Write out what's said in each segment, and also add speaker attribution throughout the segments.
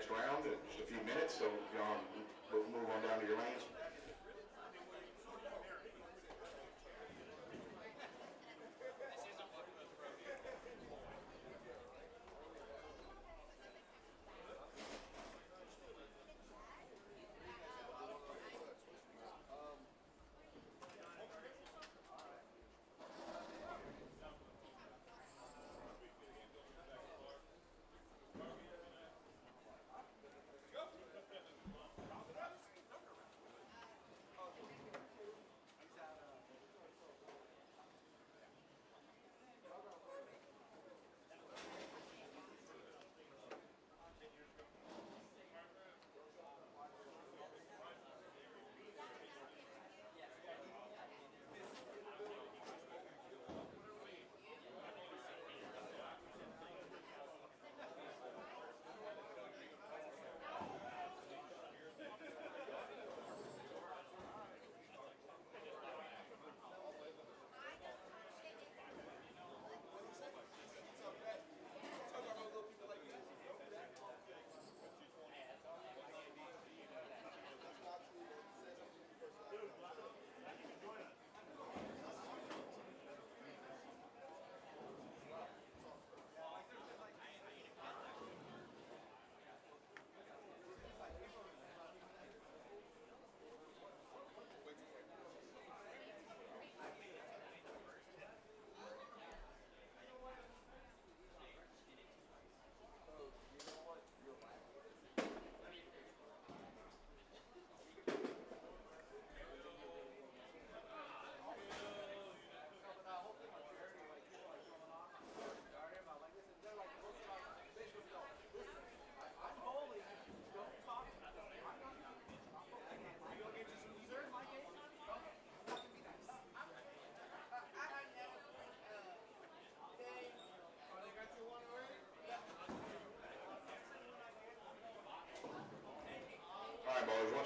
Speaker 1: next round in just a few minutes, so we'll move on down to your lanes.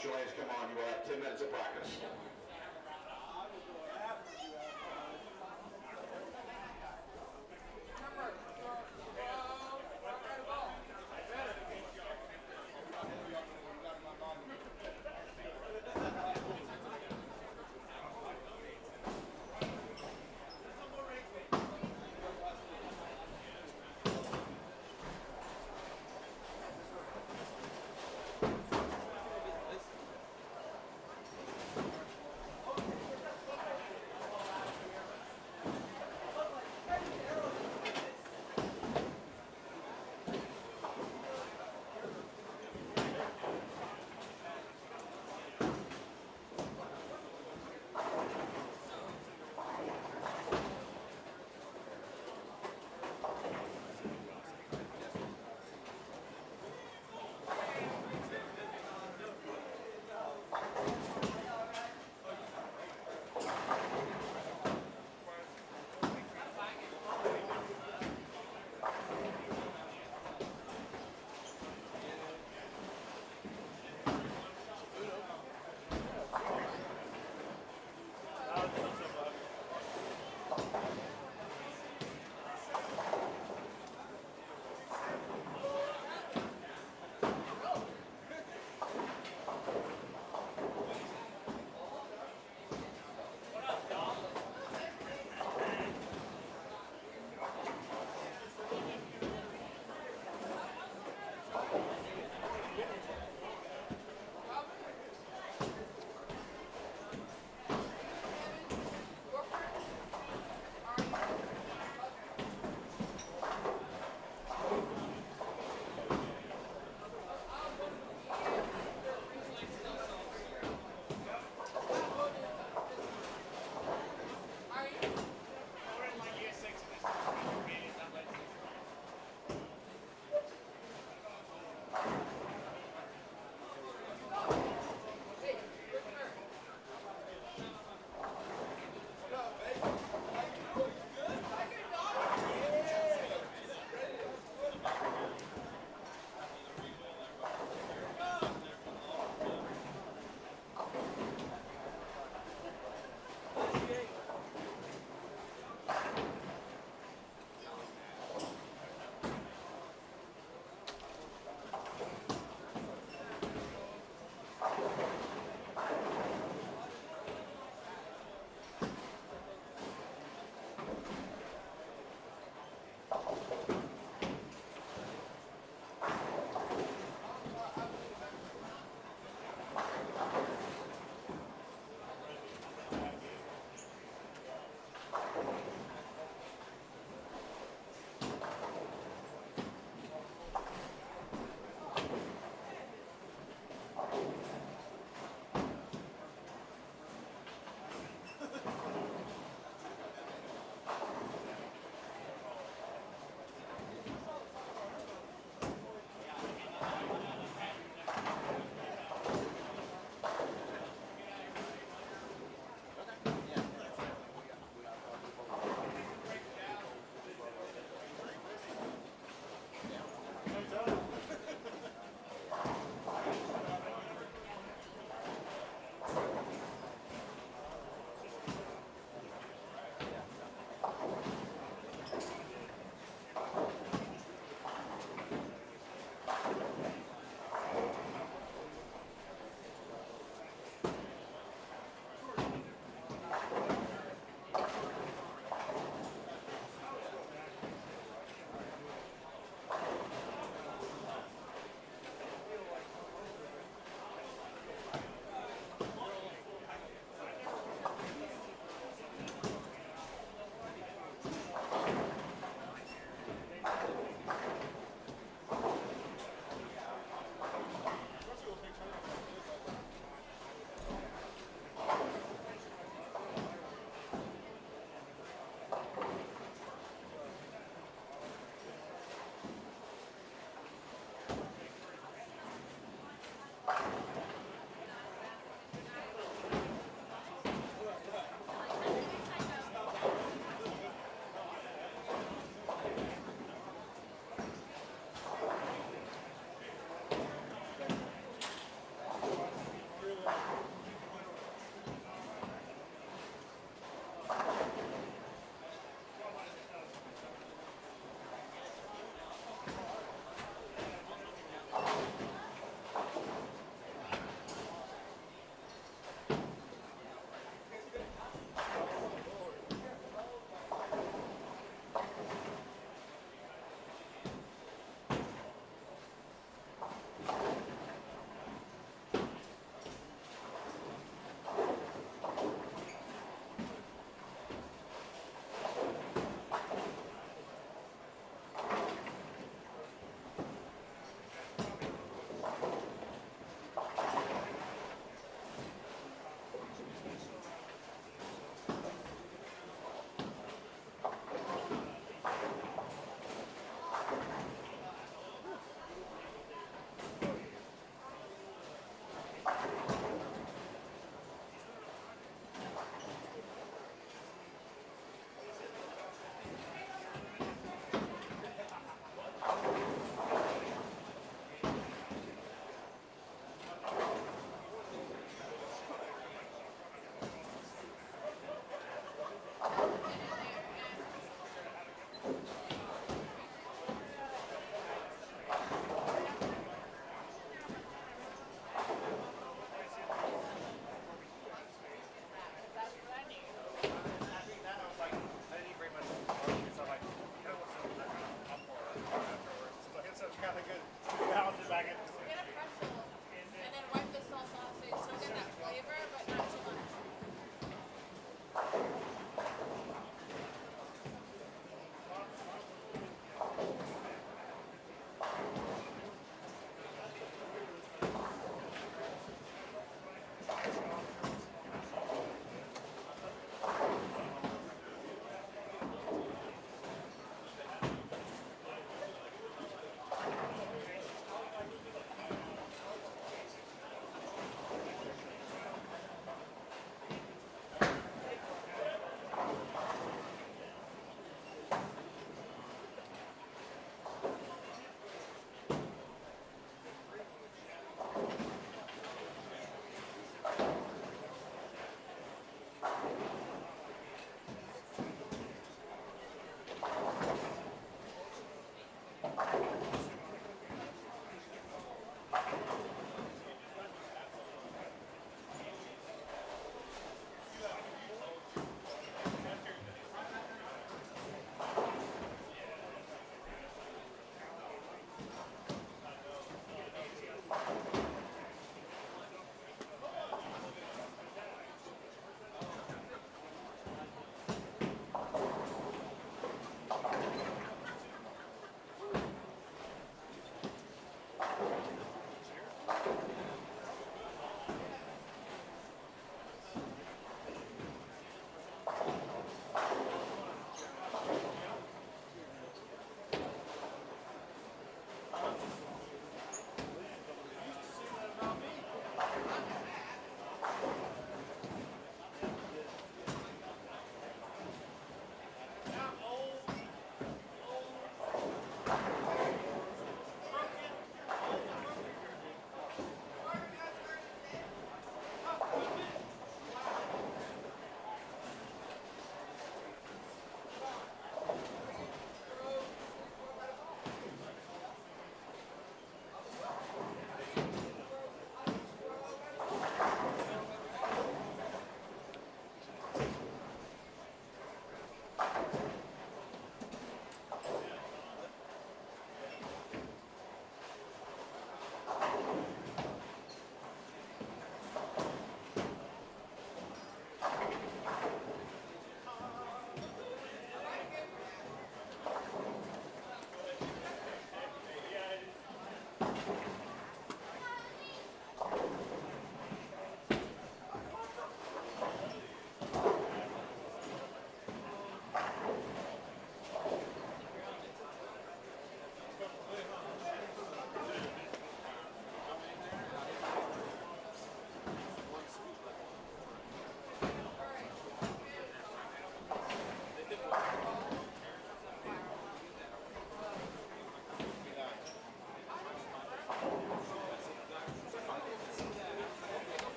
Speaker 1: Once your lanes come on, you will have 10 minutes of practice.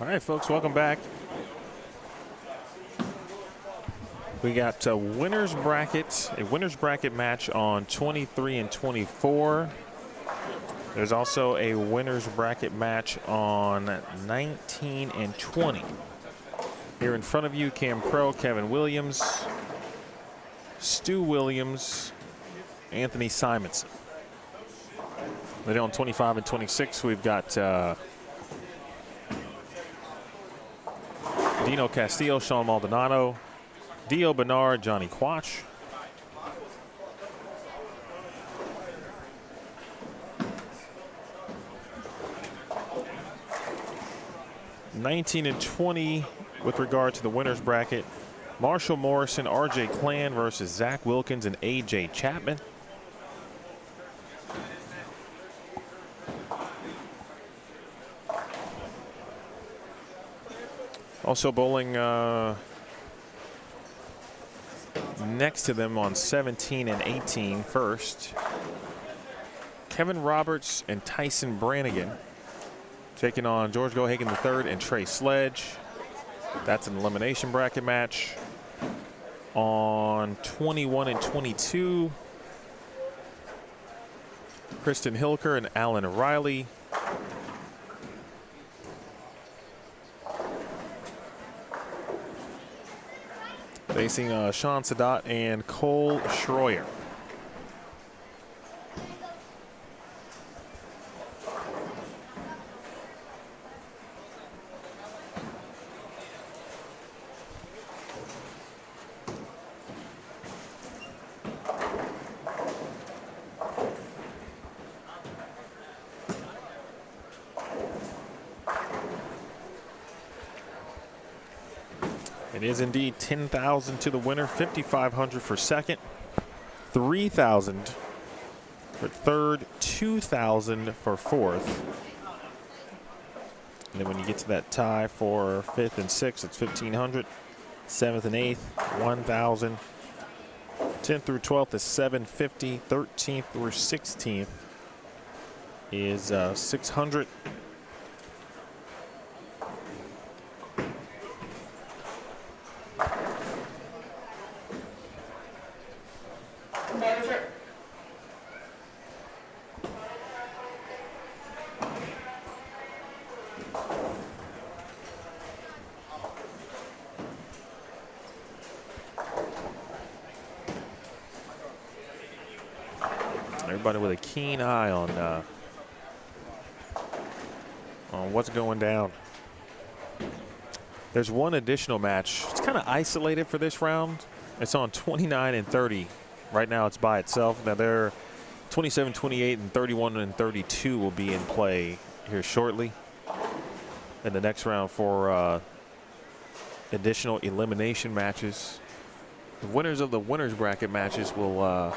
Speaker 2: All right, folks, welcome back. We got a winner's bracket match on 23 and 24. There's also a winner's bracket match on 19 and 20. Here in front of you, Cam Crow, Kevin Williams, Stu Williams, Anthony Simonson. Then on 25 and 26, we've got Dino Castillo, Sean Maldonado, Dio Bernard, Johnny Quach. (19 and 20) with regard to the winner's bracket. Marshall Morrison, RJ Clan versus Zach Wilkins and AJ Chapman. Also bowling next to them on 17 and 18 first. Kevin Roberts and Tyson Brannigan taking on George Gohagan III and Trey Sledge. That's an elimination bracket match. On 21 and 22, Kristen Hilker and Alan Riley. Facing Sean Sadat and Cole Schroyer. It is indeed $10,000 to the winner, $5,500 for second, $3,000 for third, $2,000 for fourth. And then when you get to that tie for fifth and sixth, it's $1,500. Seventh and eighth, $1,000. 10th through 12th is $750. 13th through 16th is $600. Everybody with a keen eye on what's going down. There's one additional match. It's kind of isolated for this round. It's on 29 and 30. Right now it's by itself. Now they're 27, 28, and 31 and 32 will be in play here shortly in the next round for additional elimination matches. The winners of the winner's bracket matches will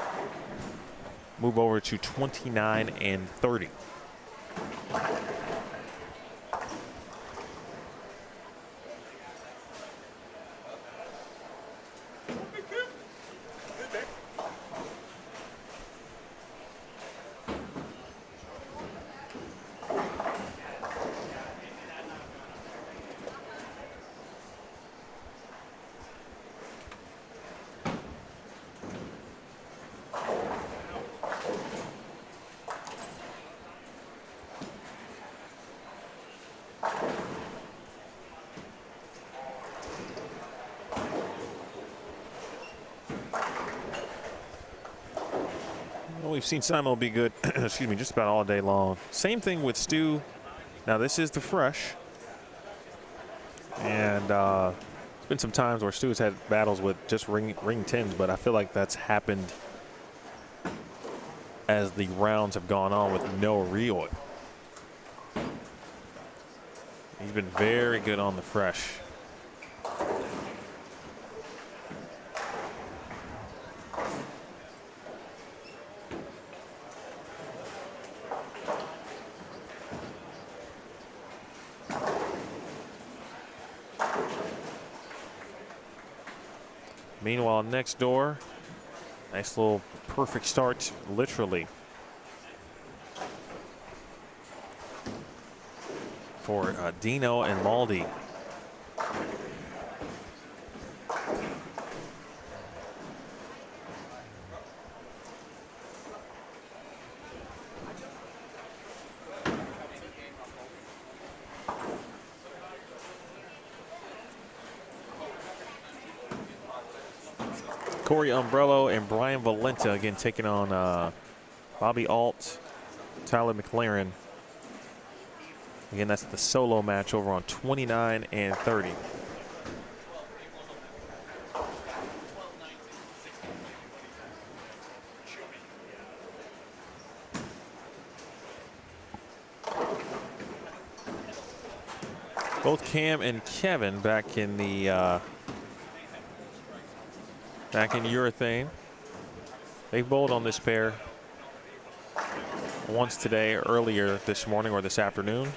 Speaker 2: move over to 29 and 30. We've seen Simon be good, excuse me, just about all day long. Same thing with Stu. Now this is the fresh. And there's been some times where Stu's had battles with just ring 10s, but I feel like that's happened as the rounds have gone on with no reorder. He's been very good on the fresh. Meanwhile, next door, nice little perfect start, literally, for Dino and Maldi. Corey Umbrello and Brian Valenta again taking on Bobby Alt, Tyler McLaren. Again, that's the solo match over on 29 and 30. Both Cam and Kevin back in the back in urethane. They've bowled on this pair once today, earlier this morning or this afternoon.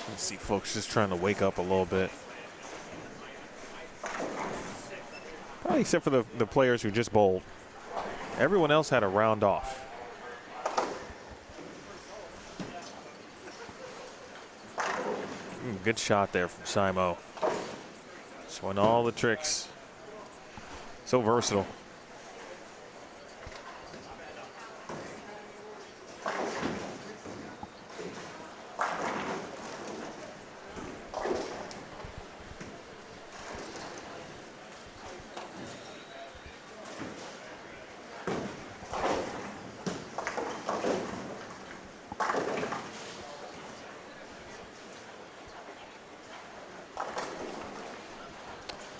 Speaker 2: Let's see, folks just trying to wake up a little bit. Probably except for the players who just bowled. Everyone else had a round off. Good shot there from Simo. Showing all the tricks. So versatile.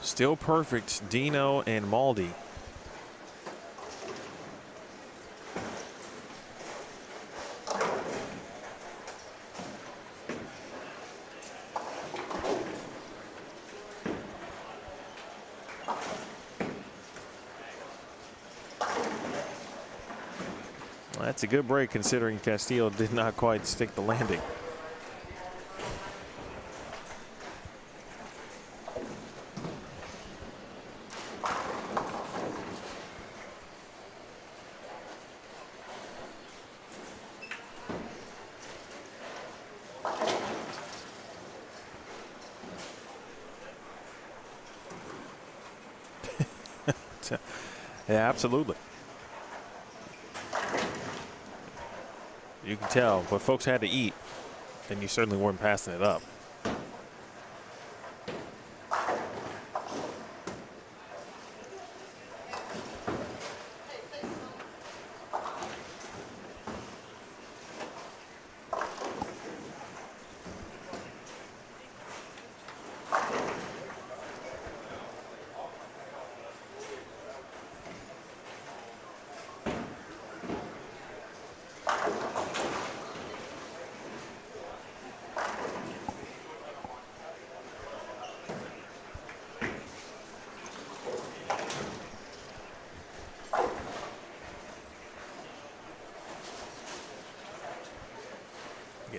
Speaker 2: Still perfect, Dino and Maldi. Well, that's a good break considering Castillo did not quite stick the landing. Yeah, absolutely. You can tell, but folks had to eat, and you certainly weren't passing it up.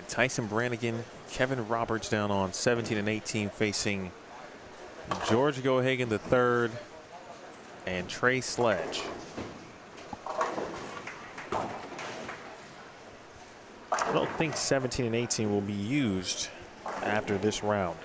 Speaker 2: Tyson Brannigan, Kevin Roberts down on 17 and 18 facing George Gohagan III and Trey Sledge. I don't think 17 and 18 will be used after this round.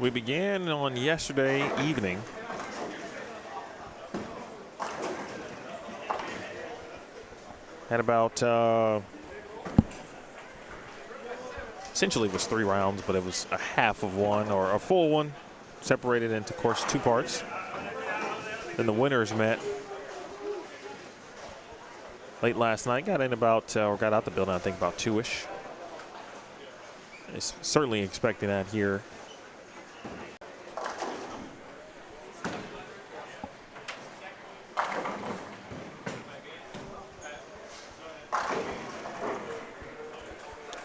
Speaker 2: We began on yesterday evening. Had about, essentially it was 3 rounds, but it was a half of one or a full one, separated into, of course, 2 parts. Then the winners met late last night. Got in about, or got out the building, I think, about 2-ish. Certainly expecting that here.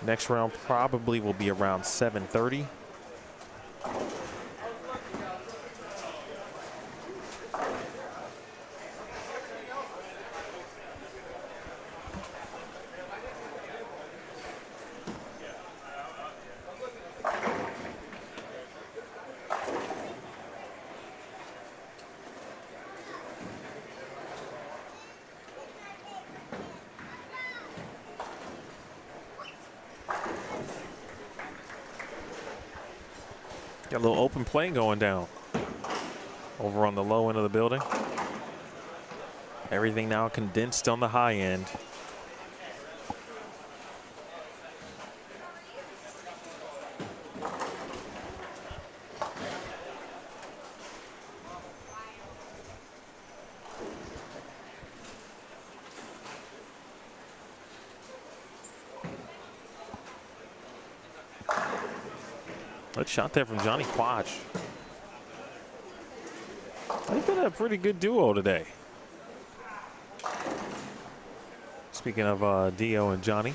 Speaker 2: Next round probably will be around 7:30. Got a little open play going down over on the low end of the building. Everything now condensed on the high end. Good shot there from Johnny Quach. They've been a pretty good duo today. Speaking of Dio and Johnny.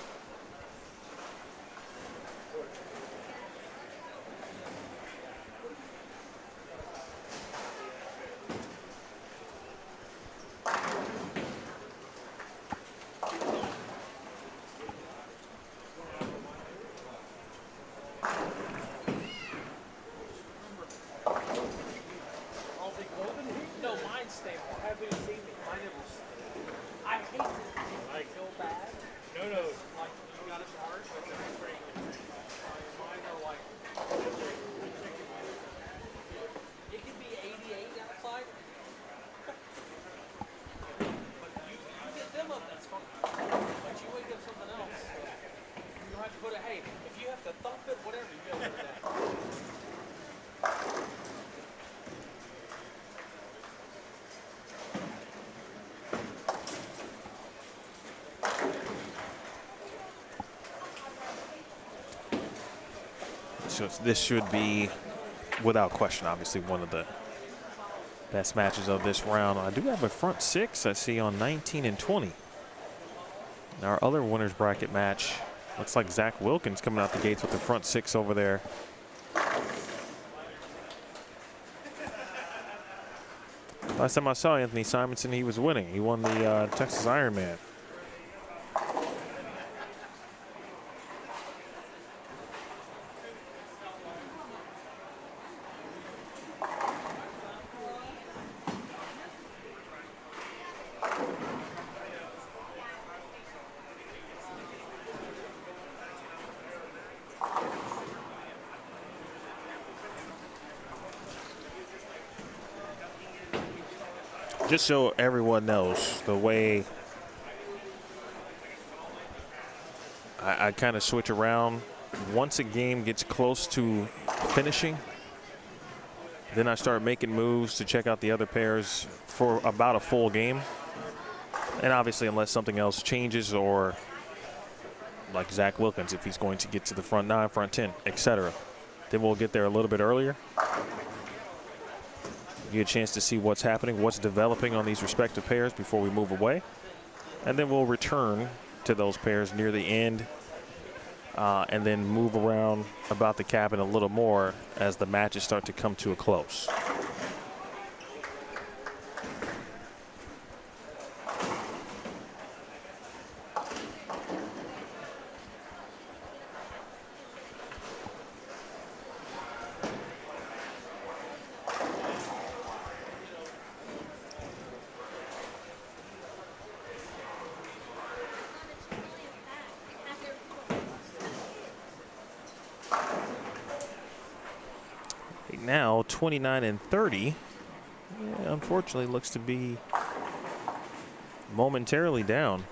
Speaker 2: So this should be, without question, obviously one of the best matches of this round. I do have a front 6 I see on 19 and 20. Our other winners bracket match looks like Zach Wilkins coming out the gates with the front 6 over there. Last time I saw Anthony Simonson, he was winning. He won the Texas Ironman. Just so everyone knows, the way I kind of switch around, once a game gets close to finishing, then I start making moves to check out the other pairs for about a full game. And obviously, unless something else changes, or like Zach Wilkins, if he's going to get to the front 9, front 10, etc., then we'll get there a little bit earlier. Get a chance to see what's happening, what's developing on these respective pairs before we move away. And then we'll return to those pairs near the end and then move around about the cabin a little more as the matches start to come to a close. now 29 and 30. Yeah, unfortunately, looks to be momentarily down.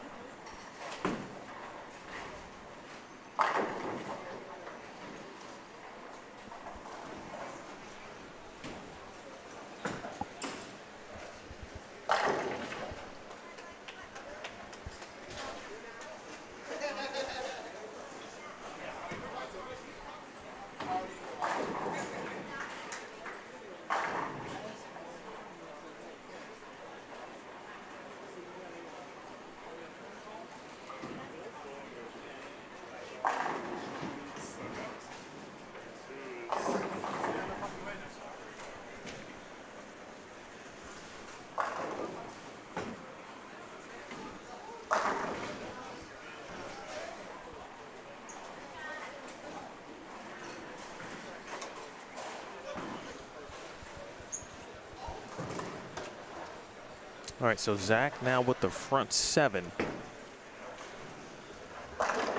Speaker 2: All right, so Zach now with the front 7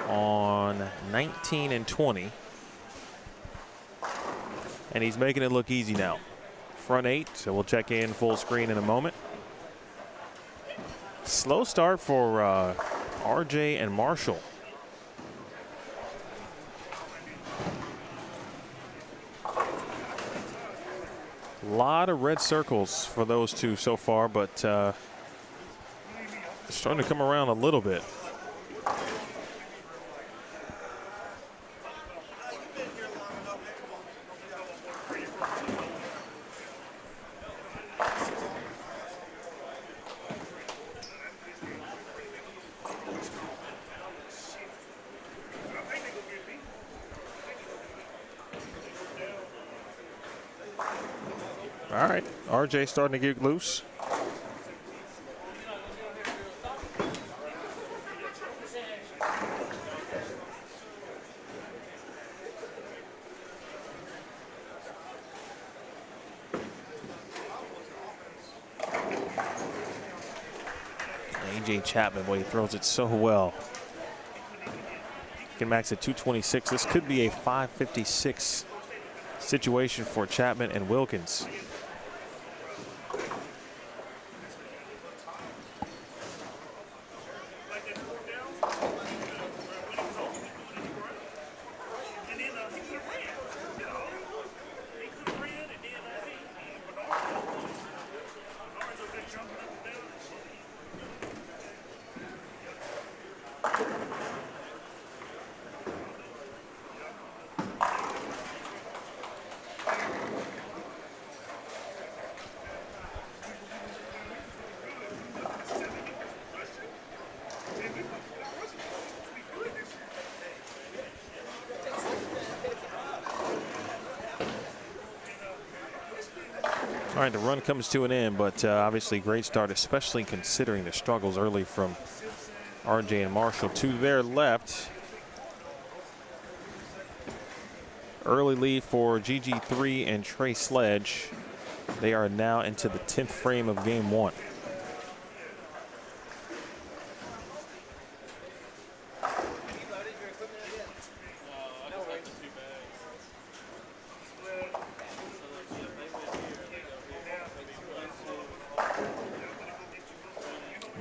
Speaker 2: on 19 and 20. And he's making it look easy now. Front 8, so we'll check in full screen in a moment. Slow start for RJ and Marshall. A lot of red circles for those two so far, but starting to come around a little bit. All right, RJ starting to get loose. AJ Chapman, boy, he throws it so well. Can max at 226. This could be a 556 situation for Chapman and Wilkins. All right, the run comes to an end, but obviously great start, especially considering the struggles early from RJ and Marshall. To their left, early lead for GG3 and Trey Sledge. They are now into the 10th frame of game 1.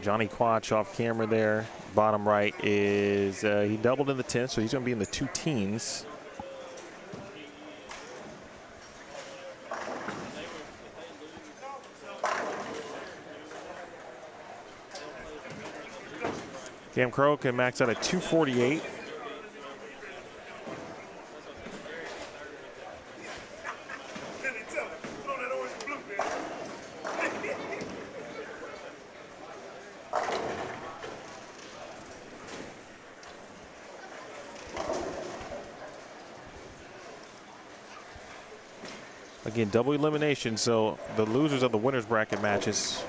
Speaker 2: Johnny Quach off camera there. Bottom right is he doubled in the 10th, so he's going to be in the 2 teens. Cam Crow can max out at 248. Again, double elimination, so the losers of the winners bracket matches.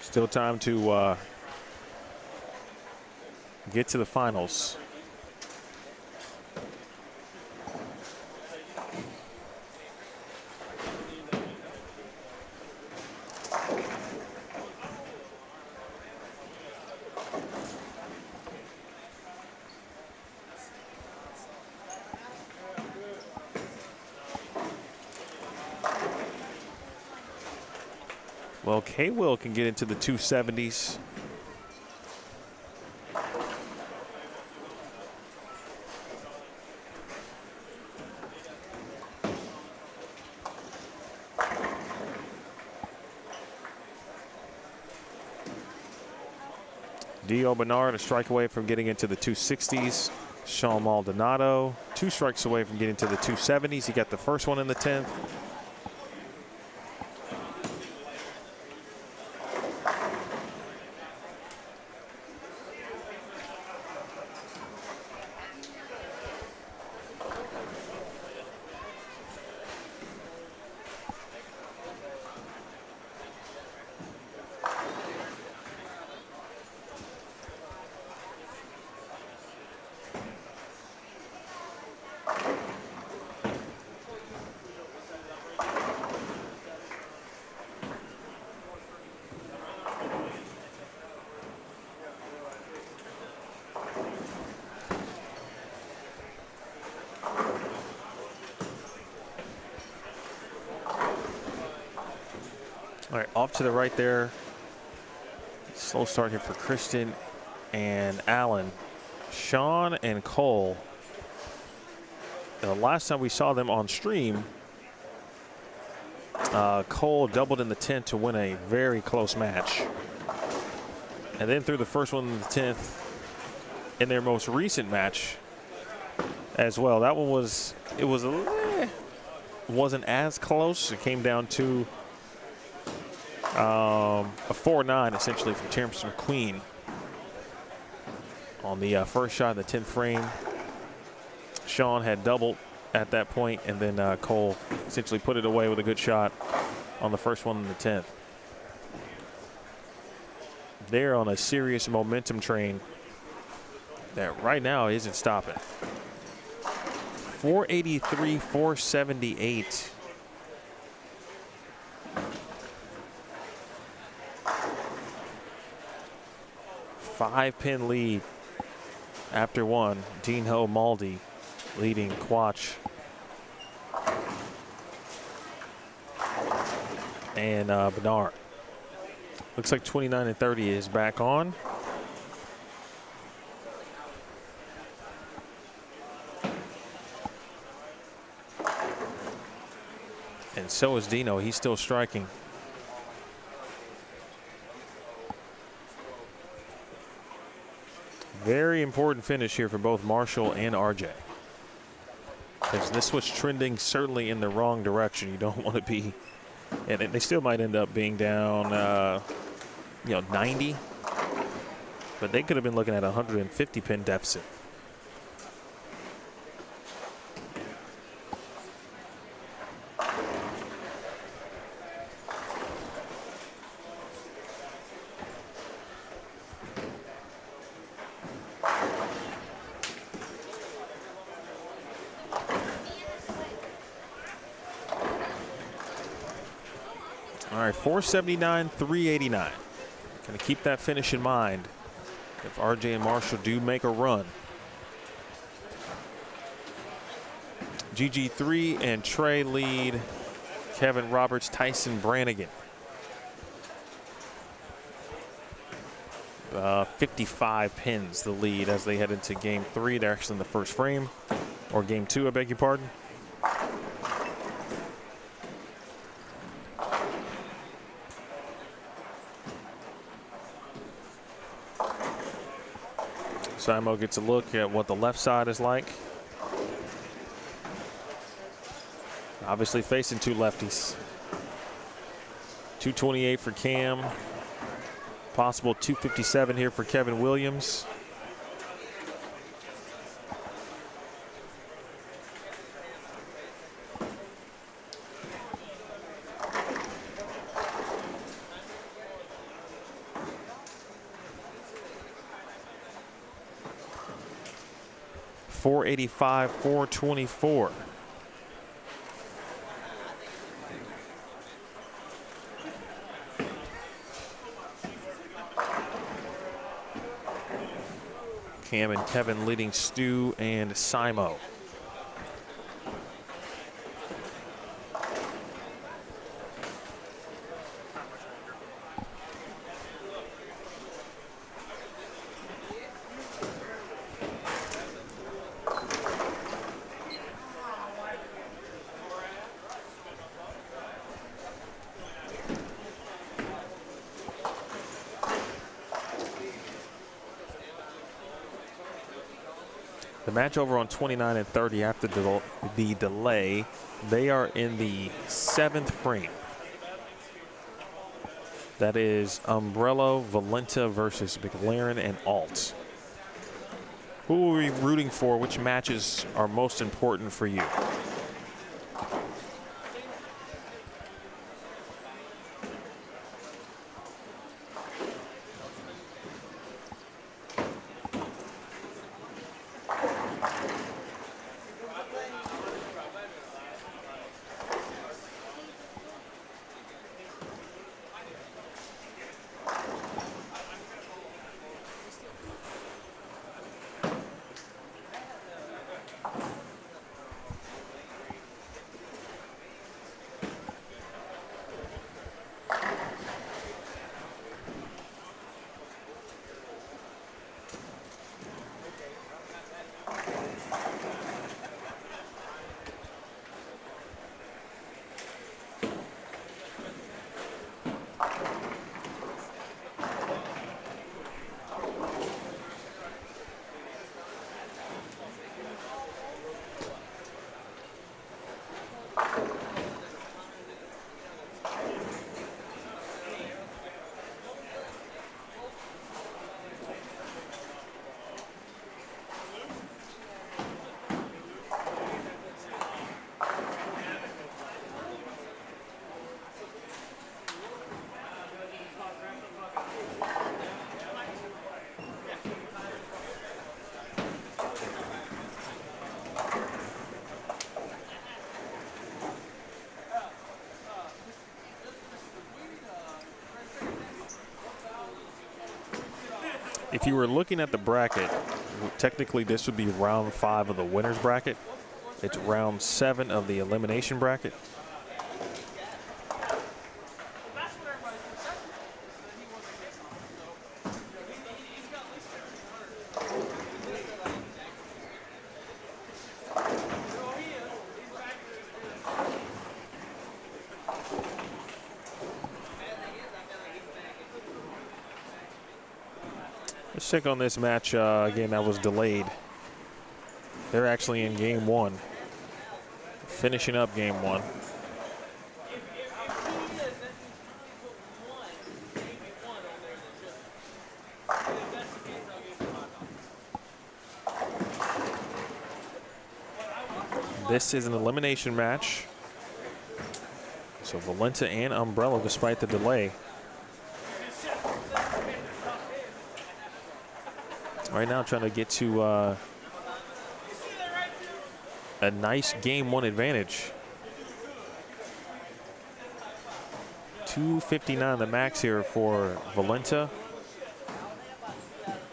Speaker 2: Still time to get to the finals. Well, K-Will can get into the 270s. Dio Bernard a strike away from getting into the 260s. Sean Maldonado 2 strikes away from getting to the 270s. He got the first one in the 10th. All right, off to the right there. Slow start here for Christian and Allen. Sean and Cole. The last time we saw them on stream, Cole doubled in the 10th to win a very close match. And then threw the first one in the 10th in their most recent match as well. That one wasn't as close. It came down to a 4-9 essentially from Terrence McQueen on the first shot in the 10th frame. Sean had doubled at that point, and then Cole essentially put it away with a good shot on the first one in the 10th. They're on a serious momentum train that right now isn't stopping. 483, 478. Five-pin lead after one. Dino Maldi leading Quach and Bernard. Looks like 29 and 30 is back on. And so is Dino. He's still striking. Very important finish here for both Marshall and RJ. Because this was trending certainly in the wrong direction. You don't want to be, and they still might end up being down, 90. But they could have been looking at a 150 pin deficit. All right, 479, 389. Going to keep that finish in mind if RJ and Marshall do make a run. GG3 and Trey lead Kevin Roberts, Tyson Brannigan. 55 pins the lead as they head into game 3. They're actually in the first frame, or game 2, I beg your pardon. Simo gets a look at what the left side is like. Obviously facing two lefties. 228 for Cam. Possible 257 here for Kevin Williams. .485, 424. Cam and Kevin leading Stu and Simo. The match over on 29 and 30 after the delay. They are in the 7th frame. That is Umbrello, Valenta versus McLaren and Alt. Who are we rooting for? Which matches are most important for you? If you were looking at the bracket, technically this would be round 5 of the winner's bracket. It's round 7 of the elimination bracket. Let's check on this match again that was delayed. They're actually in game 1, finishing up game 1. This is an elimination match. So Valenta and Umbrella, despite the delay. Right now trying to get to a nice game 1 advantage. 259 the max here for Valenta.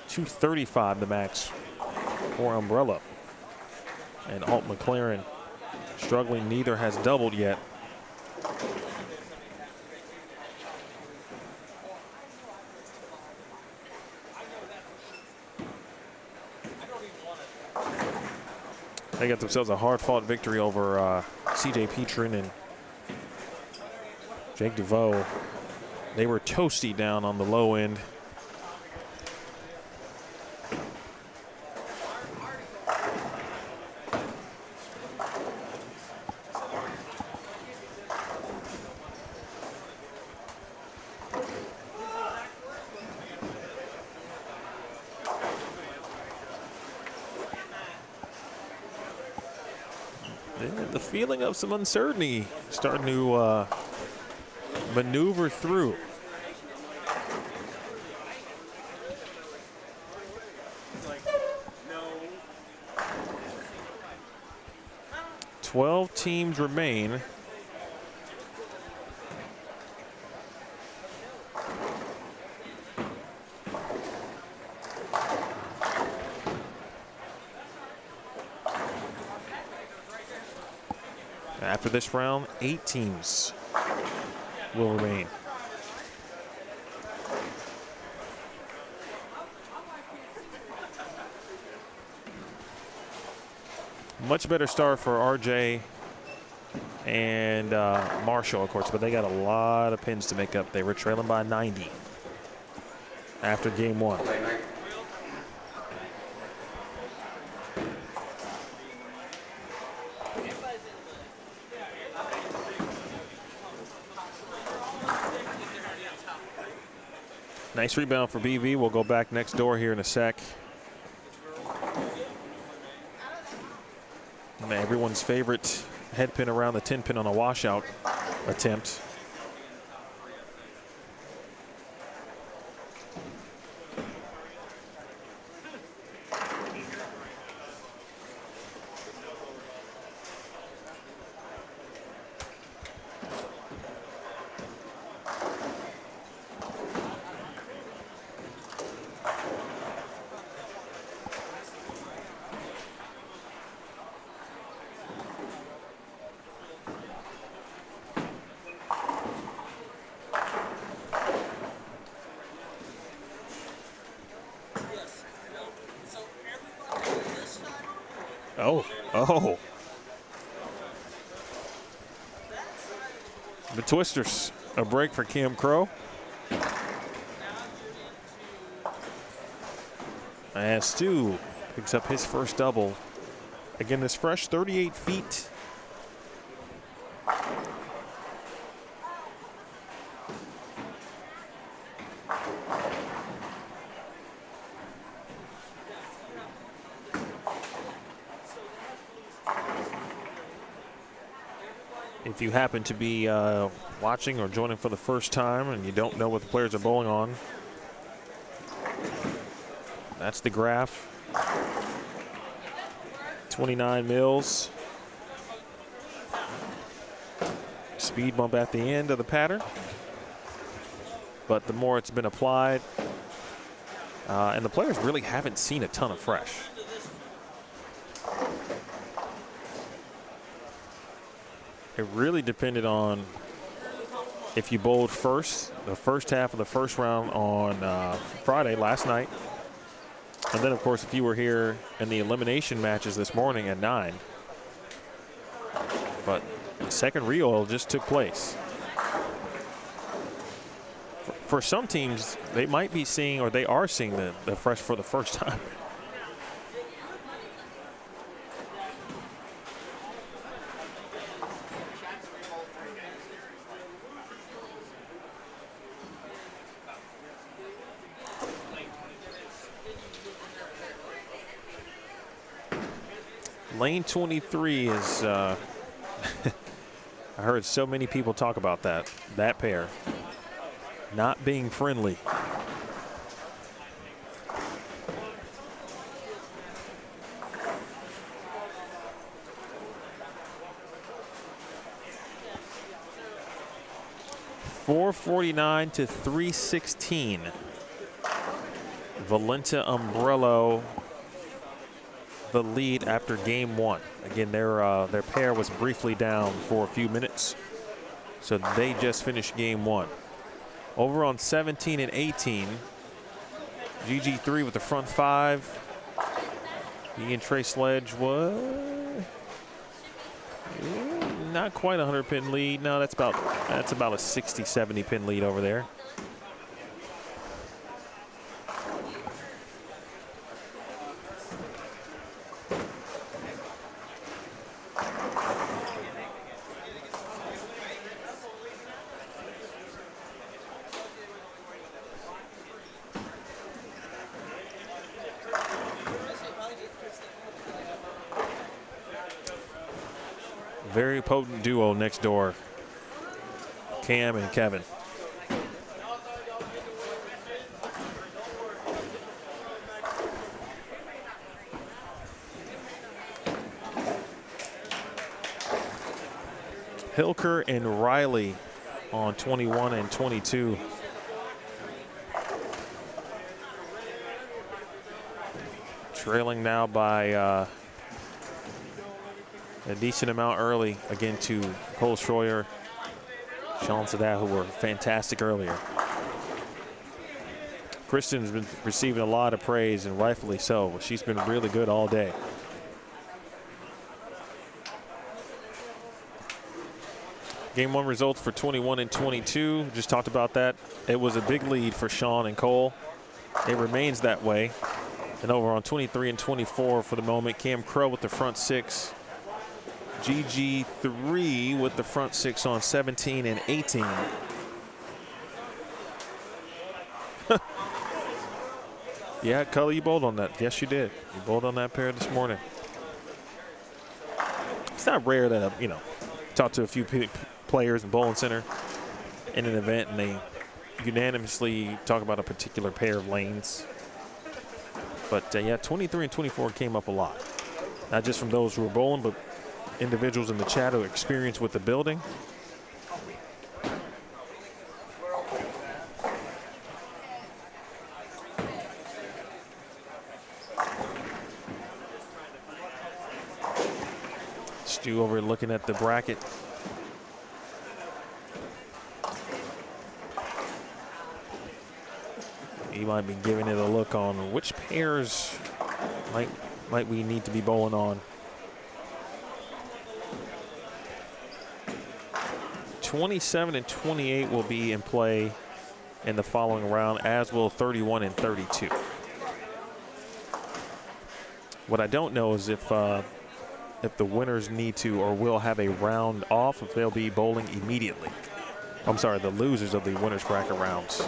Speaker 2: 235 the max for Umbrella. And Alt McLaren struggling, neither has doubled yet. They got themselves a hard-fought victory over C.J. Petrin and Jake DeVoe. They were toasty down on the low end. The feeling of some uncertainty starting to maneuver through. Twelve teams remain. After this round, 8 teams will remain. Much better start for RJ and Marshall, of course, but they got a lot of pins to make up. They were trailing by 90 after game 1. Nice rebound for BV. We'll go back next door here in a sec. And everyone's favorite head pin around the 10 pin on a washout attempt. Oh. The twisters, a break for Cam Crow. And Stu picks up his first double. Again, this fresh 38 feet. If you happen to be watching or joining for the first time and you don't know what the players are bowling on, that's the graph. 29 mils. Speed bump at the end of the pattern. But the more it's been applied, and the players really haven't seen a ton of fresh. It really depended on if you bowled first, the first half of the first round on Friday, last night. And then, of course, if you were here in the elimination matches this morning at 9. But the second re-oil just took place. For some teams, they might be seeing, or they are seeing the fresh for the first time. Lane 23 is, I heard so many people talk about that pair not being friendly. .449 to 316. Valenta Umbrello the lead after game one. Again, their pair was briefly down for a few minutes, so they just finished game one. Over on 17 and 18, GG3 with the front five. Ian Trey Sledge was not quite a 100 pin lead. No, that's about a 60, 70 pin lead over there. Very potent duo next door, Cam and Kevin. Hilker and Riley on 21 and 22. Trailing now by a decent amount early, again, to Cole Schroyer, Sean Sadat, who were fantastic earlier. Kristen's been receiving a lot of praise, and rightfully so. She's been really good all day. Game one results for 21 and 22. Just talked about that. It was a big lead for Sean and Cole. It remains that way. And over on 23 and 24 for the moment, Cam Crow with the front six. GG3 with the front six on 17 and 18. Yeah, Cully, you bowled on that. Yes, you did. You bowled on that pair this morning. It's not rare that, talk to a few players in Bowling Center in an event and they unanimously talk about a particular pair of lanes. But, yeah, 23 and 24 came up a lot. Not just from those who were bowling, but individuals in the chat who experienced with the building. Stu over looking at the bracket. He might be giving it a look on which pairs might we need to be bowling on. 27 and 28 will be in play in the following round, as will 31 and 32. What I don't know is if the winners need to or will have a round off, if they'll be bowling immediately. I'm sorry, the losers of the winners bracket rounds.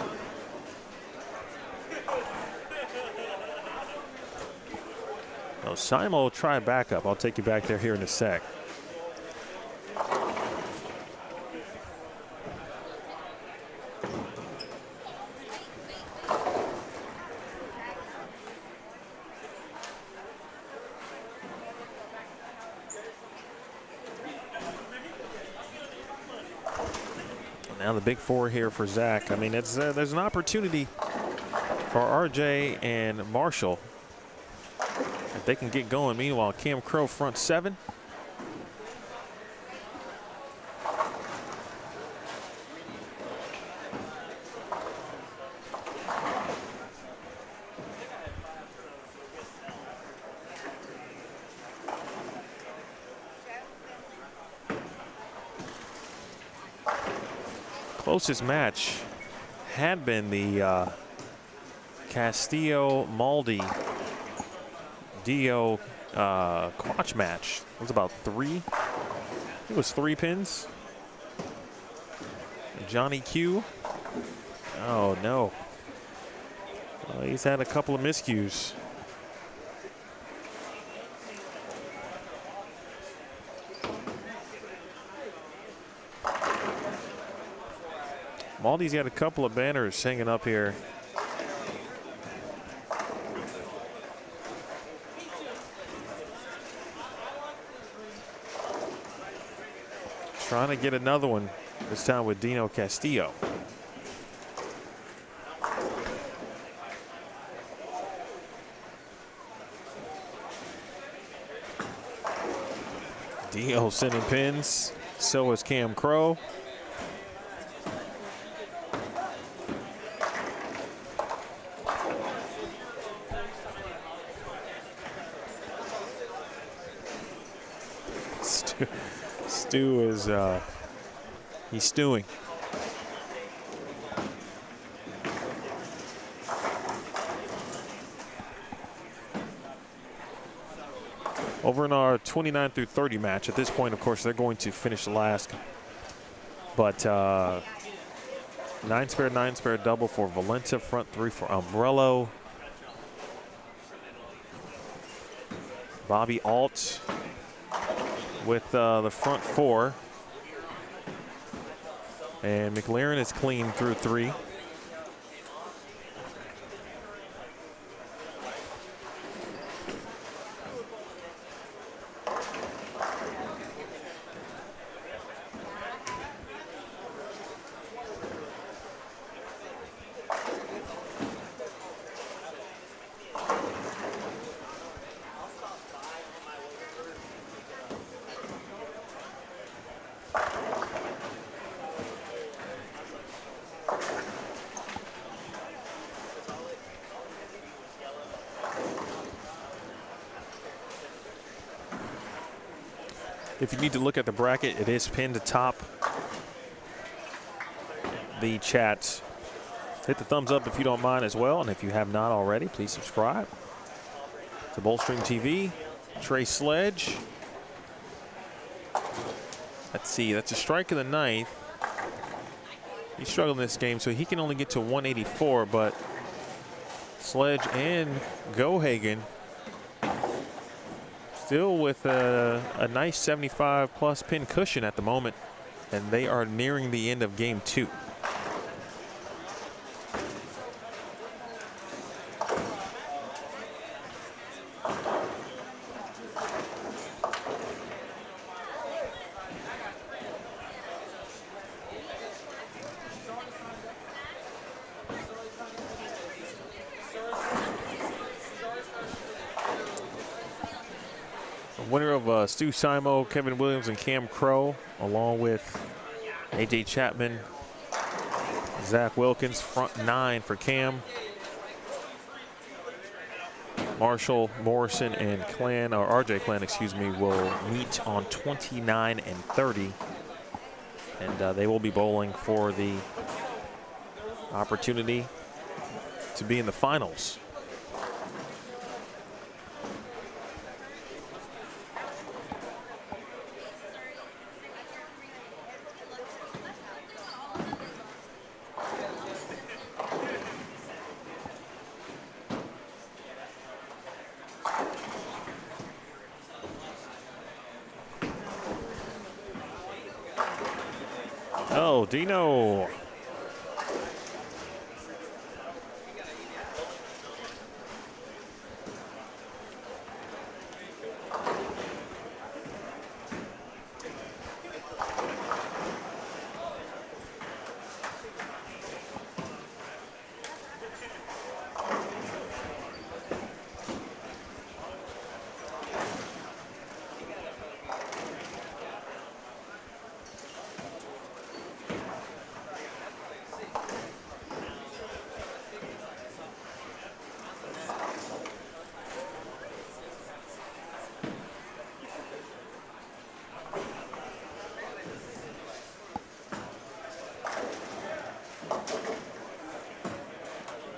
Speaker 2: Now, Simon will try backup. I'll take you back there here in a sec. Now the big four here for Zach. I mean, there's an opportunity for RJ and Marshall if they can get going. Meanwhile, Cam Crow front seven. Closest match had been the Castillo-Maldi Dio Quatch match. It was about three. It was 3 pins. Johnny Q. Oh no. He's had a couple of miscues. Maldi's got a couple of banners hanging up here. Trying to get another one, this time with Dino Castillo. Dino sending pins, so is Cam Crow. Stu is, he's stewing. Over in our 29 through 30 match, at this point, of course, they're going to finish last. But 9 spare double for Valenta, front 3 for Umbrello. Bobby Alt with the front 4. And McLaren is clean through 3. If you need to look at the bracket, it is pinned atop the chat. Hit the thumbs up if you don't mind as well. And if you have not already, please subscribe to Bowlstream TV. Trey Sledge. Let's see, that's a strike in the 9th. He's struggling this game, so he can only get to 184, but Sledge and Gohagen still with a nice 75-plus pin cushion at the moment, and they are nearing the end of game 2. Winner of Stu Simo, Kevin Williams, and Cam Crow, along with A.J. Chapman, Zach Wilkins, front 9 for Cam. Marshall, Morrison, and Clan, or RJ Clan, excuse me, will meet on 29 and 30. And they will be bowling for the opportunity to be in the finals. Oh, Dino.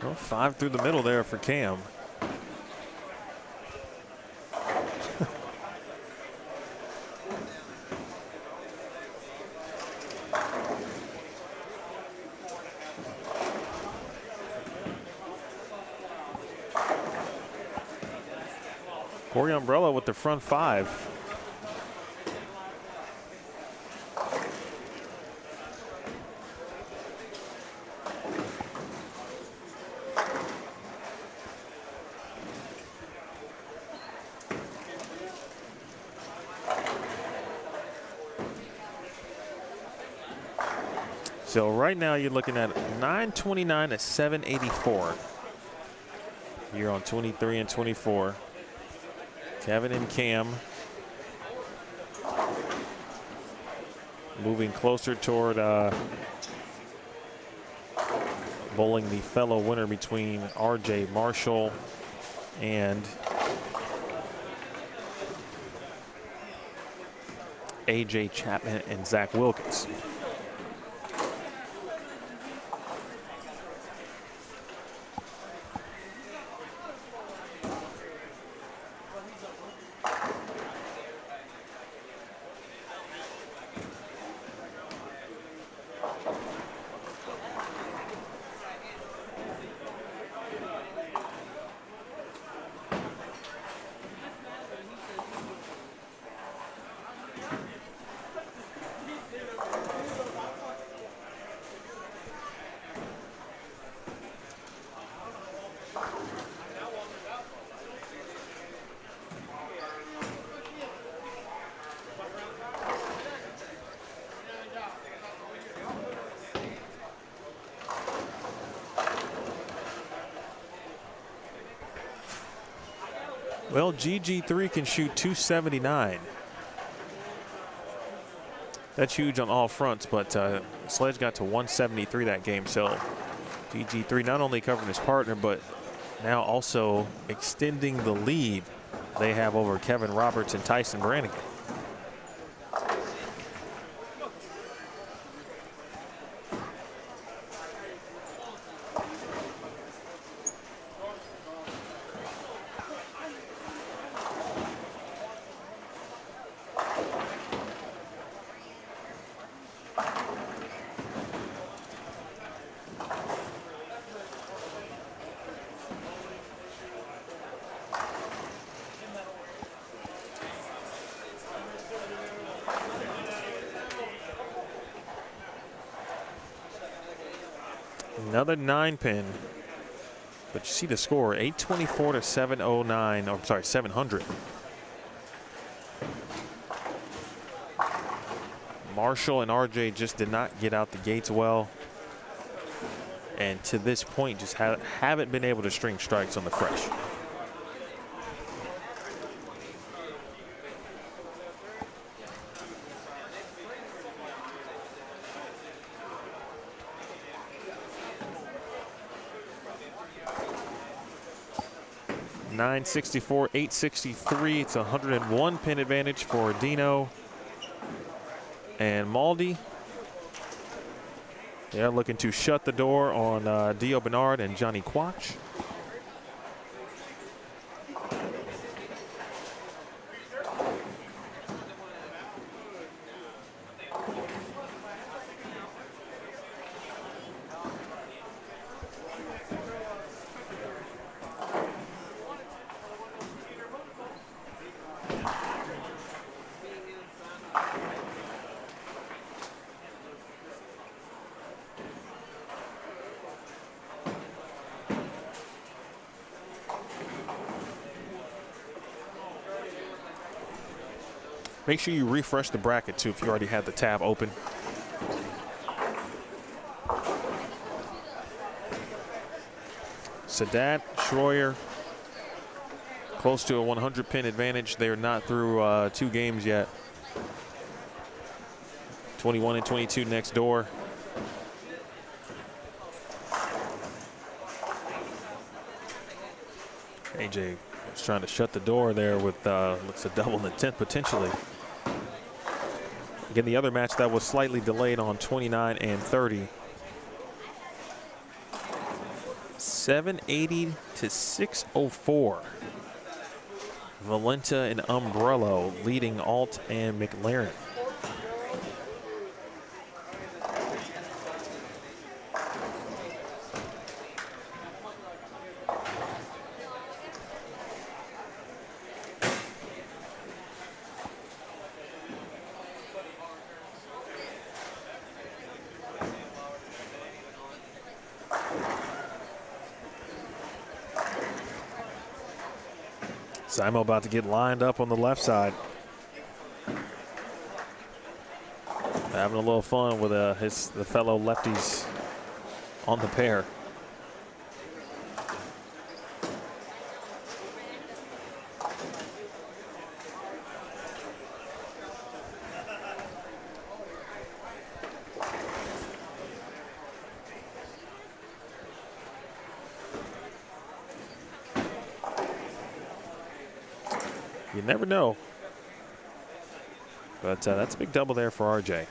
Speaker 2: Well, 5 through the middle there for Cam. Corey Umbrella with the front 5. So right now you're looking at 929 to 784. Here on 23 and 24. Kevin and Cam moving closer toward bowling the fellow winner between RJ Marshall and AJ Chapman and Zach Wilkins. Well, GG3 can shoot 279. That's huge on all fronts, but Sledge got to 173 that game. So GG3 not only covering his partner, but now also extending the lead they have over Kevin Roberts and Tyson Brannigan. Another 9-pin. But you see the score, 824 to 709. Oh, I'm sorry, 700. Marshall and RJ just did not get out the gates well. And to this point, just haven't been able to string strikes on the fresh. .964, 863. It's a 101 pin advantage for Dino and Maldi. They're looking to shut the door on Dio Bernard and Johnny Quach. Make sure you refresh the bracket too if you already had the tab open. Sadat, Schroyer, close to a 100 pin advantage. They are not through 2 games yet. 21 and 22 next door. AJ was trying to shut the door there with looks a double in the 10th potentially. Again, the other match that was slightly delayed on 29 and 30. 780 to 604. Valenta and Umbrello leading Alt and McLaren. Simo about to get lined up on the left side. Having a little fun with the fellow lefties on the pair. You never know. But that's a big double there for RJ.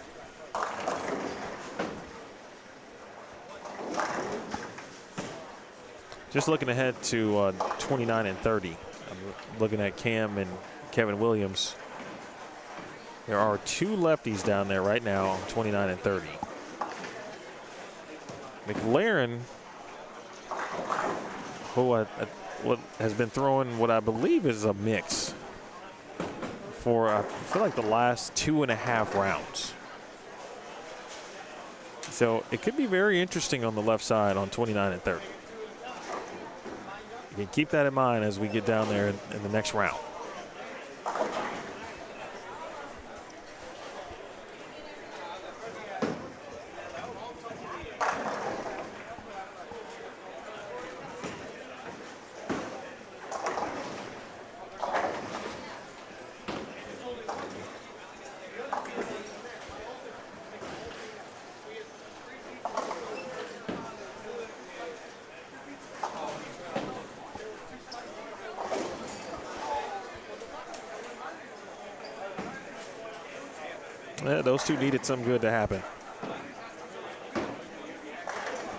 Speaker 2: Just looking ahead to 29 and 30. I'm looking at Cam and Kevin Williams. There are 2 lefties down there right now on 29 and 30. McLaren, who what has been throwing what I believe is a mix for I feel like the last 2.5 rounds. So it could be very interesting on the left side on 29 and 30. You can keep that in mind as we get down there in the next round. Yeah, those two needed some good to happen.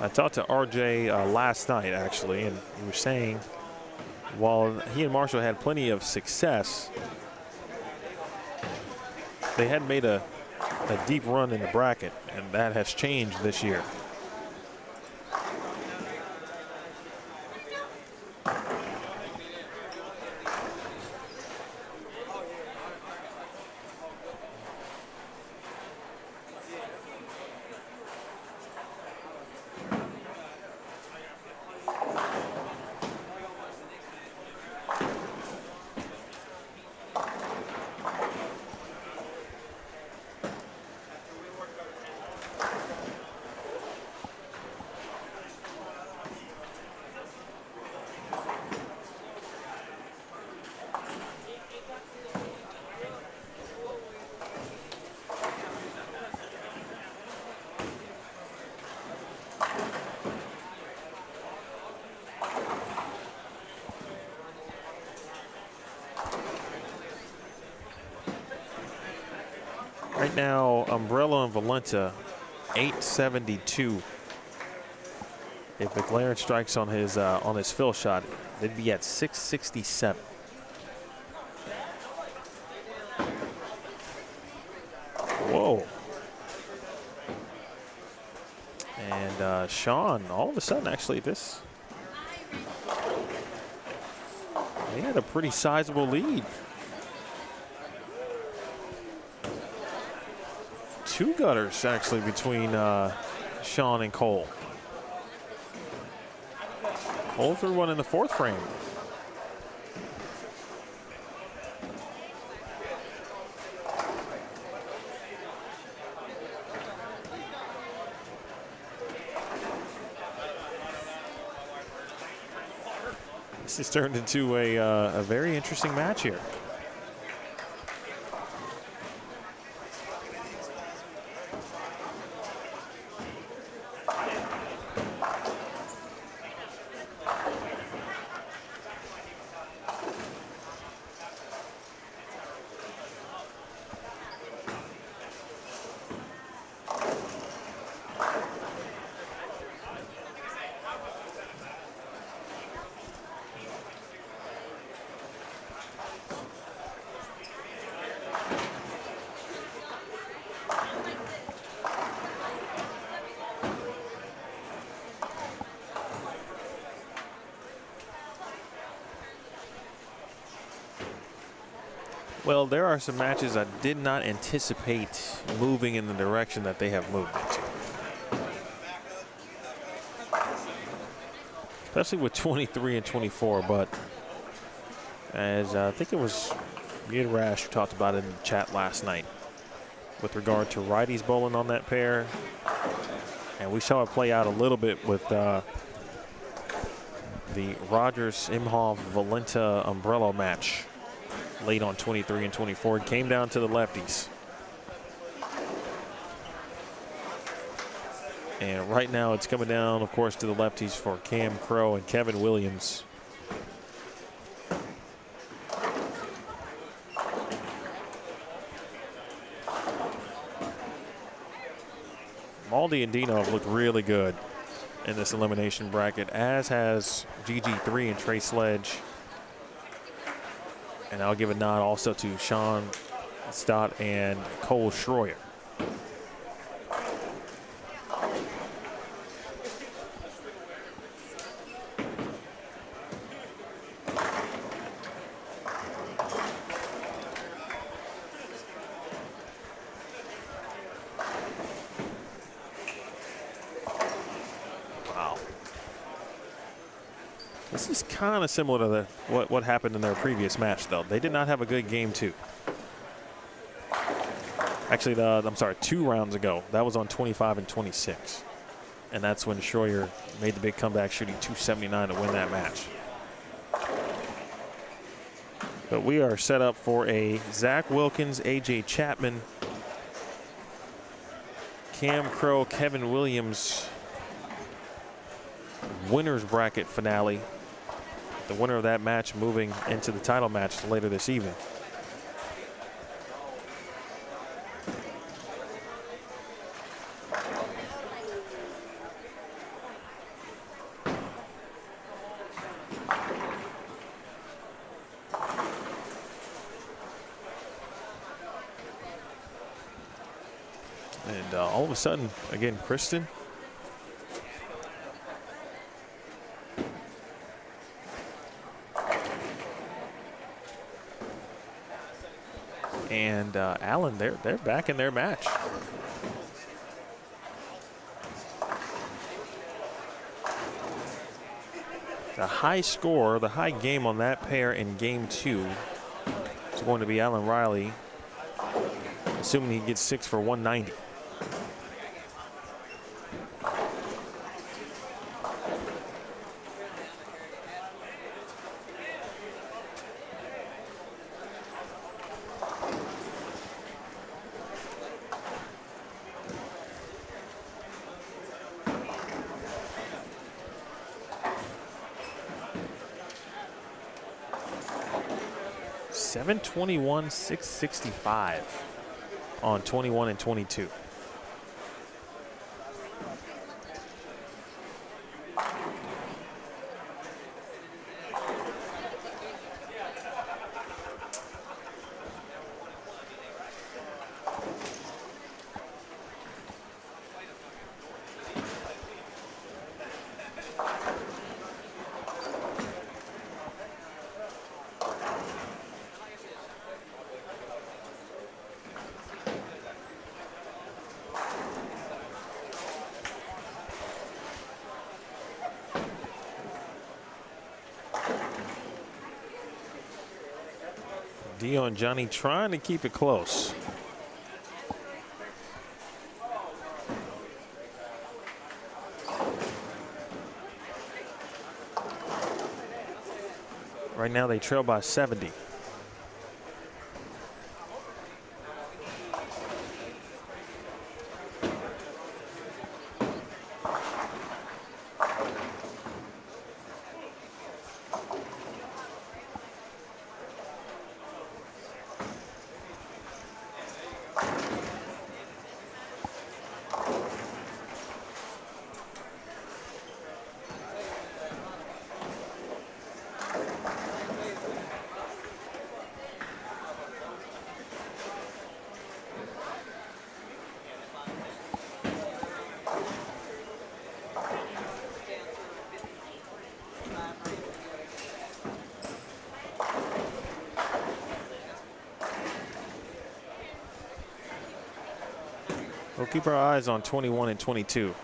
Speaker 2: I talked to RJ last night, actually, and he was saying while he and Marshall had plenty of success, they had made a deep run in the bracket, and that has changed this year. Right now, Umbrella and Valenta, 872. If McLaren strikes on his fill shot, they'd be at 667. Whoa. And Sean, all of a sudden, actually, he had a pretty sizable lead. 2 gutters, actually, between Sean and Cole. Cole threw one in the 4th frame. This has turned into a very interesting match here. Well, there are some matches I did not anticipate moving in the direction that they have moved into. Especially with 23 and 24, but as I think it was me and Rash who talked about it in the chat last night with regard to righties bowling on that pair. And we saw it play out a little bit with the Rogers, Imhoff, Valenta, Umbrella match late on 23 and 24. It came down to the lefties. And right now it's coming down, of course, to the lefties for Cam Crow and Kevin Williams. Maldi and Dino have looked really good in this elimination bracket, as has GG3 and Trey Sledge. And I'll give a nod also to Sean Stott and Cole Schroyer. Wow. This is kind of similar to what happened in their previous match, though. They did not have a good game 2. Actually, I'm sorry, 2 rounds ago. That was on 25 and 26. And that's when Schroyer made the big comeback, shooting 279 to win that match. But we are set up for a Zach Wilkins, AJ Chapman, Cam Crow, Kevin Williams winner's bracket finale. The winner of that match moving into the title match later this evening. And all of a sudden, again, Kristen and Allen, they're back in their match. The high score, the high game on that pair in game 2 is going to be Alan Riley, assuming he gets 6 for 190. $721,665. on 21 and 22. Dio and Johnny trying to keep it close. Right now they trail by 70. We'll keep our eyes on 21 and 22.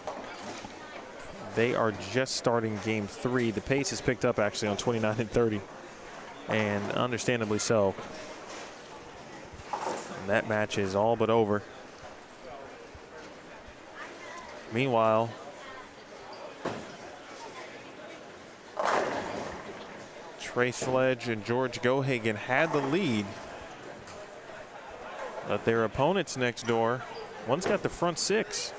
Speaker 2: They are just starting game 3. The pace has picked up actually on 29 and 30, and understandably so. And that match is all but over. Meanwhile, Trey Sledge and George Gohagan had the lead, but their opponents next door, one's got the front 6.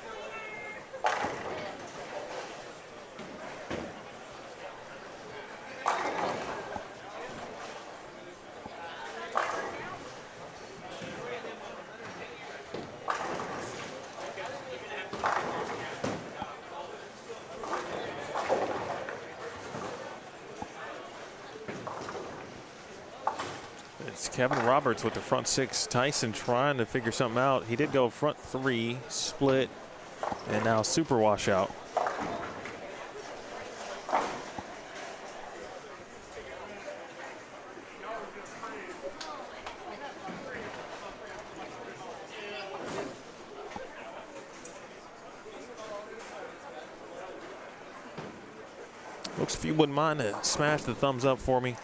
Speaker 2: It's Kevin Roberts with the front 6. Tyson trying to figure something out. He did go front 3, split, and now super washout. Looks, if you wouldn't mind to smash the thumbs up for me,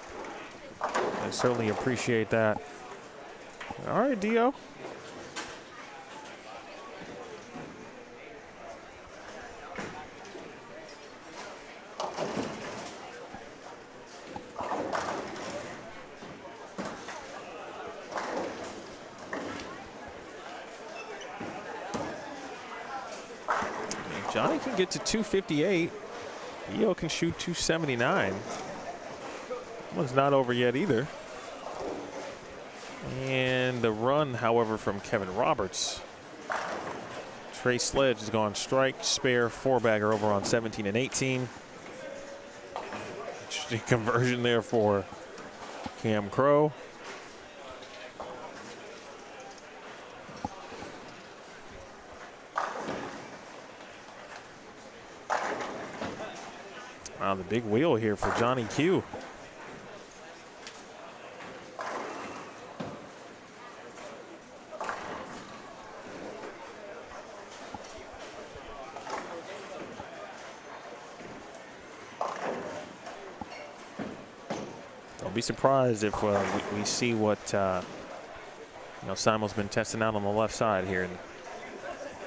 Speaker 2: I certainly appreciate that. All right, Dio. If Johnny can get to 258. Dio can shoot 279. One's not over yet either. And the run, however, from Kevin Roberts. Trey Sledge has gone strike, spare, 4-bagger over on 17 and 18. Interesting conversion there for Cam Crow. Wow, the big wheel here for Johnny Q. Don't be surprised if we see what Simo's been testing out on the left side here in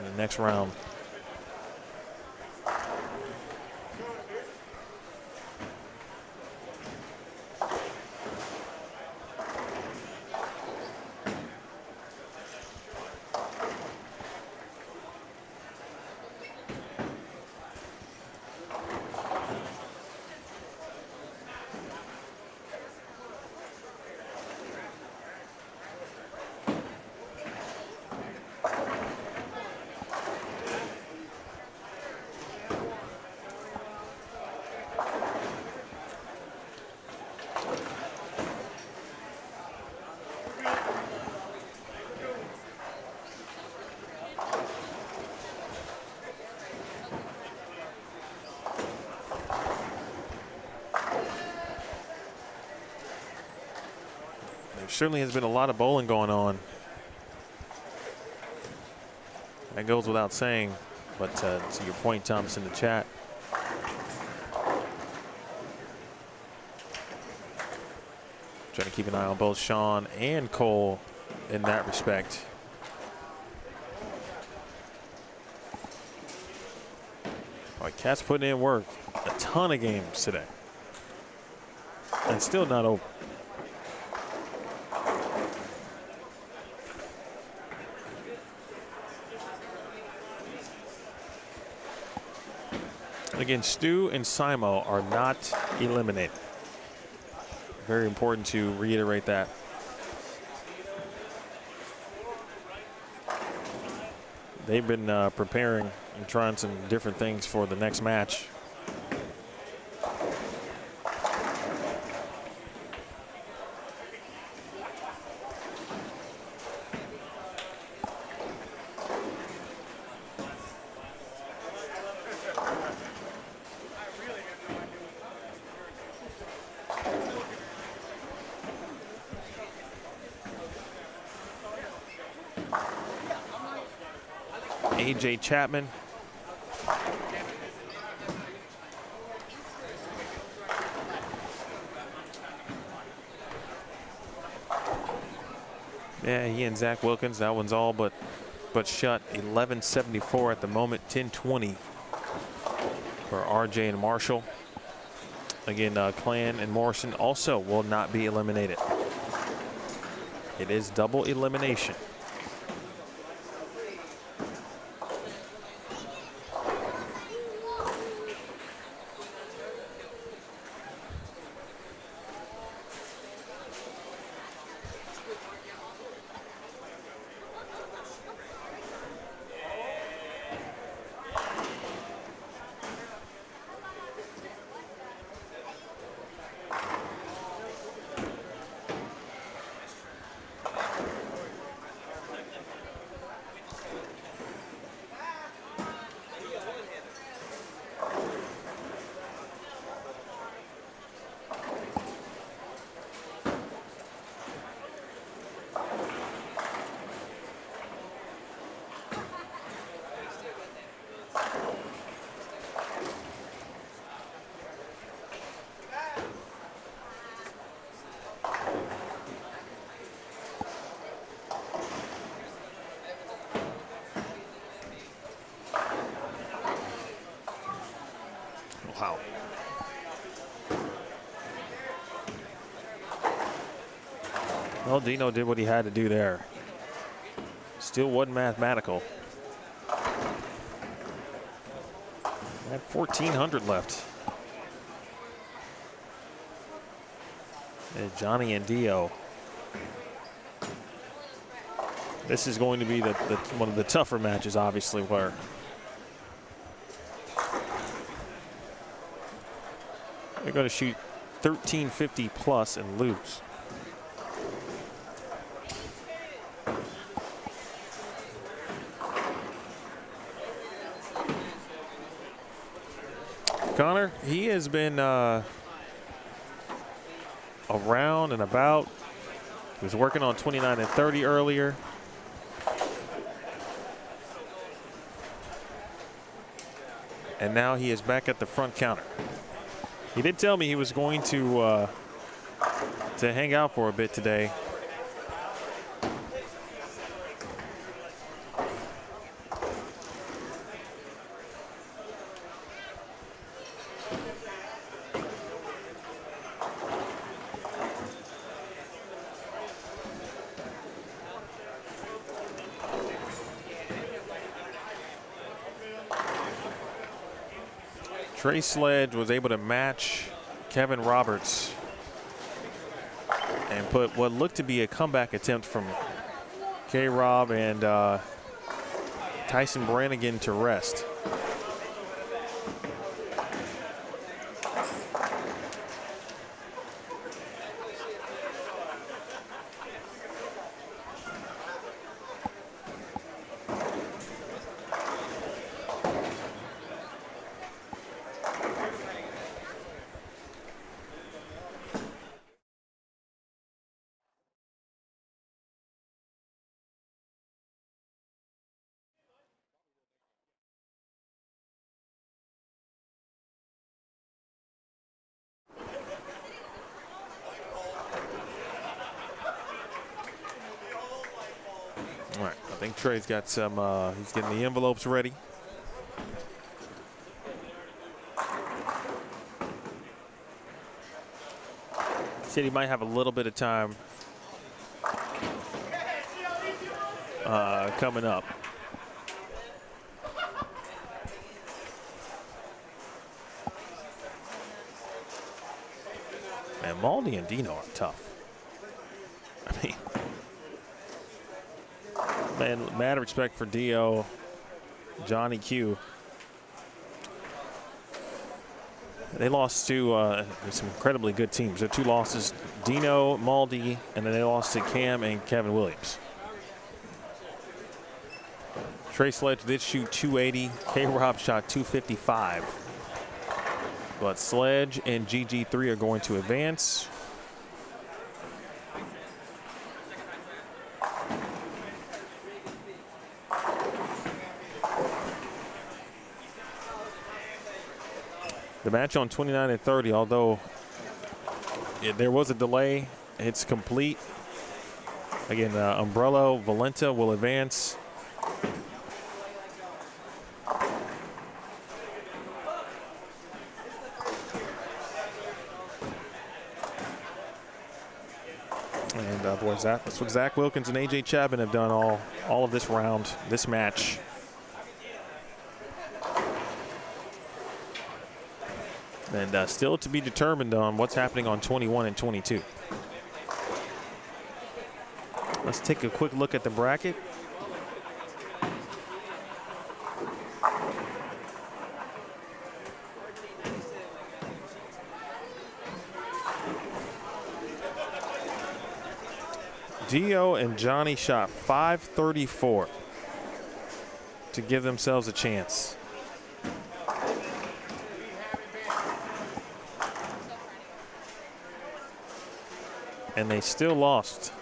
Speaker 2: the next round. There certainly has been a lot of bowling going on. That goes without saying. But to your point, Thomas, in the chat, trying to keep an eye on both Sean and Cole in that respect. All right, Cat's putting in work. A ton of games today. And still not over. Again, Stu and Simo are not eliminated. Very important to reiterate that. They've been preparing and trying some different things for the next match. AJ Chapman. Yeah, he and Zach Wilkins, that one's all but shut. 1174 at the moment, 1020 for RJ and Marshall. Again, Clan and Morrison also will not be eliminated. It is double elimination. Wow. Well, Dino did what he had to do there. Still wasn't mathematical. Had 1,400 left. And Johnny and Dio. This is going to be one of the tougher matches, obviously, where they're going to shoot 1350 plus and lose. Connor, he has been around and about. He was working on 29 and 30 earlier. And now he is back at the front counter. He did tell me he was going to hang out for a bit today. Trey Sledge was able to match Kevin Roberts and put what looked to be a comeback attempt from K-Rob and Tyson Brannigan to rest. think Trey's got some, he's getting the envelopes ready. He said he might have a little bit of time coming up. Man, Maldi and Dino are tough. I mean, man, mad respect for Dio, Johnny Q. They lost to some incredibly good teams. Their two losses, Dino, Maldi, and then they lost to Cam and Kevin Williams. Trey Sledge did shoot 280. K-Rob shot 255. But Sledge and GG3 are going to advance. The match on 29 and 30, although there was a delay, it's complete. Again, Umbrello, Valenta will advance. And boy, that's what Zach Wilkins and AJ Chapman have done all of this round, this match. And still to be determined on what's happening on 21 and 22. Let's take a quick look at the bracket. Dio and Johnny shot 534 to give themselves a chance. And they still lost.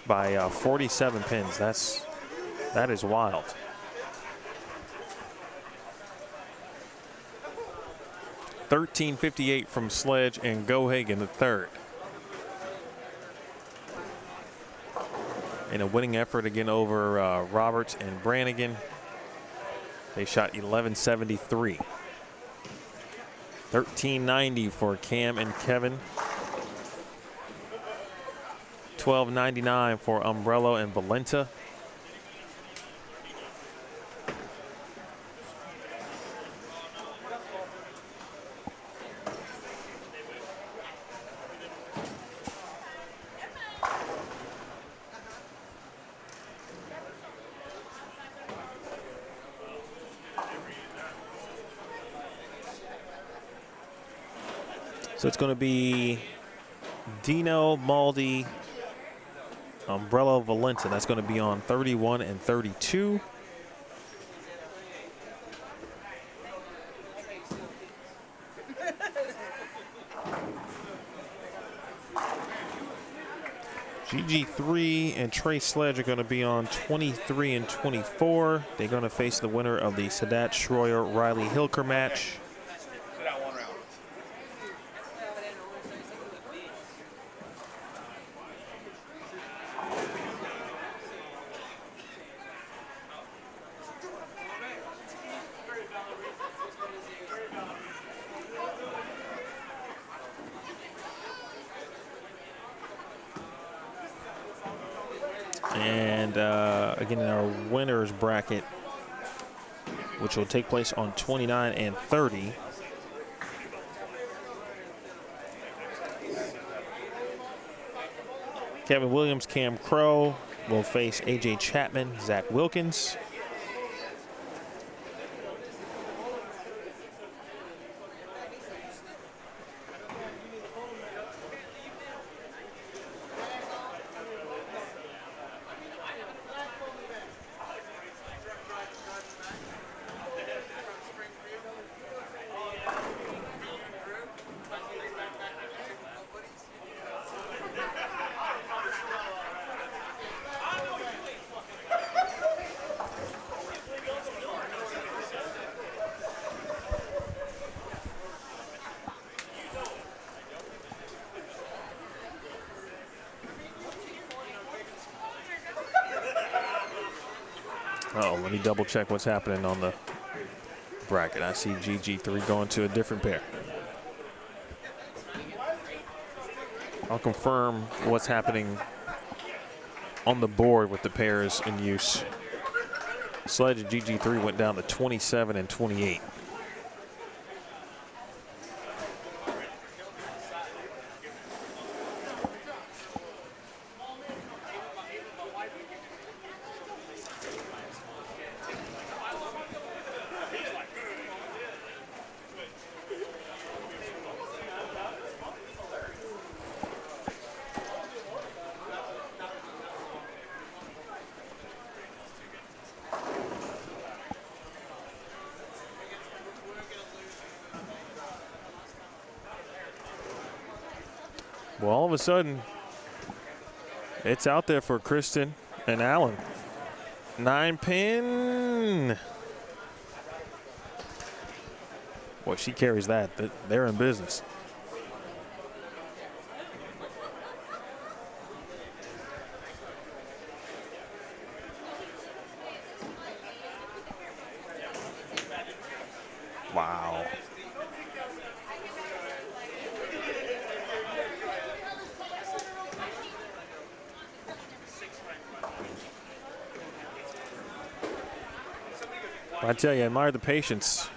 Speaker 2: By 47 pins. That is wild. $13.58 from Sledge and Gohagen the third. In a winning effort again over Roberts and Brannigan. They shot 1173. $13.90 for Cam and Kevin. $12.99 for Umbrello and Valenta. So it's going to be Dino, Maldi, Umbrello, Valenta. That's going to be on 31 and 32. GG3 and Trey Sledge are going to be on 23 and 24. They're going to face the winner of the Sadat Schroyer Riley Hilker match. And again, in our winners bracket, which will take place on 29 and 30. Kevin Williams, Cam Crow will face AJ Chapman, Zach Wilkins. Uh-oh, let me double check what's happening on the bracket. I see GG3 going to a different pair. I'll confirm what's happening on the board with the pairs in use. Sledge and GG3 went down to 27 and 28. Well, all of a sudden, it's out there for Kristen and Allen. 9-pin. Boy, she carries that. They're in business. Wow. I tell you, I admire the patience.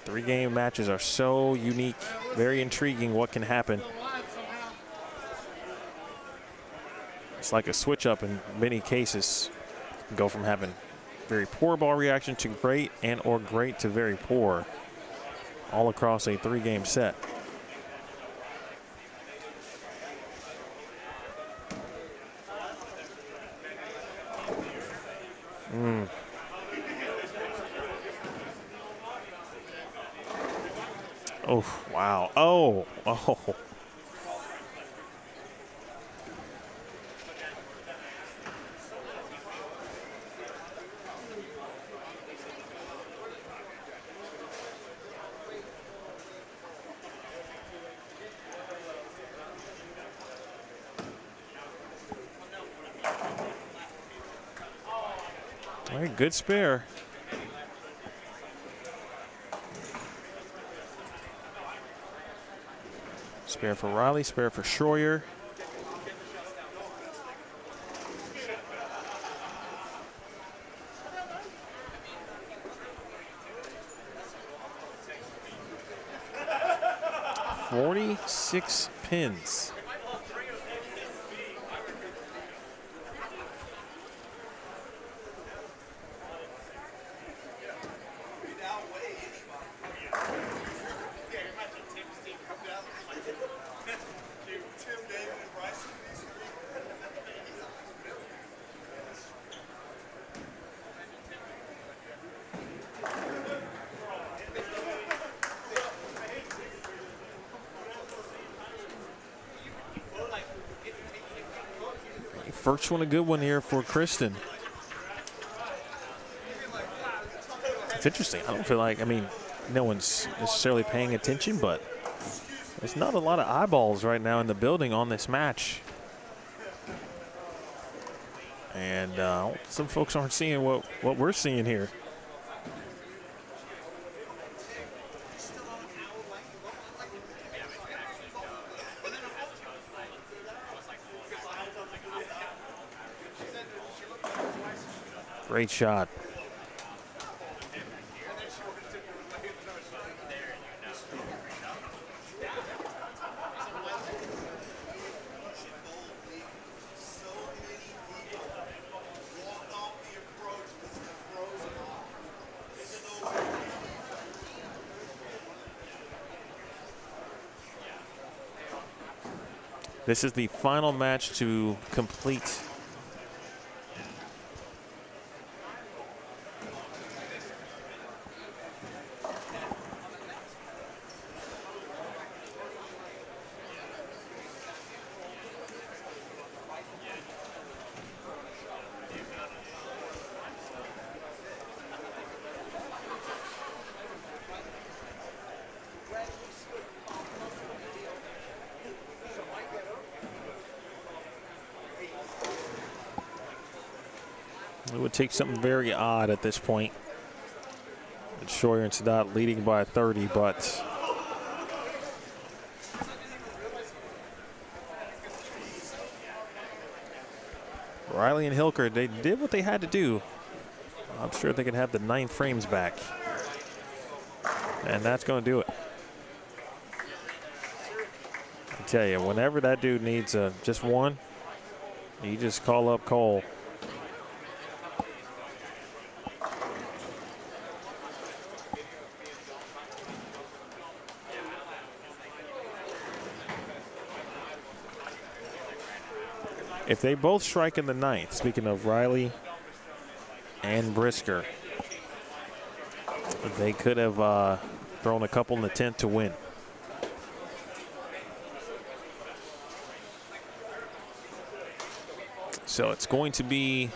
Speaker 2: 3-game matches are so unique, very intriguing what can happen. It's like a switch up in many cases. You can go from having very poor ball reaction to great and or great to very poor, all across a 3-game set. Oh, wow. Oh. All right, good spare. Spare for Riley, spare for Schroyer. "46 pins. First one, a good one here for Kristen. It's interesting. I don't feel like, no one's necessarily paying attention, but there's not a lot of eyeballs right now in the building on this match. And some folks aren't seeing what we're seeing here. Great shot. This is the final match to complete It would take something very odd at this point. Schroyer and Sadat leading by 30, but Riley and Hilker, they did what they had to do. I'm sure they can have the 9 frames back. And that's going to do it. I tell you, whenever that dude needs just one, you just call up Cole. If they both strike in the 9th, speaking of Riley and Brisker, they could have thrown a couple in the 10th to win. So it's going to be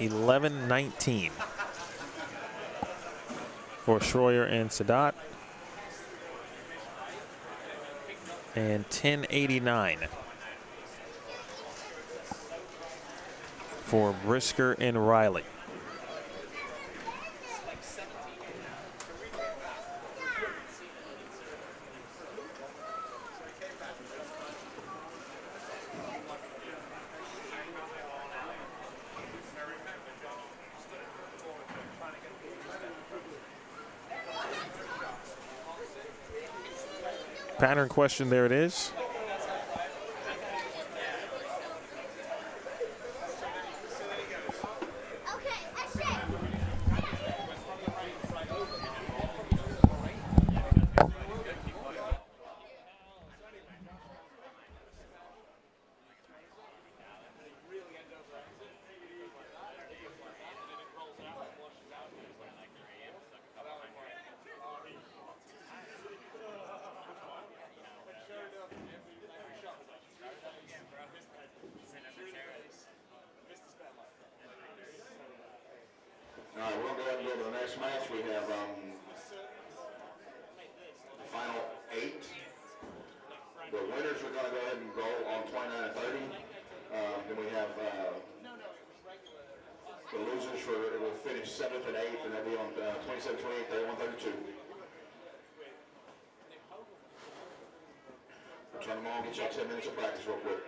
Speaker 2: $11-19 for Schroyer and Sadat, and $10.89 for Brisker and Riley. Pattern question, there it is.
Speaker 1: All right, we're going to go ahead and go to the next match. We have the final 8. The winners are going to go ahead and go on 29 and 30. Then we have the losers will finish 7th and 8th, and they'll be on 27, 28, 31, 32. Turn them on, get y'all 10 minutes of practice real quick.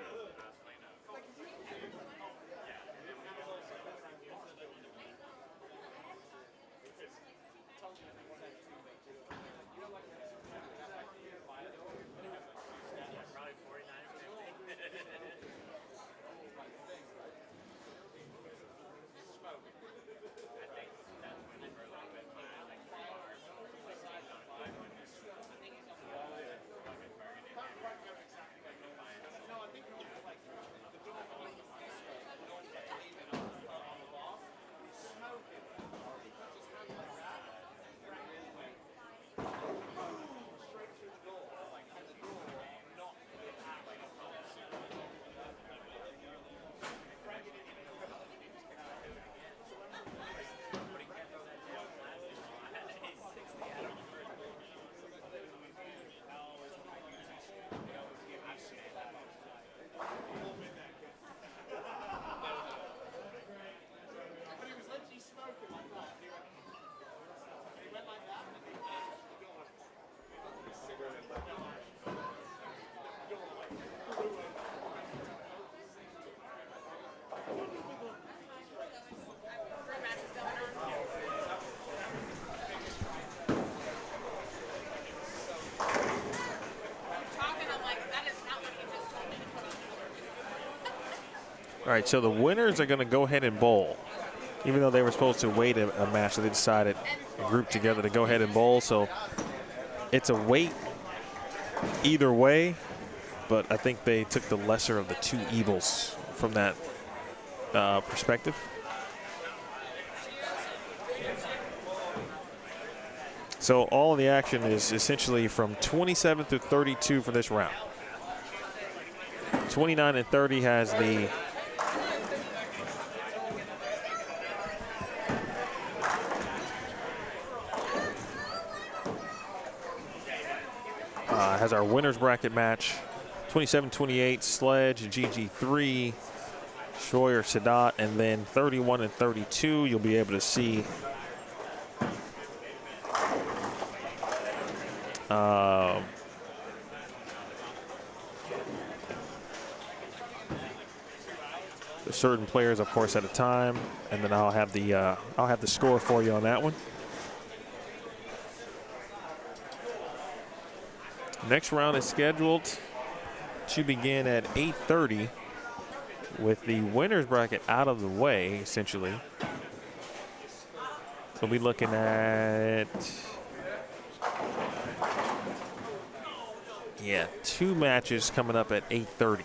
Speaker 2: All right, so the winners are going to go ahead and bowl. Even though they were supposed to wait a match, so they decided to group together to go ahead and bowl. So it's a wait either way, but I think they took the lesser of the two evils from that perspective. So all of the action is essentially from 27 to 32 for this round. 29 and 30 has the has our winners bracket match. 27-28, Sledge, GG3, Schroyer, Sadat, and then 31 and 32. You'll be able to see the certain players, of course, at a time, and then I'll have the score for you on that one. Next round is scheduled to begin at 8:30 with the winners bracket out of the way, essentially. We'll be looking at, two matches coming up at 8:30.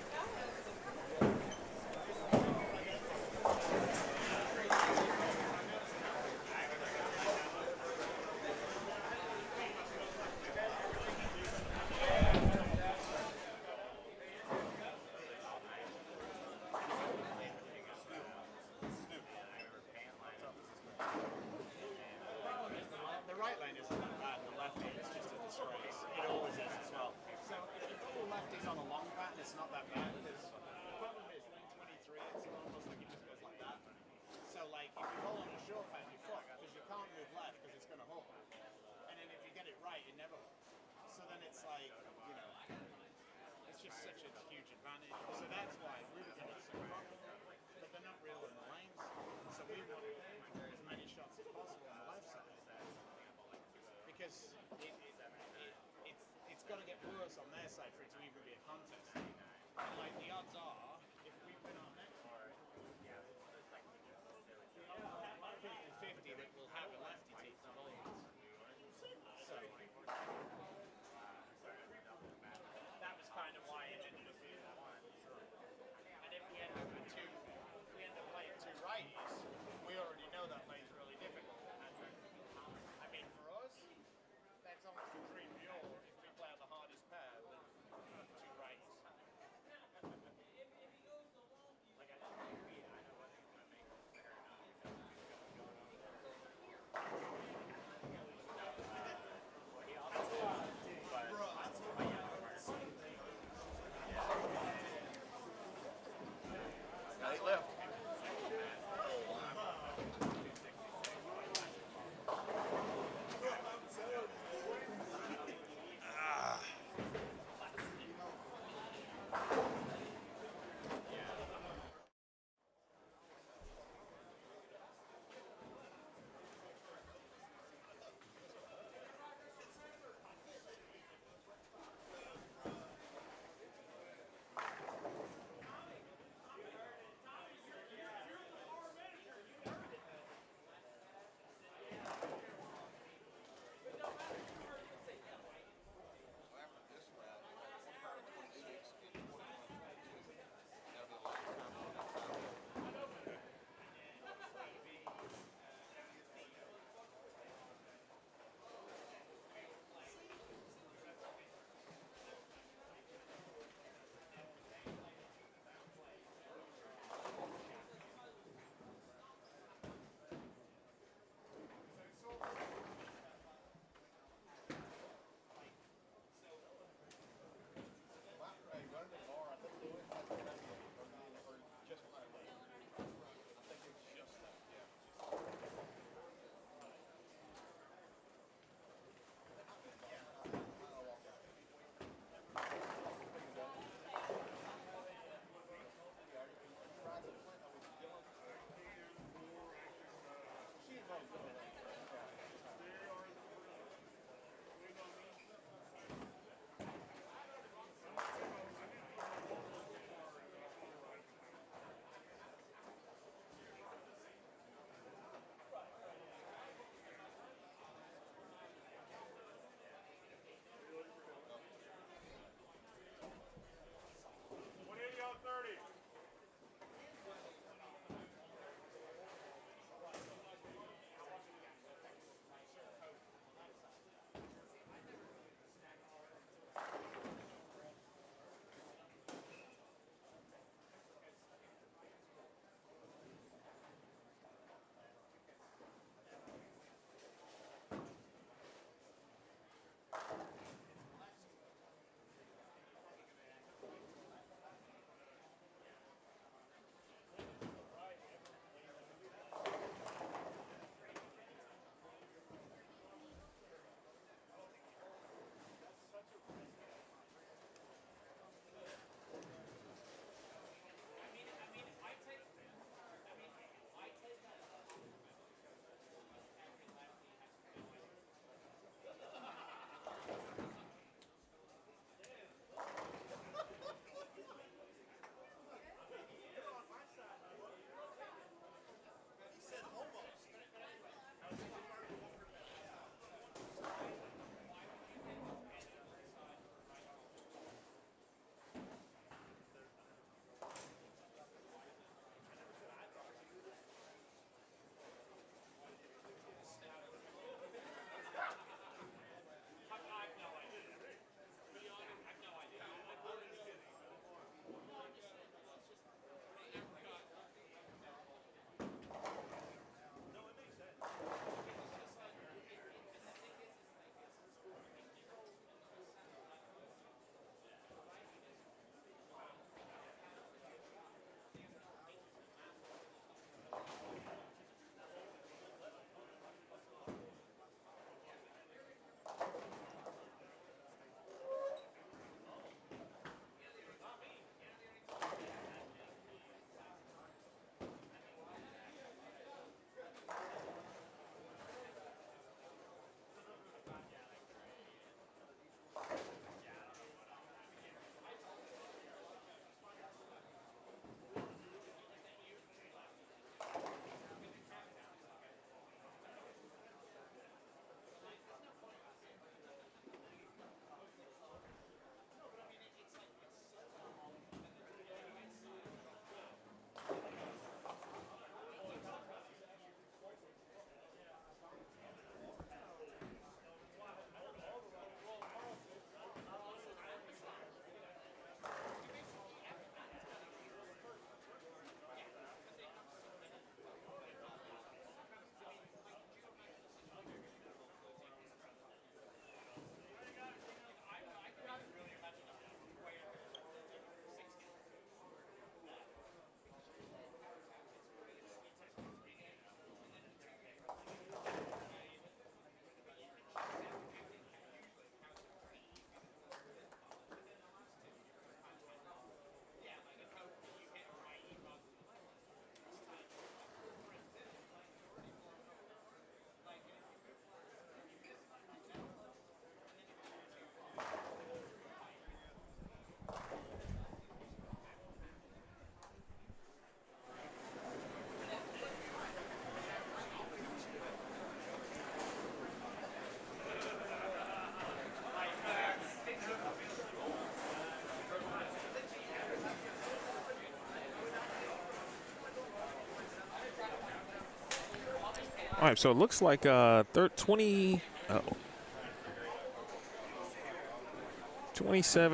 Speaker 2: All right, so it looks like 27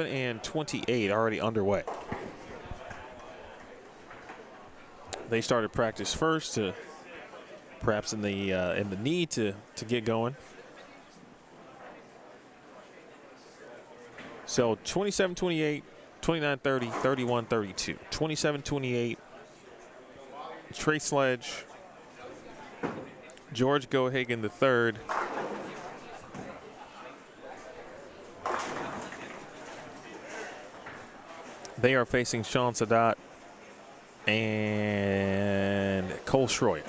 Speaker 2: and 28 already underway. They started practice first, perhaps in the need to get going. So 27-28, 29-30, 31-32. 27-28, Trey Sledge, George Gohagan III. They are facing Sean Sadat and Cole Schroyer.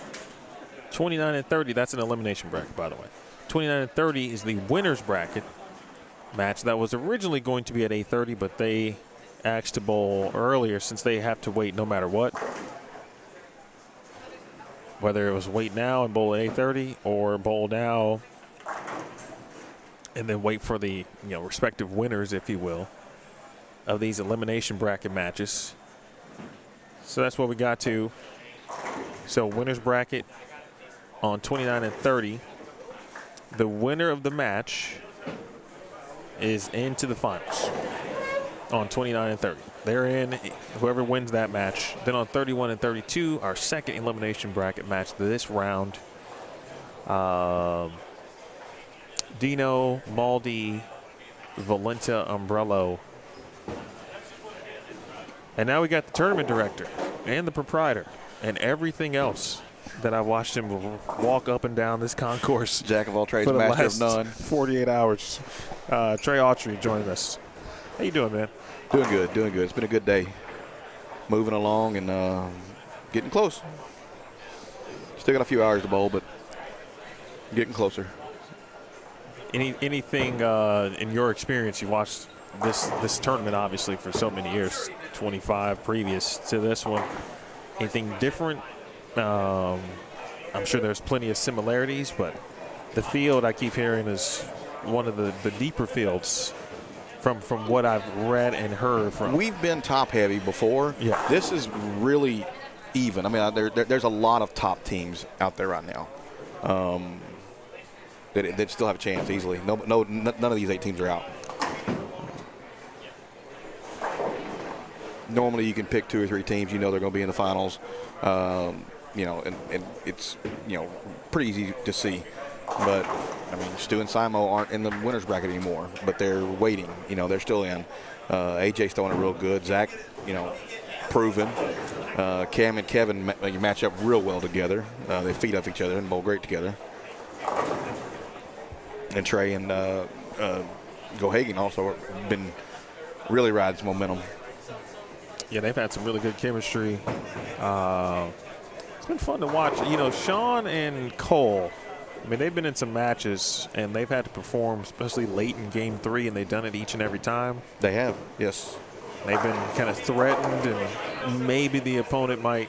Speaker 2: 29 and 30, that's an elimination bracket, by the way. 29 and 30 is the winner's bracket match that was originally going to be at 8:30, but they asked to bowl earlier since they have to wait no matter what. Whether it was wait now and bowl at 8:30 or bowl now and then wait for the respective winners, if you will, of these elimination bracket matches. So that's what we got to. So winner's bracket on 29 and 30. The winner of the match is into the finals on 29 and 30. They're in, whoever wins that match. Then on 31 and 32, our second elimination bracket match this round. Dino, Maldi, Valenta, Umbrello. And now we got the tournament director and the proprietor and everything else that I watched him walk up and down this concourse.
Speaker 3: Jack of all trades, master of none.
Speaker 2: 48 hours. Trey Autry joining us. How you doing, man?
Speaker 3: Doing good, doing good. It's been a good day. Moving along and getting close. Still got a few hours to bowl, but getting closer.
Speaker 2: Anything in your experience, you watched this tournament obviously for so many years, 25 previous to this one. Anything different? I'm sure there's plenty of similarities, but the field I keep hearing is one of the deeper fields from what I've read and heard from.
Speaker 3: We've been top heavy before.
Speaker 2: Yeah.
Speaker 3: This is really even. I mean, there's a lot of top teams out there right now that still have a chance easily. None of these 8 teams are out. Normally you can pick 2 or 3 teams. They're going to be in the finals. And it's pretty easy to see. But I mean, Stu and Simo aren't in the winners bracket anymore, but they're waiting. They're still in. AJ's throwing it real good. Zach, proven. Cam and Kevin match up real well together. They feed off each other and bowl great together. And Trey and Gohagan also have been really riding some momentum.
Speaker 2: Yeah, they've had some really good chemistry. It's been fun to watch. Sean and Cole, I mean, they've been in some matches, and they've had to perform, especially late in Game 3, and they've done it each and every time.
Speaker 3: They have, yes.
Speaker 2: They've been kind of threatened, and maybe the opponent might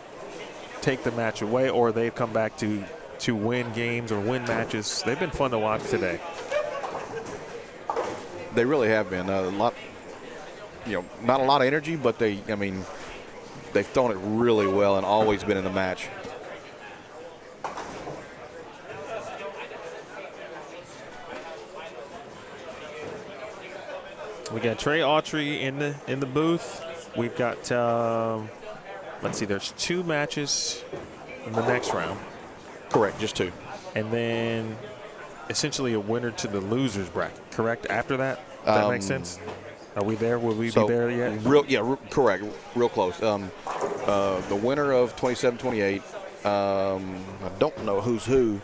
Speaker 2: take the match away, or they've come back to win games or win matches. They've been fun to watch today.
Speaker 3: They really have been. A lot. Not a lot of energy, but they've thrown it really well and always been in the match.
Speaker 2: We got Trey Autry in the booth. We've got let's see, there's 2 matches in the next round.
Speaker 3: Correct, just 2.
Speaker 2: And then essentially a winner to the losers bracket, correct? After that? Does that make sense? Are we there? Will we be there yet?
Speaker 3: Correct. Real close. The winner of 27-28, I don't know who's who.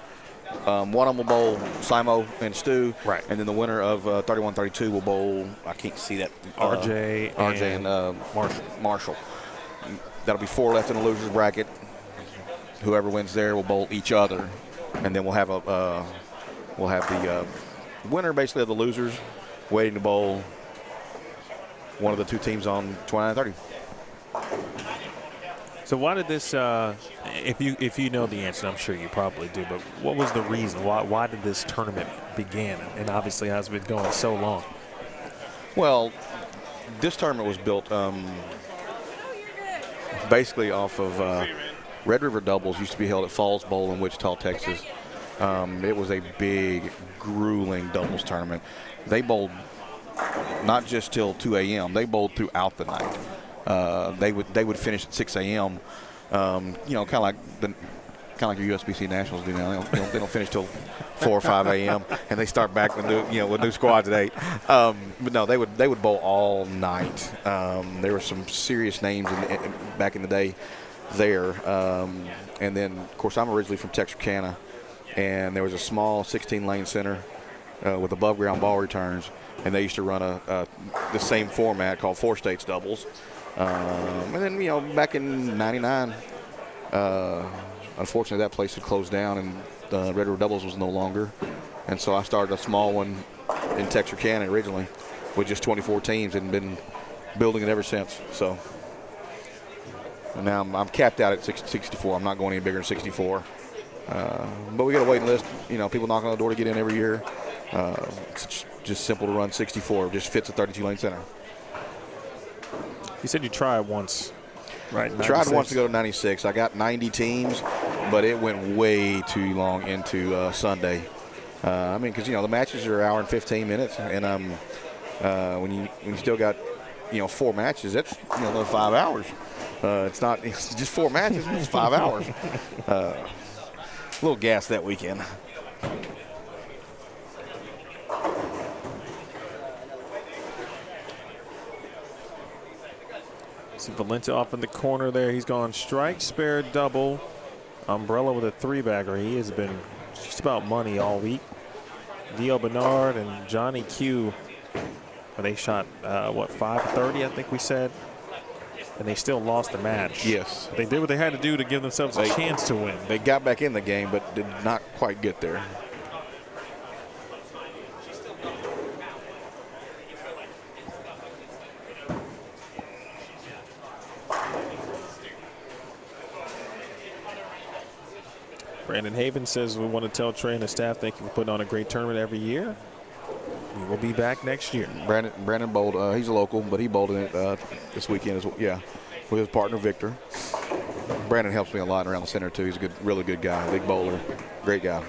Speaker 3: One of them will bowl Simo and Stu.
Speaker 2: Right.
Speaker 3: And then the winner of 31-32 will bowl, I can't see that.
Speaker 2: RJ
Speaker 3: and Marshall. That'll be 4 left in the losers bracket. Whoever wins there will bowl each other. And then we'll have the winner basically of the losers waiting to bowl one of the 2 teams on 29-30.
Speaker 2: So why did this, if you know the answer, I'm sure you probably do, but what was the reason? Why did this tournament begin? And obviously has been going so long.
Speaker 3: Well, this tournament was built basically off of Red River Doubles used to be held at Falls Bowl in Wichita, Texas. It was a big, grueling doubles tournament. They bowled not just till 2 a.m. They bowled throughout the night. They would finish at 6 a.m. You know, kind of like your USBC Nationals do now. They don't finish till 4 or 5 a.m. and they start back with new squads at 8. But no, they would bowl all night. There were some serious names back in the day there. And then, of course, I'm originally from Texarkana, and there was a small 16-lane center with above-ground ball returns, and they used to run the same format called 4 states doubles. And then, you know, back in '99. Unfortunately, that place had closed down, and the Red River Doubles was no longer. And so I started a small one in Texarkana originally with just 24 teams and been building it ever since. So and now I'm capped out at 64. I'm not going any bigger than 64. But we got a waiting list. You know, people knocking on the door to get in every year. It's just simple to run 64. It just fits a 32-lane center.
Speaker 2: You said you tried once. Right,
Speaker 3: tried once to go to 96. I got 90 teams, but it went way too long into Sunday. I mean, because, you know, the matches are an hour and 15 minutes, and when you still got, you know, 4 matches, that's, you know, another 5 hours. It's just 4 matches, it's 5 hours. A little gas that weekend.
Speaker 2: See Valenta off in the corner there. He's gone strike, spare, double. Umbrella with a 3-bagger. He has been just about money all week. D.L. Bernard and Johnny Q, they shot, 530, I think we said. And they still lost the match.
Speaker 3: Yes.
Speaker 2: They did what they had to do to give themselves a chance to win.
Speaker 3: They got back in the game, but did not quite get there.
Speaker 2: Brandon Haven says we want to tell Trey and the staff thank you for putting on a great tournament every year. We will be back next year.
Speaker 3: Brandon bowled. He's a local, but he bowled in it this weekend as well. Yeah, with his partner Victor. Brandon helps me a lot around the center too. He's a really good guy, big bowler, great guy.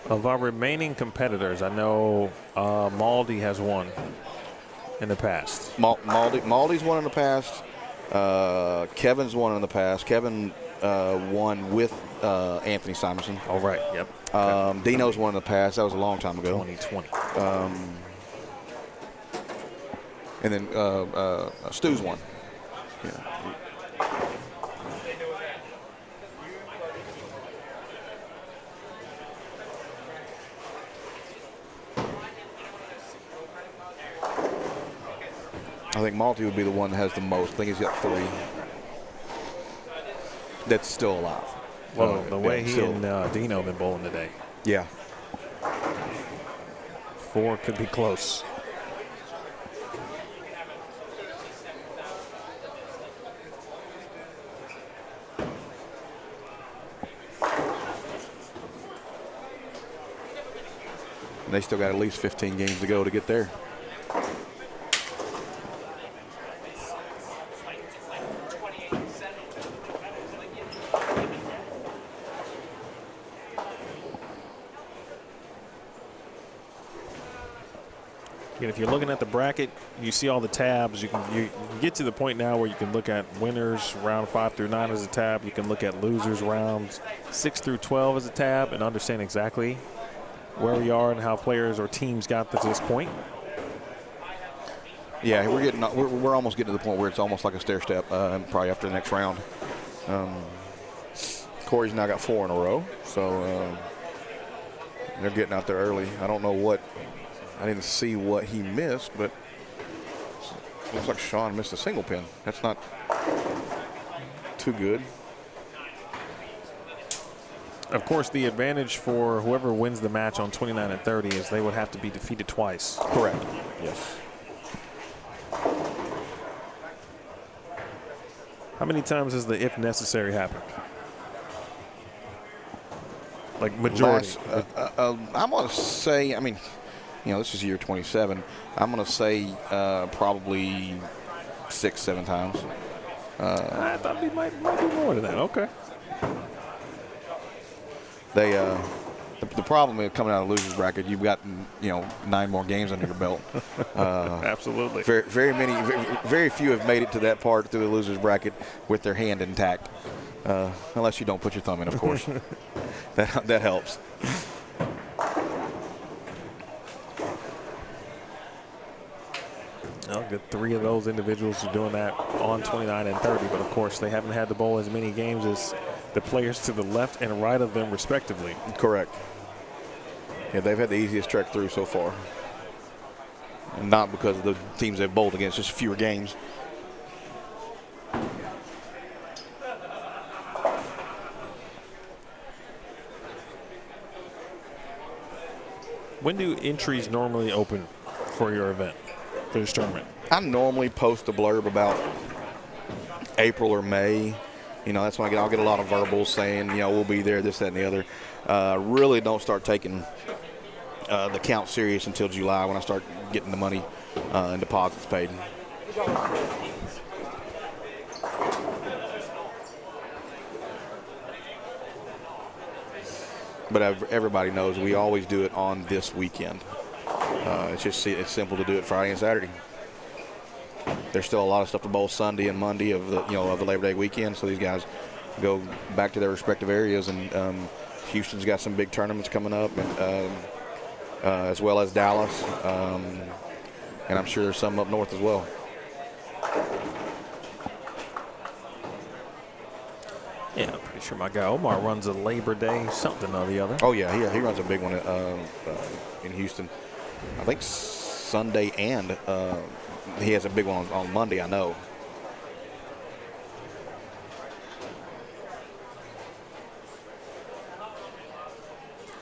Speaker 2: Of our remaining competitors, I know Maldy has won in the past.
Speaker 3: Maldy's won in the past. Kevin's won in the past. Kevin won with Anthony Simonson.
Speaker 2: Oh, right. Yep. Okay.
Speaker 3: Dino's won in the past. That was a long time ago.
Speaker 2: 2020.
Speaker 3: And then Stu's won. Yeah. I think Malty would be the one that has the most. I think he's got 3. That's still alive.
Speaker 2: Well, the way he and Dino have been bowling today.
Speaker 3: Yeah.
Speaker 2: 4 could be close.
Speaker 3: And they still got at least 15 games to go to get there.
Speaker 2: Again, if you're looking at the bracket, you see all the tabs. You can get to the point now where you can look at winners round 5 through 9 as a tab. You can look at losers rounds 6 through 12 as a tab and understand exactly where we are and how players or teams got to this point.
Speaker 3: Yeah, we're almost getting to the point where it's almost like a stair step, probably after the next round. Corey's now got 4 in a row, so they're getting out there early. I don't know what. I didn't see what he missed, but looks like Sean missed a single pin. That's not too good.
Speaker 2: Of course, the advantage for whoever wins the match on 29 and 30 is they would have to be defeated twice.
Speaker 3: Correct. Yes.
Speaker 2: How many times has the if necessary happened? Like majority.
Speaker 3: I'm going to say, I mean, this is year 27. I'm going to say probably 6-7 times.
Speaker 2: I thought we might be more than that. Okay.
Speaker 3: The problem is coming out of the losers bracket, you've got 9 more games under your belt.
Speaker 2: Absolutely.
Speaker 3: Very few have made it to that part through the losers bracket with their hand intact, unless you don't put your thumb in, of course. that helps.
Speaker 2: Good 3 of those individuals are doing that on 29 and 30, but of course they haven't had the ball as many games as the players to the left and right of them, respectively.
Speaker 3: Correct. Yeah, they've had the easiest trek through so far. Not because of the teams they've bowled against, just fewer games.
Speaker 2: When do entries normally open for your event, for this tournament?
Speaker 3: I normally post a blurb about April or May. That's when I'll get a lot of verbals saying, we'll be there, this, that, and the other. Really don't start taking the count serious until July when I start getting the money and deposits paid. But everybody knows we always do it on this weekend. It's simple to do it Friday and Saturday. There's still a lot of stuff to bowl Sunday and Monday of the Labor Day weekend, so these guys go back to their respective areas. And Houston's got some big tournaments coming up, as well as Dallas, and I'm sure there's some up north as well.
Speaker 2: Yeah, I'm pretty sure my guy Omar runs a Labor Day something or the other.
Speaker 3: Oh yeah, he runs a big one in Houston. I think Sunday, and he has a big one on Monday, I know.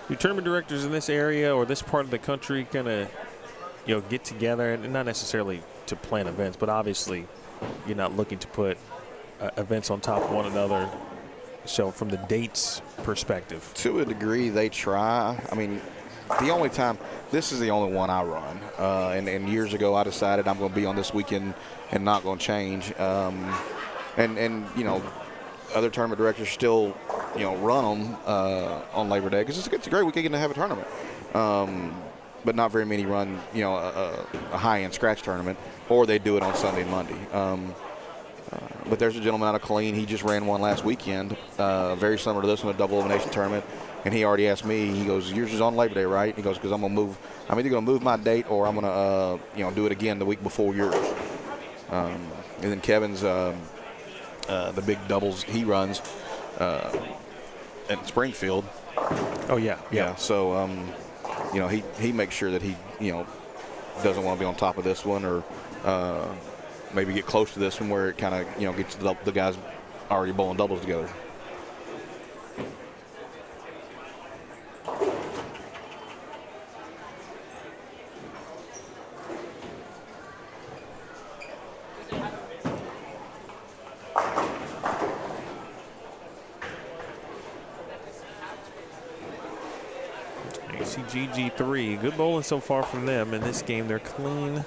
Speaker 2: Do tournament directors in this area or this part of the country kind of, get together, and not necessarily to plan events, but obviously you're not looking to put events on top of one another. So from the dates perspective,
Speaker 3: to a degree, they try. I mean, the only time, this is the only one I run. And years ago, I decided I'm going to be on this weekend and not going to change. And other tournament directors still, run them on Labor Day because it's a great weekend to have a tournament. But not very many run, a high-end scratch tournament, or they do it on Sunday and Monday. But there's a gentleman out of Killeen. He just ran one last weekend, very similar to this one, a double elimination tournament. And he already asked me, he goes, yours is on Labor Day, right? He goes, because I'm either going to move my date or I'm going to, do it again the week before yours. And then Kevin's, the big doubles he runs at Springfield.
Speaker 2: Oh, yeah.
Speaker 3: Yeah. So, he makes sure that he, doesn't want to be on top of this one or maybe get close to this one where it kind of, gets the guys already bowling doubles together.
Speaker 2: ACGG3, good bowling so far from them in this game. They're clean.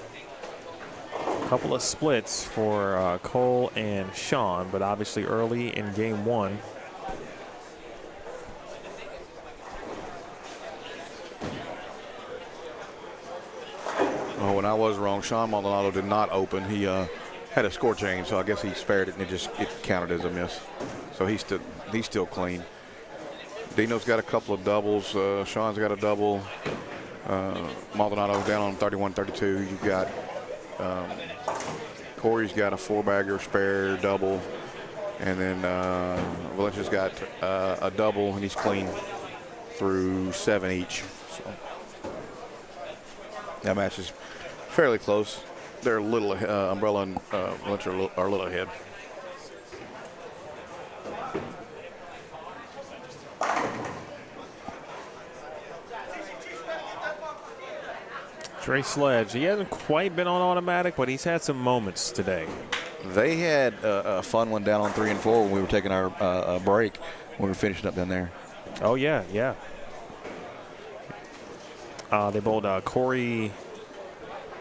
Speaker 2: A couple of splits for Cole and Sean, but obviously early in game one.
Speaker 3: Oh, when I was wrong, Sean Maldonado did not open. He had a score change, so I guess he spared it, and it counted as a miss. So he's still clean. Dino's got a couple of doubles. Sean's got a double. Maldonado down on 31-32. You've got Corey's got a 4-bagger spare double, and then Valencia's got a double, and he's clean through 7 each. So that match is fairly close. They're a little Umbrella and Valencia are a little ahead.
Speaker 2: Trey Sledge, he hasn't quite been on automatic, but he's had some moments today.
Speaker 3: They had a fun one down on 3 and 4 when we were taking our break when we were finishing up down there.
Speaker 2: Oh, yeah, yeah. They bowled Corey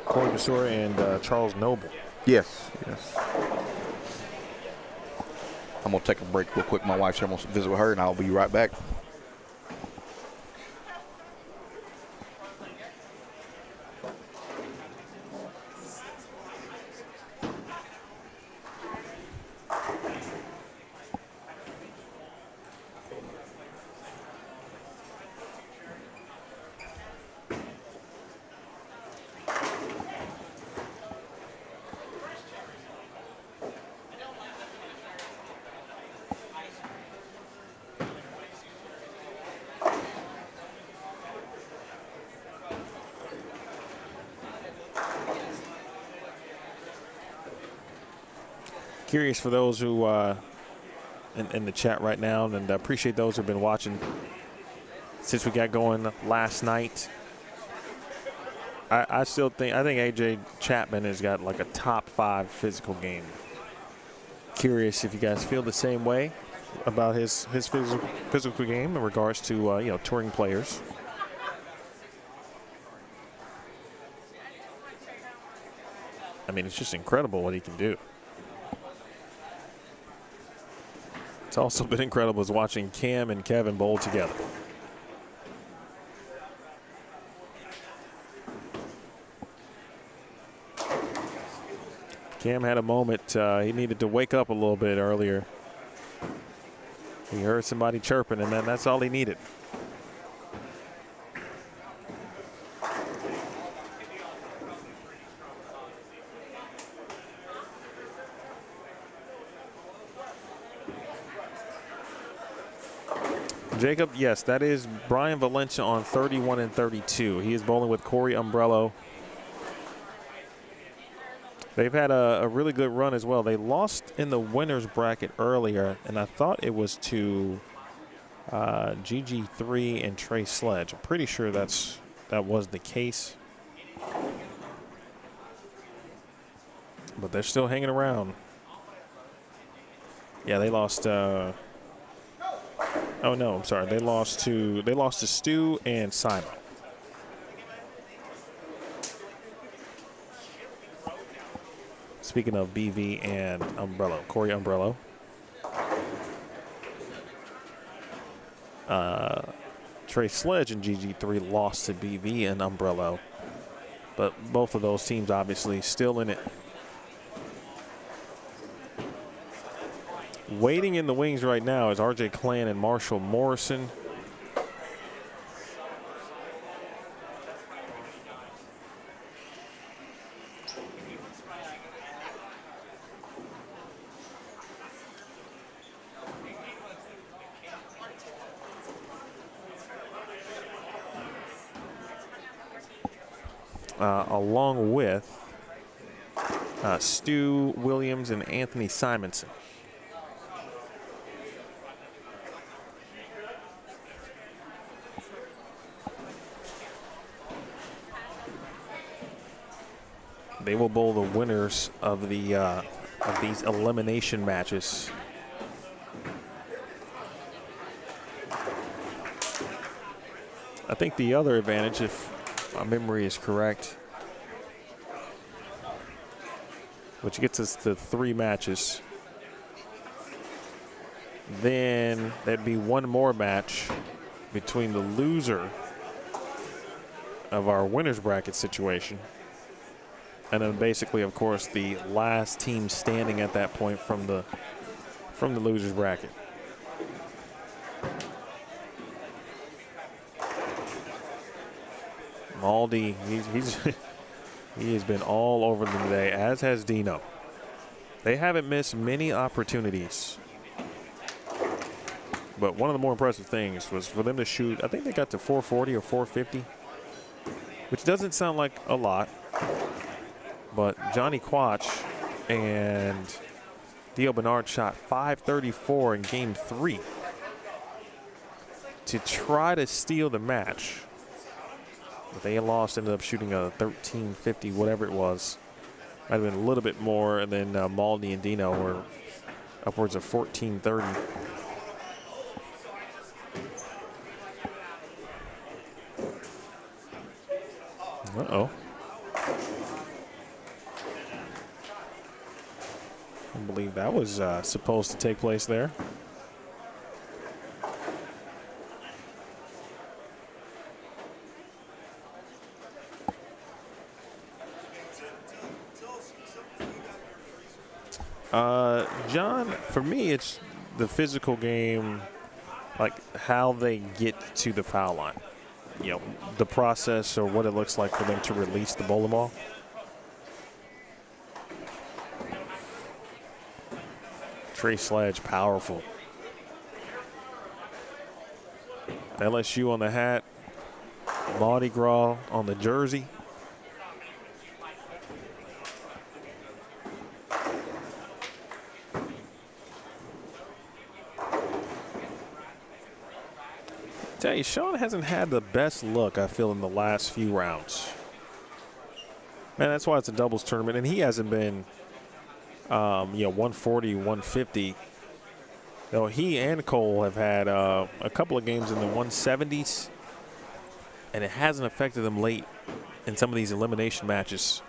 Speaker 2: Basura and Charles Noble.
Speaker 3: Yes. I'm going to take a break real quick. My wife's here. I'm going to visit with her, and I'll be right back.
Speaker 2: Curious for those who in the chat right now, and appreciate those who've been watching since we got going last night. I think AJ Chapman has got like a top 5 physical game. Curious if you guys feel the same way about his physical game in regards to touring players. I mean, it's just incredible what he can do. It's also been incredible as watching Cam and Kevin bowl together. Cam had a moment. He needed to wake up a little bit earlier. He heard somebody chirping, and then that's all he needed. Jacob, yes, that is Brian Valencia on 31 and 32. He is bowling with Corey Umbrello. They've had a really good run as well. They lost in the winners bracket earlier, and I thought it was to GG3 and Trey Sledge. I'm pretty sure that was the case. But they're still hanging around. Yeah, they lost. Oh no, I'm sorry. They lost to Stu and Simon. Speaking of BV and Umbrello, Corey Umbrello. Trey Sledge and GG3 lost to BV and Umbrello. But both of those teams obviously still in it. Waiting in the wings right now is RJ Clan and Marshall Morrison. Along with Stu Williams and Anthony Simonson. They will bowl the winners of the of these elimination matches. I think the other advantage, if my memory is correct, which gets us to 3 matches, then there'd be one more match between the loser of our winners bracket situation and then basically, of course, the last team standing at that point from the losers bracket. Maldi, he has been all over them today, as has Dino. They haven't missed many opportunities. But one of the more impressive things was for them to shoot, I think they got to 440 or 450, which doesn't sound like a lot. But Johnny Quach and Dio Bernard shot 534 in game 3 to try to steal the match. But they lost, ended up shooting a 1350, whatever it was. Might have been a little bit more, and then Maldi and Dino were upwards of 1430. Uh-oh. I believe that was supposed to take place there. John, for me, it's the physical game, like how they get to the foul line. You know, the process or what it looks like for them to release the bowling ball. Trey Sledge, powerful. LSU on the hat, Mardi Gras on the jersey. Tell you, Sean hasn't had the best look, I feel, in the last few rounds. Man, that's why it's a doubles tournament, and he hasn't been, 140, 150. Though he and Cole have had a couple of games in the 170s, and it hasn't affected them late in some of these elimination matches.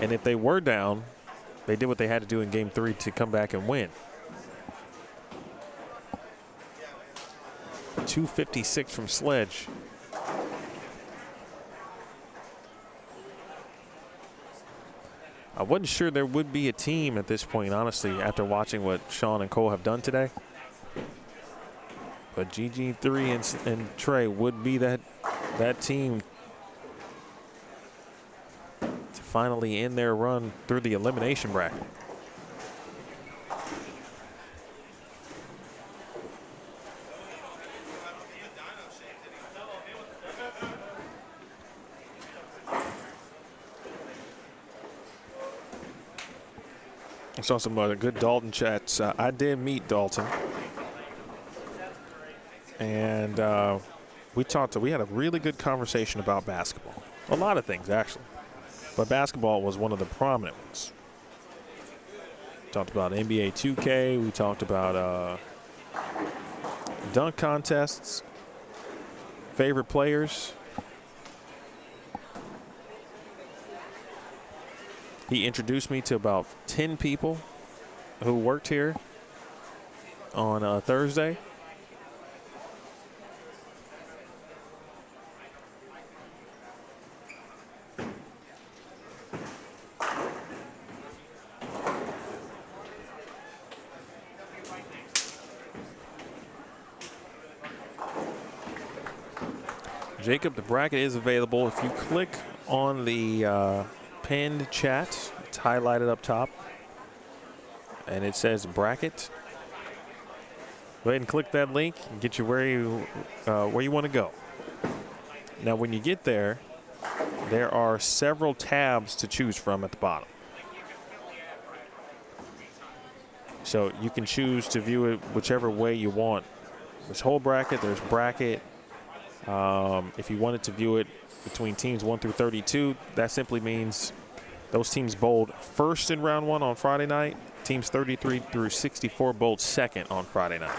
Speaker 2: And if they were down, they did what they had to do in Game 3 to come back and win. 256 from Sledge. I wasn't sure there would be a team at this point, honestly, after watching what Sean and Cole have done today. But GG3 and Trey would be that team to finally end their run through the elimination bracket. I saw some good Dalton chats. I did meet Dalton. And we had a really good conversation about basketball. A lot of things, actually. But basketball was one of the prominent ones. Talked about NBA 2K. We talked about dunk contests, favorite players. He introduced me to about 10 people who worked here on Thursday. Jacob, the bracket is available. If you click on the pinned chat, it's highlighted up top, and it says bracket. Go ahead and click that link and get you where you want to go. Now, when you get there, there are several tabs to choose from at the bottom. So you can choose to view it whichever way you want. There's whole bracket, there's bracket. If you wanted to view it between teams 1 through 32, that simply means those teams bowled first in round 1 on Friday night. Teams 33 through 64 bowled second on Friday night.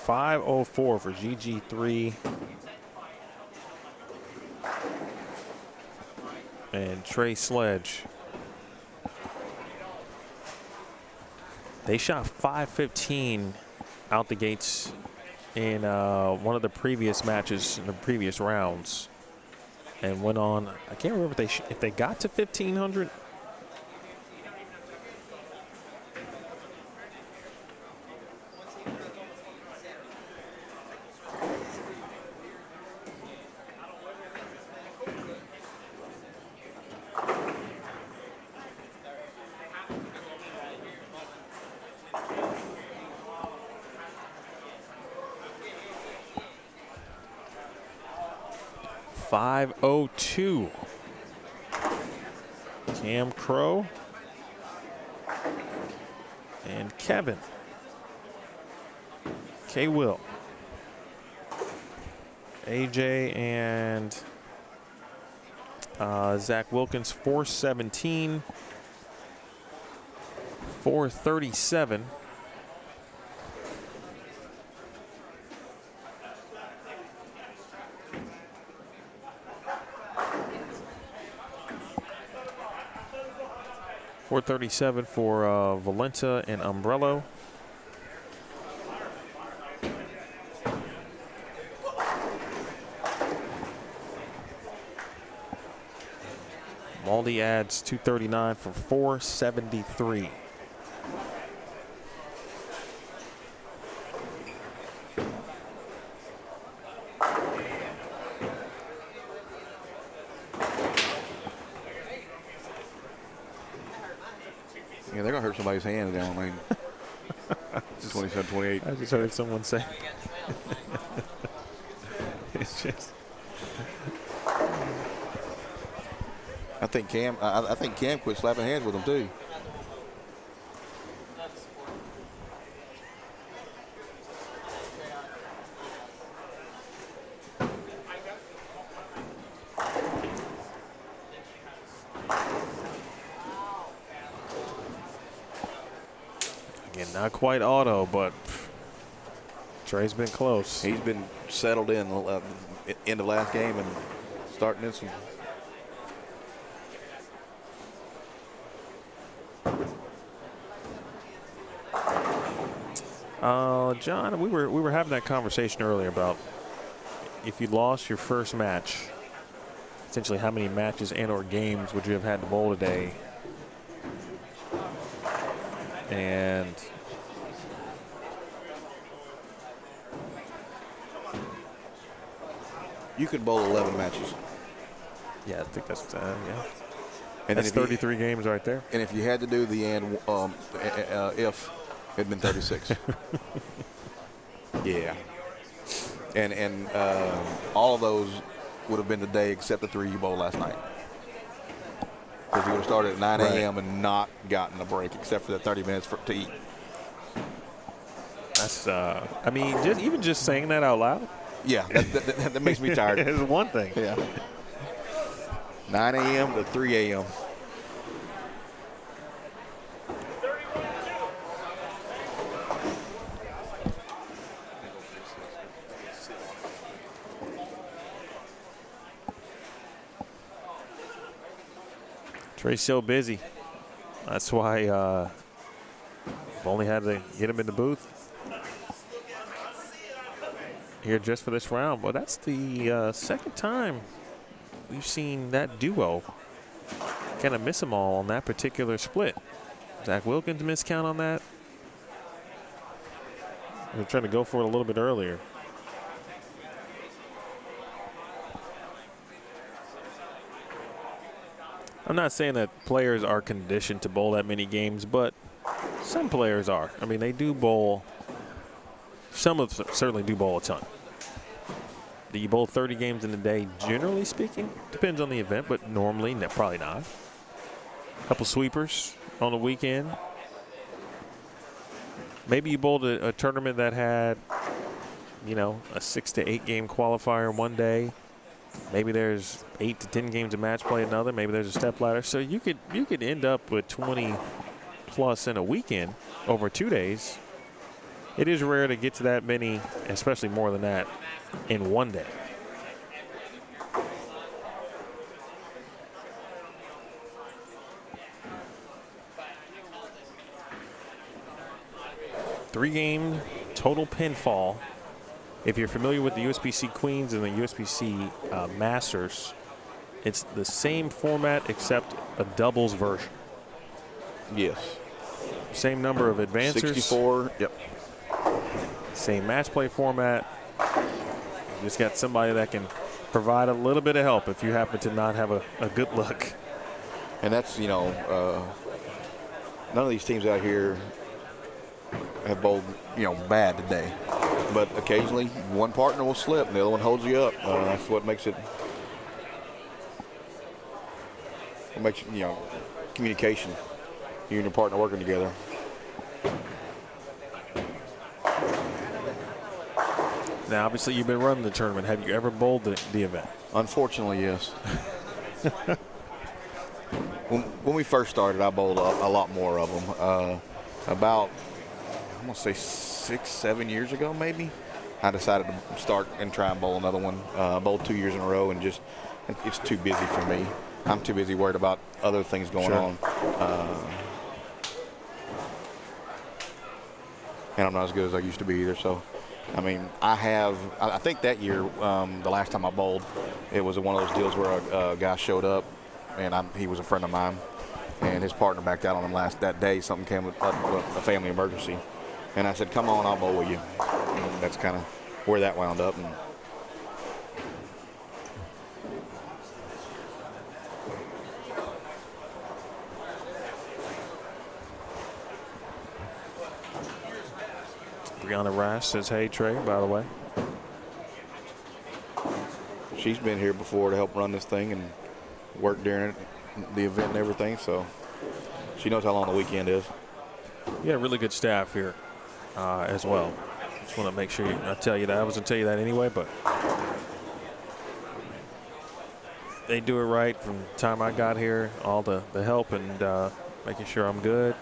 Speaker 2: .504 for GG3 and Trey Sledge. They shot .515 out the gates in one of the previous matches in the previous rounds, and went on. I can't remember if they got to 1,500. .502. Cam Crow and Kevin. K. Will. AJ and Zach Wilkins 417, 437. .437 for Valenta and Umbrello. Maldi adds 239 for 473.
Speaker 3: Yeah, they're going to hurt somebody's hand down. I mean, 27-28.
Speaker 2: I just heard someone say. It's just.
Speaker 3: I think Cam quit slapping hands with him too.
Speaker 2: Again, not quite auto, but Trey's been close.
Speaker 3: He's been settled in end of last game and starting this one.
Speaker 2: John, we were having that conversation earlier about if you lost your first match, essentially how many matches and or games would you have had to bowl today? And
Speaker 3: you could bowl 11 matches.
Speaker 2: yeah, I think that's yeah.
Speaker 3: And
Speaker 2: That's 33 games right there.
Speaker 3: And if you had to do the end, if it'd been 36. Yeah. And all of those would have been today except the 3 you bowled last night. Because you would have started at 9 a.m. and not gotten a break except for the 30 minutes to eat.
Speaker 2: That's I mean, even just saying that out loud.
Speaker 3: Yeah, that makes me tired.
Speaker 2: It's one thing.
Speaker 3: Yeah. 9 a.m. to 3 a.m.
Speaker 2: Trey's so busy. That's why we've only had to get him in the booth here just for this round. But that's the second time we've seen that duo kind of miss them all on that particular split. Zach Wilkins miscount on that. They're trying to go for it a little bit earlier. I'm not saying that players are conditioned to bowl that many games, but some players are. I mean, they do bowl. Some of them certainly do bowl a ton. Do you bowl 30 games in a day, generally speaking? Depends on the event, but normally, probably not. A couple sweepers on the weekend. Maybe you bowled a tournament that had, you know, a 6 to 8 game qualifier one day. Maybe there's 8 to 10 games of match play another. Maybe there's a step ladder. So you could end up with 20 plus in a weekend over 2 days. It is rare to get to that many, especially more than that, in one day. Three-game total pinfall. If you're familiar with the USBC Queens and the USBC Masters, it's the same format except a doubles version.
Speaker 3: Yes.
Speaker 2: Same number of advancers.
Speaker 3: 64, yep.
Speaker 2: Same match play format. You just got somebody that can provide a little bit of help if you happen to not have a good look.
Speaker 3: And that's, you know, none of these teams out here have bowled, you know, bad today. But occasionally one partner will slip and the other one holds you up. That's what makes it, you know, communication. You and your partner working together.
Speaker 2: Now, obviously, you've been running the tournament. Have you ever bowled the event?
Speaker 3: Unfortunately, yes. When we first started, I bowled a lot more of them. About, I'm going to say 6-7 years ago, maybe, I decided to start and try and bowl another one. Bowled 2 years in a row, and just it's too busy for me. I'm too busy worried about other things going on. And I'm not as good as I used to be either. So, I mean, I think that year, the last time I bowled, it was one of those deals where a guy showed up, and he was a friend of mine, and his partner backed out on him that day. Something came with a family emergency. And I said, come on, I'll bowl with you. And that's kind of where that wound up. And
Speaker 2: Brianna Rice says, hey, Trey, by the way.
Speaker 3: she's been here before to help run this thing and work during the event and everything, so she knows how long the weekend is.
Speaker 2: Yeah, really good staff here as well. Just want to make sure I tell you that. I was going to tell you that anyway, but they do it right from the time I got here, all the help and making sure I'm good.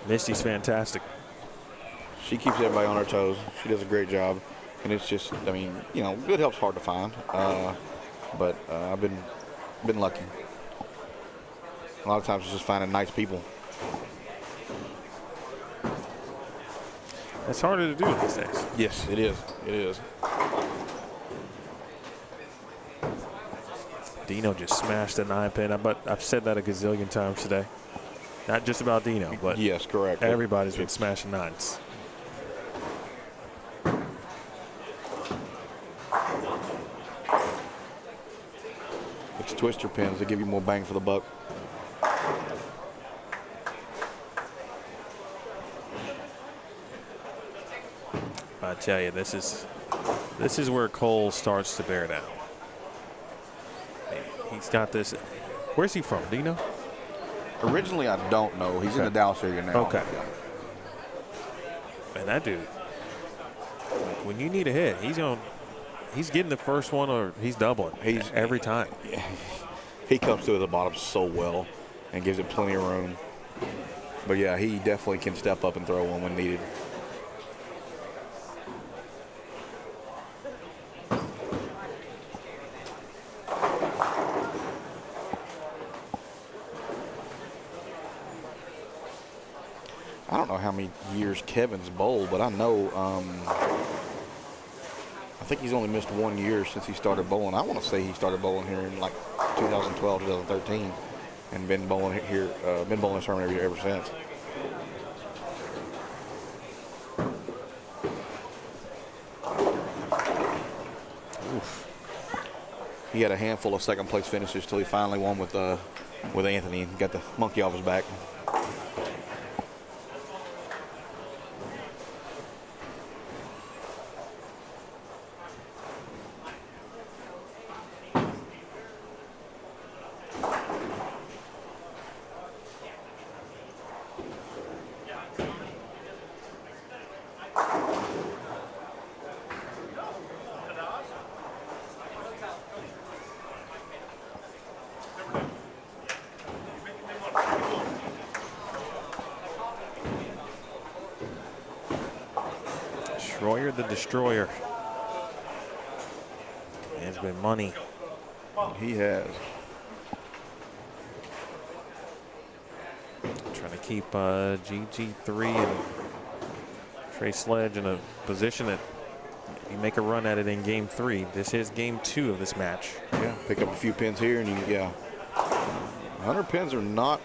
Speaker 2: Misty's fantastic.
Speaker 3: She keeps everybody on her toes. She does a great job. And it's just, I mean, you know, good help's hard to find. But I've been lucky. A lot of times it's just finding nice people.
Speaker 2: It's harder to do these days.
Speaker 3: Yes, it is. It is.
Speaker 2: Dino just smashed a 9-pin, but I've said that a gazillion times today. Not just about Dino, but
Speaker 3: yes, correct.
Speaker 2: Everybody's been smashing 9s.
Speaker 3: It's twister pins. They give you more bang for the buck.
Speaker 2: I tell you, this is where Cole starts to bear down. He's got this. Where's he from? Do you know?
Speaker 3: Originally, I don't know. He's in the Dallas area now.
Speaker 2: Okay. And that dude, when you need a hit, he's getting the first one or he's doubling. He's every time.
Speaker 3: He comes through the bottom so well and gives it plenty of room. But yeah, he definitely can step up and throw one when needed. I don't know how many years Kevin's bowled, but I know I think he's only missed 1 year since he started bowling. I want to say he started bowling here in like 2012, 2013, and been bowling here, been bowling this tournament ever since. Oof. He had a handful of second place finishes till he finally won with Anthony and got the monkey off his back.
Speaker 2: Destroyer the Destroyer. It's been money.
Speaker 3: He has.
Speaker 2: Trying to keep GG3 and Trey Sledge in a position that you make a run at it in game 3. This is game 2 of this match.
Speaker 3: Yeah, pick up a few pins here and yeah. 100 pins are not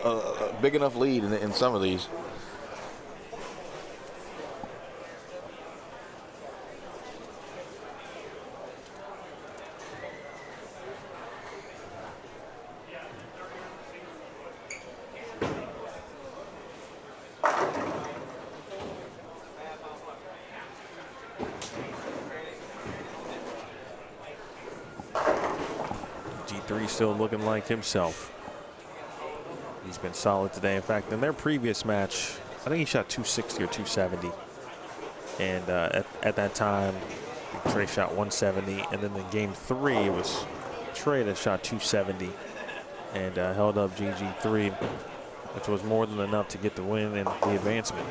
Speaker 3: a big enough lead in some of these.
Speaker 2: Still looking like himself. He's been solid today. In fact, in their previous match, I think he shot 260 or 270. And at that time, Trey shot 170, and then in game 3 it was Trey that shot 270 and held up GG3, which was more than enough to get the win and the advancement.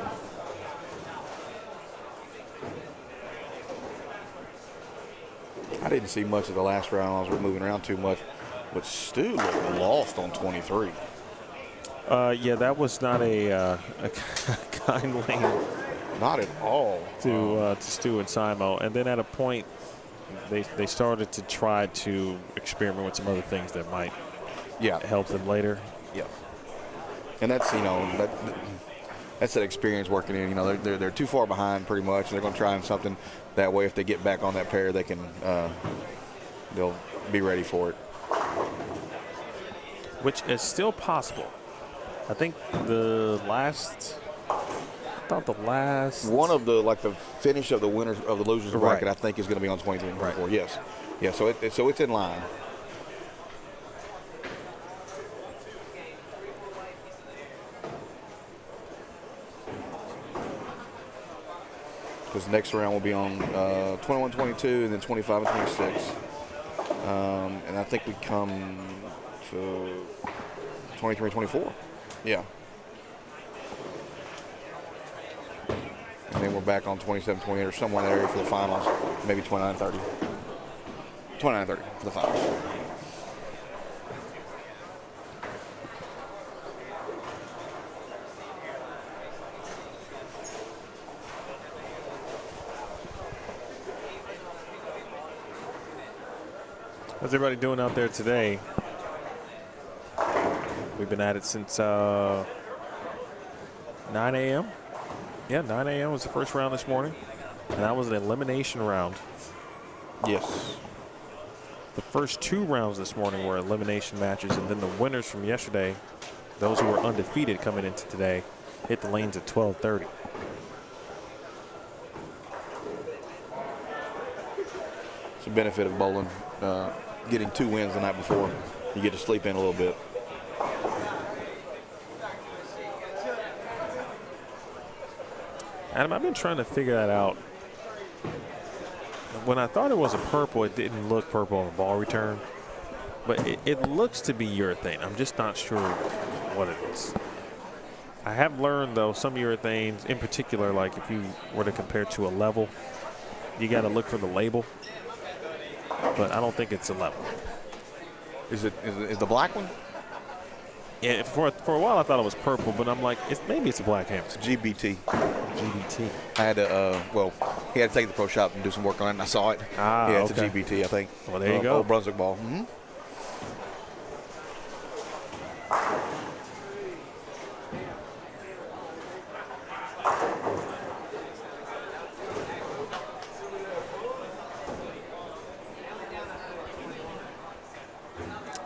Speaker 3: I didn't see much of the last round. I was moving around too much, but Stu looked lost on 23.
Speaker 2: Yeah, that was not a kind lane
Speaker 3: Not at all.
Speaker 2: to Stu and Simo. And then at a point, they started to try to experiment with some other things that might help them later.
Speaker 3: Yeah. And that's, you know, that's that experience working in. You know, they're too far behind pretty much. They're going to try something that way. If they get back on that pair, they can they'll be ready for it.
Speaker 2: Which is still possible. I think the last
Speaker 3: one of the the finish of the winners of the losers bracket,
Speaker 2: right.
Speaker 3: I think, is going to be on 23 and 24.
Speaker 2: Right.
Speaker 3: Yes. Yeah. So it's in line. Because the next round will be on 21, 22, and then 25 and 26. And I think we come to 23 and 24. Yeah. And then we're back on 27, 28 or somewhere in the area for the finals. Maybe 29, 30. 29, 30 for the finals.
Speaker 2: How's everybody doing out there today? We've been at it since 9 a.m. Yeah, 9 a.m. was the first round this morning, and that was an elimination round.
Speaker 3: Yes.
Speaker 2: The first 2 rounds this morning were elimination matches, and then the winners from yesterday, those who were undefeated coming into today, hit the lanes at 12:30.
Speaker 3: It's a benefit of bowling. Getting 2 wins the night before, you get to sleep in a little bit.
Speaker 2: Adam, I've been trying to figure that out. When I thought it was a purple, it didn't look purple on the ball return. But it looks to be urethane. I'm just not sure what it is. I have learned, though, some urethanes, in particular, like if you were to compare to a level, you got to look for the label. But I don't think it's a level.
Speaker 3: Is the black one?
Speaker 2: Yeah, for a while I thought it was purple, but I'm like, maybe it's a black hammer.
Speaker 3: It's GBT.
Speaker 2: GBT.
Speaker 3: I had to, he had to take it to the pro shop and do some work on it, and I saw it. Yeah, it's
Speaker 2: okay.
Speaker 3: a GBT, I think.
Speaker 2: Well, there you go.
Speaker 3: Old Brunswick ball. Mm-hmm.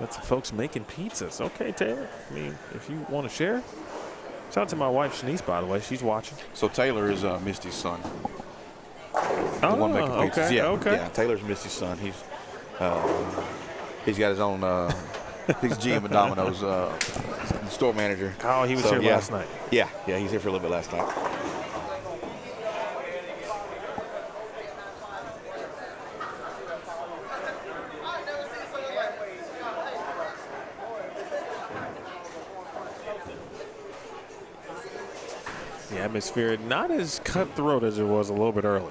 Speaker 2: That's the folks making pizzas. Okay, Taylor. I mean, if you want to share. Shout out to my wife, Shanice, by the way. She's watching.
Speaker 3: So Taylor is Misty's son.
Speaker 2: The
Speaker 3: one making pizzas.
Speaker 2: Okay,
Speaker 3: Yeah,
Speaker 2: okay.
Speaker 3: yeah. Taylor's Misty's son. He's got his own. He's GM at Domino's, store manager.
Speaker 2: Oh, he was here last night.
Speaker 3: Yeah, he's here for a little bit last night.
Speaker 2: The atmosphere not as cutthroat as it was a little bit early.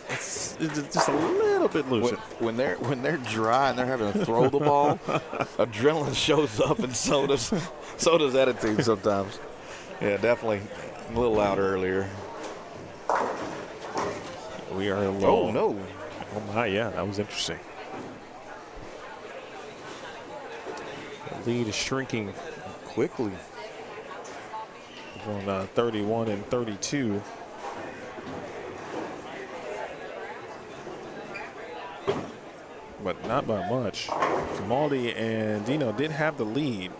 Speaker 2: It's just a little bit looser.
Speaker 3: When they're dry and they're having to throw the ball, adrenaline shows up, and so does attitude sometimes. Yeah, definitely a little louder earlier.
Speaker 2: We are low.
Speaker 3: Oh no!
Speaker 2: Oh my, yeah, that was interesting. The lead is shrinking
Speaker 3: Quickly.
Speaker 2: on 31 and 32. But not by much. Grimaldi and Dino did have the lead.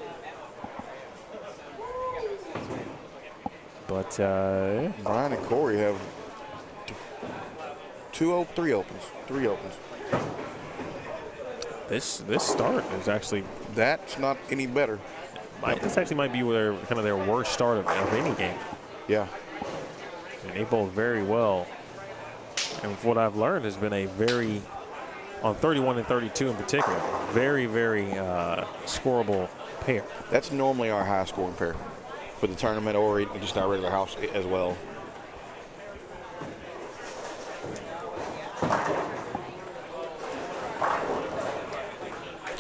Speaker 2: But
Speaker 3: Brian and Corey have three opens.
Speaker 2: this start is actually,
Speaker 3: That's not any better.
Speaker 2: this actually might be their kind of their worst start of any game.
Speaker 3: Yeah.
Speaker 2: And they bowled very well And what I've learned has been a very, on 31 and 32 in particular, very, very scoreable pair.
Speaker 3: That's normally our high scoring pair for the tournament or just our regular house as well.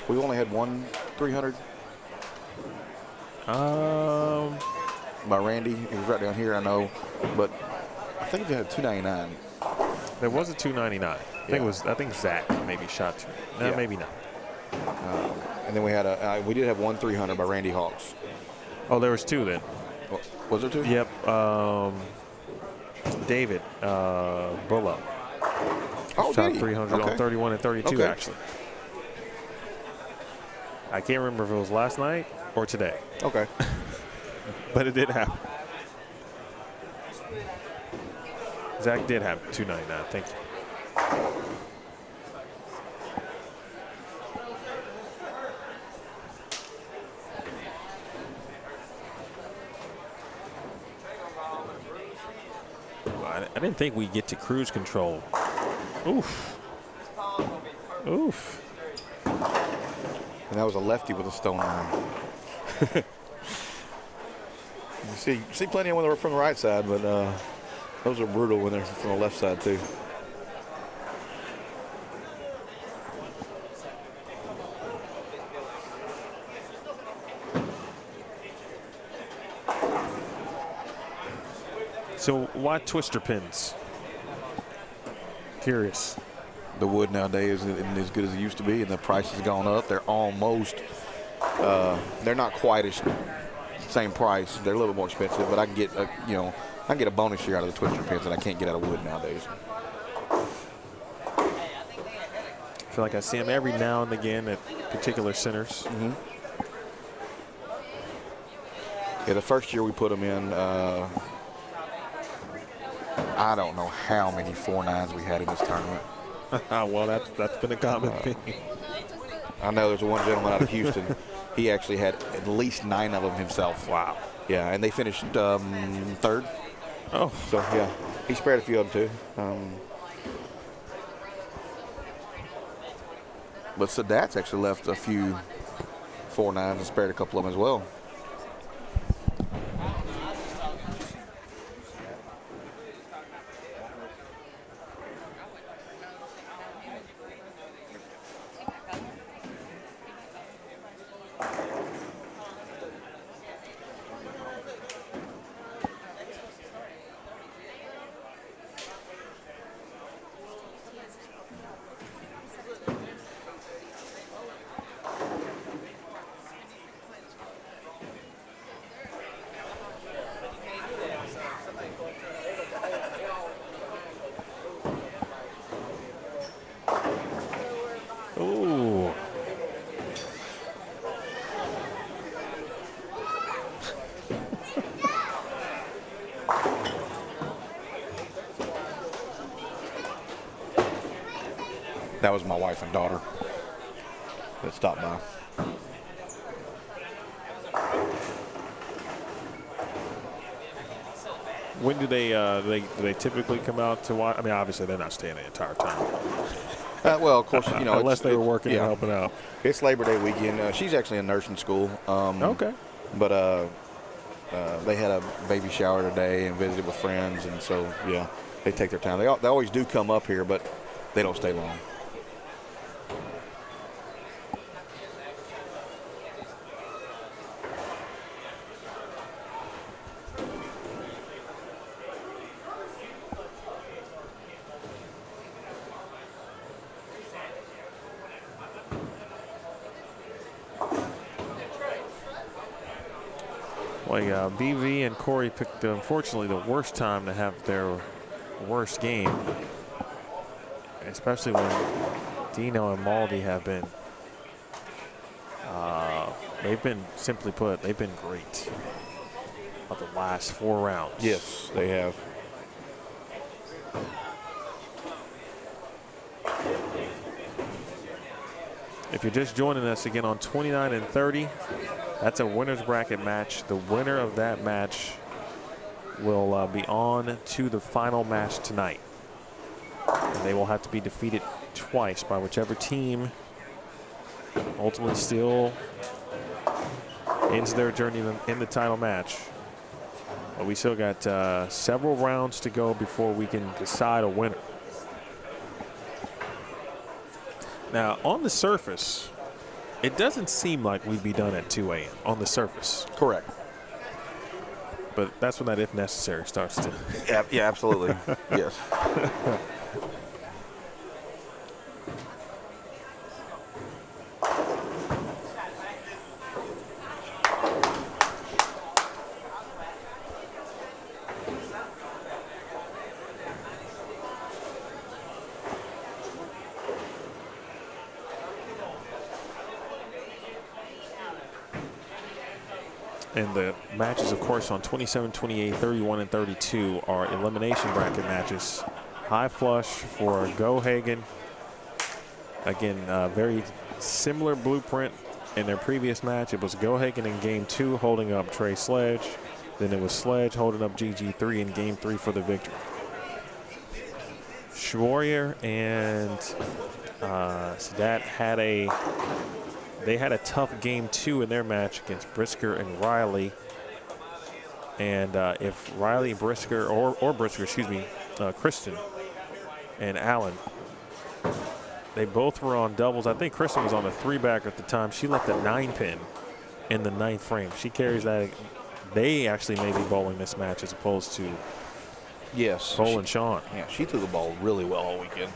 Speaker 3: We've only had one 300. By Randy. He was right down here, I know. But I think they had 299.
Speaker 2: There was a 299. I think Zach maybe shot two. No, maybe not.
Speaker 3: And then we had we did have one 300 by Randy Hawks.
Speaker 2: Oh, there was two then.
Speaker 3: Was there two?
Speaker 2: Yep. David Bullock shot 300 on 31 and 32 actually. I can't remember if it was last night or today.
Speaker 3: Okay.
Speaker 2: But it did happen. Zach did have 299. Thank you. I didn't think we'd get to cruise control. Oof. Oof.
Speaker 3: And that was a lefty with a stone iron. You see plenty of when they're from the right side, but those are brutal when they're from the left side too.
Speaker 2: So why twister pins? Curious.
Speaker 3: The wood nowadays isn't as good as it used to be, and the price has gone up. They're almost, they're not quite as same price. They're a little bit more expensive, but I can get a bonus share out of the twister pins that I can't get out of wood nowadays.
Speaker 2: I feel like I see them every now and again at particular centers.
Speaker 3: Mm-hmm. Yeah, the first year we put them in, I don't know how many 4.9s we had in this tournament.
Speaker 2: Well, that's been a common thing.
Speaker 3: I know there's one gentleman out of Houston. He actually had at least 9 of them himself.
Speaker 2: Wow.
Speaker 3: Yeah, and they finished third.
Speaker 2: Oh.
Speaker 3: So, yeah, he spared a few of them, too. But Sadat's actually left a few 4.9s and spared a couple of them as well.
Speaker 2: Ooh.
Speaker 3: That was my wife and daughter that stopped by.
Speaker 2: When do they typically come out to watch? I mean, obviously they're not staying the entire time.
Speaker 3: Well, of course, you know,
Speaker 2: unless they were working and helping out.
Speaker 3: It's Labor Day weekend. She's actually in nursing school.
Speaker 2: Okay.
Speaker 3: But they had a baby shower today and visited with friends, and so yeah, they take their time. They always do come up here, but they don't stay long.
Speaker 2: Well, yeah, BV and Corey picked, unfortunately, the worst time to have their worst game, especially when Dino and Maldi have been, they've been, simply put, they've been great about the last 4 rounds.
Speaker 3: Yes, they have.
Speaker 2: If you're just joining us again on 29 and 30, that's a winner's bracket match. The winner of that match will be on to the final match tonight. And they will have to be defeated twice by whichever team ultimately still ends their journey in the title match. But we still got several rounds to go before we can decide a winner. Now, on the surface, it doesn't seem like we'd be done at 2 a.m. on the surface.
Speaker 3: Correct.
Speaker 2: But that's when that if necessary starts to.
Speaker 3: Yeah, absolutely. Yes.
Speaker 2: And the matches, of course, on 27, 28, 31, and 32 are elimination bracket matches. High flush for Gohagen. Again, very similar blueprint in their previous match. It was Gohagen in game 2 holding up Trey Sledge. Then it was Sledge holding up GG3 in game 3 for the victory. Schwarrier and Sadat had a tough game 2 in their match against Brisker and Riley. And if Riley, Brisker, or Brisker, excuse me, Kristen and Allen, they both were on doubles. I think Kristen was on a 3-back at the time. She left a 9-pin in the 9th frame. She carries that. They actually may be bowling this match as opposed to Cole and Sean.
Speaker 3: Yeah, she threw the ball really well all weekend.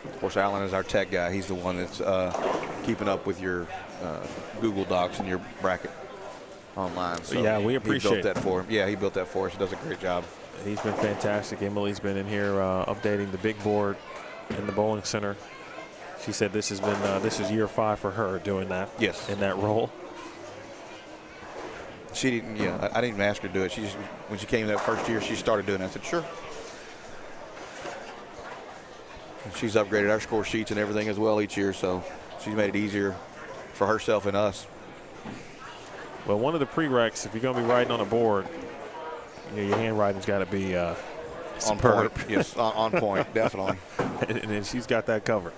Speaker 3: Of course, Alan is our tech guy. He's the one that's keeping up with your Google Docs and your bracket online. So
Speaker 2: yeah, we appreciate
Speaker 3: he built that for him. Yeah, he built that for us. He does a great job.
Speaker 2: He's been fantastic. Emily's been in here updating the big board in the bowling center. She said this has been this is year 5 for her doing that.
Speaker 3: Yes.
Speaker 2: In that role.
Speaker 3: She didn't. Yeah, I didn't even ask her to do it. She just, when she came that first year, she started doing it. I said, sure. And she's upgraded our score sheets and everything as well each year, so she's made it easier for herself and us.
Speaker 2: Well, one of the prereqs, if you're going to be writing on a board, your handwriting's got to be
Speaker 3: on
Speaker 2: superb.
Speaker 3: point. Yes, on point, definitely.
Speaker 2: And she's got that covered.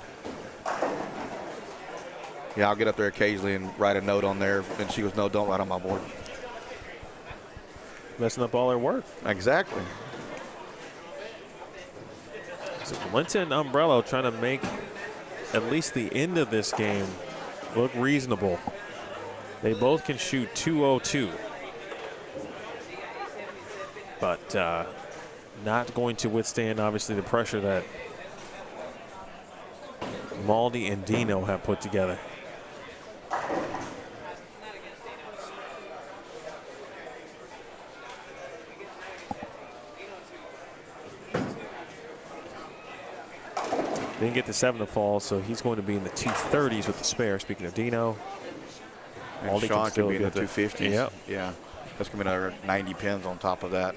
Speaker 3: Yeah, I'll get up there occasionally and write a note on there, and she goes, no, don't write on my board.
Speaker 2: Messing up all her work.
Speaker 3: Exactly.
Speaker 2: So Valenta and Umbrello trying to make at least the end of this game look reasonable. They both can shoot 202. But not going to withstand, obviously, the pressure that Maldi and Dino have put together. Didn't get the 7 to fall, so he's going to be in the 230s with the spare. Speaking of Dino,
Speaker 3: And Sean could be in the 250s.
Speaker 2: Yep.
Speaker 3: Yeah. That's going to be another 90 pins on top of that.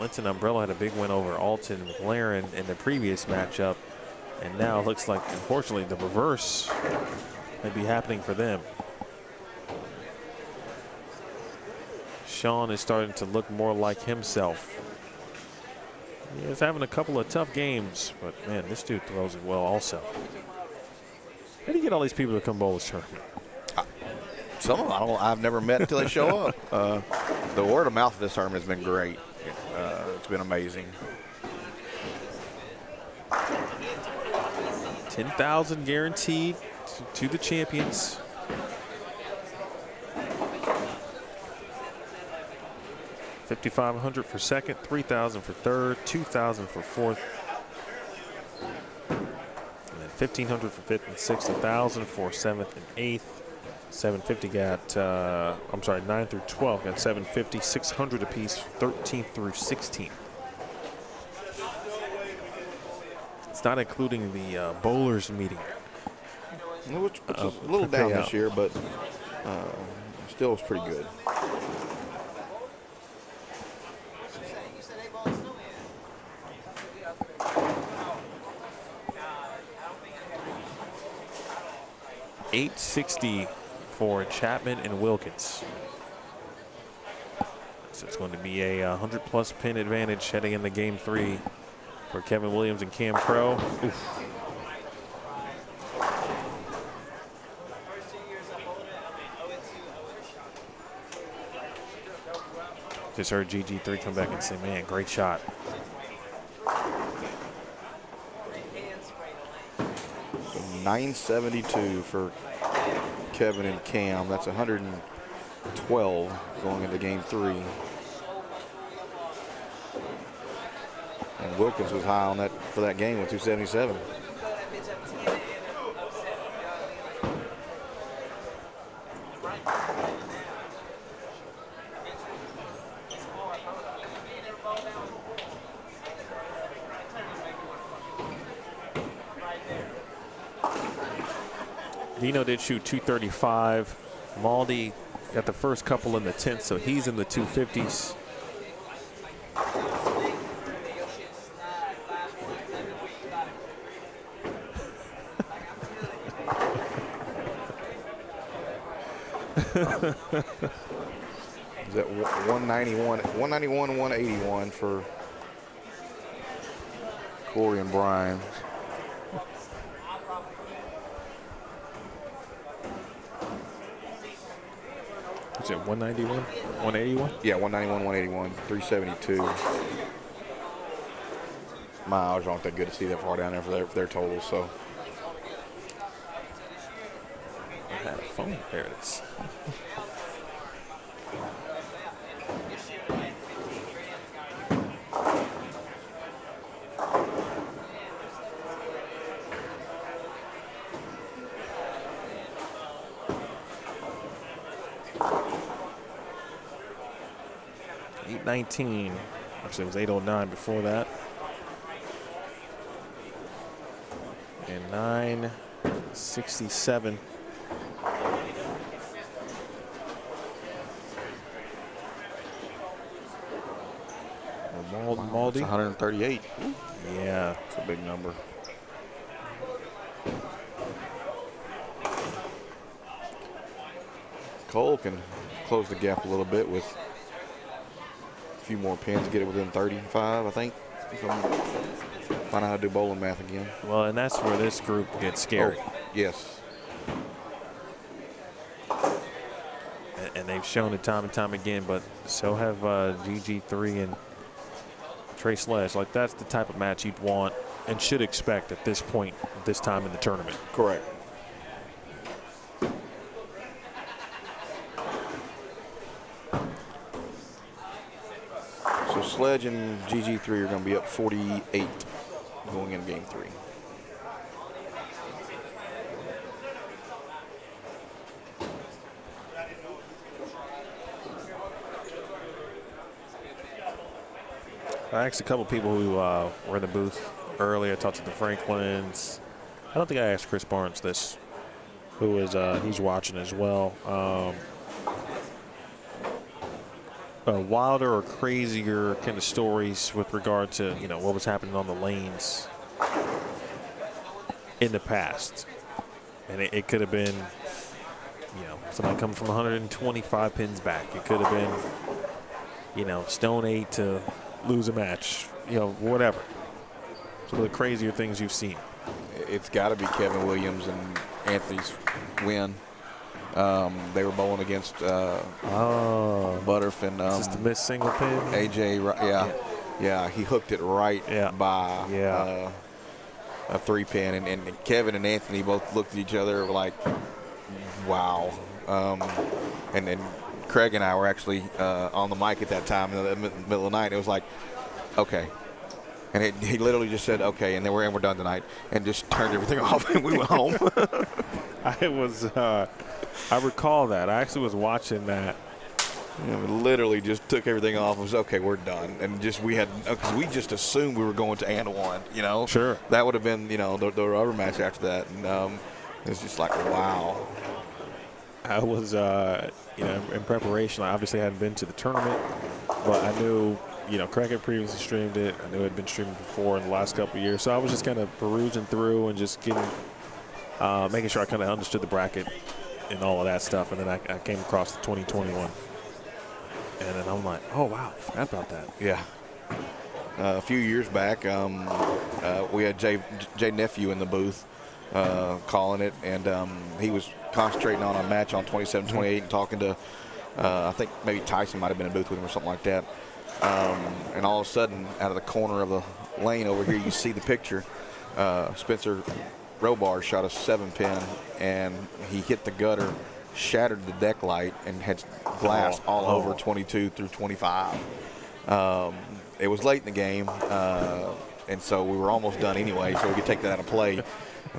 Speaker 2: Linton Umbrella had a big win over Alton and McLaren in the previous matchup. And now it looks like, unfortunately, the reverse may be happening for them. Sean is starting to look more like himself. He is having a couple of tough games, but man, this dude throws it well also. How do you get all these people to come bowl this tournament?
Speaker 3: Some of them I've never met until they show up. The word of mouth of this tournament has been great. It's been amazing.
Speaker 2: 10,000 guaranteed to the champions. $5,500 for second, $3,000 for third, $2,000 for fourth, and then $1,500 for fifth and sixth, $1,000 for seventh and eighth. 750 got, I'm sorry, 9 through 12 got 750, 600 apiece, 13th through 16th. It's not including the bowlers meeting.
Speaker 3: Which is a little down this year, but still was pretty good.
Speaker 2: 860 for Chapman and Wilkins. So it's going to be a 100-plus pin advantage heading into Game 3 for Kevin Williams and Cam Crow. Oof. Just heard GG3 come back and say, man, great shot.
Speaker 3: So 972 for Kevin and Cam. That's 112 going into Game 3. And Wilkins was high on that for that game with 277.
Speaker 2: Dino did shoot 235. Maldi got the first couple in the 10th, so he's in the 250s.
Speaker 3: Is that 191, 181, 181 for Corey and Brian.
Speaker 2: Is it 191, 181?
Speaker 3: Yeah, 191, 181, 372. My eyes aren't that good to see that far down there for their totals, so.
Speaker 2: I had a phone. There it is. $819. Actually, it was $809 before that. And $967. Maldi.
Speaker 3: 138.
Speaker 2: Yeah.
Speaker 3: It's a big number. Cole can close the gap a little bit with a few more pins, get it within 35, I think. Find out how to do bowling math again.
Speaker 2: Well, and that's where this group gets scary.
Speaker 3: Oh, yes.
Speaker 2: And they've shown it time and time again, but so have GG3 and Trey Sledge. Like, that's the type of match you'd want and should expect at this point, this time in the tournament.
Speaker 3: Correct. So Sledge and GG3 are going to be up 48 going into Game 3.
Speaker 2: I asked a couple people who were in the booth earlier. I talked to the Franklins. I don't think I asked Chris Barnes this, who is he's watching as well. Wilder or crazier kind of stories with regard to, you know, what was happening on the lanes in the past. And it could have been, you know, somebody coming from 125 pins back. It could have been, you know, Stone 8 to lose a match, you know, whatever. Some of the crazier things you've seen.
Speaker 3: It's got to be Kevin Williams and Anthony's win. They were bowling against Butterf and
Speaker 2: just the missed single pin.
Speaker 3: AJ, yeah, he hooked it right by a 3-pin, and Kevin and Anthony both looked at each other like, wow. And then Craig and I were actually on the mic at that time in the middle of the night. It was like, okay. And he literally just said, okay, and then we're done tonight, and just turned everything off, and we went home.
Speaker 2: I recall that. I actually was watching that.
Speaker 3: Yeah, we literally just took everything off. It was okay, we're done, and just we just assumed we were going to and one. You know,
Speaker 2: sure,
Speaker 3: that would have been, you know, the rubber match after that, and it's just like, wow.
Speaker 2: I was, you know, in preparation. I obviously hadn't been to the tournament, but I knew, you know, Craig had previously streamed it. I knew it had been streamed before in the last couple of years, so I was just kind of perusing through and just getting making sure I kind of understood the bracket and all of that stuff. And then I came across the 2021. And then I'm like, oh, wow, I forgot about that.
Speaker 3: Yeah. A few years back, we had Jay Nephew in the booth calling it, and he was concentrating on a match on 27-28 and talking to, I think maybe Tyson might have been in the booth with him or something like that. And all of a sudden, out of the corner of the lane over here, you see the picture. Spencer Robar shot a 7-pin, and he hit the gutter, shattered the deck light, and had glass all over 22 through 25. It was late in the game, and so we were almost done anyway, so we could take that out of play.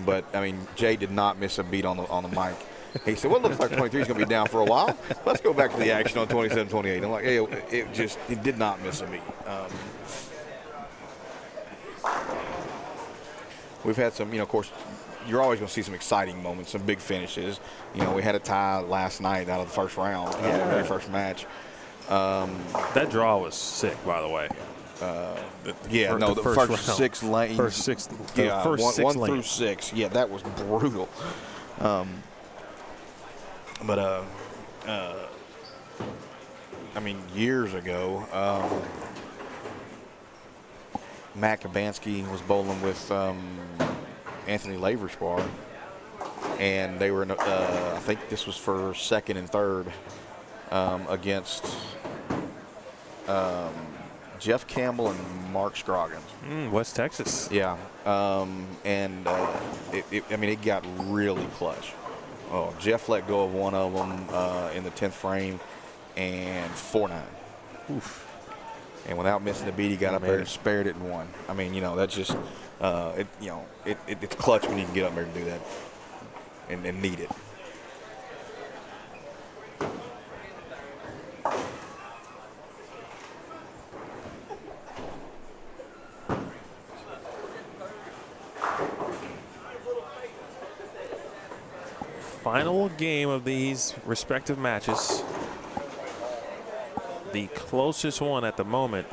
Speaker 3: But, I mean, Jay did not miss a beat on the mic. He said, well, it looks like 23 is going to be down for a while. Let's go back to the action on 27-28. I'm like, hey, it did not miss a beat. We've had some, of course, you're always going to see some exciting moments, some big finishes. We had a tie last night out of the first round, the very first match.
Speaker 2: That draw was sick, by the way.
Speaker 3: The first six lanes.
Speaker 2: First six.
Speaker 3: One through 6. Yeah, that was brutal. I mean, years ago, Matt Kabansky was bowling with Anthony Laverspar, and they were in, I think this was for second and third against Jeff Campbell and Mark Scroggins.
Speaker 2: West Texas.
Speaker 3: Yeah, and it got really clutch. Oh, Jeff let go of one of them in the 10th frame, and 4-9. Oof. And without missing a beat, he got up there and spared it and won. I mean, that's just it's clutch when you can get up there and do that and need it.
Speaker 2: Final game of these respective matches. The closest one at the moment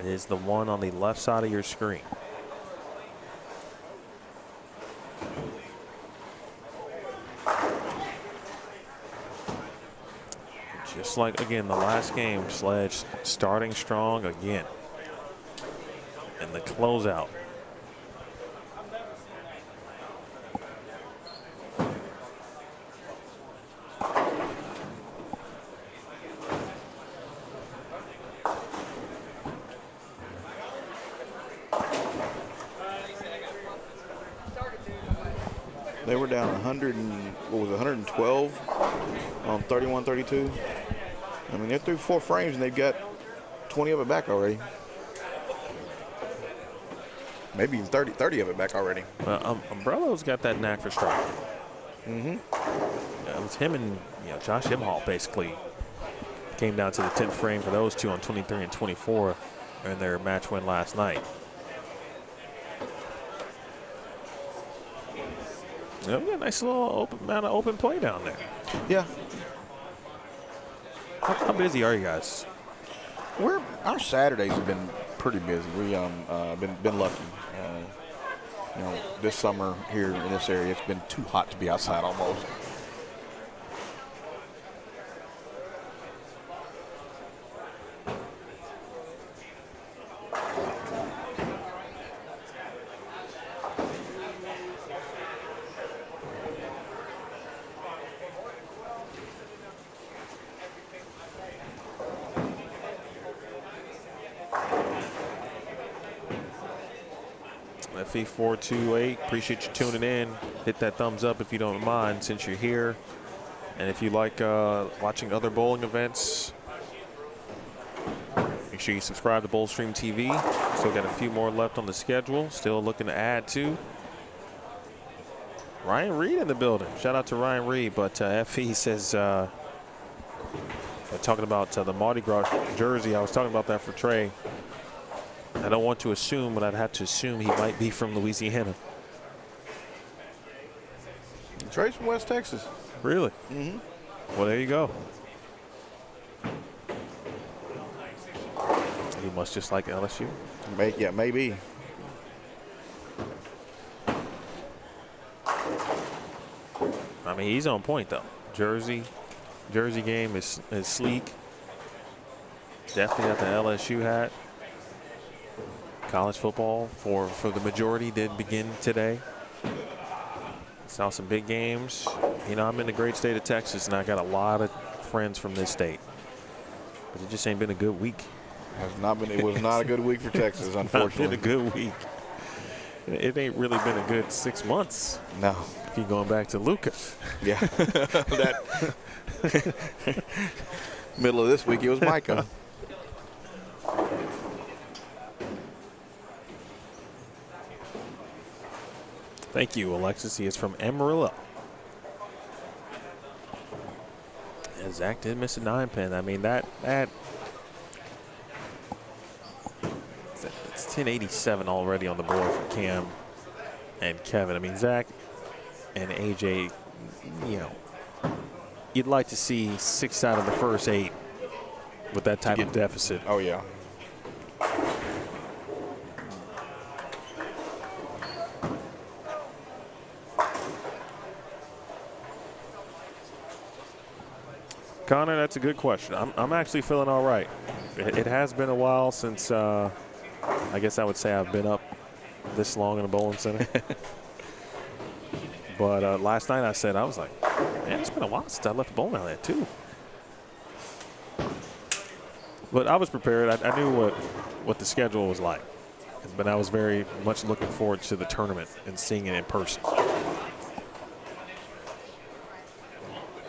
Speaker 2: is the one on the left side of your screen. Just like, again, the last game, Sledge starting strong again. And the closeout.
Speaker 3: They were down 112 on 31-32. I mean, they're through 4 frames and they've got 20 of it back already. Maybe even 30 of it back already.
Speaker 2: Umbrello's got that knack for striking. It was him and Josh Himhall basically came down to the 10th frame for those two on 23 and 24 in their match win last night. We got a nice little amount of open play down there.
Speaker 3: Yeah.
Speaker 2: How busy are you guys?
Speaker 3: Our Saturdays have been pretty busy. We been lucky. This summer here in this area, it's been too hot to be outside almost.
Speaker 2: FE428, appreciate you tuning in. Hit that thumbs up if you don't mind since you're here. And if you like watching other bowling events, make sure you subscribe to Bowlstream TV. Still got a few more left on the schedule. Still looking to add to. Ryan Reed in the building. Shout out to Ryan Reed. But FE says, talking about the Mardi Gras jersey, I was talking about that for Trey. I don't want to assume, but I'd have to assume he might be from Louisiana.
Speaker 3: Trey's from West Texas.
Speaker 2: Really?
Speaker 3: Mm-hmm.
Speaker 2: Well, there you go. He must just like LSU.
Speaker 3: Maybe.
Speaker 2: mean, he's on point, though. Jersey game is sleek. Definitely got the LSU hat. College football for the majority did begin today. Saw some big games. You know, I'm in the great state of Texas, and I got a lot of friends from this state. But it just ain't been a good week.
Speaker 3: It was not a good week for Texas, unfortunately.
Speaker 2: It's been a good week. It ain't really been a good 6 months.
Speaker 3: No.
Speaker 2: If you're going back to Luca.
Speaker 3: Yeah. That middle of this week, it was Micah.
Speaker 2: Thank you, Alexis. He is from Amarillo. And Zach did miss a 9-pin. I mean, it's 1087 already on the board for Cam and Kevin. I mean, Zach and AJ, you know, you'd like to see 6 out of the first 8 with that type of deficit.
Speaker 3: Oh, yeah.
Speaker 2: Connor, that's a good question. I'm actually feeling all right. It has been a while since, I guess I would say I've been up this long in a bowling center. But last night I was like, man, it's been a while since I left the bowling alley too. But I was prepared. I knew what the schedule was like. But I was very much looking forward to the tournament and seeing it in person.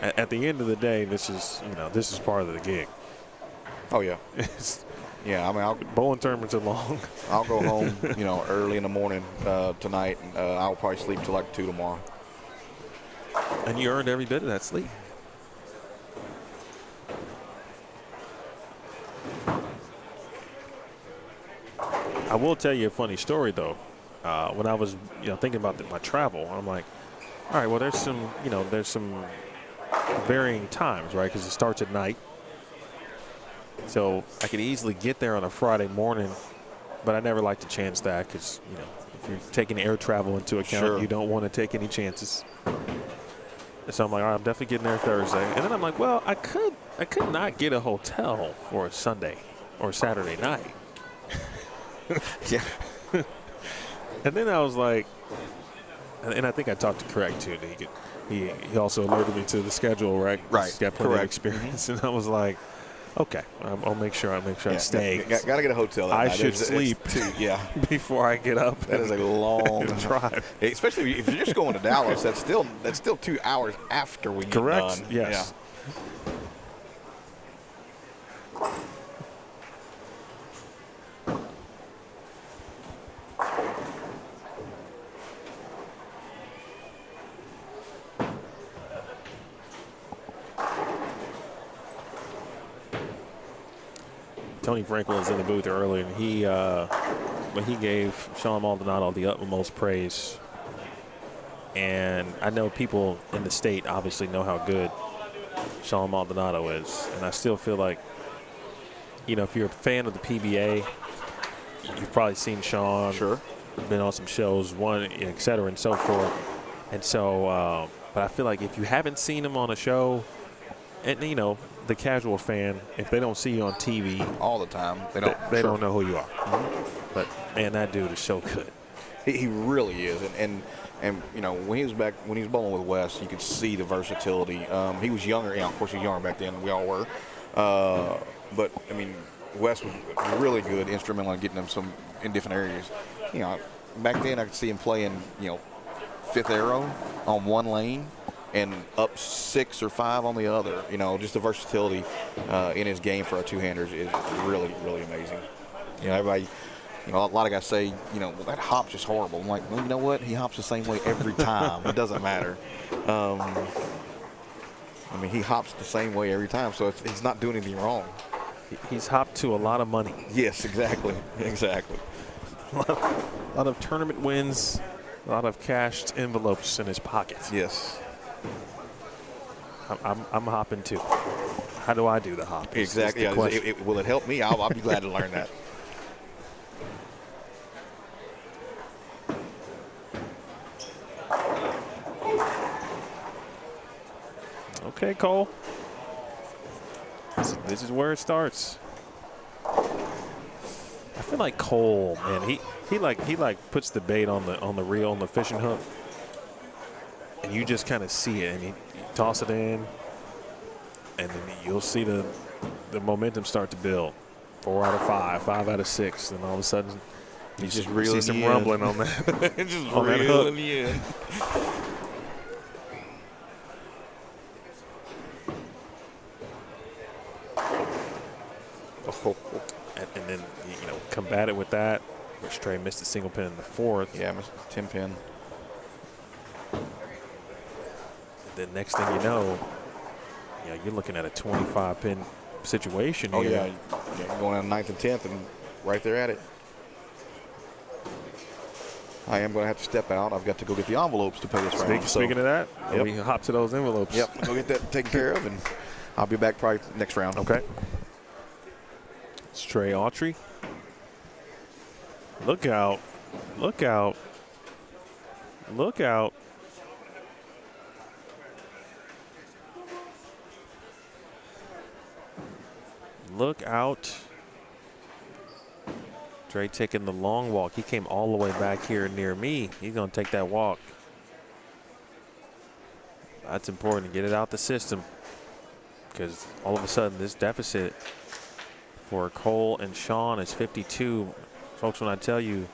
Speaker 2: At the end of the day, this is part of the gig.
Speaker 3: Oh, yeah. Yeah, I mean,
Speaker 2: bowling tournaments are long.
Speaker 3: I'll go home, early in the morning tonight, and I'll probably sleep till like 2 tomorrow.
Speaker 2: And you earned every bit of that sleep. I will tell you a funny story, though. When I was, thinking about my travel, I'm like, all right, well, there's some varying times, right? Because it starts at night. So I could easily get there on a Friday morning, but I never like to chance that because, if you're taking air travel into account,
Speaker 3: sure,
Speaker 2: you don't want to take any chances. And so I'm like, all right, I'm definitely getting there Thursday. And then I'm like, well, I could not get a hotel for a Sunday or Saturday night.
Speaker 3: Yeah.
Speaker 2: And then I was like, and I think I talked to Craig too. He also alerted me to the schedule, right?
Speaker 3: Right.
Speaker 2: He's got plenty of experience, and I was like, okay, I'll make sure I stay.
Speaker 3: Got to get a hotel.
Speaker 2: I should sleep before I get up.
Speaker 3: That is a long
Speaker 2: drive,
Speaker 3: especially if you're just going to Dallas. That's still 2 hours after we get done.
Speaker 2: Correct. Yes. Yeah. Tony Franklin was in the booth earlier, and he gave Sean Maldonado the utmost praise. And I know people in the state obviously know how good Sean Maldonado is, and I still feel like, if you're a fan of the PBA, you've probably seen Sean.
Speaker 3: Sure.
Speaker 2: Been on some shows, et cetera, and so forth. And so, but I feel like if you haven't seen him on a show, and the casual fan, if they don't see you on TV
Speaker 3: all the time, they
Speaker 2: don't know who you are.
Speaker 3: Mm-hmm.
Speaker 2: But man, that dude is so good.
Speaker 3: He really is, and when he was bowling with Wes, you could see the versatility. He was younger, of course he was younger back then than we all were. But I mean, Wes was really good, instrumental in getting him some in different areas. Back then I could see him playing, fifth arrow on one lane and up 6 or 5 on the other. Just the versatility in his game for our two-handers is really, really amazing. Everybody, a lot of guys say, well, that hop's just horrible. I'm like, well, you know what? He hops the same way every time. It doesn't matter. He hops the same way every time, so he's not doing anything wrong.
Speaker 2: He's hopped to a lot of money.
Speaker 3: Yes, exactly. Exactly.
Speaker 2: A lot of tournament wins, a lot of cashed envelopes in his pockets.
Speaker 3: Yes.
Speaker 2: I'm hopping too. How do I do the hop?
Speaker 3: Exactly. Yeah, will it help me? I'll be glad to learn that.
Speaker 2: Okay, Cole. This is where it starts. I feel like Cole, man, he like puts the bait on the reel, on the fishing hook, and you just kind of see it, and you toss it in, and then you'll see the momentum start to build. 4 out of 5, 5 out of 6, and all of a sudden you just see some rumbling on that.
Speaker 3: Just
Speaker 2: on that hook.
Speaker 3: in.
Speaker 2: And then, you know, combat it with that, which Trey missed a single pin in the 4th.
Speaker 3: Yeah, missed a 10 pin.
Speaker 2: And then next thing you know, you're looking at a 25 pin situation
Speaker 3: Oh,
Speaker 2: here.
Speaker 3: yeah, going on 9th and 10th and right there at it. I am going to have to step out. I've got to go get the envelopes to pay this round.
Speaker 2: Speaking of that,
Speaker 3: Yep.
Speaker 2: we hop to those envelopes.
Speaker 3: Yep, go get that taken care of, and I'll be back probably next round.
Speaker 2: Okay. It's Trey Autry. Look out. Look out. Look out. Look out. Trey taking the long walk. He came all the way back here near me. He's going to take that walk. That's important to get it out the system, because all of a sudden this deficit for Cole and Sean is 52. Folks, when I tell you,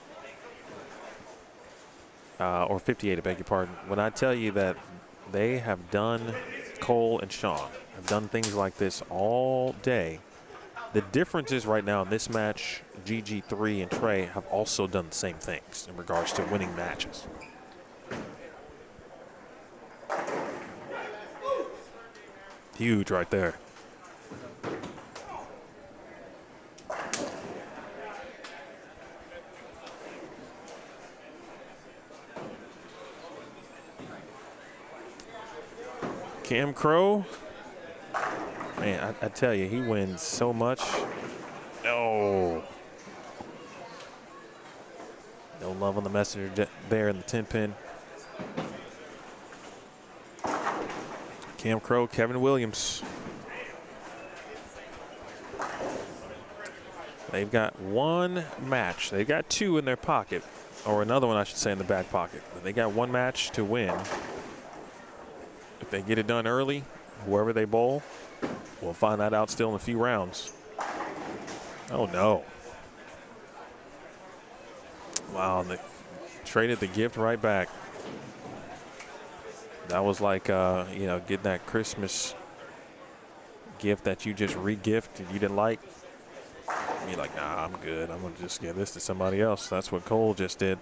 Speaker 2: or 58, I beg your pardon, when I tell you that they have done, Cole and Sean have done things like this all day, the difference is right now in this match, GG3 and Trey have also done the same things in regards to winning matches. Huge right there. Cam Crow, man, I tell you, he wins so much. No. No love on the messenger there in the 10 pin. Cam Crow, Kevin Williams. They've got one match. They've got 2 in their pocket, or another one, I should say, in the back pocket. They got 1 match to win. If they get it done early, whoever they bowl, we'll find that out still in a few rounds. Oh, no. Wow, they traded the gift right back. That was like, you know, getting that Christmas gift that you just re-gifted you didn't like. You're like, nah, I'm good. I'm going to just give this to somebody else. That's what Cole just did.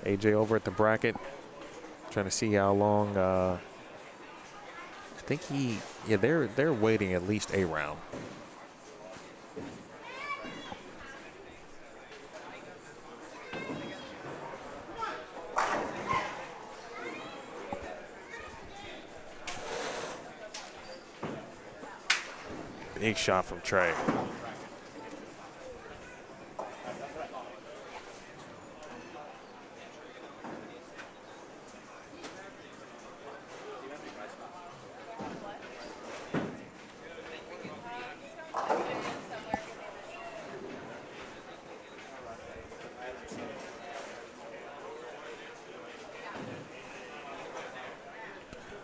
Speaker 2: AJ over at the bracket, trying to see how long. I think they're waiting at least a round. Big shot from Trey.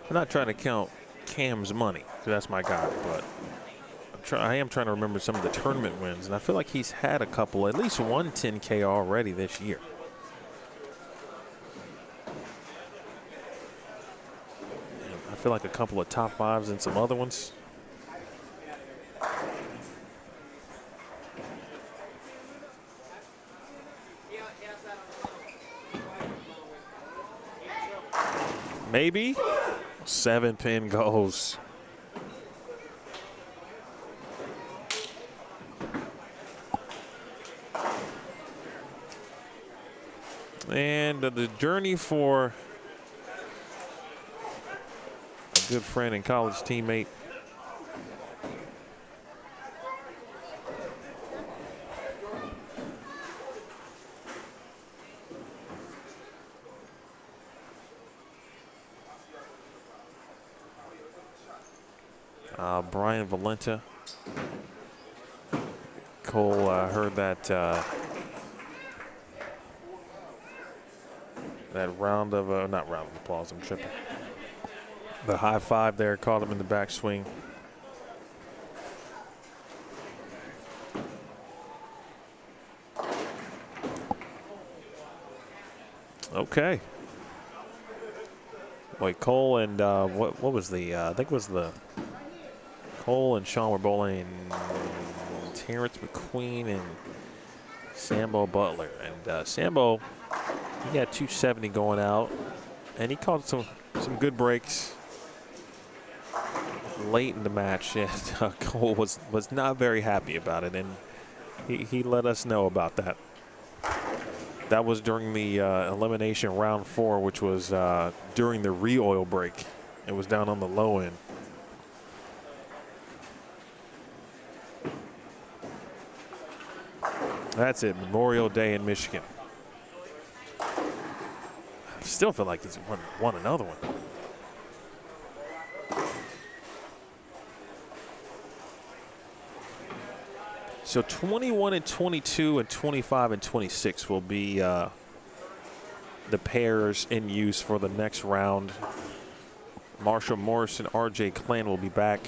Speaker 2: I'm not trying to count Cam's money, because that's my guy, but I am trying to remember some of the tournament wins, and I feel like he's had a couple, at least one 10K already this year. And I feel like a couple of top 5s and some other ones. Maybe 7 pin goes. And the journey for a good friend and college teammate, Brian Valenta. Cole heard that that round of not round of applause. I'm tripping. The high five there caught him in the backswing. Okay. Wait, Cole and what was the? I think it was the Cole and Sean were bowling. Terrence McQueen and Sambo Butler, and Sambo, he had 270 going out, and he caught some good breaks late in the match, and Cole was not very happy about it, and he let us know about that. That was during the elimination round 4, which was during the re-oil break. It was down on the low end. That's it, Memorial Day in Michigan. I still feel like he's won another one. So 21 and 22 and 25 and 26 will be the pairs in use for the next round. Marshall Morris and RJ Clan will be back.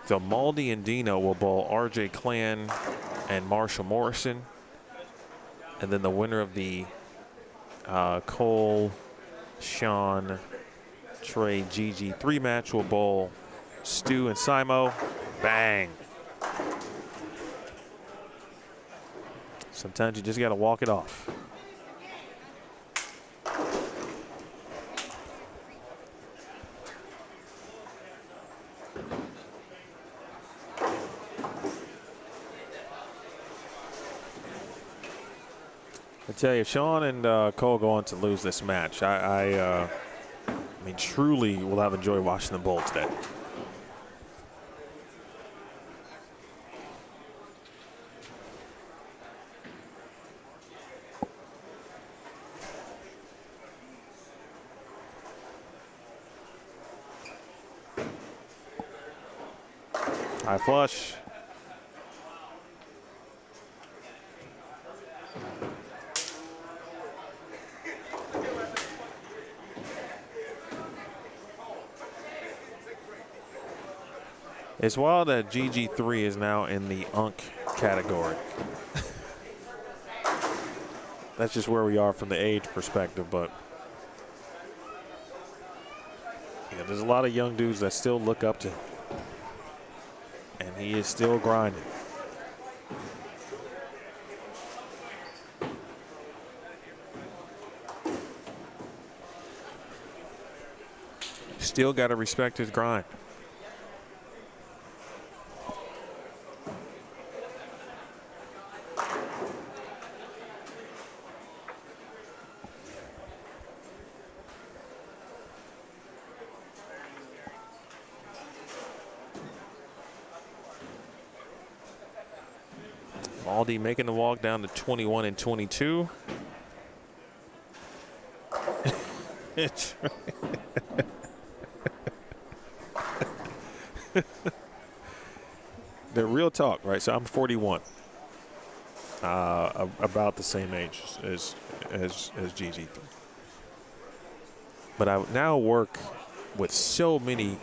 Speaker 2: So Maldy and Dino will bowl RJ Clan and Marshall Morrison. And then the winner of the Cole, Sean, Trey, Gigi 3 match will bowl Stu and Simo. Bang. Sometimes you just got to walk it off. I tell you, Sean and Cole go on to lose this match. I mean, truly will have enjoyed watching them bowl today. High flush. It's wild that GG3 is now in the UNC category. That's just where we are from the age perspective, but yeah, there's a lot of young dudes that still look up to him. And he is still grinding. Still got to respect his grind. Aldi making the walk down to 21 and 22. The real talk, right? So I'm 41, about the same age as GG. But I now work with so many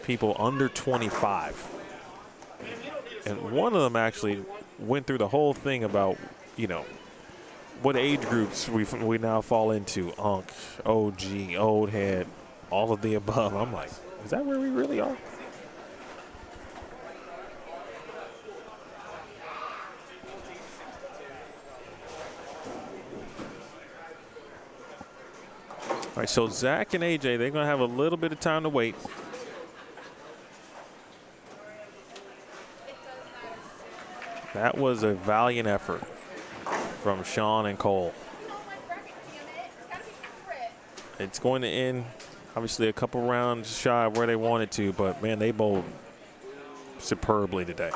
Speaker 2: people under 25, and one of them actually went through the whole thing about, you know, what age groups we now fall into. UNC, OG, old head, all of the above. I'm like, is that where we really are? All right, so Zach and AJ, they're going to have a little bit of time to wait. That was a valiant effort from Sean and Cole. It's going to end, obviously, a couple rounds shy of where they wanted to, but, man, they bowled superbly today.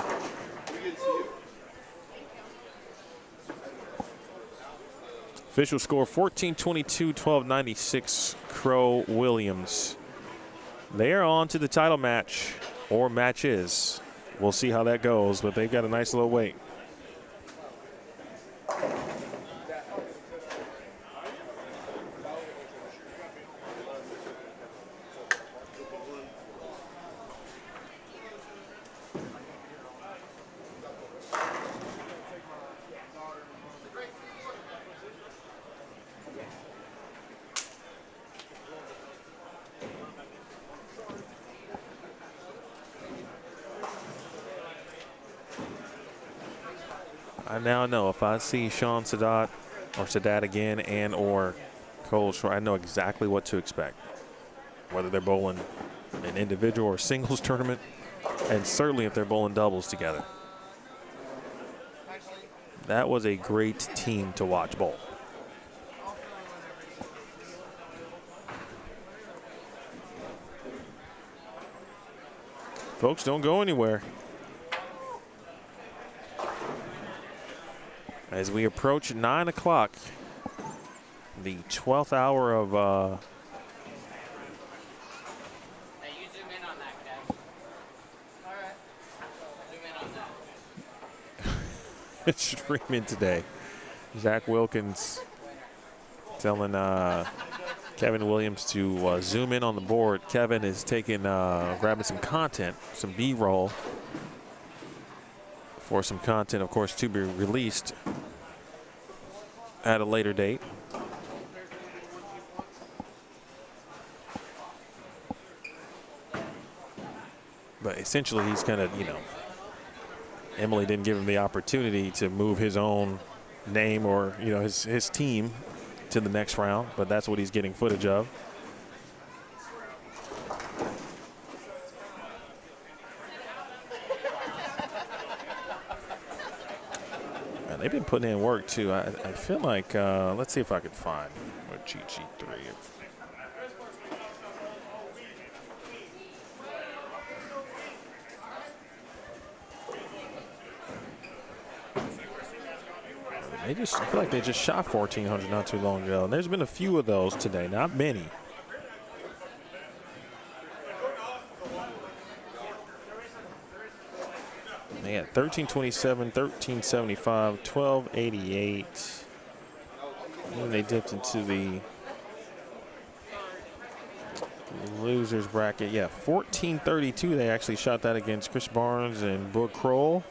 Speaker 2: Official score 14-22, 12-96, Crow Williams. They are on to the title match, or matches. We'll see how that goes, but they've got a nice little wait. I now know if I see Sean Sadat again and or Cole Shore, I know exactly what to expect. Whether they're bowling an individual or singles tournament, and certainly if they're bowling doubles together. That was a great team to watch bowl. Folks, don't go anywhere. As we approach 9 o'clock, the 12th hour of
Speaker 4: Hey, you zoom in on that, Kev. All right. Zoom in on that.
Speaker 2: streaming today. Zach Wilkins telling Kevin Williams to zoom in on the board. Kevin is taking, grabbing some content, some B-roll for some content, of course, to be released at a later date. But essentially, he's kind of, Emily didn't give him the opportunity to move his own name or, his team to the next round, but that's what he's getting footage of. And they've been putting in work, too. I feel like, let's see if I could find what cheat sheet 3 is. I feel like they just shot 1,400 not too long ago. And there's been a few of those today, not many. They had 1327, 1375, 1288. And they dipped into the losers bracket. Yeah, 1432. They actually shot that against Chris Barnes and Brooke Kroll.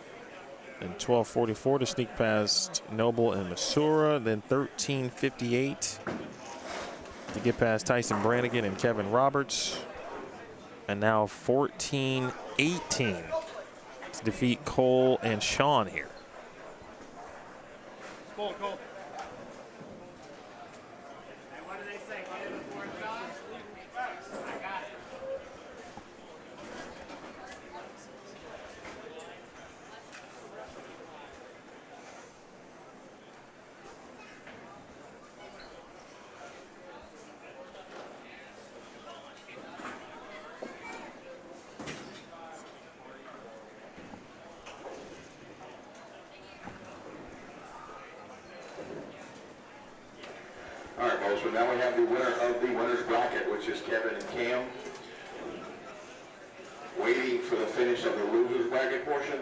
Speaker 2: And 1244 to sneak past Noble and Masura. Then 1358 to get past Tyson Brannigan and Kevin Roberts. And now 1418 to defeat Cole and Sean here.
Speaker 4: Cole. Hey, what do they say? What is the fourth song? I got it.
Speaker 1: All right, folks, so now we have the winner of the winner's bracket, which is Kevin and Cam. Waiting for the finish of the losers bracket portion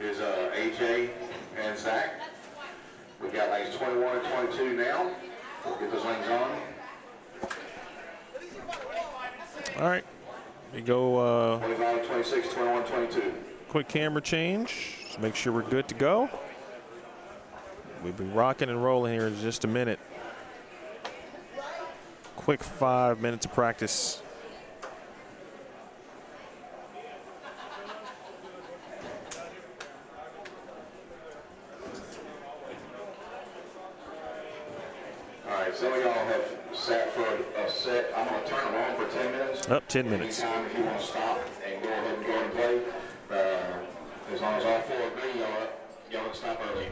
Speaker 1: is AJ and Zach. We got lanes 21 and 22 now. We'll get those lanes on.
Speaker 2: All right. We go
Speaker 1: 25, 26, 21, 22.
Speaker 2: quick camera change. Just make sure we're good to go. We'll be rocking and rolling here in just a minute. Quick 5 minutes of practice.
Speaker 1: All right, some of y'all have sat for a set. I'm going to turn them on for 10 minutes.
Speaker 2: Up 10 minutes.
Speaker 1: Anytime if you want to stop and go ahead and play, as long as all four agree, Y'all can stop early.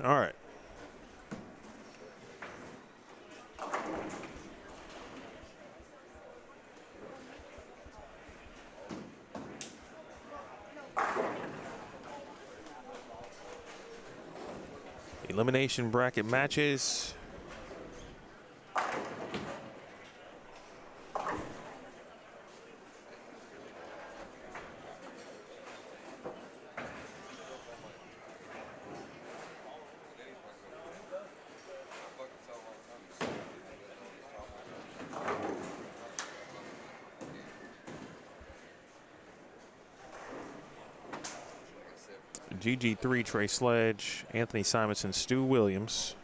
Speaker 2: All right. Elimination bracket matches. GG3, Trey Sledge, Anthony Simonson, Stu Williams.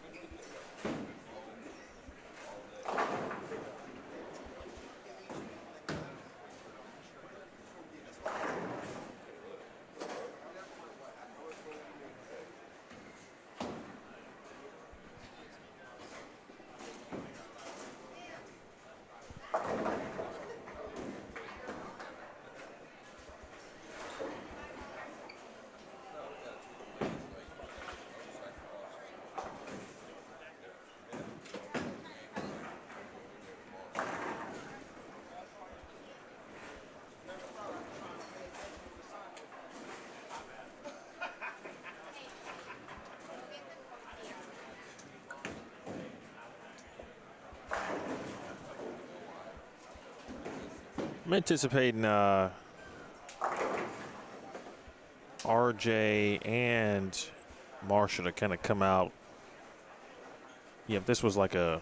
Speaker 2: I'm anticipating RJ and Marshall to kind of come out. Yeah, if this was like a,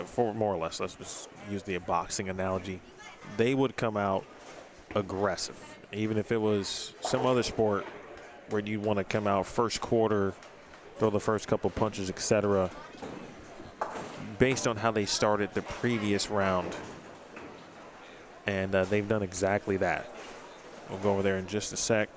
Speaker 2: for more or less, let's just use the boxing analogy. They would come out aggressive, even if it was some other sport where you'd want to come out first quarter, throw the first couple punches, etc. Based on how they started the previous round. And they've done exactly that. We'll go over there in just a sec.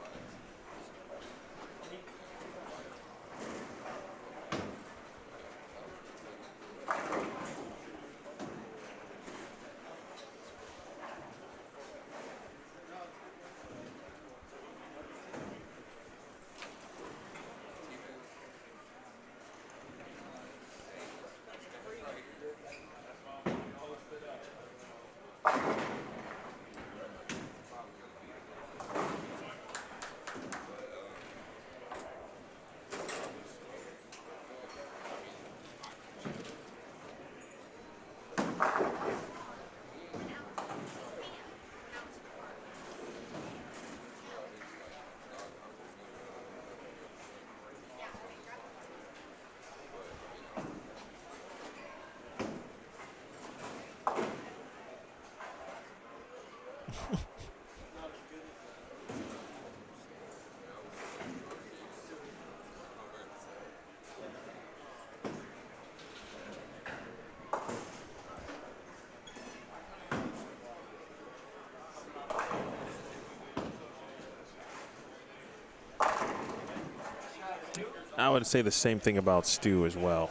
Speaker 2: I would say the same thing about Stu as well.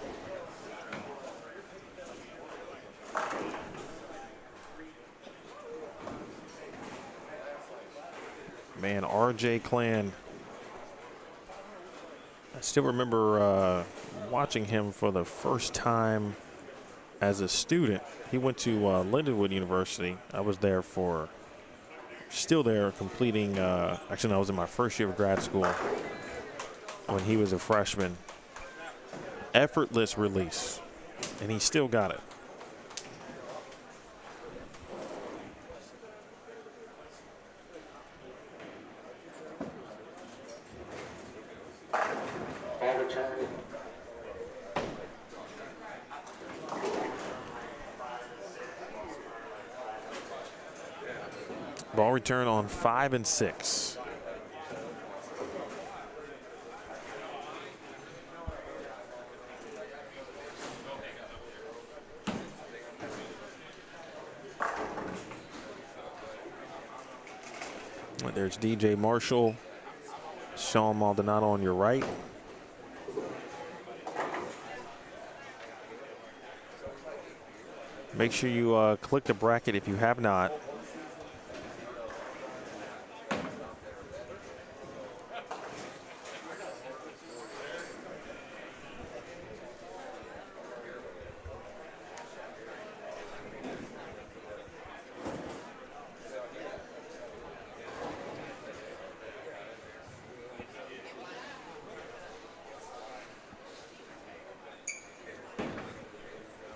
Speaker 2: Man, RJ Clan. I still remember watching him for the first time as a student. He went to Lindenwood University. I was there still there completing, actually, no, I was in my first year of grad school when he was a freshman. Effortless release, and he still got it.
Speaker 1: Ball return.
Speaker 2: Ball return on 5 and 6. There's DJ Marshall, Sean Maldonado on your right. Make sure you click the bracket if you have not.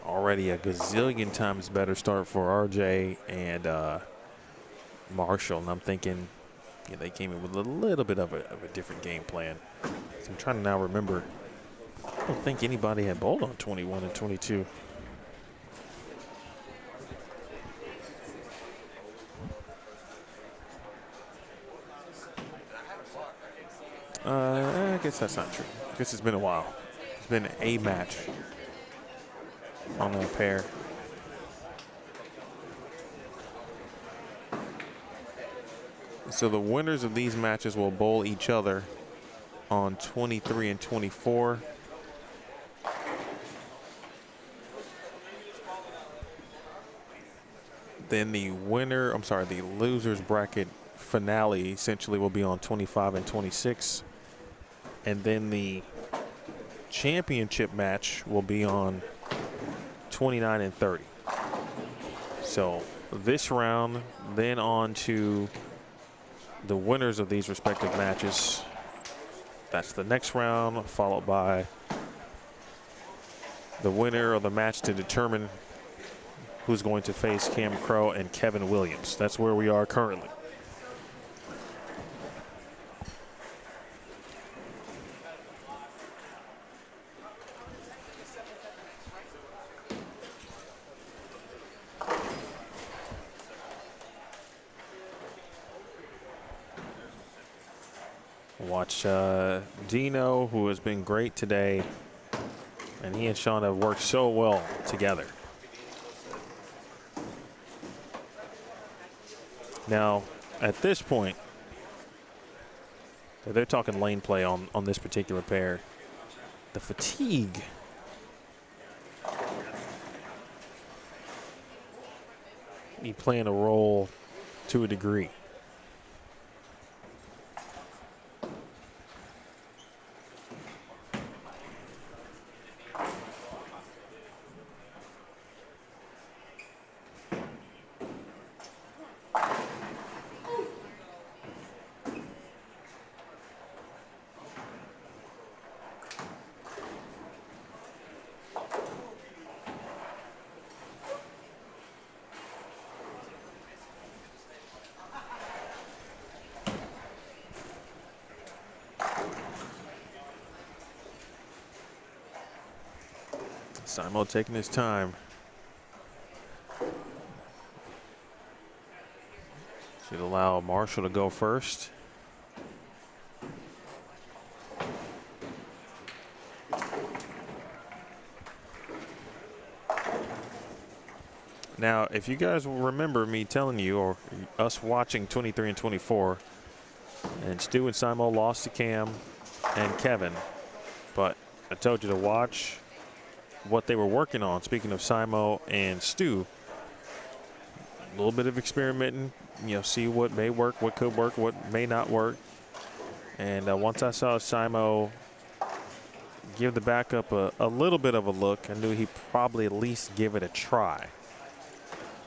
Speaker 2: already a gazillion times better start for RJ and Marshall. And I'm thinking, yeah, they came in with a little bit of a different game plan. So I'm trying to now remember. I don't think anybody had bowled on 21 and 22. I guess that's not true. I guess it's been a while. It's been a match on that pair. So the winners of these matches will bowl each other on 23 and 24. Then the losers bracket finale essentially will be on 25 and 26. And then the championship match will be on 29 and 30. So this round, then on to the winners of these respective matches. That's the next round, followed by the winner of the match to determine who's going to face Cam Crow and Kevin Williams. That's where we are currently. Watch Dino, who has been great today, and he and Sean have worked so well together. Now, at this point, they're talking lane play on this particular pair. The fatigue be playing a role to a degree. Simo taking his time. Should allow Marshall to go first. Now, if you guys will remember me telling you, or us watching 23 and 24, and Stu and Simo lost to Cam and Kevin, but I told you to watch what they were working on. Speaking of Simo and Stu, a little bit of experimenting, see what may work, what could work, what may not work. And once I saw Simo give the backup a little bit of a look, I knew he'd probably at least give it a try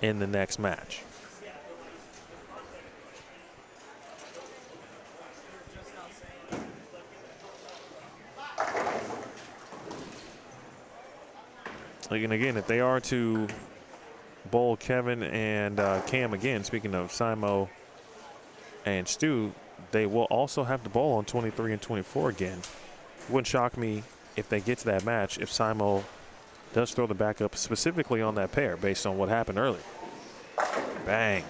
Speaker 2: in the next match. And again, if they are to bowl Kevin and Cam again, speaking of Simo and Stu, they will also have to bowl on 23 and 24 again. Wouldn't shock me if they get to that match if Simo does throw the backup specifically on that pair based on what happened earlier. Bang.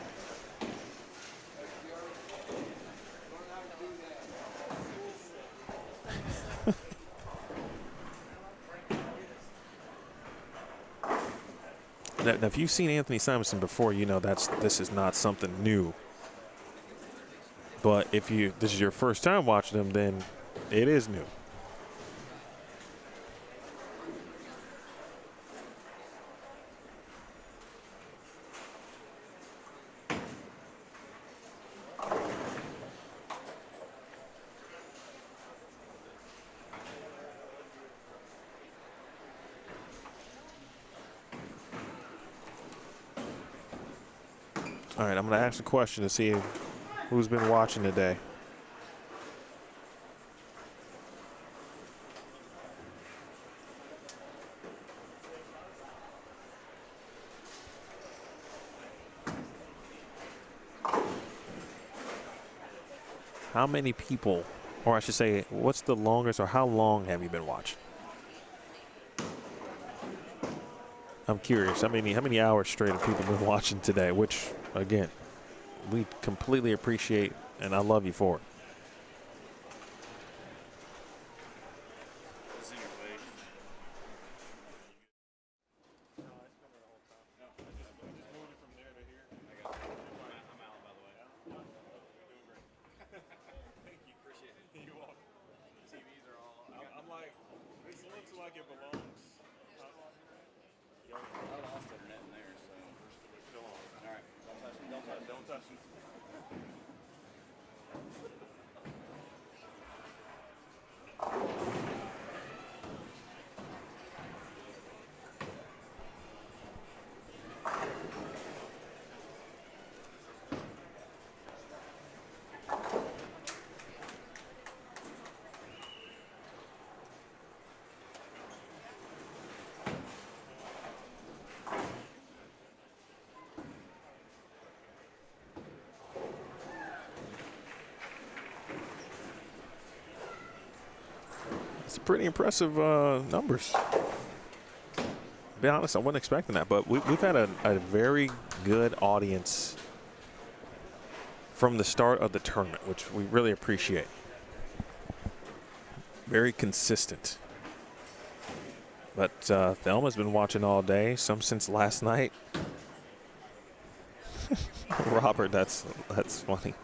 Speaker 2: Now, if you've seen Anthony Simonson before, you know this is not something new. But if this is your first time watching him, then it is new. All right, I'm going to ask a question to see who's been watching today. how many people, or I should say, what's the longest or how long have you been watching? I'm curious. How many hours straight have people been watching today? Which, again, we completely appreciate, and I love you for it. It's pretty impressive numbers. To be honest, I wasn't expecting that, but we've had a very good audience from the start of the tournament, which we really appreciate. Very consistent. But Thelma's been watching all day, some since last night. Robert, that's funny.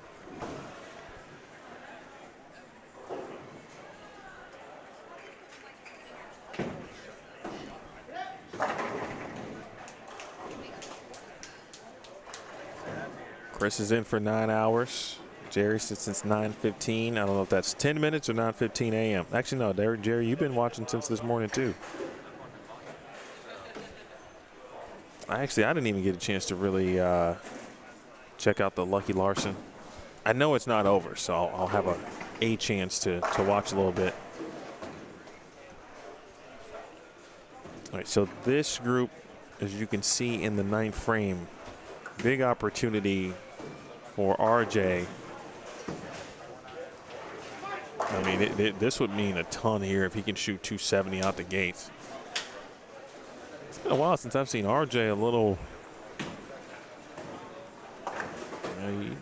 Speaker 2: Chris is in for 9 hours. Jerry sits since 9:15. I don't know if that's 10 minutes or 9:15 a.m. Actually, no, Jerry, you've been watching since this morning, too. I didn't even get a chance to really check out the Lucky Larson. I know it's not over, so I'll have a chance to watch a little bit. All right, so this group, as you can see in the 9th frame, big opportunity for RJ. I mean, this would mean a ton here if he can shoot 270 out the gates. It's been a while since I've seen RJ a little. He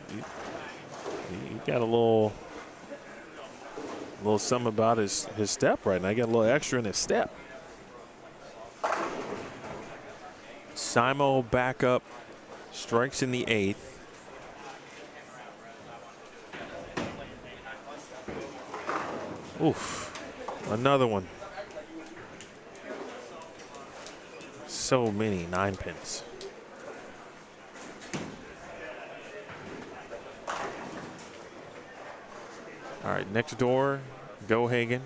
Speaker 2: got a little something about his step right now. He got a little extra in his step. Simo back up, strikes in the 8th. Oof, another one. So many 9 pins. All right, next door, go Hagen.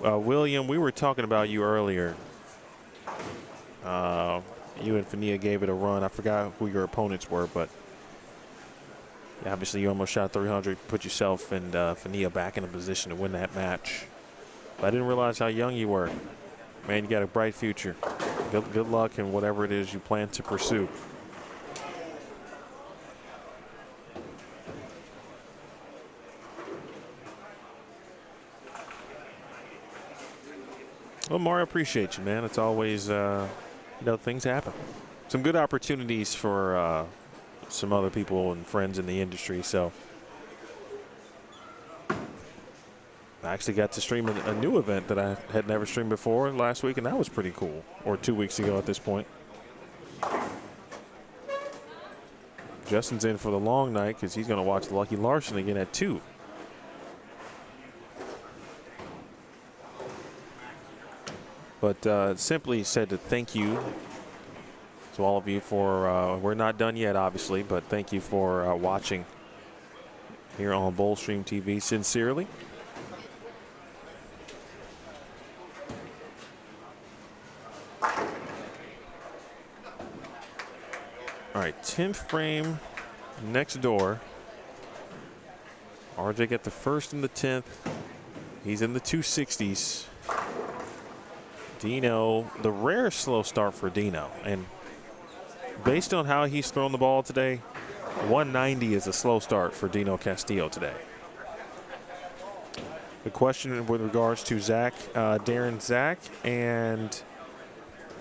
Speaker 2: William, we were talking about you earlier. You and Fania gave it a run. I forgot who your opponents were, but obviously you almost shot 300, put yourself and Fania back in a position to win that match. But I didn't realize how young you were. Man, you got a bright future. Good luck in whatever it is you plan to pursue. Well, Mario, appreciate you, man. It's always, things happen. Some good opportunities for some other people and friends in the industry. So I actually got to stream a new event that I had never streamed before last week, and that was pretty cool. Or 2 weeks ago at this point. Justin's in for the long night because he's going to watch Lucky Larson again at 2. But simply said to thank you to all of you for, we're not done yet, obviously, but thank you for watching here on Bullstream TV sincerely. All right, 10th frame next door. RJ got the first and the 10th. He's in the 260s. Dino, the rare slow start for Dino. And based on how he's thrown the ball today, 190 is a slow start for Dino Castillo today. The question with regards to Zach, Darren Zach and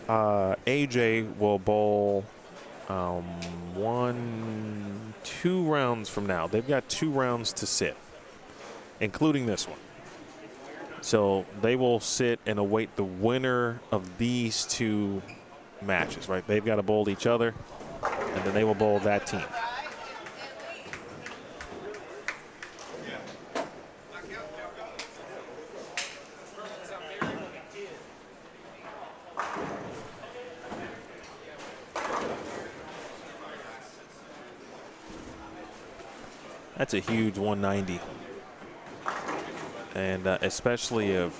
Speaker 2: AJ will bowl 2 rounds from now. They've got 2 rounds to sit, including this one. So they will sit and await the winner of these 2 matches, right? They've got to bowl each other, and then they will bowl that team. That's a huge 190. And especially if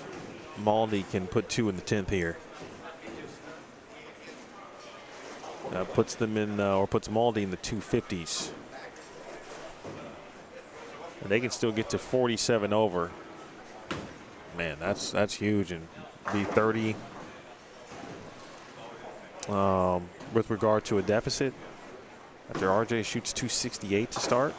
Speaker 2: Maldi can put 2 in the 10th here. Puts them in, or puts Maldi in the 250s. And they can still get to 47 over. Man, that's huge, and be 30 with regard to a deficit. After RJ shoots 268 to start.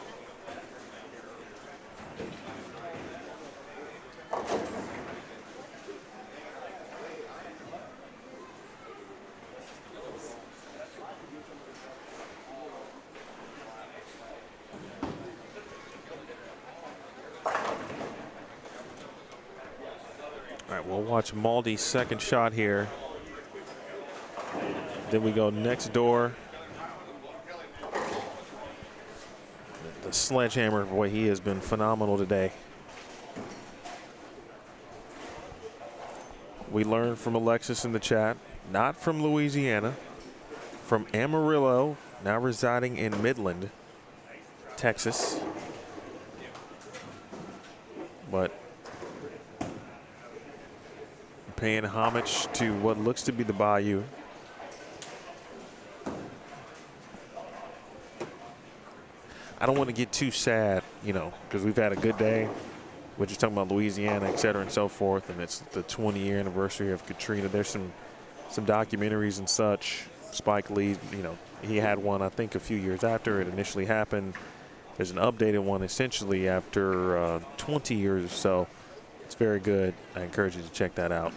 Speaker 2: Watch Maldi's second shot here. Then we go next door. The sledgehammer, boy, he has been phenomenal today. We learned from Alexis in the chat, not from Louisiana, from Amarillo, now residing in Midland, Texas. But paying homage to what looks to be the Bayou. I don't want to get too sad, you know, because we've had a good day. We're just talking about Louisiana, et cetera, and so forth, and it's the 20-year anniversary of Katrina. There's some documentaries and such. Spike Lee, you know, he had one, I think, a few years after it initially happened. There's an updated one essentially after 20 years or so. It's very good. I encourage you to check that out.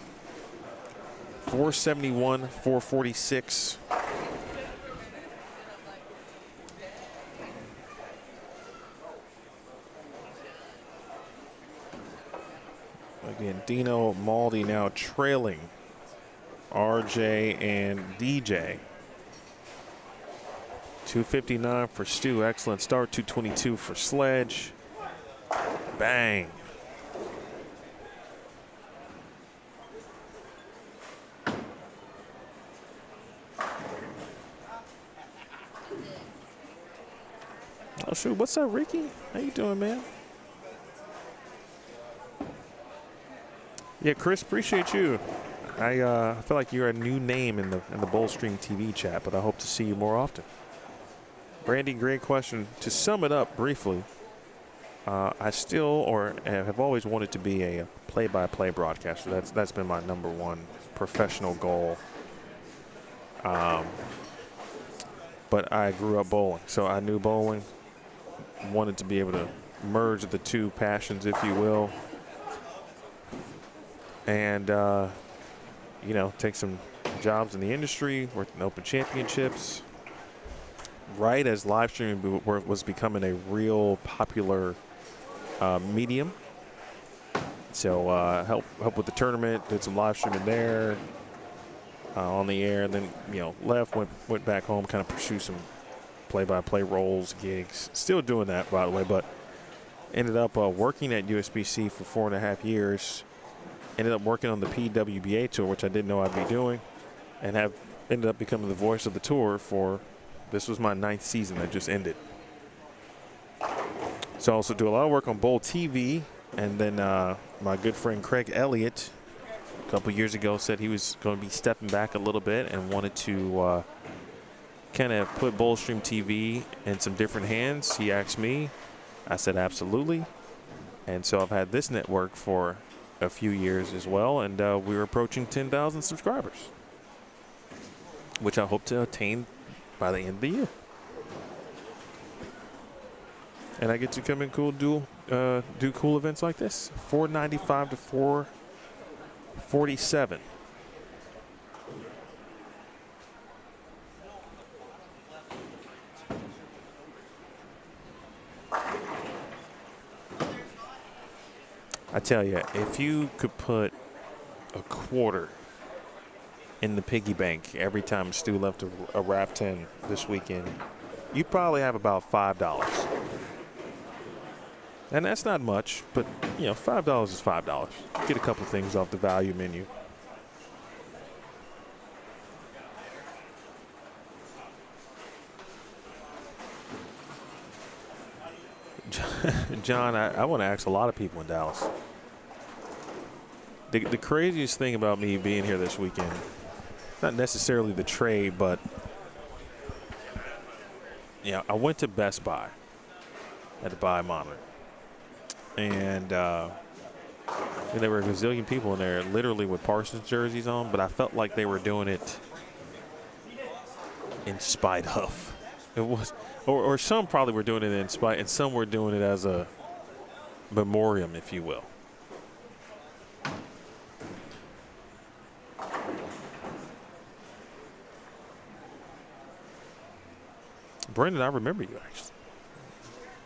Speaker 2: 471, 446. Again, Dino Maldi now trailing RJ and DJ. 259 for Stu. Excellent start. 222 for Sledge. Bang. Oh, shoot. What's up, Ricky? How you doing, man? Yeah, Chris, appreciate you. I feel like you're a new name in the Bullstream TV chat, but I hope to see you more often. Brandy, great question. To sum it up briefly, I still or have always wanted to be a play-by-play broadcaster. That's been my #1 professional goal. But I grew up bowling, so I knew bowling. Wanted to be able to merge the two passions, if you will, and you know, take some jobs in the industry, work in open championships. Right as live streaming was becoming a real popular medium, so help with the tournament, did some live streaming there on the air, and then left, went back home, kind of pursue some play-by-play roles, gigs. Still doing that, by the way, but ended up working at USBC for 4.5 years. Ended up working on the PWBA tour, which I didn't know I'd be doing, and have ended up becoming the voice of the tour for, this was my 9th season that just ended. So I also do a lot of work on Bowl TV, and then my good friend Craig Elliott a couple years ago said he was going to be stepping back a little bit and wanted to kind of put Bullstream TV in some different hands. He asked me. I said absolutely. And so I've had this network for a few years as well, and we're approaching 10,000 subscribers, which I hope to attain by the end of the year. And I get to come and do cool events like this. $495 to $447. I tell you, if you could put a quarter in the piggy bank every time Stu left a wrap 10 this weekend, you probably have about $5. And that's not much, but you know, $5 is $5. Get a couple things off the value menu. John, I want to ask a lot of people in Dallas. The craziest thing about me being here this weekend, not necessarily the trade, but yeah, I went to Best Buy. Had to buy a monitor. And there were a gazillion people in there literally with Parsons jerseys on, but I felt like they were doing it in spite of. It was, or some probably were doing it in spite, and some were doing it as a memoriam, if you will. Brendan, I remember you actually.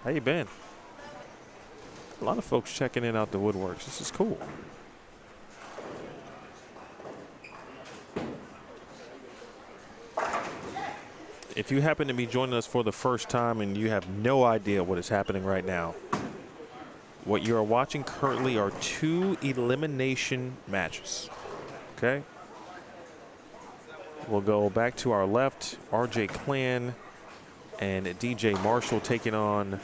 Speaker 2: How you been? A lot of folks checking in out the woodworks. This is cool. If you happen to be joining us for the first time and you have no idea what is happening right now, what you are watching currently are 2 elimination matches. Okay? We'll go back to our left, RJ Clan and DJ Marshall taking on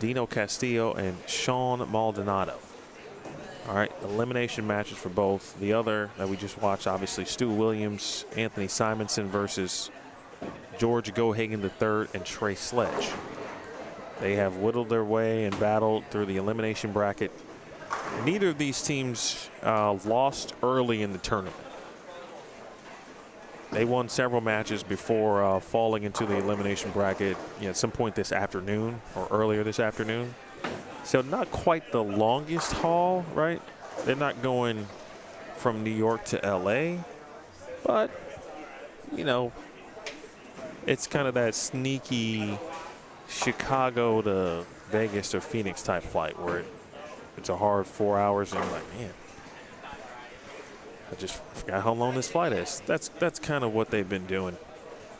Speaker 2: Dino Castillo and Sean Maldonado. All right, elimination matches for both. The other that we just watched, obviously, Stu Williams, Anthony Simonson versus George Gohagan III and Trey Sledge. They have whittled their way and battled through the elimination bracket. Neither of these teams lost early in the tournament. They won several matches before falling into the elimination bracket at some point this afternoon or earlier this afternoon. So not quite the longest haul, right? They're not going from New York to LA, but, you know, it's kind of that sneaky Chicago to Vegas or Phoenix type flight where it's a hard 4 hours and you're like, man, I just forgot how long this flight is. That's kind of what they've been doing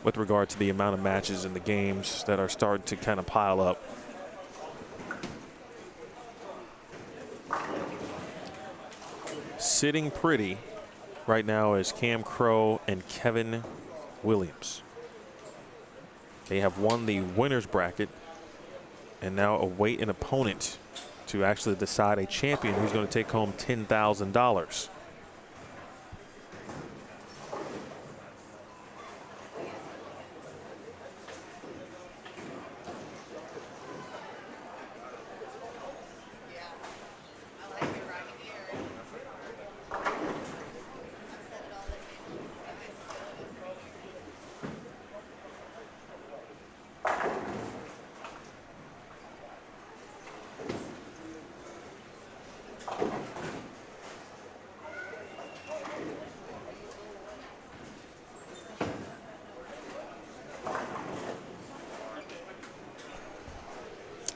Speaker 2: with regard to the amount of matches and the games that are starting to kind of pile up. Sitting pretty right now is Cam Crow and Kevin Williams. They have won the winner's bracket and now await an opponent to actually decide a champion who's going to take home $10,000.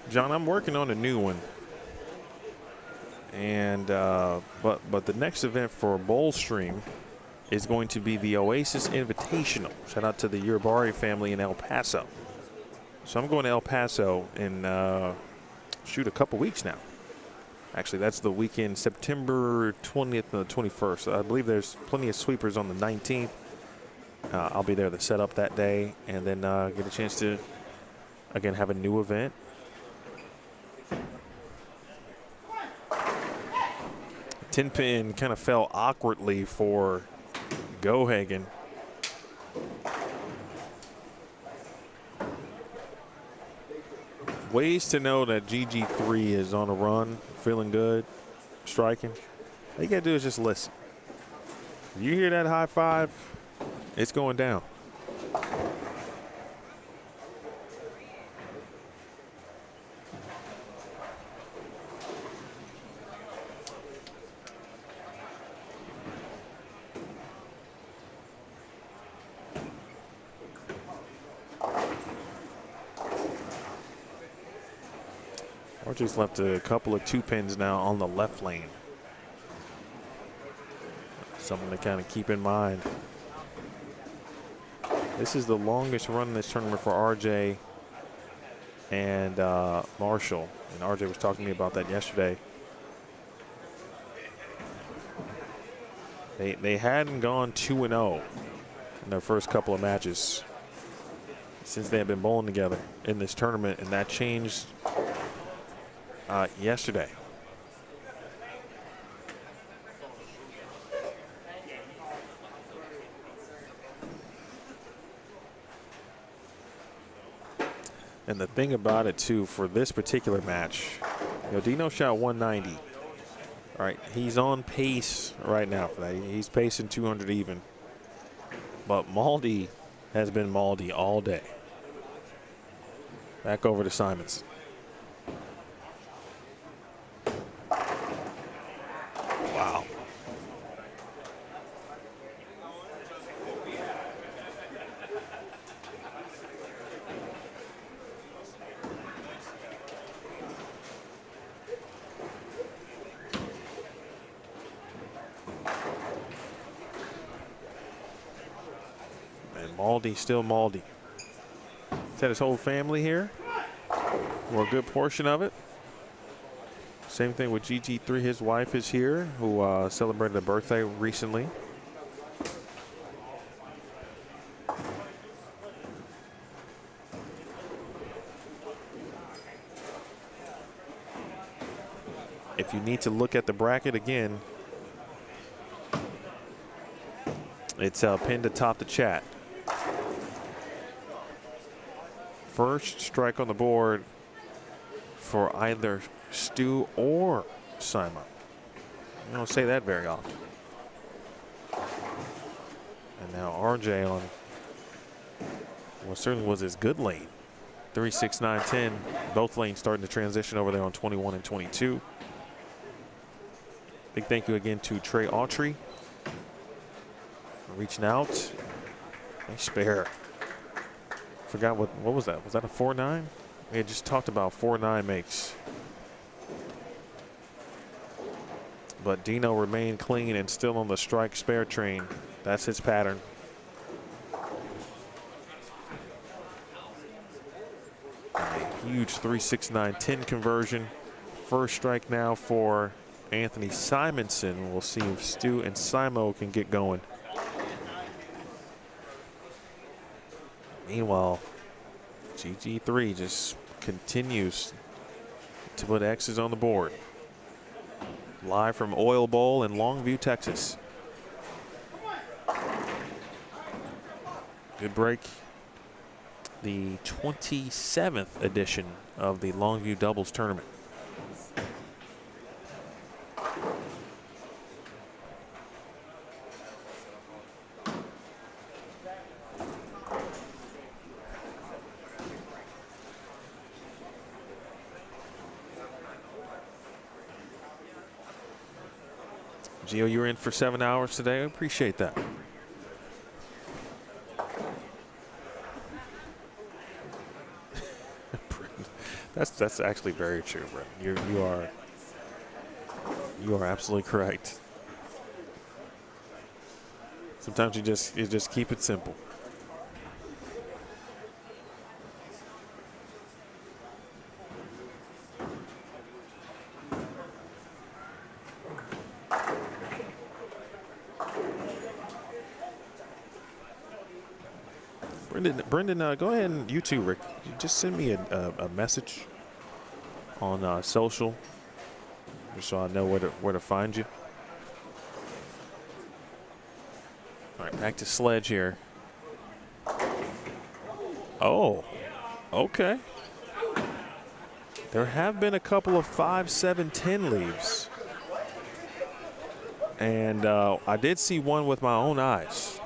Speaker 2: John, I'm working on a new one, and but the next event for Bowlstream is going to be the Oasis Invitational. Shout out to the Urabari family in El Paso. So I'm going to El Paso in shoot a couple weeks now. Actually, that's the weekend, September 20th and the 21st. I believe there's plenty of sweepers on the 19th. I'll be there to set up that day, and then get a chance to again have a new event. 10-pin kind of fell awkwardly for Gohagan. ways to know that GG3 is on a run, feeling good, striking. All you got to do is just listen. If you hear that high five, it's going down. Archer's left a couple of 2 pins now on the left lane. Something to kind of keep in mind. This is the longest run in this tournament for RJ and Marshall. And RJ was talking to me about that yesterday. They hadn't gone 2-0 in their first couple of matches since they had been bowling together in this tournament, and that changed yesterday. And the thing about it too, for this particular match, you know, Dino shot 190. All right, he's on pace right now for that. He's pacing 200 even. But Maldi has been Maldi all day. Back over to Simonson. Wow. And Maldi still Maldi. He's had his whole family here, or a good portion of it. Same thing with GG3. His wife is here, who celebrated a birthday recently. If you need to look at the bracket again, it's pinned atop the chat. First strike on the board for either Stu or Simon. You don't say that very often. And now RJ on what certainly was his good lane. 3, 6, 9, 10. Both lanes starting to transition over there on 21 and 22. Big thank you again to Trey Autry for reaching out. Nice spare. Forgot what was that? Was that a 4-9? We had just talked about 4-9 makes. But Dino remained clean and still on the strike spare train. That's his pattern. And a huge 3, 6, 9, 10 conversion. First strike now for Anthony Simonson. We'll see if Stu and Simo can get going. Meanwhile, GG3 just continues to put X's on the board. Live from Oil Bowl in Longview, Texas. Good break. The 27th edition of the Longview Doubles Tournament. Gio, you were in for 7 hours today. I appreciate that. That's actually very true, bro. You are absolutely correct. Sometimes you just keep it simple. Brendan, go ahead and you too, Rick. Just send me a message on social, just so I know where to find you. All right, back to Sledge here. Oh, okay. There have been a couple of 5, 7, 10 leaves. And I did see one with my own eyes.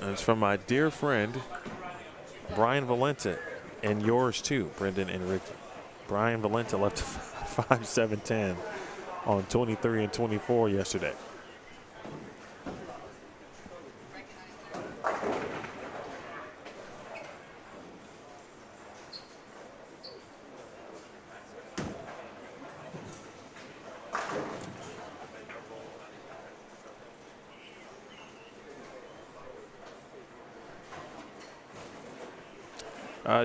Speaker 2: And it's from my dear friend, Brian Valenta, and yours too, Brendan and Ricky. Brian Valenta left 5, 7, 10 on 23 and 24 yesterday.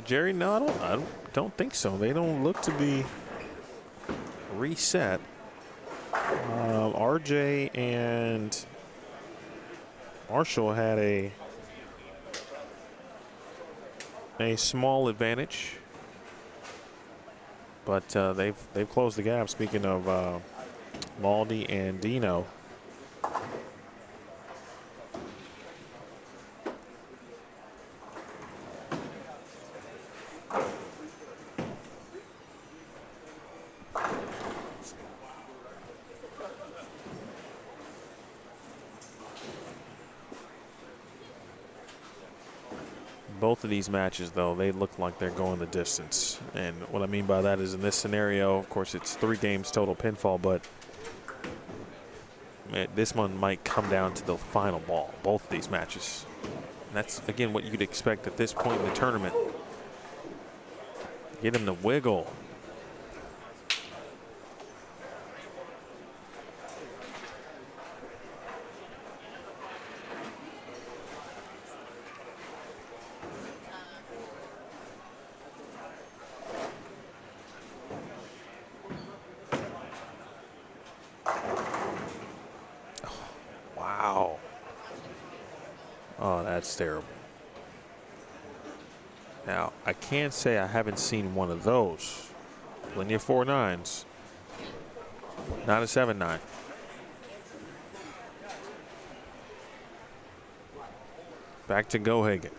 Speaker 2: Jerry, no, I don't think so. They don't look to be reset. RJ and Marshall had a small advantage, but they've closed the gap. Speaking of Maldi and Dino. Both of these matches, though, they look like they're going the distance. And what I mean by that is in this scenario, of course, it's 3 games total pinfall, but this one might come down to the final ball, both of these matches. And that's, again, what you'd expect at this point in the tournament. Get him to wiggle. Oh, that's terrible. Now, I can't say I haven't seen one of those. Plenty of 4-9s. Not a 7-9. Back to Gohagen.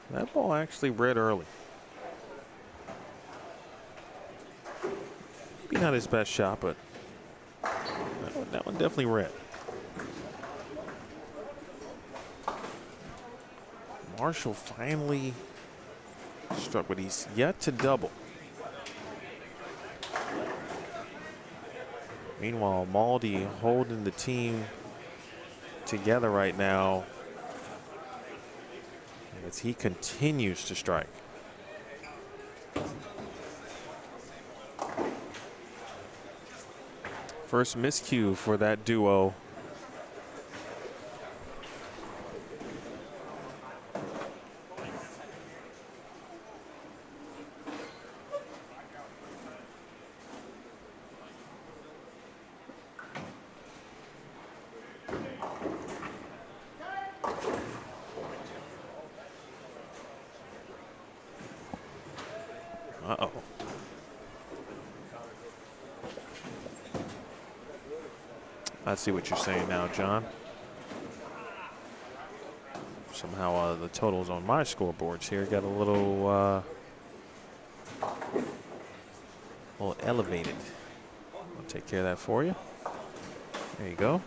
Speaker 2: That ball actually read early. Maybe not his best shot, but that one definitely read. Marshall finally struck, but he's yet to double. Meanwhile, Maldi holding the team together right now as he continues to strike. First miscue for that duo. Uh-oh. I see what you're saying now, John. Somehow the totals on my scoreboards here got a little elevated. I'll take care of that for you. There you go.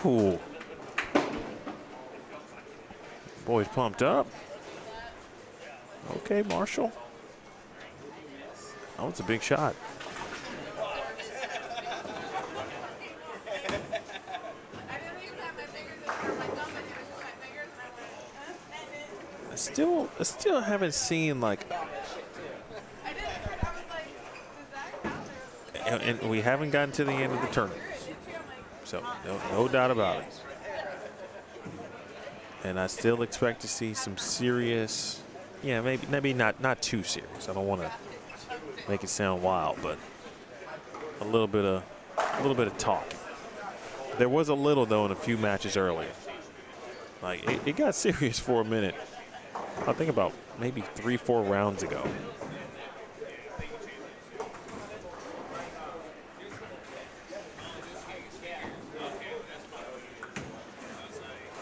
Speaker 2: Ooh. Boy's pumped up. Okay, Marshall. Oh, it's a big shot. I still haven't seen like And we haven't gotten to the end of the tournament. So no doubt about it. And I still expect to see some serious, yeah, maybe not too serious. I don't want to make it sound wild, but a little bit of talk. There was a little though in a few matches earlier. Like it got serious for a minute. I think about maybe 3-4 rounds ago.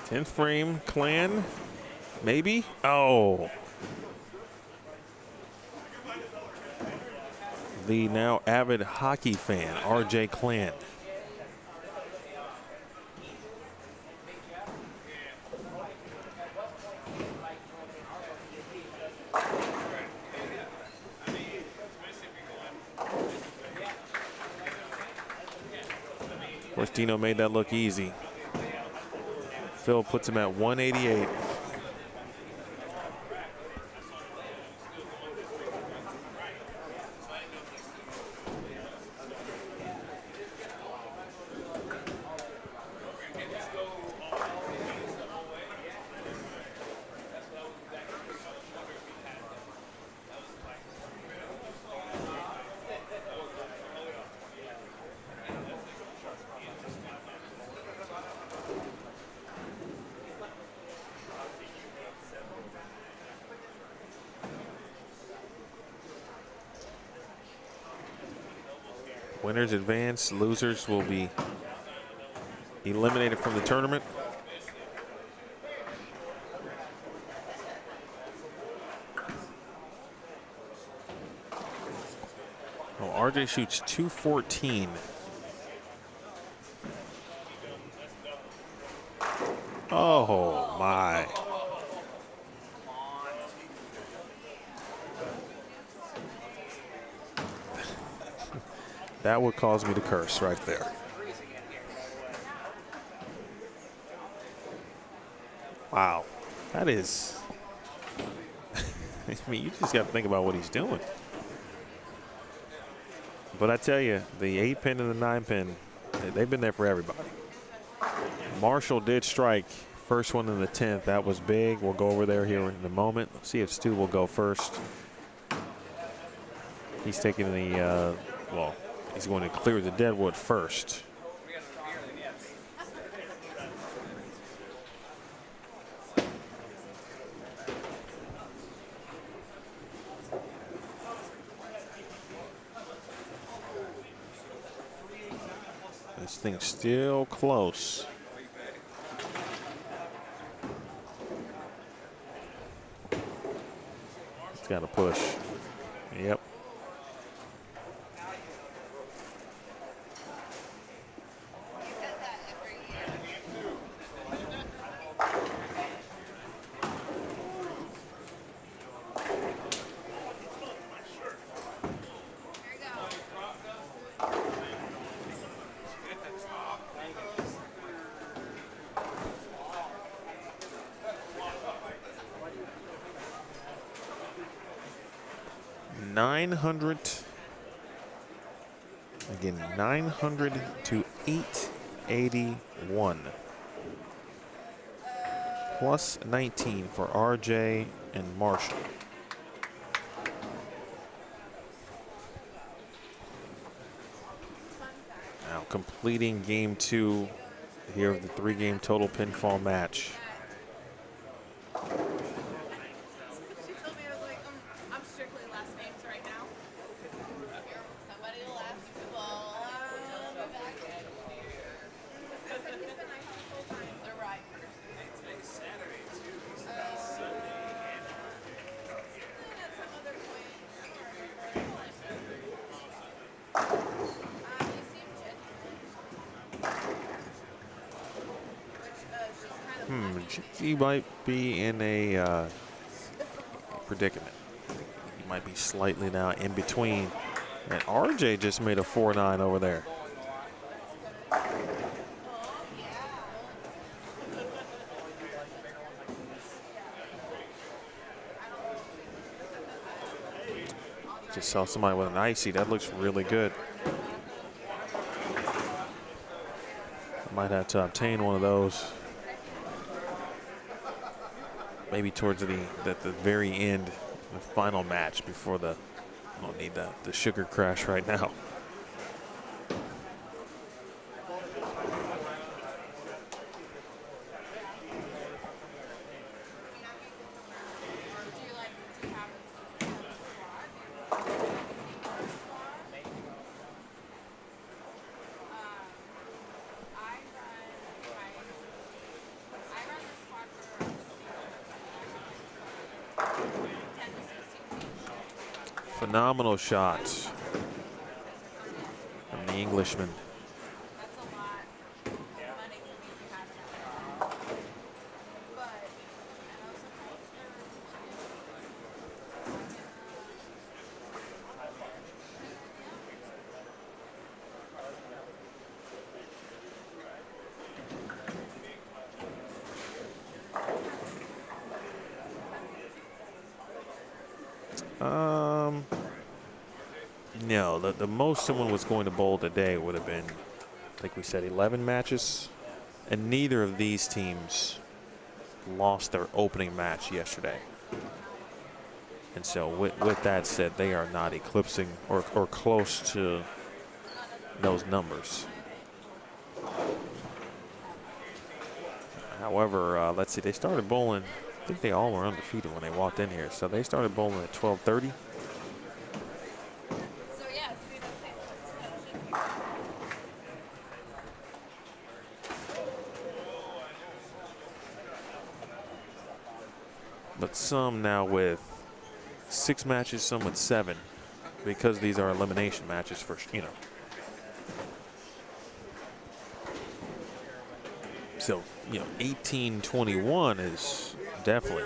Speaker 2: Tenth frame, Clan, maybe? Oh. The now avid hockey fan, RJ Clan. Of course, Dino made that look easy. Phil puts him at 188. Winners advance, losers will be eliminated from the tournament. Oh, RJ shoots 214. Oh my. That would cause me to curse right there. Wow. That is, I mean, you just got to think about what he's doing. But I tell you, the 8-pin and the 9-pin, they've been there for everybody. Marshall did strike first one in the 10th. That was big. We'll go over there here in a moment. Let's see if Stu will go first. He's taking the, well, he's going to clear the deadwood first. This thing's still close. It's got to push. Yep. Again, 900 to 881. Plus 19 for RJ and Marshall. Now completing game 2 here of the 3-game total pinfall match. He might be in a predicament. He might be slightly now in between. And RJ just made a 4-9 over there. Just saw somebody with an icy. That looks really good. Might have to obtain one of those. Maybe towards the very end, the final match before the. I don't need the sugar crash right now. Phenomenal shots from the Englishman. No, the most someone was going to bowl today would have been, like we said, 11 matches. And neither of these teams lost their opening match yesterday. And so with that said, they are not eclipsing or close to those numbers. However, let's see, they started bowling. I think they all were undefeated when they walked in here. So they started bowling at 12:30. But some now with 6 matches, some with 7, because these are elimination matches for, you know. So, you know, 18-21 is definitely.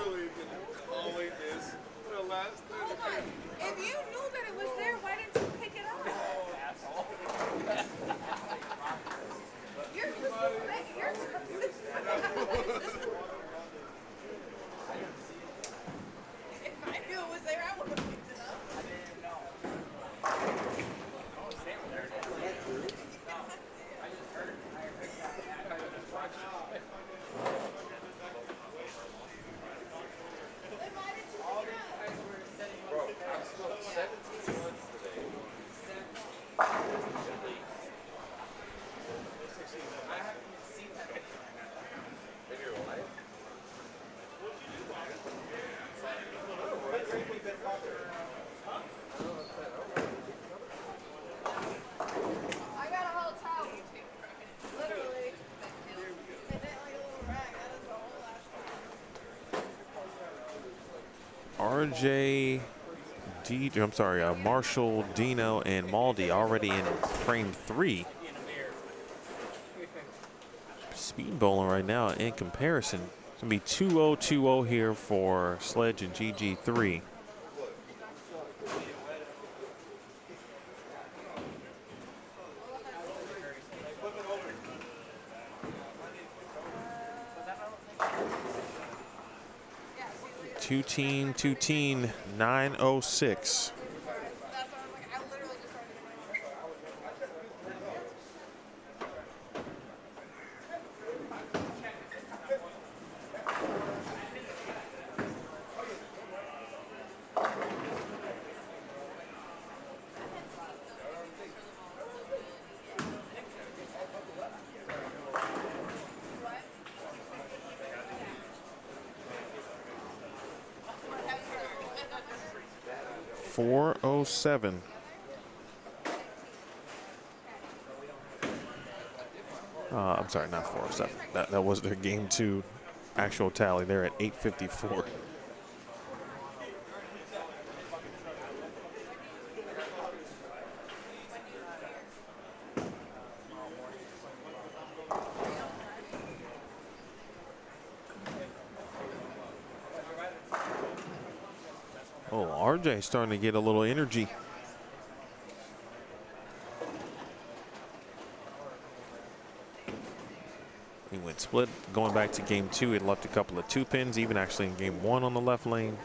Speaker 5: If you knew that it was there, why didn't you pick it up? You're persistent. You're persistent. If I knew it was there, I would have picked it up. I got a whole towel. Literally. They did like a little rag. That is the whole last one.
Speaker 2: I'm sorry, Marshall, Dino, and Maldi already in frame 3. Speed bowling right now in comparison. It's going to be 2-0-2-0 here for Sledge and GG3. Two-teen, 906. .407. I'm sorry, not 407. That was their game 2 actual tally. They're at 854. Oh, RJ starting to get a little energy. He went split. Going back to game 2, he left a couple of 2 pins, even actually in game 1 on the left lane.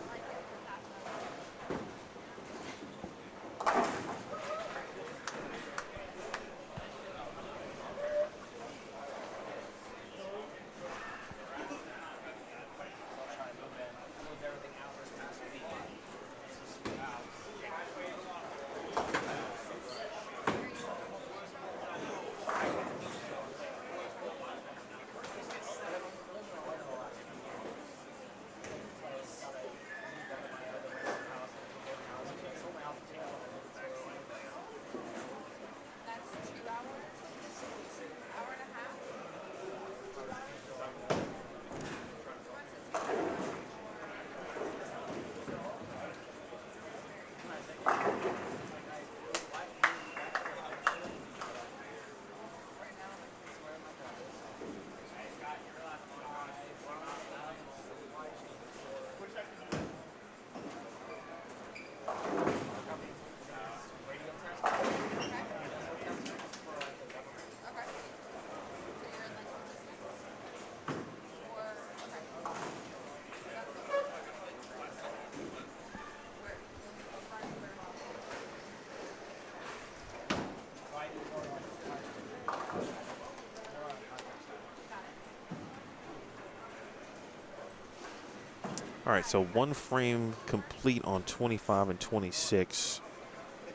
Speaker 2: All right, so one frame complete on 25 and 26.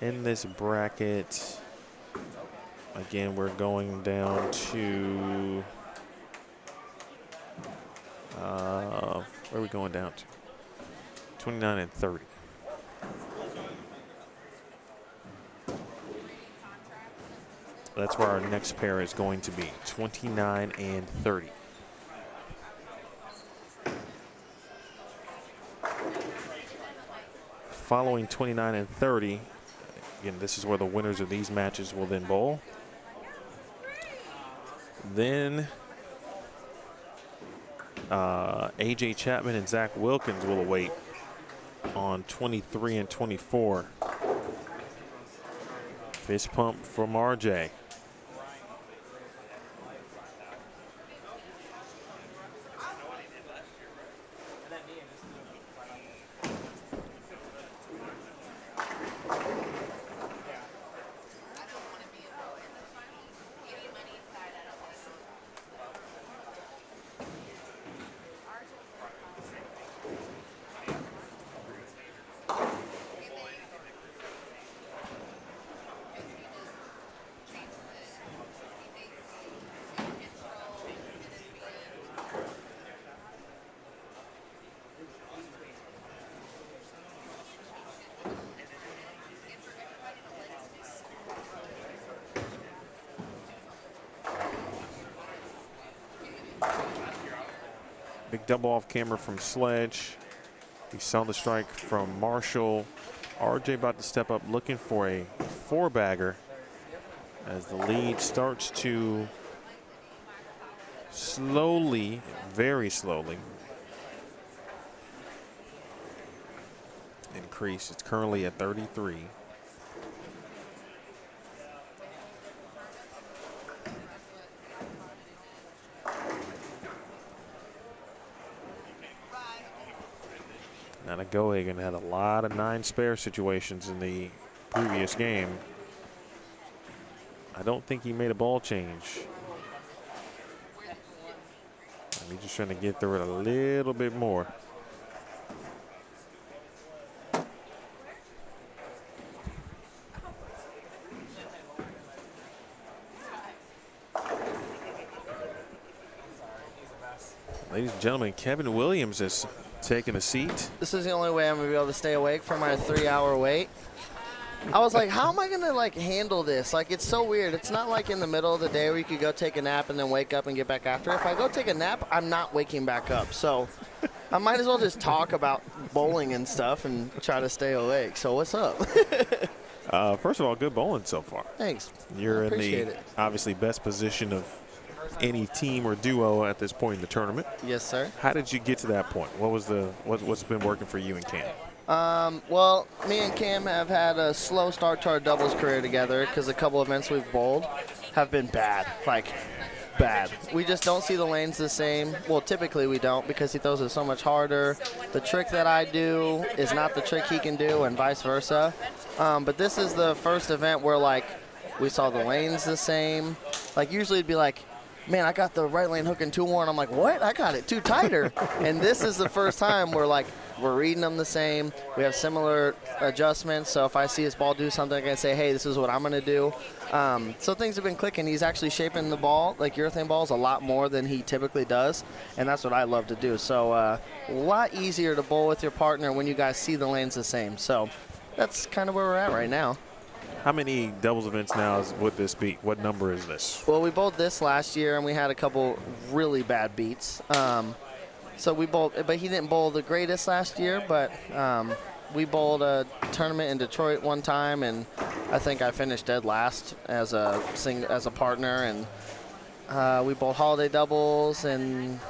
Speaker 2: In this bracket, again, we're going down to, where are we going down to? 29 and 30. That's where our next pair is going to be, 29 and 30. Following 29 and 30, again, this is where the winners of these matches will then bowl. Then A.J. Chapman and Zach Wilkins will await on 23 and 24. Fist pump from R.J. Big double off camera from Sledge. We saw the strike from Marshall. RJ about to step up looking for a 4-bagger as the lead starts to slowly, very slowly, increase. It's currently at 33. Gohagan had a lot of 9 spare situations in the previous game. I don't think he made a ball change. He's just trying to get through it a little bit more. Ladies and gentlemen, Kevin Williams has taken a seat.
Speaker 6: This is the only way I'm gonna be able to stay awake for my 3-hour wait. I was like, how am I gonna like handle this? Like, it's so weird. It's not like in the middle of the day where you could go take a nap and then wake up and get back after. If I go take a nap, I'm not waking back up. So I might as well just talk about bowling and stuff and try to stay awake. So what's up?
Speaker 2: First of all, good bowling so far.
Speaker 6: Thanks.
Speaker 2: You're in the obviously best position of any team or duo at this point in the tournament.
Speaker 6: Yes, sir.
Speaker 2: How did you get to that point? What was what's been working for you and Cam?
Speaker 6: Well, me and Cam have had a slow start to our doubles career together because a couple events we've bowled have been bad, like bad. We just don't see the lanes the same. Well, typically we don't because he throws it so much harder. The trick that I do is not the trick he can do and vice versa. But this is the first event where like we saw the lanes the same. Like usually it'd be like, man, I got the right lane hook in 2-1. I'm like, what? I got it 2 tighter. And this is the first time we're like, we're reading them the same. We have similar adjustments. So if I see his ball do something, I can say, hey, this is what I'm going to do. So things have been clicking. He's actually shaping the ball, like urethane balls, a lot more than he typically does. And that's what I love to do. So a lot easier to bowl with your partner when you guys see the lanes the same. So that's kind of where we're at right now.
Speaker 2: How many doubles events now would this be? What number is this?
Speaker 6: Well, we bowled this last year, and we had a couple really bad beats. So we bowled, but he didn't bowl the greatest last year, but we bowled a tournament in Detroit one time, and I think I finished dead last as a partner, and we bowled holiday doubles and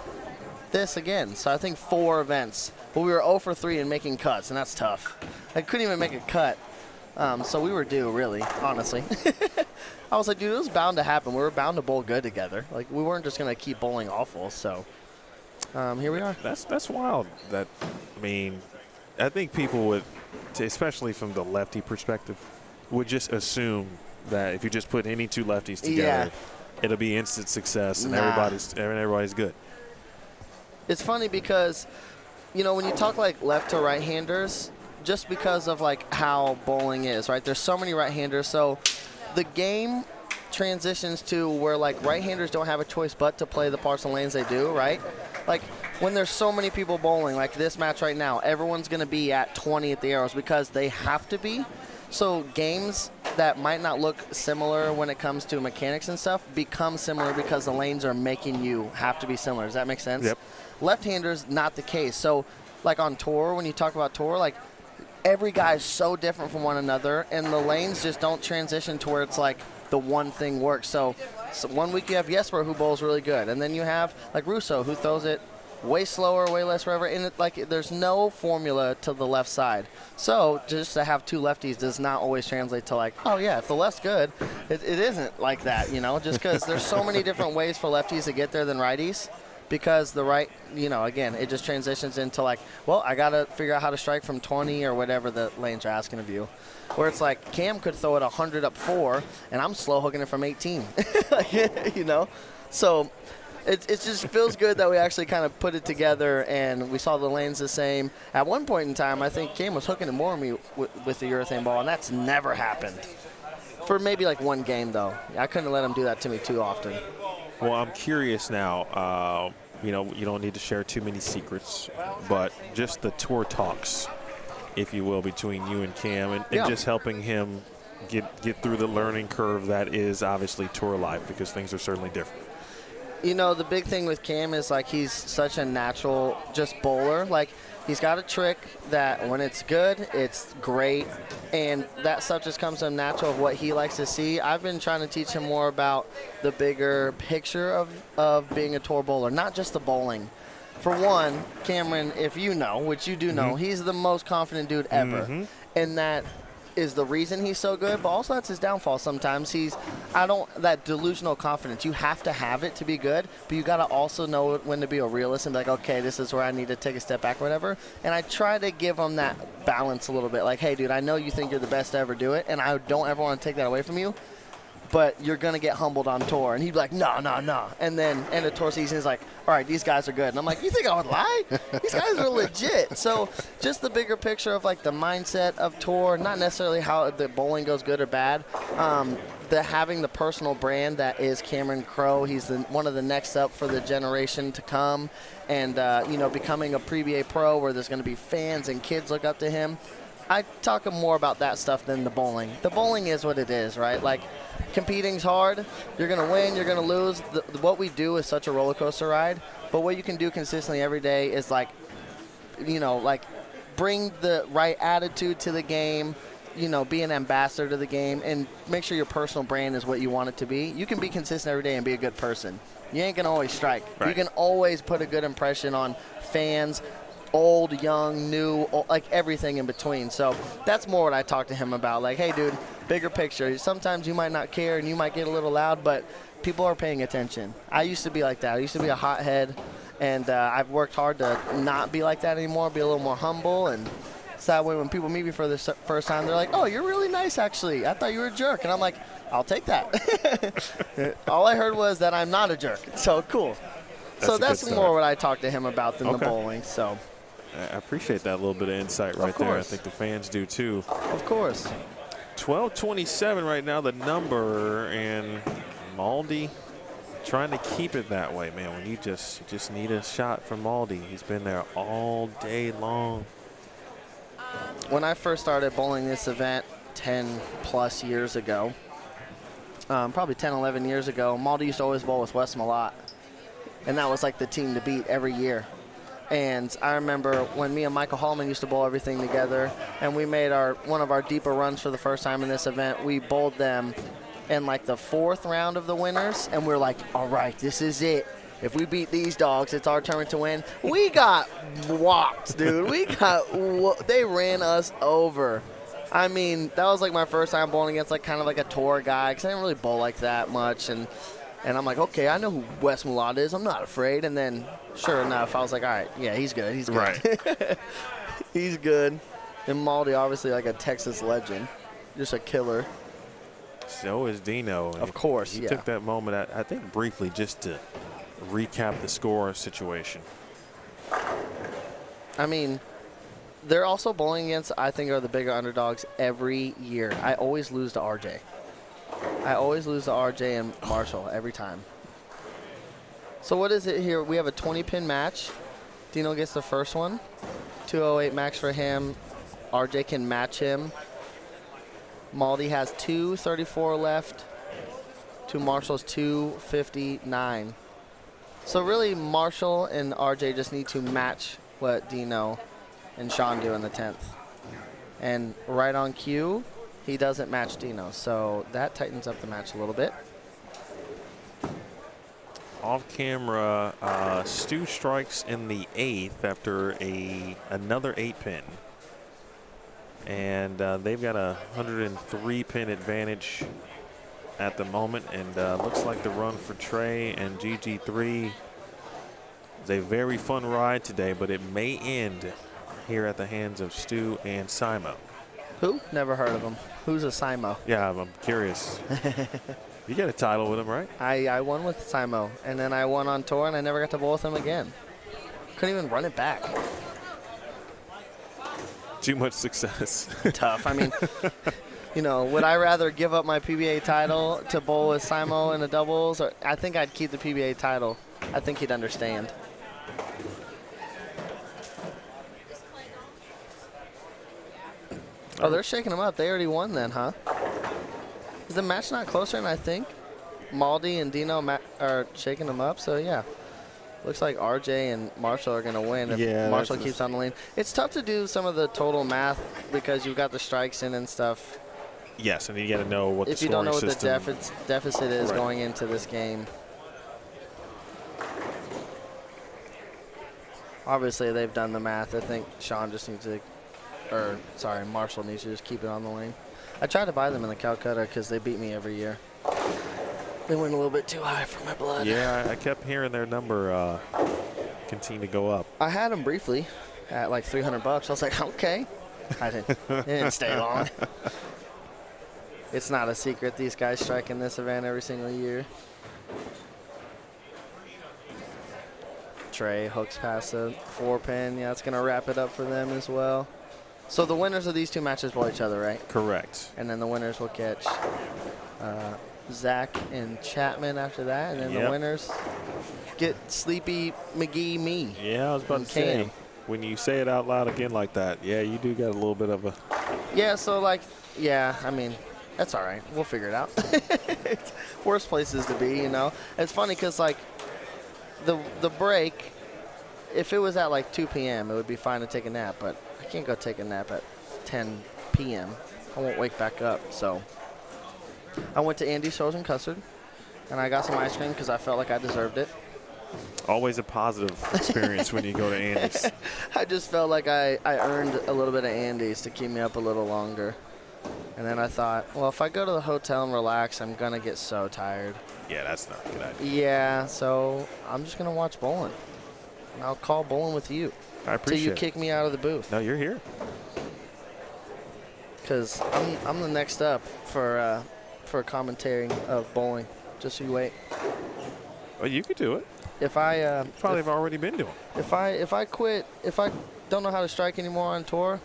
Speaker 6: this again. So I think 4 events. But we were 0 for 3 in making cuts, and that's tough. I couldn't even make a cut. So we were due, really, honestly. I was like, dude, it was bound to happen. We were bound to bowl good together. Like, we weren't just going to keep bowling awful. So here we are.
Speaker 2: That's wild. I mean, I think people would, especially from the lefty perspective, would just assume that if you just put any 2 lefties together, it'll be instant success and everybody's good.
Speaker 6: It's funny because you know, when you talk like left to right-handers, just because of like how bowling is, right? There's so many right-handers, so the game transitions to where like right-handers don't have a choice but to play the parts and lanes they do, right? Like when there's so many people bowling, like this match right now, everyone's going to be at 20 at the arrows because they have to be. So games that might not look similar when it comes to mechanics and stuff become similar because the lanes are making you have to be similar. Does that make sense?
Speaker 2: Yep.
Speaker 6: Left-handers, not the case. So like on tour, when you talk about tour, like every guy is so different from one another, and the lanes just don't transition to where it's like the one thing works. So 1 week you have Jesper who bowls really good, and then you have like Russo who throws it way slower, way less, whatever. And it, like there's no formula to the left side. So just to have two lefties does not always translate to like, oh yeah, if the left's good, it isn't like that, you know. Just because there's so many different ways for lefties to get there than righties. Because the right, you know, again, it just transitions into like, well, I got to figure out how to strike from 20 or whatever the lanes are asking of you. Where it's like Cam could throw it 100 up 4, and I'm slow hooking it from 18. You know? So it just feels good that we actually kind of put it together and we saw the lanes the same. At one point in time, I think Cam was hooking it more than me with the urethane ball, and that's never happened. For maybe like one game, though. I couldn't let him do that to me too often.
Speaker 2: Well, I'm curious now. You know, you don't need to share too many secrets, but just the tour talks, if you will, between you and Cam, and just helping him get through the learning curve that is obviously tour life, because things are certainly different.
Speaker 6: You know, the big thing with Cam is like he's such a natural just bowler. Like he's got a trick that when it's good, it's great, and that stuff just comes to him natural of what he likes to see. I've been trying to teach him more about the bigger picture of being a tour bowler, not just the bowling. For one, Cameron, if you know, which you do know, he's the most confident dude ever, and that is the reason he's so good, but also that's his downfall sometimes. That delusional confidence, you have to have it to be good, but you got to also know when to be a realist and be like, okay, this is where I need to take a step back or whatever. And I try to give him that balance a little bit. Like, hey, dude, I know you think you're the best to ever do it, and I don't ever want to take that away from you, but you're going to get humbled on tour. And he'd be like, no. And then end of tour season, he's like, all right, these guys are good. And I'm like, you think I would lie? These guys are legit. So just the bigger picture of like the mindset of tour, not necessarily how the bowling goes good or bad. Having the personal brand that is Cameron Crowe. He's one of the next up for the generation to come. And, you know, becoming a Pre-BA pro where there's going to be fans and kids look up to him. I talk more about that stuff than the bowling. The bowling is what it is, right? Like, competing's hard. You're going to win, you're going to lose. What we do is such a roller coaster ride. But what you can do consistently every day is, like, you know, like, bring the right attitude to the game, you know, be an ambassador to the game, and make sure your personal brand is what you want it to be. You can be consistent every day and be a good person. You ain't going to always strike. Right. You can always put a good impression on fans, old, young, new, like everything in between. So that's more what I talk to him about. Like, hey, dude, bigger picture. Sometimes you might not care and you might get a little loud, but people are paying attention. I used to be like that. I used to be a hothead, and I've worked hard to not be like that anymore, be a little more humble. And so that way when people meet me for the first time, they're like, oh, you're really nice, actually. I thought you were a jerk. And I'm like, I'll take that. All I heard was that I'm not a jerk. So cool. That's more what I talk to him about than the bowling. So
Speaker 2: I appreciate that little bit of insight right there. I think the fans do too.
Speaker 6: Of course.
Speaker 2: 12:27 right now, the number, and Maldi trying to keep it that way, man. When you just need a shot from Maldi. He's been there all day long.
Speaker 6: When I first started bowling this event 10 plus years ago, probably 10, 11 years ago, Maldi used to always bowl with Wes Malott. And that was like the team to beat every year. And I remember when me and Michael Hallman used to bowl everything together, and we made one of our deeper runs for the first time in this event. We bowled them in like the 4th round of the winners, and we're like, all right, this is it. If we beat these dogs, it's our turn to win. We got whopped, dude. They ran us over. I mean, that was like my first time bowling against like kind of like a tour guy, because I didn't really bowl like that much. And I'm like, okay, I know who Wes Malott is. I'm not afraid. And then, sure enough, I was like, all right, yeah, he's good. He's good.
Speaker 2: Right.
Speaker 6: He's good. And Maldi, obviously, like a Texas legend. Just a killer.
Speaker 2: So is Dino.
Speaker 6: Of course,
Speaker 2: He took that moment, I think, briefly just to recap the score situation.
Speaker 6: I mean, they're also bowling against, I think, are the bigger underdogs every year. I always lose to RJ. I always lose to RJ and Marshall every time. So what is it here? We have a 20-pin match. Dino gets the first one. 208 max for him. RJ can match him. Maldi has 234 left to Marshall's 259. So really, Marshall and RJ just need to match what Dino and Sean do in the 10th. And right on cue, he doesn't match Dino. So that tightens up the match a little bit.
Speaker 2: Off camera, Stu strikes in the 8th after another 8-pin. And they've got a 103-pin advantage at the moment. And looks like the run for Trey and GG3 is a very fun ride today, but it may end here at the hands of Stu and Simo.
Speaker 6: Who? Never heard of him. Who's a Simo?
Speaker 2: Yeah, I'm curious. You got a title with him, right?
Speaker 6: I won with Simo, and then I won on tour, and I never got to bowl with him again. Couldn't even run it back.
Speaker 2: Too much success.
Speaker 6: Tough. I mean, you know, would I rather give up my PBA title to bowl with Simo in the doubles? Or I think I'd keep the PBA title. I think he'd understand. Oh, they're shaking him up. They already won then, huh? Is the match not closer? And I think Maldi and Dino are shaking them up. So, yeah. Looks like RJ and Marshall are going to win if Marshall keeps on the lane. It's tough to do some of the total math because you've got the strikes in and stuff.
Speaker 2: Yes, and you got to know what the
Speaker 6: if you don't know what
Speaker 2: system.
Speaker 6: the deficit is going into this game. Obviously, they've done the math. I think Sean just needs to, Marshall needs to just keep it on the lane. I tried to buy them in the Calcutta because they beat me every year. They went a little bit too high for my blood.
Speaker 2: Yeah, I kept hearing their number continue to go up.
Speaker 6: I had them briefly at like $300. I was like, okay. It didn't stay long. It's not a secret. These guys strike in this event every single year. Trey hooks past a 4-pin. Yeah, it's going to wrap it up for them as well. So the winners of these two matches bowl each other, right?
Speaker 2: Correct.
Speaker 6: And then the winners will catch Zach and Chapman after that. And then the winners get Sleepy McGee me.
Speaker 2: Yeah, I was about to say, when you say it out loud again like that, yeah, you do got a little bit of a...
Speaker 6: Yeah, so like, yeah, I mean, that's all right. We'll figure it out. It's worst places to be, you know. It's funny because, like, the break, if it was at like 2 p.m., it would be fine to take a nap, but I can't go take a nap at 10 p.m. I won't wake back up, so I went to Andy's Frozen Custard, and I got some ice cream because I felt like I deserved it.
Speaker 2: Always a positive experience when you go to Andy's.
Speaker 6: I just felt like I earned a little bit of Andy's to keep me up a little longer. And then I thought, well, if I go to the hotel and relax, I'm going to get so tired.
Speaker 2: Yeah, that's not a good idea.
Speaker 6: Yeah, so I'm just going to watch bowling. And I'll call bowling with you.
Speaker 2: I appreciate it.
Speaker 6: Till you kick me out of the booth.
Speaker 2: No, you're here.
Speaker 6: Because I'm the next up for commentating of bowling. Just so you wait.
Speaker 2: Well, you could do it.
Speaker 6: If I
Speaker 2: probably have already been doing.
Speaker 6: If I quit, if I don't know how to strike anymore on tour,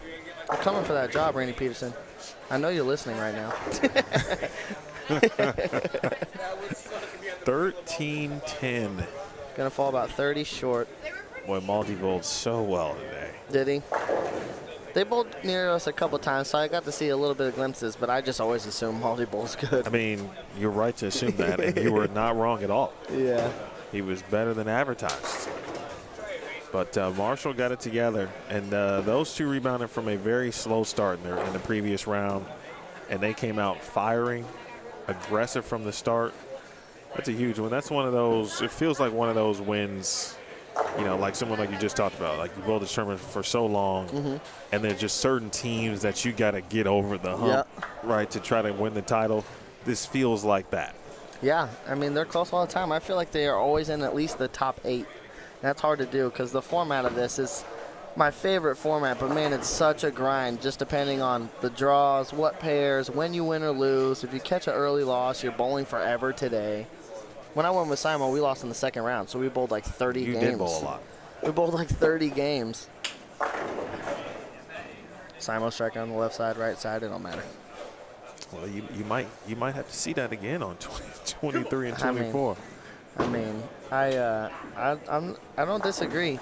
Speaker 6: I'm coming for that job, Randy Peterson. I know you're listening right now.
Speaker 2: 13-10.
Speaker 6: Gonna fall about 30 short.
Speaker 2: Boy, Maldi bowled so well today.
Speaker 6: Did he? They bowled near us a couple times, so I got to see a little bit of glimpses, but I just always assume Maldi bowls good.
Speaker 2: I mean, you're right to assume that, and you were not wrong at all.
Speaker 6: Yeah.
Speaker 2: He was better than advertised. But Marshall got it together, and those two rebounded from a very slow start in the previous round, and they came out firing, aggressive from the start. That's a huge one. That's one of those, it feels like one of those wins, you know, like someone like you just talked about, like you both determined for so long, and there's just certain teams that you got to get over the hump, right, to try to win the title. This feels like that.
Speaker 6: Yeah, I mean, they're close all the time. I feel like they are always in at least the top 8. That's hard to do because the format of this is my favorite format, but man, it's such a grind just depending on the draws, what pairs, when you win or lose. If you catch an early loss, you're bowling forever today. When I went with Simon, we lost in the second round, so we bowled like 30 games.
Speaker 2: You did bowl a lot.
Speaker 6: We bowled like 30 games. Simo striking on the left side, right side, it don't matter.
Speaker 2: Well, you might have to see that again on 23 and 24.
Speaker 6: I don't disagree.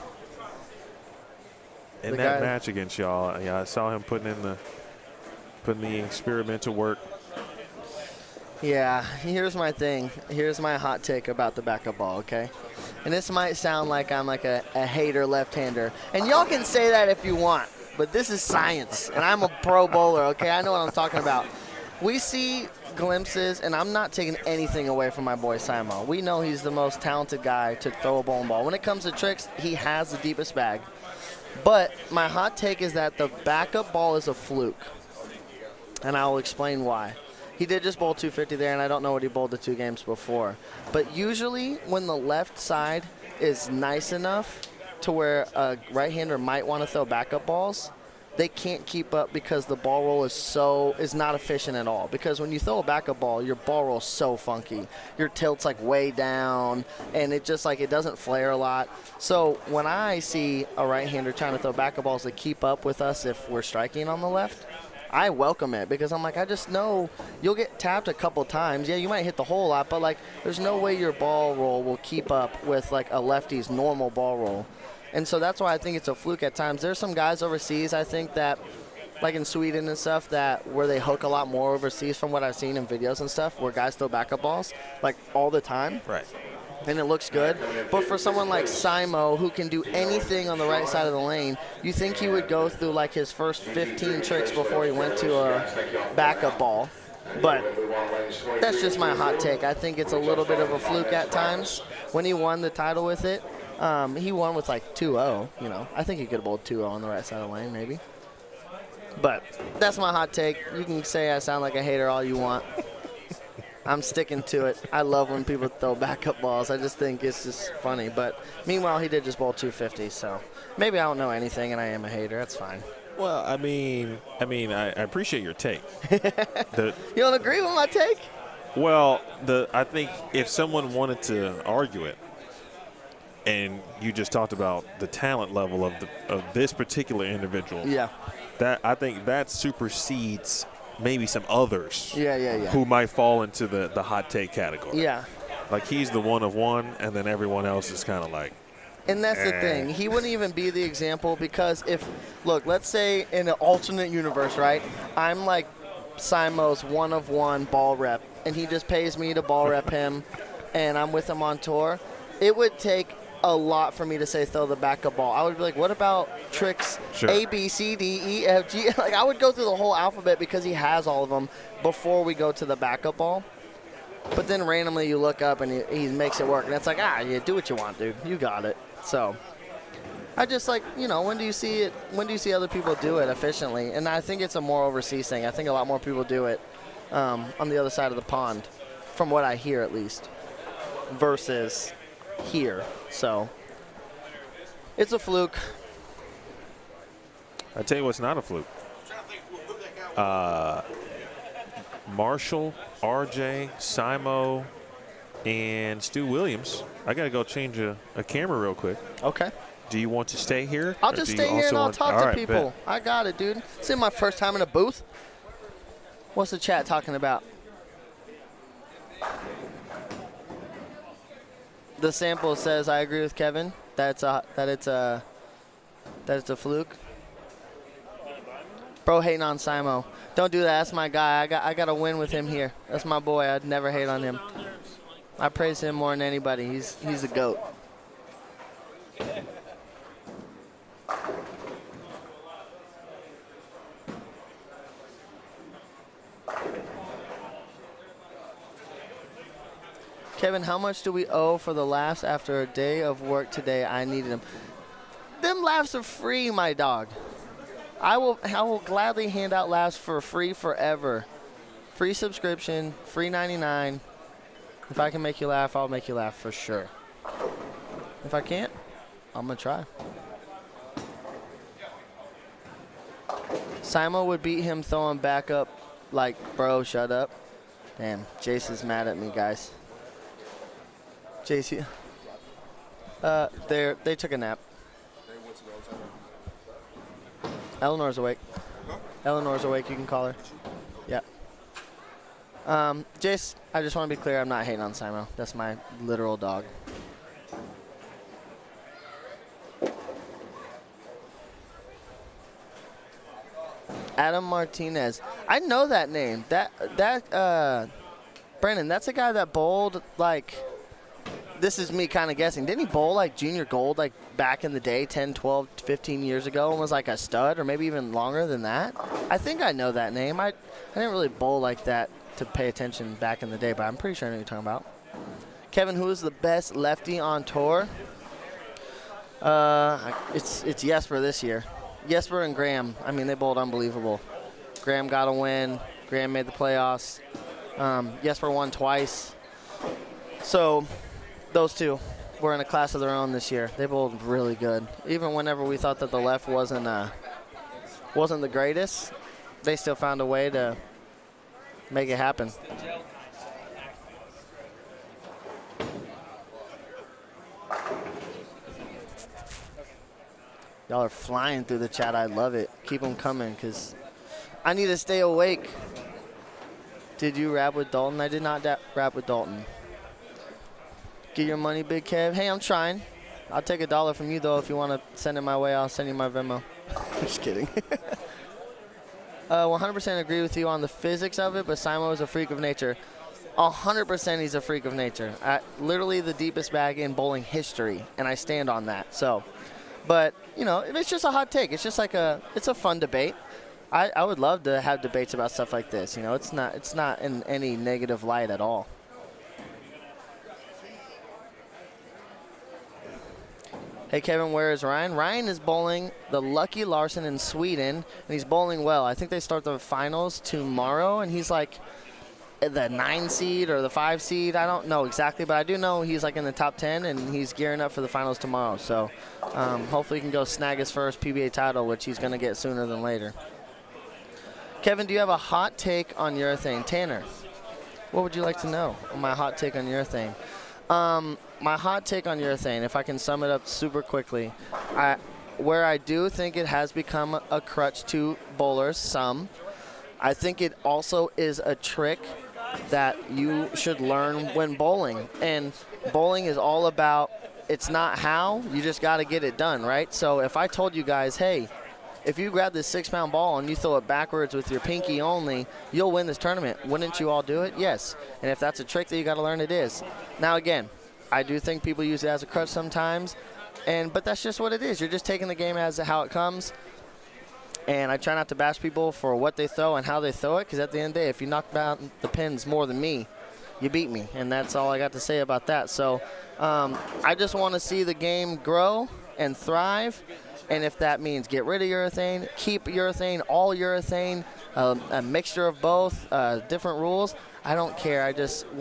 Speaker 2: In
Speaker 6: The
Speaker 2: that
Speaker 6: guy-
Speaker 2: match against y'all, yeah, I saw him putting the experimental work.
Speaker 6: Yeah, here's my thing. Here's my hot take about the backup ball, okay? And this might sound like I'm like a hater left-hander. And y'all can say that if you want, but this is science. And I'm a pro bowler, okay? I know what I'm talking about. We see glimpses, and I'm not taking anything away from my boy Simo. We know he's the most talented guy to throw a bowling ball. When it comes to tricks, he has the deepest bag. But my hot take is that the backup ball is a fluke. And I will explain why. He did just bowl 250 there, and I don't know what he bowled the 2 games before. But usually when the left side is nice enough to where a right-hander might want to throw backup balls, they can't keep up because the ball roll is not efficient at all. Because when you throw a backup ball, your ball roll is so funky. Your tilt's like way down, and it just like it doesn't flare a lot. So when I see a right-hander trying to throw backup balls to keep up with us if we're striking on the left, I welcome it because I'm like, I just know you'll get tapped a couple times. Yeah, you might hit the hole a lot, but like there's no way your ball roll will keep up with like a lefty's normal ball roll. And so that's why I think it's a fluke at times. There's some guys overseas, I think, that, like in Sweden and stuff, that where they hook a lot more overseas from what I've seen in videos and stuff, where guys throw backup balls, like, all the time.
Speaker 2: Right.
Speaker 6: And it looks good. But for someone like Simo, who can do anything on the right side of the lane, you think he would go through, like, his first 15 tricks before he went to a backup ball. But that's just my hot take. I think it's a little bit of a fluke at times. When he won the title with it, he won with like 2-0, you know. I think he could have bowled 2-0 on the right side of the lane, maybe. But that's my hot take. You can say I sound like a hater all you want. I'm sticking to it. I love when people throw backup balls. I just think it's just funny. But meanwhile, he did just bowl 250, so maybe I don't know anything and I am a hater. That's fine.
Speaker 2: Well, I mean, I appreciate your take.
Speaker 6: You don't agree with my take?
Speaker 2: Well, I think if someone wanted to argue it, and you just talked about the talent level of this particular individual.
Speaker 6: Yeah.
Speaker 2: I think that supersedes maybe some others.
Speaker 6: Yeah.
Speaker 2: Who might fall into the hot take category.
Speaker 6: Yeah.
Speaker 2: Like he's the one of one, and then everyone else is kind of like.
Speaker 6: And that's the thing. He wouldn't even be the example because let's say in an alternate universe, right? I'm like Simo's one of one ball rep, and he just pays me to ball rep him, and I'm with him on tour. It would take a lot for me to say throw the backup ball. I would be like, what about tricks
Speaker 2: Sure.
Speaker 6: A, B, C, D, E, F, G? Like I would go through the whole alphabet because he has all of them before we go to the backup ball. But then randomly you look up and he makes it work, and it's like, yeah, do what you want, dude. You got it. So I just like, when do you see it? When do you see other people do it efficiently? And I think it's a more overseas thing. I think a lot more people do it on the other side of the pond, from what I hear at least, versus here. So it's a fluke.
Speaker 2: I tell you what's not a fluke. Marshall, RJ, Simo, and Stu Williams. I got to go change a camera real quick.
Speaker 6: Okay.
Speaker 2: Do you want to stay here?
Speaker 6: I'll
Speaker 2: or
Speaker 6: just
Speaker 2: do you
Speaker 6: stay here and
Speaker 2: also
Speaker 6: I'll
Speaker 2: want-
Speaker 6: talk
Speaker 2: All
Speaker 6: to
Speaker 2: right,
Speaker 6: people.
Speaker 2: bet.
Speaker 6: I got it, dude. This is my first time in a booth. What's the chat talking about? The sample says I agree with Kevin that it's a fluke. Bro hating on Simo. Don't do that. That's my guy. I got to win with him here. That's my boy. I'd never hate on him. I praise him more than anybody. He's a GOAT. Kevin, how much do we owe for the laughs after a day of work today? I needed them. Them laughs are free, my dog. I will gladly hand out laughs for free forever. Free subscription, free 99. If I can make you laugh, I'll make you laugh for sure. If I can't, I'm going to try. Simo would beat him throwing back up like, bro, shut up. Damn, Jace is mad at me, guys. JC, they took a nap. Eleanor's awake. Eleanor's awake. You can call her. Yep. Jace, I just want to be clear. I'm not hating on Simo. That's my literal dog. Adam Martinez. I know that name. Brandon, that's a guy that bowled, like, this is me kind of guessing. Didn't he bowl, like, junior gold, like, back in the day, 10, 12, 15 years ago, and was, like, a stud, or maybe even longer than that? I think I know that name. I didn't really bowl like that to pay attention back in the day, but I'm pretty sure I know what you're talking about. Kevin, who is the best lefty on tour? It's Jesper this year. Jesper and Graham. I mean, they bowled unbelievable. Graham got a win. Graham made the playoffs. Jesper won twice. So those two were in a class of their own this year. They bowled really good. Even whenever we thought that the left wasn't the greatest, they still found a way to make it happen. Y'all are flying through the chat. I love it. Keep them coming because I need to stay awake. Did you rap with Dalton? I did not rap with Dalton. Get your money, Big Kev. Hey, I'm trying. I'll take $1 from you, though. If you want to send it my way, I'll send you my Venmo. Just kidding. 100% agree with you on the physics of it, but Simo is a freak of nature. 100% he's a freak of nature. Literally the deepest bag in bowling history, and I stand on that. So, but, you know, it's just a hot take. It's just like it's a fun debate. I would love to have debates about stuff like this. You know, it's not in any negative light at all. Hey, Kevin, where is Ryan? Ryan is bowling the Lucky Larson in Sweden, and he's bowling well. I think they start the finals tomorrow, and he's like the 9 seed or the 5 seed. I don't know exactly, but I do know he's like in the top 10, and he's gearing up for the finals tomorrow. So hopefully he can go snag his first PBA title, which he's going to get sooner than later. Kevin, do you have a hot take on urethane? Tanner, what would you like to know on my hot take on urethane? My hot take on urethane, if I can sum it up super quickly, where I do think it has become a crutch to bowlers, I think it also is a trick that you should learn when bowling. And bowling is all about, it's not how, you just got to get it done, right? So if I told you guys, hey, if you grab this 6-pound ball and you throw it backwards with your pinky only, you'll win this tournament. Wouldn't you all do it? Yes. And if that's a trick that you got to learn, it is. Now, again, I do think people use it as a crutch sometimes, but that's just what it is. You're just taking the game as how it comes. And I try not to bash people for what they throw and how they throw it, because at the end of the day, if you knock down the pins more than me, you beat me. And that's all I got to say about that. So I just want to see the game grow and thrive. And if that means get rid of urethane, keep urethane, all urethane, a mixture of both, different rules, I don't care.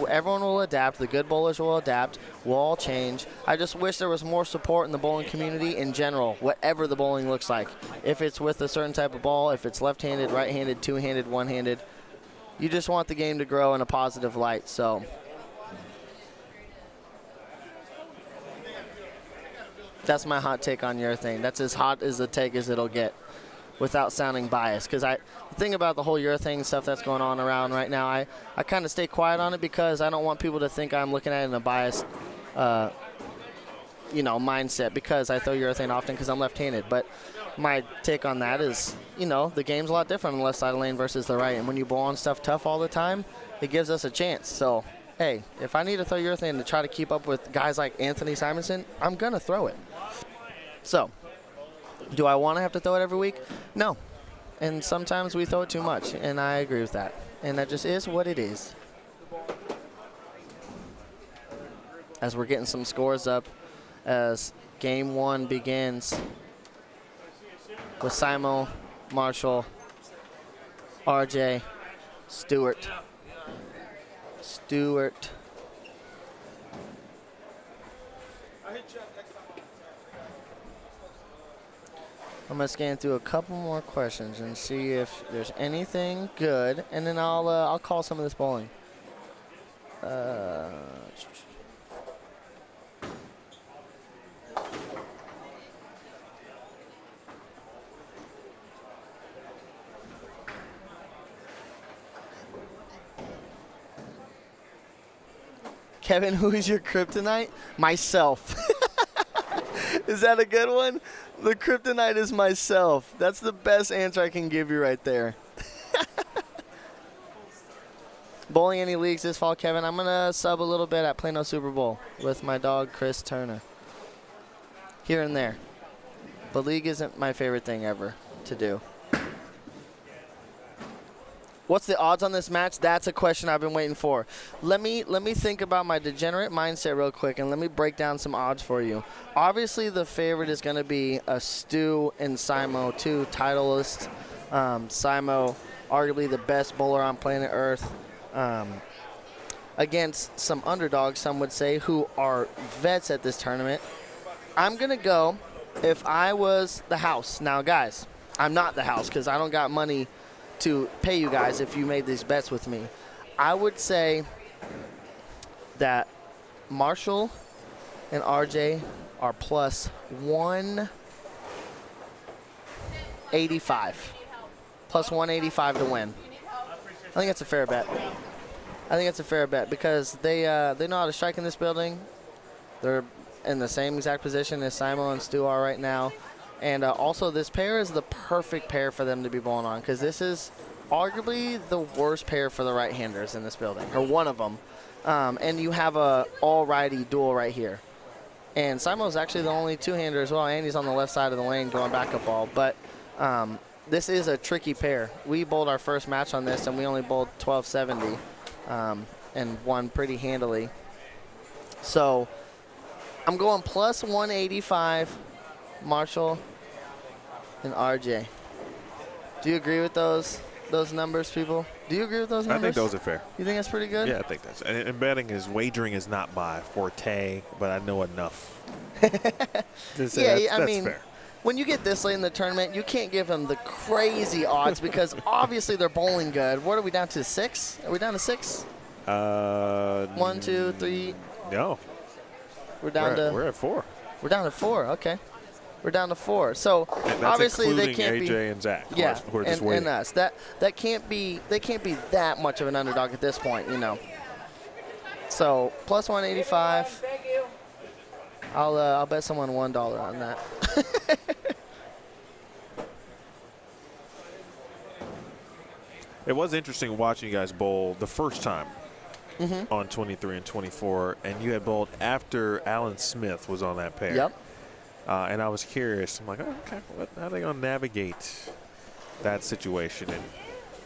Speaker 6: Everyone will adapt. The good bowlers will adapt. We'll all change. I just wish there was more support in the bowling community in general, whatever the bowling looks like. If it's with a certain type of ball, if it's left-handed, right-handed, two-handed, one-handed, you just want the game to grow in a positive light. So that's my hot take on urethane. That's as hot as the take as it'll get without sounding biased. Because the thing about the whole urethane stuff that's going on around right now, I kind of stay quiet on it because I don't want people to think I'm looking at it in a biased mindset because I throw urethane often because I'm left-handed. But my take on that is, the game's a lot different on the left side of the lane versus the right. And when you bowl on stuff tough all the time, it gives us a chance. So, hey, if I need to throw urethane to try to keep up with guys like Anthony Simonson, I'm going to throw it. So, do I want to have to throw it every week? No. And sometimes we throw it too much, and I agree with that. And that just is what it is. As we're getting some scores up, as game 1 begins with Simo, Marshall, RJ, Stewart. I'm going to scan through a couple more questions and see if there's anything good, and then I'll call some of this bowling. Kevin, who is your kryptonite? Myself. Is that a good one? The kryptonite is myself. That's the best answer I can give you right there. Bowling any leagues this fall, Kevin? I'm going to sub a little bit at Plano Super Bowl with my dog, Chris Turner. Here and there. But league isn't my favorite thing ever to do. What's the odds on this match? That's a question I've been waiting for. Let me think about my degenerate mindset real quick, and let me break down some odds for you. Obviously, the favorite is going to be a Stu and Simo, two titleists. Simo, arguably the best bowler on planet Earth, against some underdogs, some would say, who are vets at this tournament. I'm going to go if I was the house. Now, guys, I'm not the house because I don't got money to pay you guys if you made these bets with me. I would say that Marshall and RJ are plus 185. Plus 185 to win. I think that's a fair bet. I think that's a fair bet because they know how to strike in this building. They're in the same exact position as Simo and Stu are right now. And also, this pair is the perfect pair for them to be bowling on because this is arguably the worst pair for the right-handers in this building, or one of them. And you have a all-righty duel right here. And Simo's actually the only two-hander as well. Andy's on the left side of the lane going backup ball. But this is a tricky pair. We bowled our first match on this, and we only bowled 1270 and won pretty handily. So I'm going plus 185, Marshall and RJ. Do you agree with those numbers, people? Do you agree with those numbers?
Speaker 2: I think those are fair.
Speaker 6: You think that's pretty good?
Speaker 2: Yeah, I think that's. And betting is wagering is not my forte, but I know enough. That's fair.
Speaker 6: When you get this late in the tournament, you can't give them the crazy odds because obviously they're bowling good. What are we down to, 6? Are we down to 6? 1, 2, 3.
Speaker 2: No.
Speaker 6: We're at 4. We're down to 4. Okay. We're down to 4. So obviously they can't be
Speaker 2: AJ and Zach.
Speaker 6: Yeah,
Speaker 2: we're just waiting.
Speaker 6: and us. That can't be. They can't be that much of an underdog at this point, you know. So plus 185. I'll bet someone $1 on that.
Speaker 2: It was interesting watching you guys bowl the first time on 23 and 24, and you had bowled after Alan Smith was on that pair.
Speaker 6: Yep.
Speaker 2: And I was curious. I'm like, oh, okay, how are they going to navigate that situation? And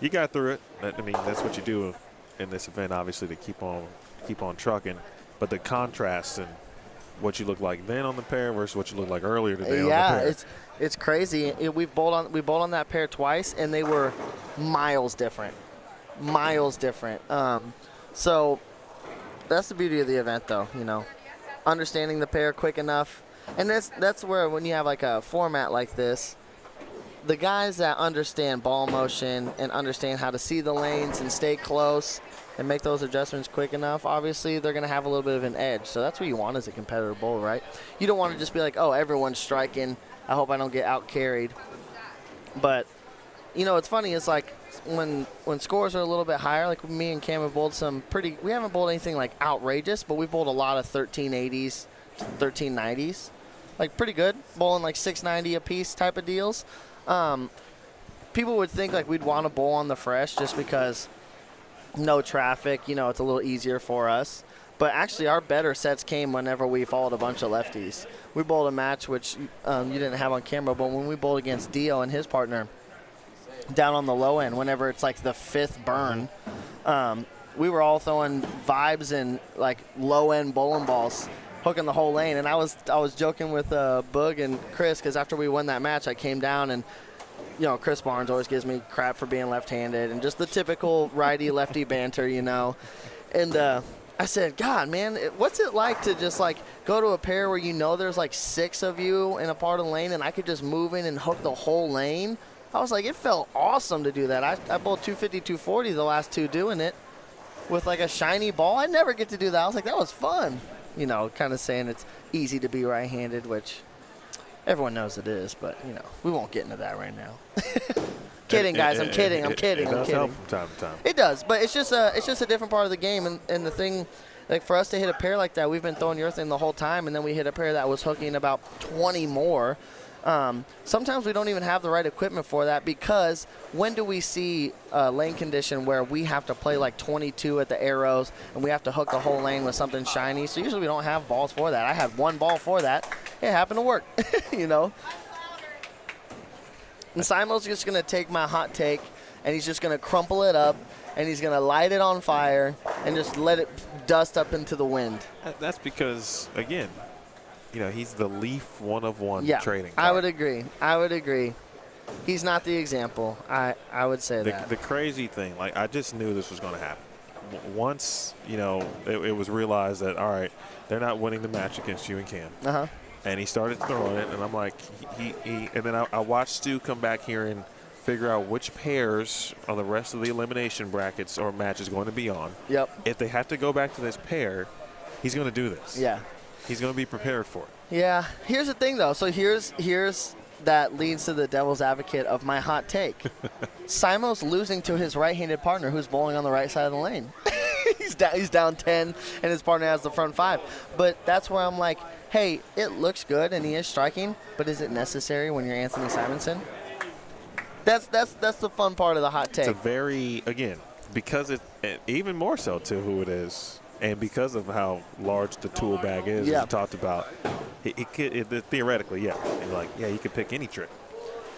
Speaker 2: you got through it. I mean, that's what you do in this event, obviously, to keep on trucking. But the contrast and what you look like then on the pair versus what you look like earlier today on the pair.
Speaker 6: Yeah, it's crazy. We bowled on that pair twice, and they were miles different. Miles different. So that's the beauty of the event, though. You know, understanding the pair quick enough. And that's where when you have like a format like this, the guys that understand ball motion and understand how to see the lanes and stay close and make those adjustments quick enough, obviously they're going to have a little bit of an edge. So that's what you want as a competitor bowler, right? You don't want to just be like, oh, everyone's striking. I hope I don't get out carried. But, you know, it's funny. It's like when scores are a little bit higher, like me and Cam have bowled some pretty – we haven't bowled anything like outrageous, but we've bowled a lot of 1380s, 1390s. Like pretty good, bowling like 690 a piece type of deals. People would think like we'd want to bowl on the fresh just because no traffic, you know, it's a little easier for us. But actually our better sets came whenever we followed a bunch of lefties. We bowled a match which you didn't have on camera, but when we bowled against Dio and his partner down on the low end, whenever it's like the 5th burn, we were all throwing vibes and like low end bowling balls, hooking the whole lane. And I was joking with Boog and Chris because after we won that match, I came down and, you know, Chris Barnes always gives me crap for being left-handed and just the typical righty-lefty banter, you know. And I said, God, man, what's it like to just like go to a pair where you know there's like 6 of you in a part of the lane and I could just move in and hook the whole lane? I was like, it felt awesome to do that. I bowled 250, 240 the last 2 doing it with like a shiny ball. I never get to do that. I was like, that was fun. You know, kind of saying it's easy to be right-handed, which everyone knows it is, but, you know, we won't get into that right now. Kidding, guys. I'm kidding.
Speaker 2: It does help from time to time.
Speaker 6: It does, but it's just a different part of the game, and the thing Like, for us to hit a pair like that, we've been throwing urethane the whole time, and then we hit a pair that was hooking about 20 more. Sometimes we don't even have the right equipment for that, because when do we see a lane condition where we have to play like 22 at the arrows and we have to hook the whole lane with something shiny? So usually we don't have balls for that. I had one ball for that. It happened to work, you know. And Simo's just going to take my hot take, and he's just going to crumple it up, and he's going to light it on fire and just let it dust up into the wind.
Speaker 2: That's because, again, you know, he's the Leaf one-of-one trading
Speaker 6: I
Speaker 2: card.
Speaker 6: would agree. I would agree. He's not the example. I would say that.
Speaker 2: The crazy thing, like, I just knew this was going to happen. Once, you know, it was realized that, all right, they're not winning the match against you and Cam.
Speaker 6: Uh-huh.
Speaker 2: And he started throwing it, and I'm like, and then I watched Stu come back here and figure out which pairs on the rest of the elimination brackets or matches going to be on.
Speaker 6: Yep.
Speaker 2: If they have to go back to this pair, he's going to do this.
Speaker 6: Yeah.
Speaker 2: He's going to be prepared for it.
Speaker 6: Yeah. Here's the thing, though. So here's that leads to the devil's advocate of my hot take. Simo's losing to his right-handed partner who's bowling on the right side of the lane. He's down 10, and his partner has the front 5. But that's where I'm like, hey, it looks good, and he is striking, but is it necessary when you're Anthony Simonson? That's the fun part of the hot take.
Speaker 2: It's a very, again, because even more so to who it is, and because of how large the tool bag is, as you talked about, theoretically, you could pick any trick.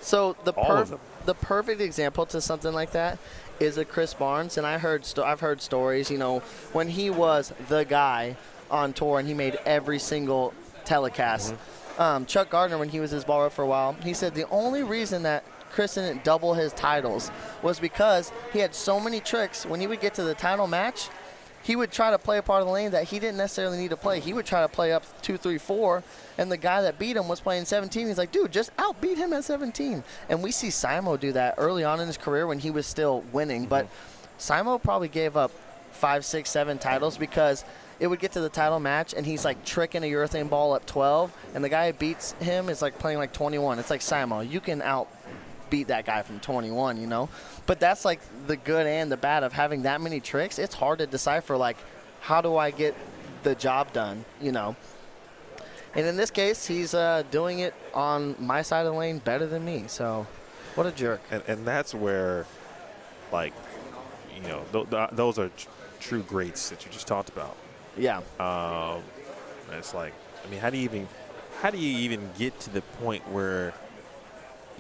Speaker 6: So
Speaker 2: All of them.
Speaker 6: the perfect example to something like that is a Chris Barnes, and I've heard stories, you know, when he was the guy on tour and he made every single telecast.
Speaker 2: Mm-hmm.
Speaker 6: Chuck Gardner, when he was his baller for a while, he said the only reason that Chris didn't double his titles was because he had so many tricks. When he would get to the title match, he would try to play a part of the lane that he didn't necessarily need to play. He would try to play up 2, 3, 4, and the guy that beat him was playing 17. He's like, dude, just outbeat him at 17. And we see Simo do that early on in his career when he was still winning. But Simo probably gave up 5, 6, 7 titles because it would get to the title match, and he's like tricking a urethane ball up 12, and the guy who beats him is like playing like 21. It's like, Simo, you can outbeat that guy from 21, you know? But that's like the good and the bad of having that many tricks. It's hard to decipher, like, how do I get the job done, you know? And in this case, he's doing it on my side of the lane better than me. So what a jerk.
Speaker 2: And that's where, like, you know, those are true greats that you just talked about.
Speaker 6: Yeah.
Speaker 2: It's like, I mean, how do you even get to the point where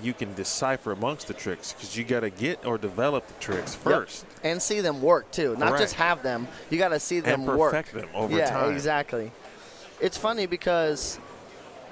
Speaker 2: you can decipher amongst the tricks? Because you got to get or develop the tricks first.
Speaker 6: Yep. And see them work, too. Not just have them. You got to see them work.
Speaker 2: And perfect them over time.
Speaker 6: Yeah, exactly. It's funny because,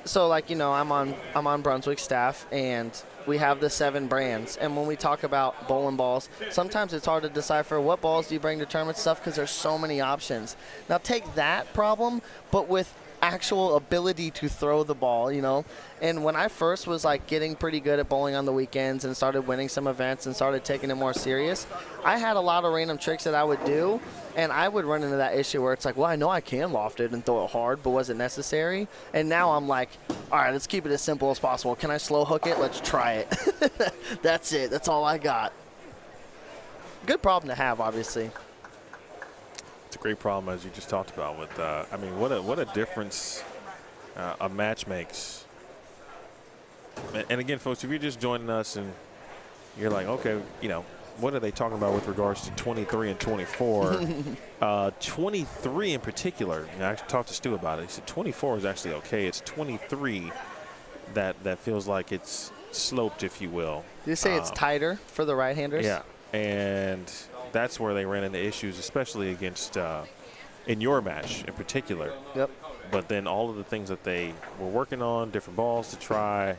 Speaker 6: so like, you know, I'm on Brunswick staff, and we have the 7 brands. And when we talk about bowling balls, sometimes it's hard to decipher what balls do you bring to tournament stuff because there's so many options. Now take that problem, but with actual ability to throw the ball, you know. And when I first was like getting pretty good at bowling on the weekends and started winning some events and started taking it more serious, I had a lot of random tricks that I would do, and I would run into that issue where it's like, well, I know I can loft it and throw it hard, but was it necessary? And now I'm like, all right, let's keep it as simple as possible. Can I slow hook it? Let's try it. That's it. That's all I got. Good problem to have, obviously.
Speaker 2: It's a great problem, as you just talked about. With, I mean, what a difference a match makes. And again, folks, if you're just joining us and you're like, okay, you know, what are they talking about with regards to 23 and 24? 23 in particular, you know, I talked to Stu about it. He said 24 is actually okay. It's 23 that feels like it's sloped, if you will.
Speaker 6: Did you say it's tighter for the right-handers?
Speaker 2: Yeah, and that's where they ran into issues, especially against in your match in particular.
Speaker 6: Yep.
Speaker 2: But then all of the things that they were working on, different balls to try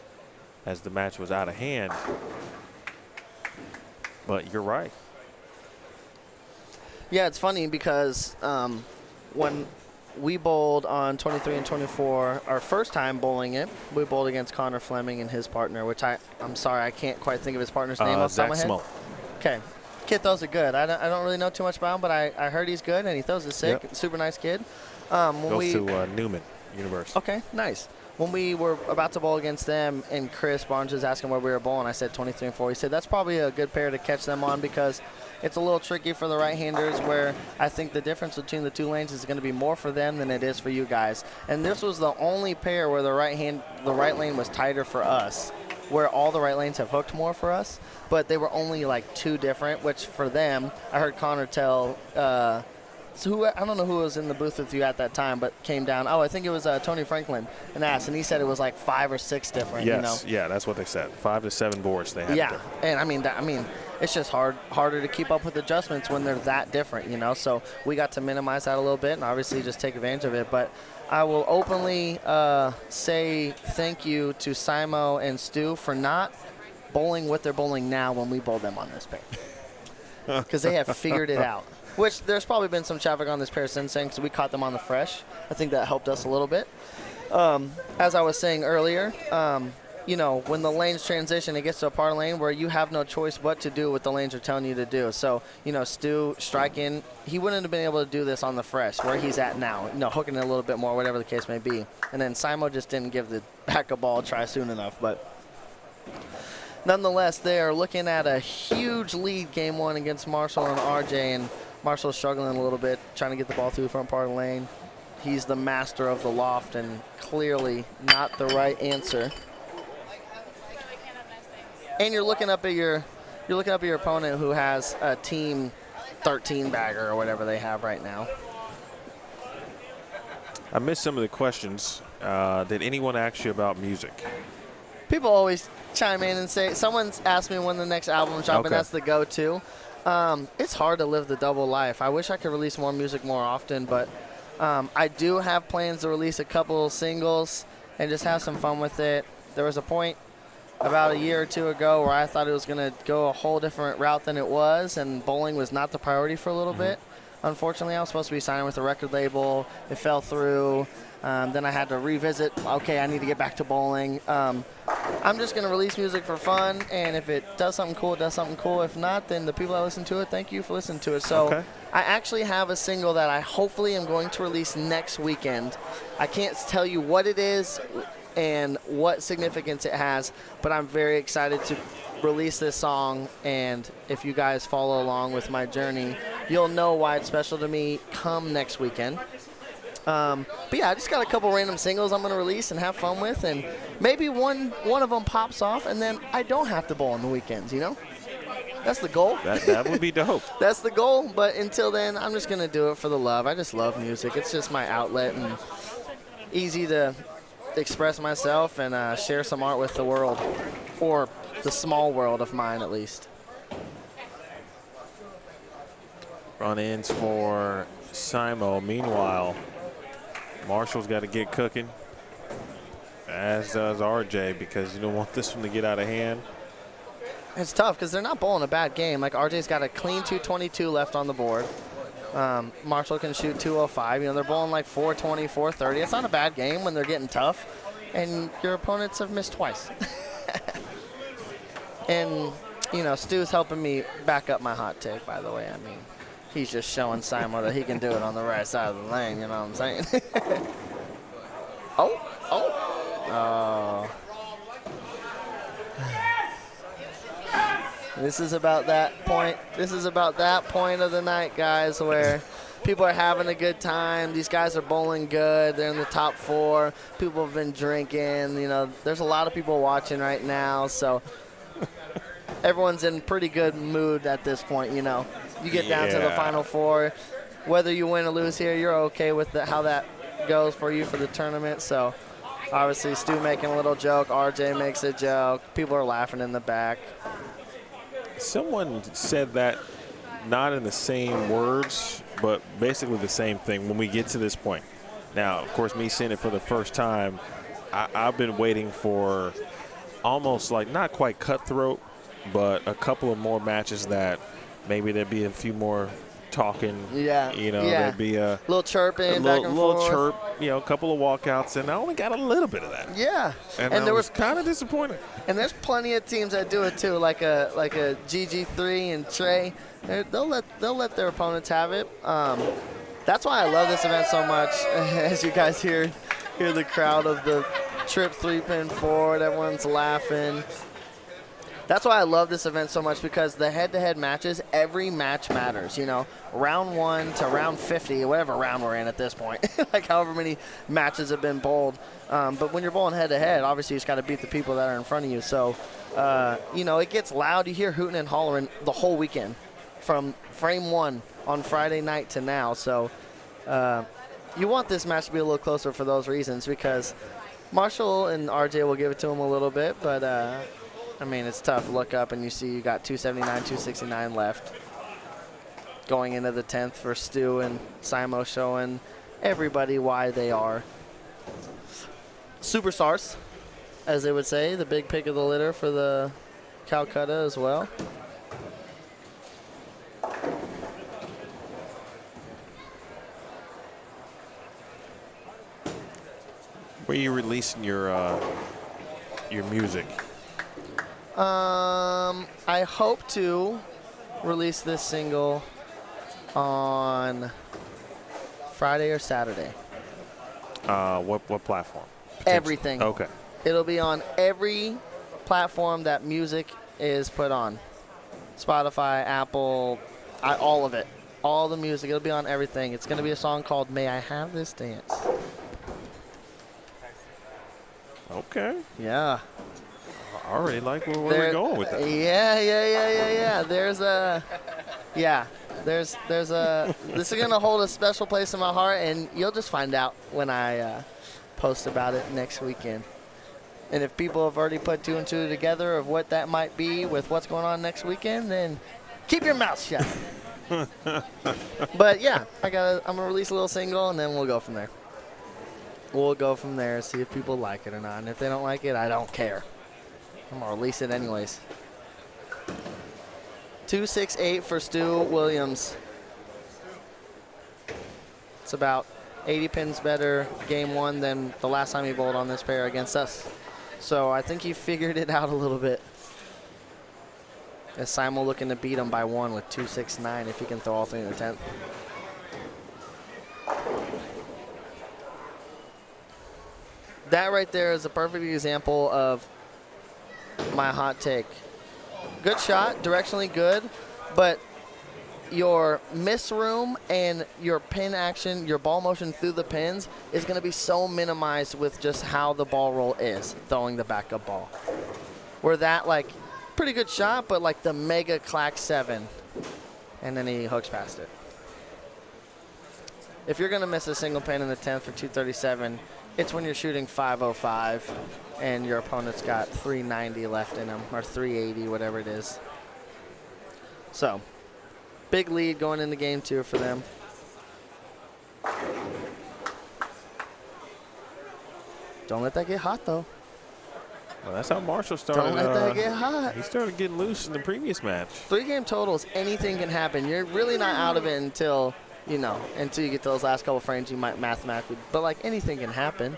Speaker 2: as the match was out of hand. But you're right.
Speaker 6: Yeah, it's funny because when we bowled on 23 and 24, our first time bowling it, we bowled against Connor Fleming and his partner, which I'm sorry, I can't quite think of his partner's name off the top of my head.
Speaker 2: Smoke.
Speaker 6: Okay. Kid throws it good. I don't really know too much about him, but I heard he's good, and he throws it sick.
Speaker 2: Yep.
Speaker 6: Super nice kid.
Speaker 2: Goes to Newman University.
Speaker 6: Okay, nice. When we were about to bowl against them, and Chris Barnes was asking where we were bowling, I said 23 and 4. He said that's probably a good pair to catch them on because it's a little tricky for the right-handers, where I think the difference between the 2 lanes is going to be more for them than it is for you guys. And this was the only pair where the right lane was tighter for us, where all the right lanes have hooked more for us, but they were only like 2 different, which for them, I heard Connor tell I don't know who was in the booth with you at that time, but came down. Oh, I think it was Tony Franklin and asked, and he said it was like 5 or 6 different.
Speaker 2: Yes,
Speaker 6: you know?
Speaker 2: yeah, that's what they said. 5 to 7 boards they had.
Speaker 6: Yeah, and I mean, it's just harder to keep up with adjustments when they're that different, you know. So we got to minimize that a little bit, and obviously just take advantage of it. But I will openly say thank you to Simo and Stu for not bowling what they're bowling now when we bowl them on this pair, because they have figured it out. Which there's probably been some traffic on this pair since then, because we caught them on the fresh. I think that helped us a little bit. As I was saying earlier, you know, when the lanes transition, it gets to a par lane where you have no choice but to do what the lanes are telling you to do. So, you know, Stu striking, he wouldn't have been able to do this on the fresh where he's at now, you know, hooking it a little bit more, whatever the case may be. And then Simo just didn't give the backup ball a try soon enough. But nonetheless, they are looking at a huge lead game 1 against Marshall and RJ, and Marshall's struggling a little bit, trying to get the ball through the front part of the lane. He's the master of the loft, and clearly not the right answer. And you're looking up at your opponent, who has a team 13 bagger or whatever they have right now.
Speaker 2: I missed some of the questions. Did anyone ask you about music?
Speaker 6: People always chime in and say, someone's asked me when the next album drop, and that's the go-to. It's hard to live the double life. I wish I could release more music more often, but I do have plans to release a couple singles and just have some fun with it. There was a point about a year or 2 ago where I thought it was going to go a whole different route than it was, and bowling was not the priority for a little bit. Unfortunately, I was supposed to be signing with a record label. It fell through. Then I had to revisit, okay, I need to get back to bowling. I'm just going to release music for fun, and if it does something cool, it does something cool. If not, then the people that listen to it, thank you for listening to it. So I actually have a single that I hopefully am going to release next weekend. I can't tell you what it is and what significance it has, but I'm very excited to release this song, and if you guys follow along with my journey, you'll know why it's special to me come next weekend. But yeah, I just got a couple random singles I'm going to release and have fun with, and maybe one of them pops off, and then I don't have to bowl on the weekends, you know? That's the goal.
Speaker 2: That would be dope.
Speaker 6: That's the goal, but until then, I'm just going to do it for the love. I just love music. It's just my outlet, and easy to express myself and share some art with the world, or the small world of mine at least.
Speaker 2: Run-ins for Simo. Meanwhile, Marshall's got to get cooking, as does RJ, because you don't want this one to get out of hand.
Speaker 6: It's tough because they're not bowling a bad game. Like, RJ's got a clean 222 left on the board. Marshall can shoot 205. You know, they're bowling like 420, 430. It's not a bad game when they're getting tough. And your opponents have missed twice. And, you know, Stu's helping me back up my hot take, by the way. I mean, he's just showing Simo that he can do it on the right side of the lane, you know what I'm saying? Oh. This is about that point. This is about that point of the night, guys, where people are having a good time. These guys are bowling good. They're in the top 4. People have been drinking. You know, there's a lot of people watching right now, so everyone's in pretty good mood at this point, you know. You get down to the Final 4. Whether you win or lose here, you're okay with how that goes for you for the tournament. So, obviously, Stu making a little joke. RJ makes a joke. People are laughing in the back.
Speaker 2: Someone said that, not in the same words, but basically the same thing when we get to this point. Now, of course, me seeing it for the first time, I've been waiting for almost like not quite cutthroat, but a couple of more matches that maybe there'd be a few more talking.
Speaker 6: Yeah.
Speaker 2: You know, there'd be a
Speaker 6: little chirping,
Speaker 2: back
Speaker 6: and
Speaker 2: little
Speaker 6: forth.
Speaker 2: chirp, you know, a couple of walkouts, and I only got a little bit of that.
Speaker 6: Yeah.
Speaker 2: And
Speaker 6: there was
Speaker 2: kind of disappointed.
Speaker 6: And there's plenty of teams that do it too, like a GG3 and Trey. They'll let their opponents have it. That's why I love this event so much. As you guys hear the crowd of the trip 3-pin forward, everyone's laughing. That's why I love this event so much, because the head-to-head matches, every match matters. You know, round 1 to round 50, whatever round we're in at this point, like however many matches have been bowled. But when you're bowling head-to-head, obviously you just got to beat the people that are in front of you. So, you know, it gets loud. You hear hooting and hollering the whole weekend from frame 1 on Friday night to now. So you want this match to be a little closer for those reasons, because Marshall and RJ will give it to him a little bit, but I mean, it's tough to look up and you see you got 279, 269 left. Going into the 10th for Stu and Simo, showing everybody why they are superstars, as they would say. The big pick of the litter for the Calcutta as well.
Speaker 2: Where are you releasing your music?
Speaker 6: I hope to release this single on Friday or Saturday.
Speaker 2: What platform?
Speaker 6: Everything.
Speaker 2: Okay.
Speaker 6: It'll be on every platform that music is put on. Spotify, Apple, all of it. All the music. It'll be on everything. It's going to be a song called May I Have This Dance.
Speaker 2: Okay.
Speaker 6: Yeah.
Speaker 2: I already like where we're going with that.
Speaker 6: Yeah. There's a this is gonna hold a special place in my heart, and you'll just find out when I post about it next weekend. And if people have already put 2 and 2 together of what that might be with what's going on next weekend, then keep your mouth shut. But yeah, I'm gonna release a little single, and then we'll go from there. We'll go from there, see if people like it or not. And if they don't like it, I don't care. I'm going to release it anyways. 268 for Stu Williams. It's about 80 pins better game 1 than the last time he bowled on this pair against us. So I think he figured it out a little bit. As Simo looking to beat him by 1 with 269 if he can throw all 3 in the 10th. That right there is a perfect example of my hot take. Good shot, directionally good, but your miss room and your pin action, your ball motion through the pins is going to be so minimized with just how the ball roll is, throwing the backup ball. Where that, like, pretty good shot, but like the mega clack 7, and then he hooks past it. If you're going to miss a single pin in the 10th for 237, it's when you're shooting 505 and your opponent's got 390 left in him, or 380, whatever it is. So, big lead going into game 2 for them. Don't let that get hot, though.
Speaker 2: Well, that's how Marshall started.
Speaker 6: Don't let that get hot.
Speaker 2: He started getting loose in the previous match.
Speaker 6: 3-game totals, anything can happen. You're really not out of it until you get to those last couple frames. You might mathematically, but like anything can happen.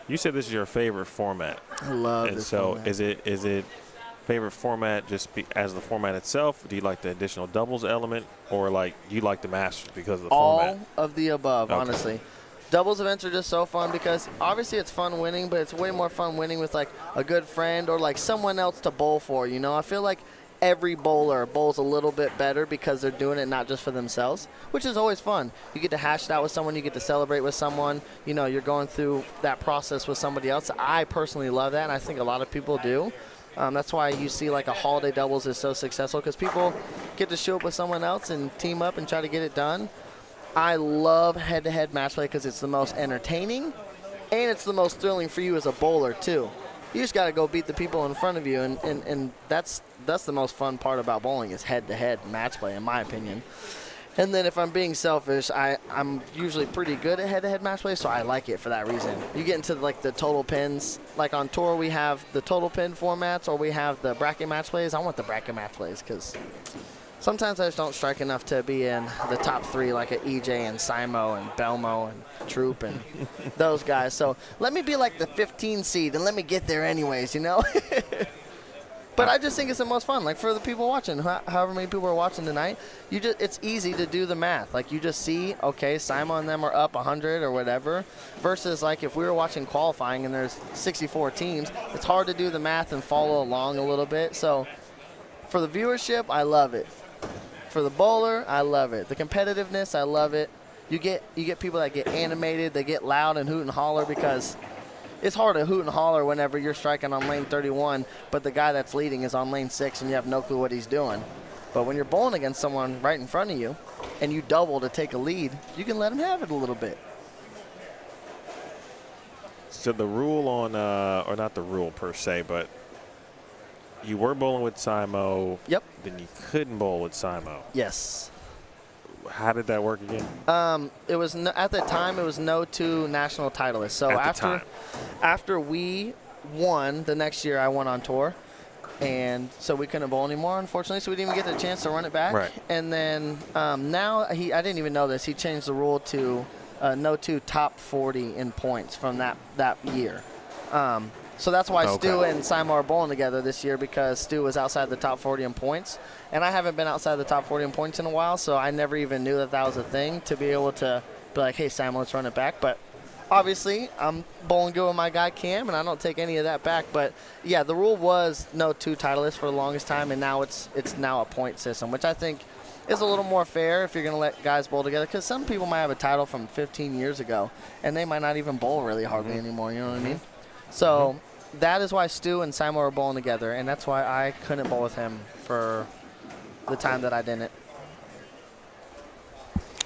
Speaker 2: You said this is your favorite format.
Speaker 6: I love
Speaker 2: and
Speaker 6: this
Speaker 2: so
Speaker 6: format.
Speaker 2: is it favorite format just as the format itself? Do you like the additional doubles element, or like you like the Masters because of the format?
Speaker 6: All of the above,
Speaker 2: Okay.
Speaker 6: honestly. Doubles events are just so fun because obviously it's fun winning, but it's way more fun winning with like a good friend or like someone else to bowl for, you know? I feel like every bowler bowls a little bit better because they're doing it not just for themselves, which is always fun. You get to hash it out with someone, you get to celebrate with someone, you're going through that process with somebody else. I personally love that, and I think a lot of people do. That's why you see like a holiday doubles is so successful, because people get to show up with someone else and team up and try to get it done. I love head-to-head match play because it's the most entertaining and it's the most thrilling for you as a bowler too. You just got to go beat the people in front of you, and that's the most fun part about bowling is head-to-head match play, in my opinion. And then if I'm being selfish, I'm usually pretty good at head-to-head match play, so I like it for that reason. You get into like the total pins. Like on tour, we have the total pin formats, or we have the bracket match plays. I want the bracket match plays because sometimes I just don't strike enough to be in the top 3 like at EJ and Simo and Belmo and Troop and those guys. So let me be like the 15 seed and let me get there anyways, But I just think it's the most fun. Like for the people watching, however many people are watching tonight, it's easy to do the math. Like you just see, okay, Simo and them are up 100 or whatever, versus like if we were watching qualifying and there's 64 teams, it's hard to do the math and follow along a little bit. So For the viewership, I love it. For the bowler, I love it. The competitiveness, I love it. You get people that get animated, they get loud and hoot and holler because it's hard to hoot and holler whenever you're striking on lane 31, but the guy that's leading is on lane 6 and you have no clue what he's doing. But when you're bowling against someone right in front of you and you double to take a lead, you can let him have it a little bit.
Speaker 2: So the rule on, or not the rule per se, but you were bowling with Simo.
Speaker 6: Yep.
Speaker 2: Then you couldn't bowl with Simo.
Speaker 6: Yes.
Speaker 2: How did that work again?
Speaker 6: It was at the time it was no two national titleists. So after we won the next year, I went on tour, and so we couldn't bowl anymore, unfortunately. So we didn't even get the chance to run it back.
Speaker 2: Right.
Speaker 6: And then now I didn't even know this. He changed the rule to no two top 40 in points from that year. So that's why Stu and Simo are bowling together this year, because Stu was outside the top 40 in points. And I haven't been outside the top 40 in points in a while, so I never even knew that was a thing to be able to be like, hey, Simo, let's run it back. But obviously, I'm bowling good with my guy Cam, and I don't take any of that back. But, yeah, the rule was no two titleists for the longest time, and now it's now a point system, which I think is a little more fair if you're going to let guys bowl together, because some people might have a title from 15 years ago, and they might not even bowl really hardly anymore, you know what I mean? So that is why Stu and Simo are bowling together, and that's why I couldn't bowl with him for the time that I didn't.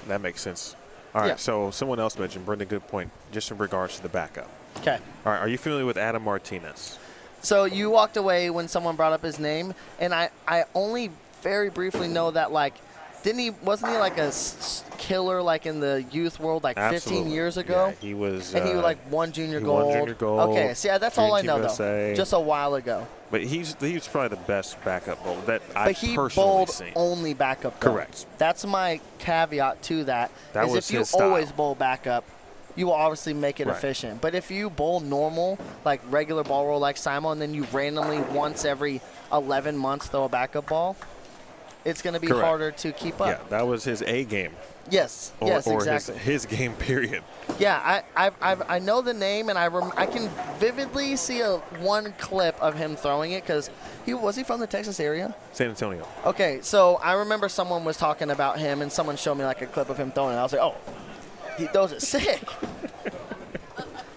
Speaker 2: That makes sense. All right,
Speaker 6: Yeah.
Speaker 2: so someone else mentioned, Brendan, good point, just in regards to the backup.
Speaker 6: Okay.
Speaker 2: All right, are you familiar with Adam Martinez?
Speaker 6: So you walked away when someone brought up his name, and I only very briefly know that, like, wasn't he like a killer, like in the youth world, like
Speaker 2: Absolutely.
Speaker 6: 15 years ago?
Speaker 2: Yeah, he was.
Speaker 6: And he was like won junior gold.
Speaker 2: Won junior gold.
Speaker 6: Okay, see, that's all I know
Speaker 2: USA.
Speaker 6: though. Just a while ago.
Speaker 2: But he's probably the best backup bowler that
Speaker 6: But
Speaker 2: I've
Speaker 6: he
Speaker 2: personally
Speaker 6: bowled
Speaker 2: seen.
Speaker 6: only backup. Though.
Speaker 2: Correct.
Speaker 6: That's my caveat to that.
Speaker 2: That
Speaker 6: is
Speaker 2: was
Speaker 6: if you
Speaker 2: his style.
Speaker 6: always bowl backup, you will obviously make it
Speaker 2: Right.
Speaker 6: efficient. But if you bowl normal, like regular ball roll like Simon, and then you randomly once every 11 months throw a backup ball, it's going to be
Speaker 2: Correct.
Speaker 6: harder to keep up.
Speaker 2: Yeah, that was his A game.
Speaker 6: Yes.
Speaker 2: Or,
Speaker 6: yes.
Speaker 2: or
Speaker 6: Exactly.
Speaker 2: his game period.
Speaker 6: Yeah, I know the name, and I can vividly see one clip of him throwing it, because was he from the Texas area?
Speaker 2: San Antonio.
Speaker 6: Okay, so I remember someone was talking about him, and someone showed me like a clip of him throwing it. I was like, oh, he throws it sick.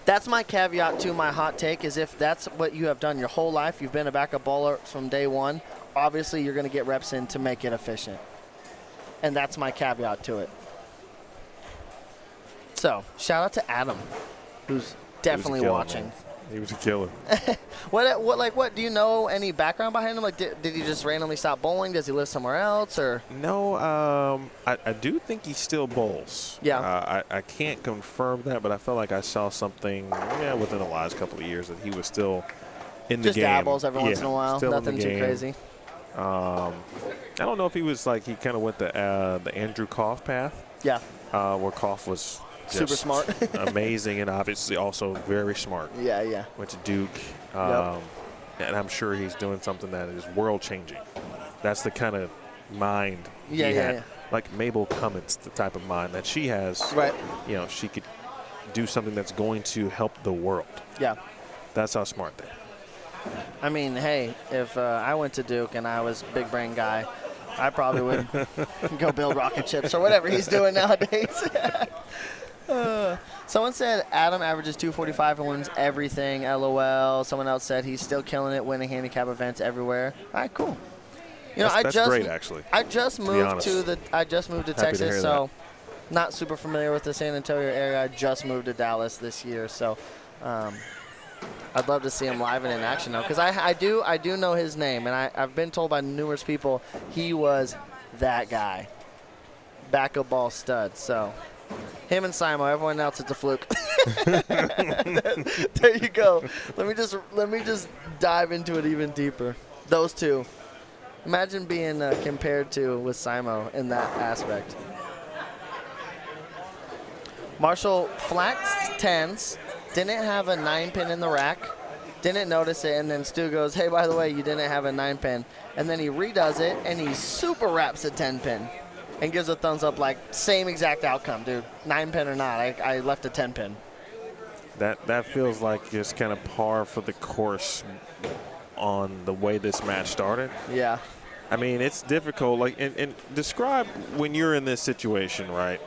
Speaker 6: That's my caveat to my hot take, is if that's what you have done your whole life, you've been a backup bowler from day one, obviously you're going to get reps in to make it efficient. And that's my caveat to it. So, shout out to Adam, who's definitely
Speaker 2: He was a killer,
Speaker 6: watching.
Speaker 2: man. He was a killer.
Speaker 6: What do you know any background behind him? Like, did he just randomly stop bowling? Does he live somewhere else, or?
Speaker 2: No, I do think he still bowls.
Speaker 6: Yeah.
Speaker 2: I can't confirm that, but I felt like I saw something within the last couple of years that he was still in the
Speaker 6: Just
Speaker 2: game.
Speaker 6: dabbles every once in a while.
Speaker 2: still in the
Speaker 6: Nothing too
Speaker 2: game.
Speaker 6: crazy.
Speaker 2: I don't know if he was like, he kind of went the Andrew Koff path,
Speaker 6: Yeah.
Speaker 2: where Koff was
Speaker 6: Super
Speaker 2: just
Speaker 6: smart.
Speaker 2: amazing, and obviously also very smart.
Speaker 6: Yeah.
Speaker 2: Went to Duke, and I'm sure he's doing something that is world changing. That's the kind of mind he had.
Speaker 6: Yeah.
Speaker 2: Like Mabel Cummins, the type of mind that she has.
Speaker 6: Right.
Speaker 2: You know, she could do something that's going to help the world.
Speaker 6: Yeah.
Speaker 2: That's how smart they are.
Speaker 6: I mean, hey, if I went to Duke and I was big brain guy, I probably would go build rocket ships or whatever he's doing nowadays. Someone said Adam averages 245 and wins everything. LOL. Someone else said he's still killing it, winning handicap events everywhere. All right, cool. You know,
Speaker 2: That's great, actually.
Speaker 6: I just moved to
Speaker 2: Happy to
Speaker 6: Texas,
Speaker 2: hear
Speaker 6: so not super familiar with the San Antonio area. I just moved to Dallas this year, so I'd love to see him live and in action now, because I do know his name, and I've been told by numerous people he was that guy, backup ball stud. So him and Simo, everyone else, it's a fluke. There you go. Let me just dive into it even deeper. Those two. Imagine being compared to with Simo in that aspect. Marshall flat tens, didn't have a 9-pin in the rack, didn't notice it, and then Stu goes, hey, by the way, you didn't have a 9-pin. And then he redoes it, and he super wraps a 10-pin and gives a thumbs up like, same exact outcome, dude. 9-pin or not, I left a 10-pin.
Speaker 2: That feels like just kind of par for the course on the way this match started.
Speaker 6: Yeah.
Speaker 2: I mean, it's difficult. Like, and describe when you're in this situation, right?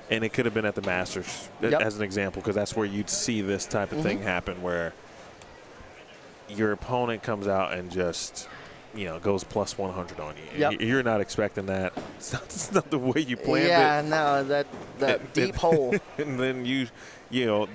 Speaker 2: And it could have been at the Masters as an example, because that's where you'd see this type of thing happen, where your opponent comes out and just, goes plus 100 on you.
Speaker 6: Yep.
Speaker 2: You're not expecting that. It's not the way you planned it.
Speaker 6: Yeah, no, that deep hole.
Speaker 2: And then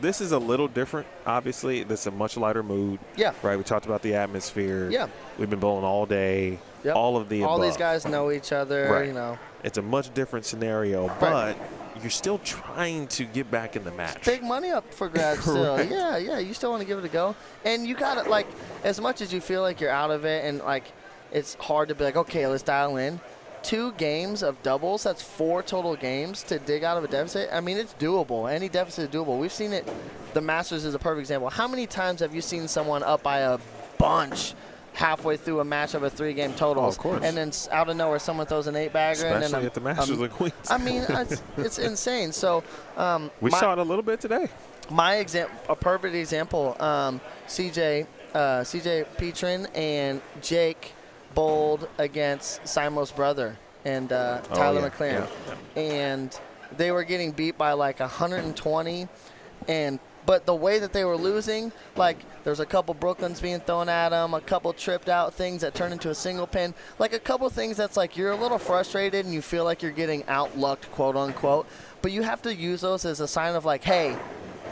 Speaker 2: this is a little different, obviously. This is a much lighter mood.
Speaker 6: Yeah.
Speaker 2: Right? We talked about the atmosphere.
Speaker 6: Yeah.
Speaker 2: We've been bowling all day.
Speaker 6: Yep.
Speaker 2: All of the
Speaker 6: All
Speaker 2: above.
Speaker 6: these guys know each other,
Speaker 2: Right. It's a much different scenario, but you're still trying to get back in the match.
Speaker 6: Big money up for grabs still. Yeah, you still want to give it a go. And you got to, as much as you feel like you're out of it and, it's hard to be like, okay, let's dial in. 2 games of doubles, that's 4 total games to dig out of a deficit. I mean, it's doable. Any deficit is doable. We've seen it. The Masters is a perfect example. How many times have you seen someone up by a bunch halfway through a match of a 3-game total?
Speaker 2: Of course.
Speaker 6: And then out of nowhere, someone throws an 8-bagger.
Speaker 2: Especially
Speaker 6: and then
Speaker 2: at the Masters of Queens.
Speaker 6: I mean, it's insane. So
Speaker 2: we saw it a little bit today.
Speaker 6: A perfect example, CJ Petrin and Jake bowled against Simo's brother and Tyler McLaren.
Speaker 2: Yeah.
Speaker 6: And they were getting beat by 120, but the way that they were losing, there's a couple Brooklyns being thrown at them, a couple tripped out things that turn into a single pin, a couple things that's you're a little frustrated and you feel like you're getting outlucked, quote unquote, but you have to use those as a sign of hey,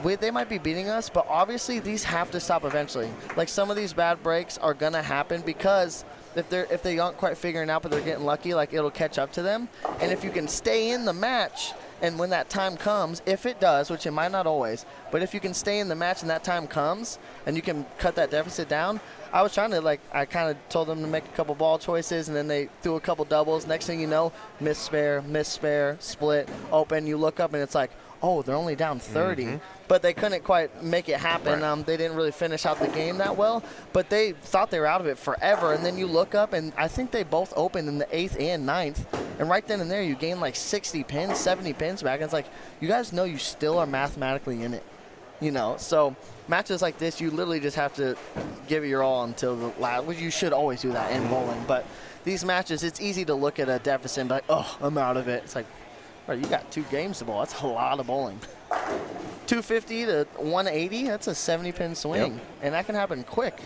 Speaker 6: they might be beating us, but obviously these have to stop eventually. Some of these bad breaks are gonna happen because if they aren't quite figuring out, but they're getting lucky, it'll catch up to them. And if you can stay in the match, and when that time comes, if it does, which it might not always, but if you can stay in the match and that time comes, and you can cut that deficit down, I was trying to, I kind of told them to make a couple ball choices, and then they threw a couple doubles. Next thing you know, miss spare, split, open. You look up, and it's oh, they're only down 30. But they couldn't quite make it happen.
Speaker 2: Right.
Speaker 6: They didn't really finish out the game that well, but they thought they were out of it forever. And then you look up, and I think they both opened in the 8th and 9th. And right then and there, you gain 60 pins, 70 pins back. And it's you guys know you still are mathematically in it. So matches like this, you literally just have to give it your all until the last, which you should always do that in bowling. But these matches, it's easy to look at a deficit and be oh, I'm out of it. It's bro, you got 2 games to bowl. That's a lot of bowling. 250 to 180, that's a 70-pin swing.
Speaker 2: Yep.
Speaker 6: And that can happen quick,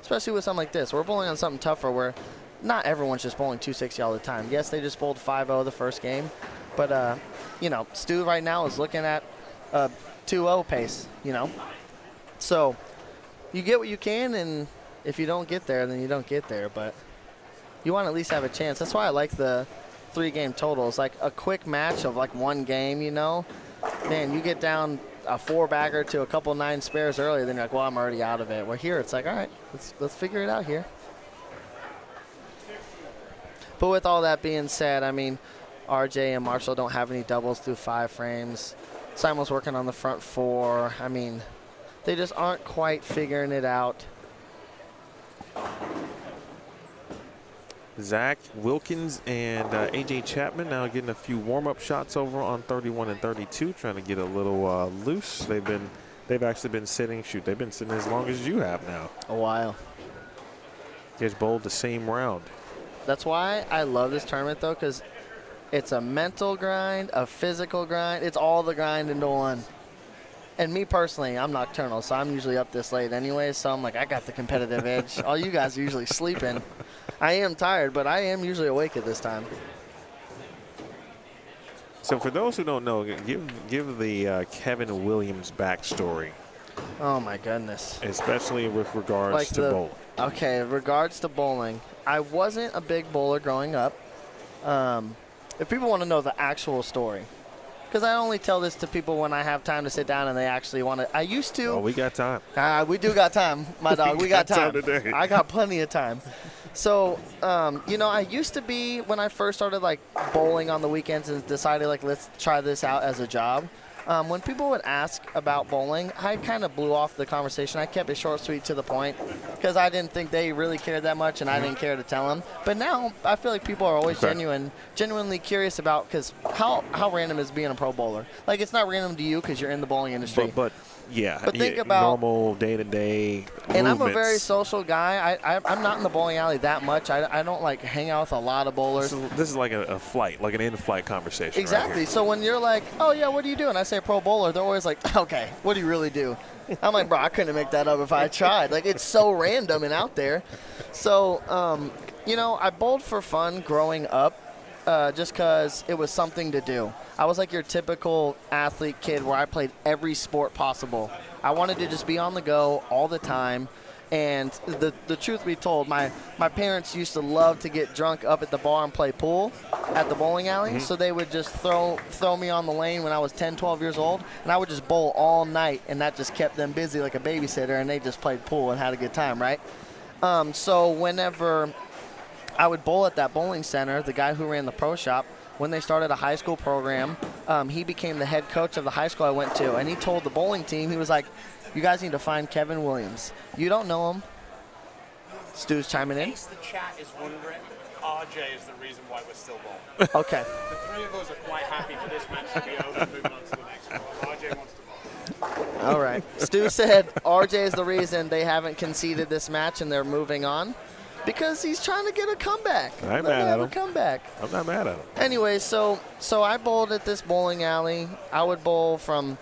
Speaker 6: especially with something like this. We're bowling on something tougher where not everyone's just bowling 260 all the time. Yes, they just bowled 5-0 the first game. But, Stu right now is looking at 2-0 pace, So you get what you can, and if you don't get there, then you don't get there. But you want to at least have a chance. That's why I like the 3-game totals. A quick match of 1 game, man, you get down a 4-bagger to a couple 9 spares early, then you're well, I'm already out of it. Well, here it's all right, let's figure it out here. But with all that being said, I mean, RJ and Marshall don't have any doubles through 5 frames. Simo's working on the front 4. I mean, they just aren't quite figuring it out.
Speaker 2: Zach Wilkins and AJ Chapman now getting a few warm-up shots over on 31 and 32, trying to get a little loose. They've actually been sitting. Shoot, they've been sitting as long as you have now.
Speaker 6: A while.
Speaker 2: They just bowled the same round.
Speaker 6: That's why I love this tournament, though, because it's a mental grind, a physical grind. It's all the grind into one. And me personally, I'm nocturnal, so I'm usually up this late anyway. So I'm I got the competitive edge. All you guys are usually sleeping. I am tired, but I am usually awake at this time.
Speaker 2: So for those who don't know, give the Kevin Williams backstory.
Speaker 6: Oh my goodness.
Speaker 2: Especially with regards to bowling.
Speaker 6: Okay, in regards to bowling, I wasn't a big bowler growing up. If people want to know the actual story, because I only tell this to people when I have time to sit down and they actually want to. I used to.
Speaker 2: Oh, we got time.
Speaker 6: We do got time, my dog. We got time.
Speaker 2: Today.
Speaker 6: I got plenty of time. So, I used to be, when I first started, bowling on the weekends and decided, let's try this out as a job. When people would ask about bowling, I kind of blew off the conversation. I kept it short, sweet, to the point. because I didn't think they really cared that much, and I didn't care to tell them. But now I feel like people are always genuinely curious about, because how random is being a pro bowler? Like, it's not random to you because you're in the bowling industry.
Speaker 2: But yeah,
Speaker 6: But think about
Speaker 2: normal day-to-day
Speaker 6: and I'm a
Speaker 2: movements.
Speaker 6: very social guy. I'm not in the bowling alley that much. I don't like hang out with a lot of bowlers.
Speaker 2: This is like a flight, like an in-flight conversation.
Speaker 6: Exactly.
Speaker 2: Right
Speaker 6: So when you're like, oh, yeah, what do you do? And I say pro bowler, they're always like, okay, what do you really do? I'm like, bro, I couldn't make that up if I tried. Like, it's so random and out there. So, I bowled for fun growing up just because it was something to do. I was like your typical athlete kid where I played every sport possible. I wanted to just be on the go all the time. And the truth be told, my parents used to love to get drunk up at the bar and play pool at the bowling alley. So they would just throw me on the lane when I was 10, 12 years old, and I would just bowl all night, and that just kept them busy like a babysitter, and they just played pool and had a good time, right? So whenever I would bowl at that bowling center, the guy who ran the pro shop, when they started a high school program, he became the head coach of the high school I went to, and he told the bowling team, he was like, you guys need to find Kevin Williams. You don't know him. Stu's chiming in.
Speaker 7: In case the chat is wondering, RJ is the reason why we're still bowling.
Speaker 6: Okay.
Speaker 7: The three of us are quite happy for this match to be over and moving on to the next one. RJ wants to bowl.
Speaker 6: All right. Stu said RJ is the reason they haven't conceded this match and they're moving on because he's trying to get a comeback.
Speaker 2: I ain't mad at him.
Speaker 6: A comeback.
Speaker 2: I'm not mad at him.
Speaker 6: Anyway, so I bowled at this bowling alley. I would bowl from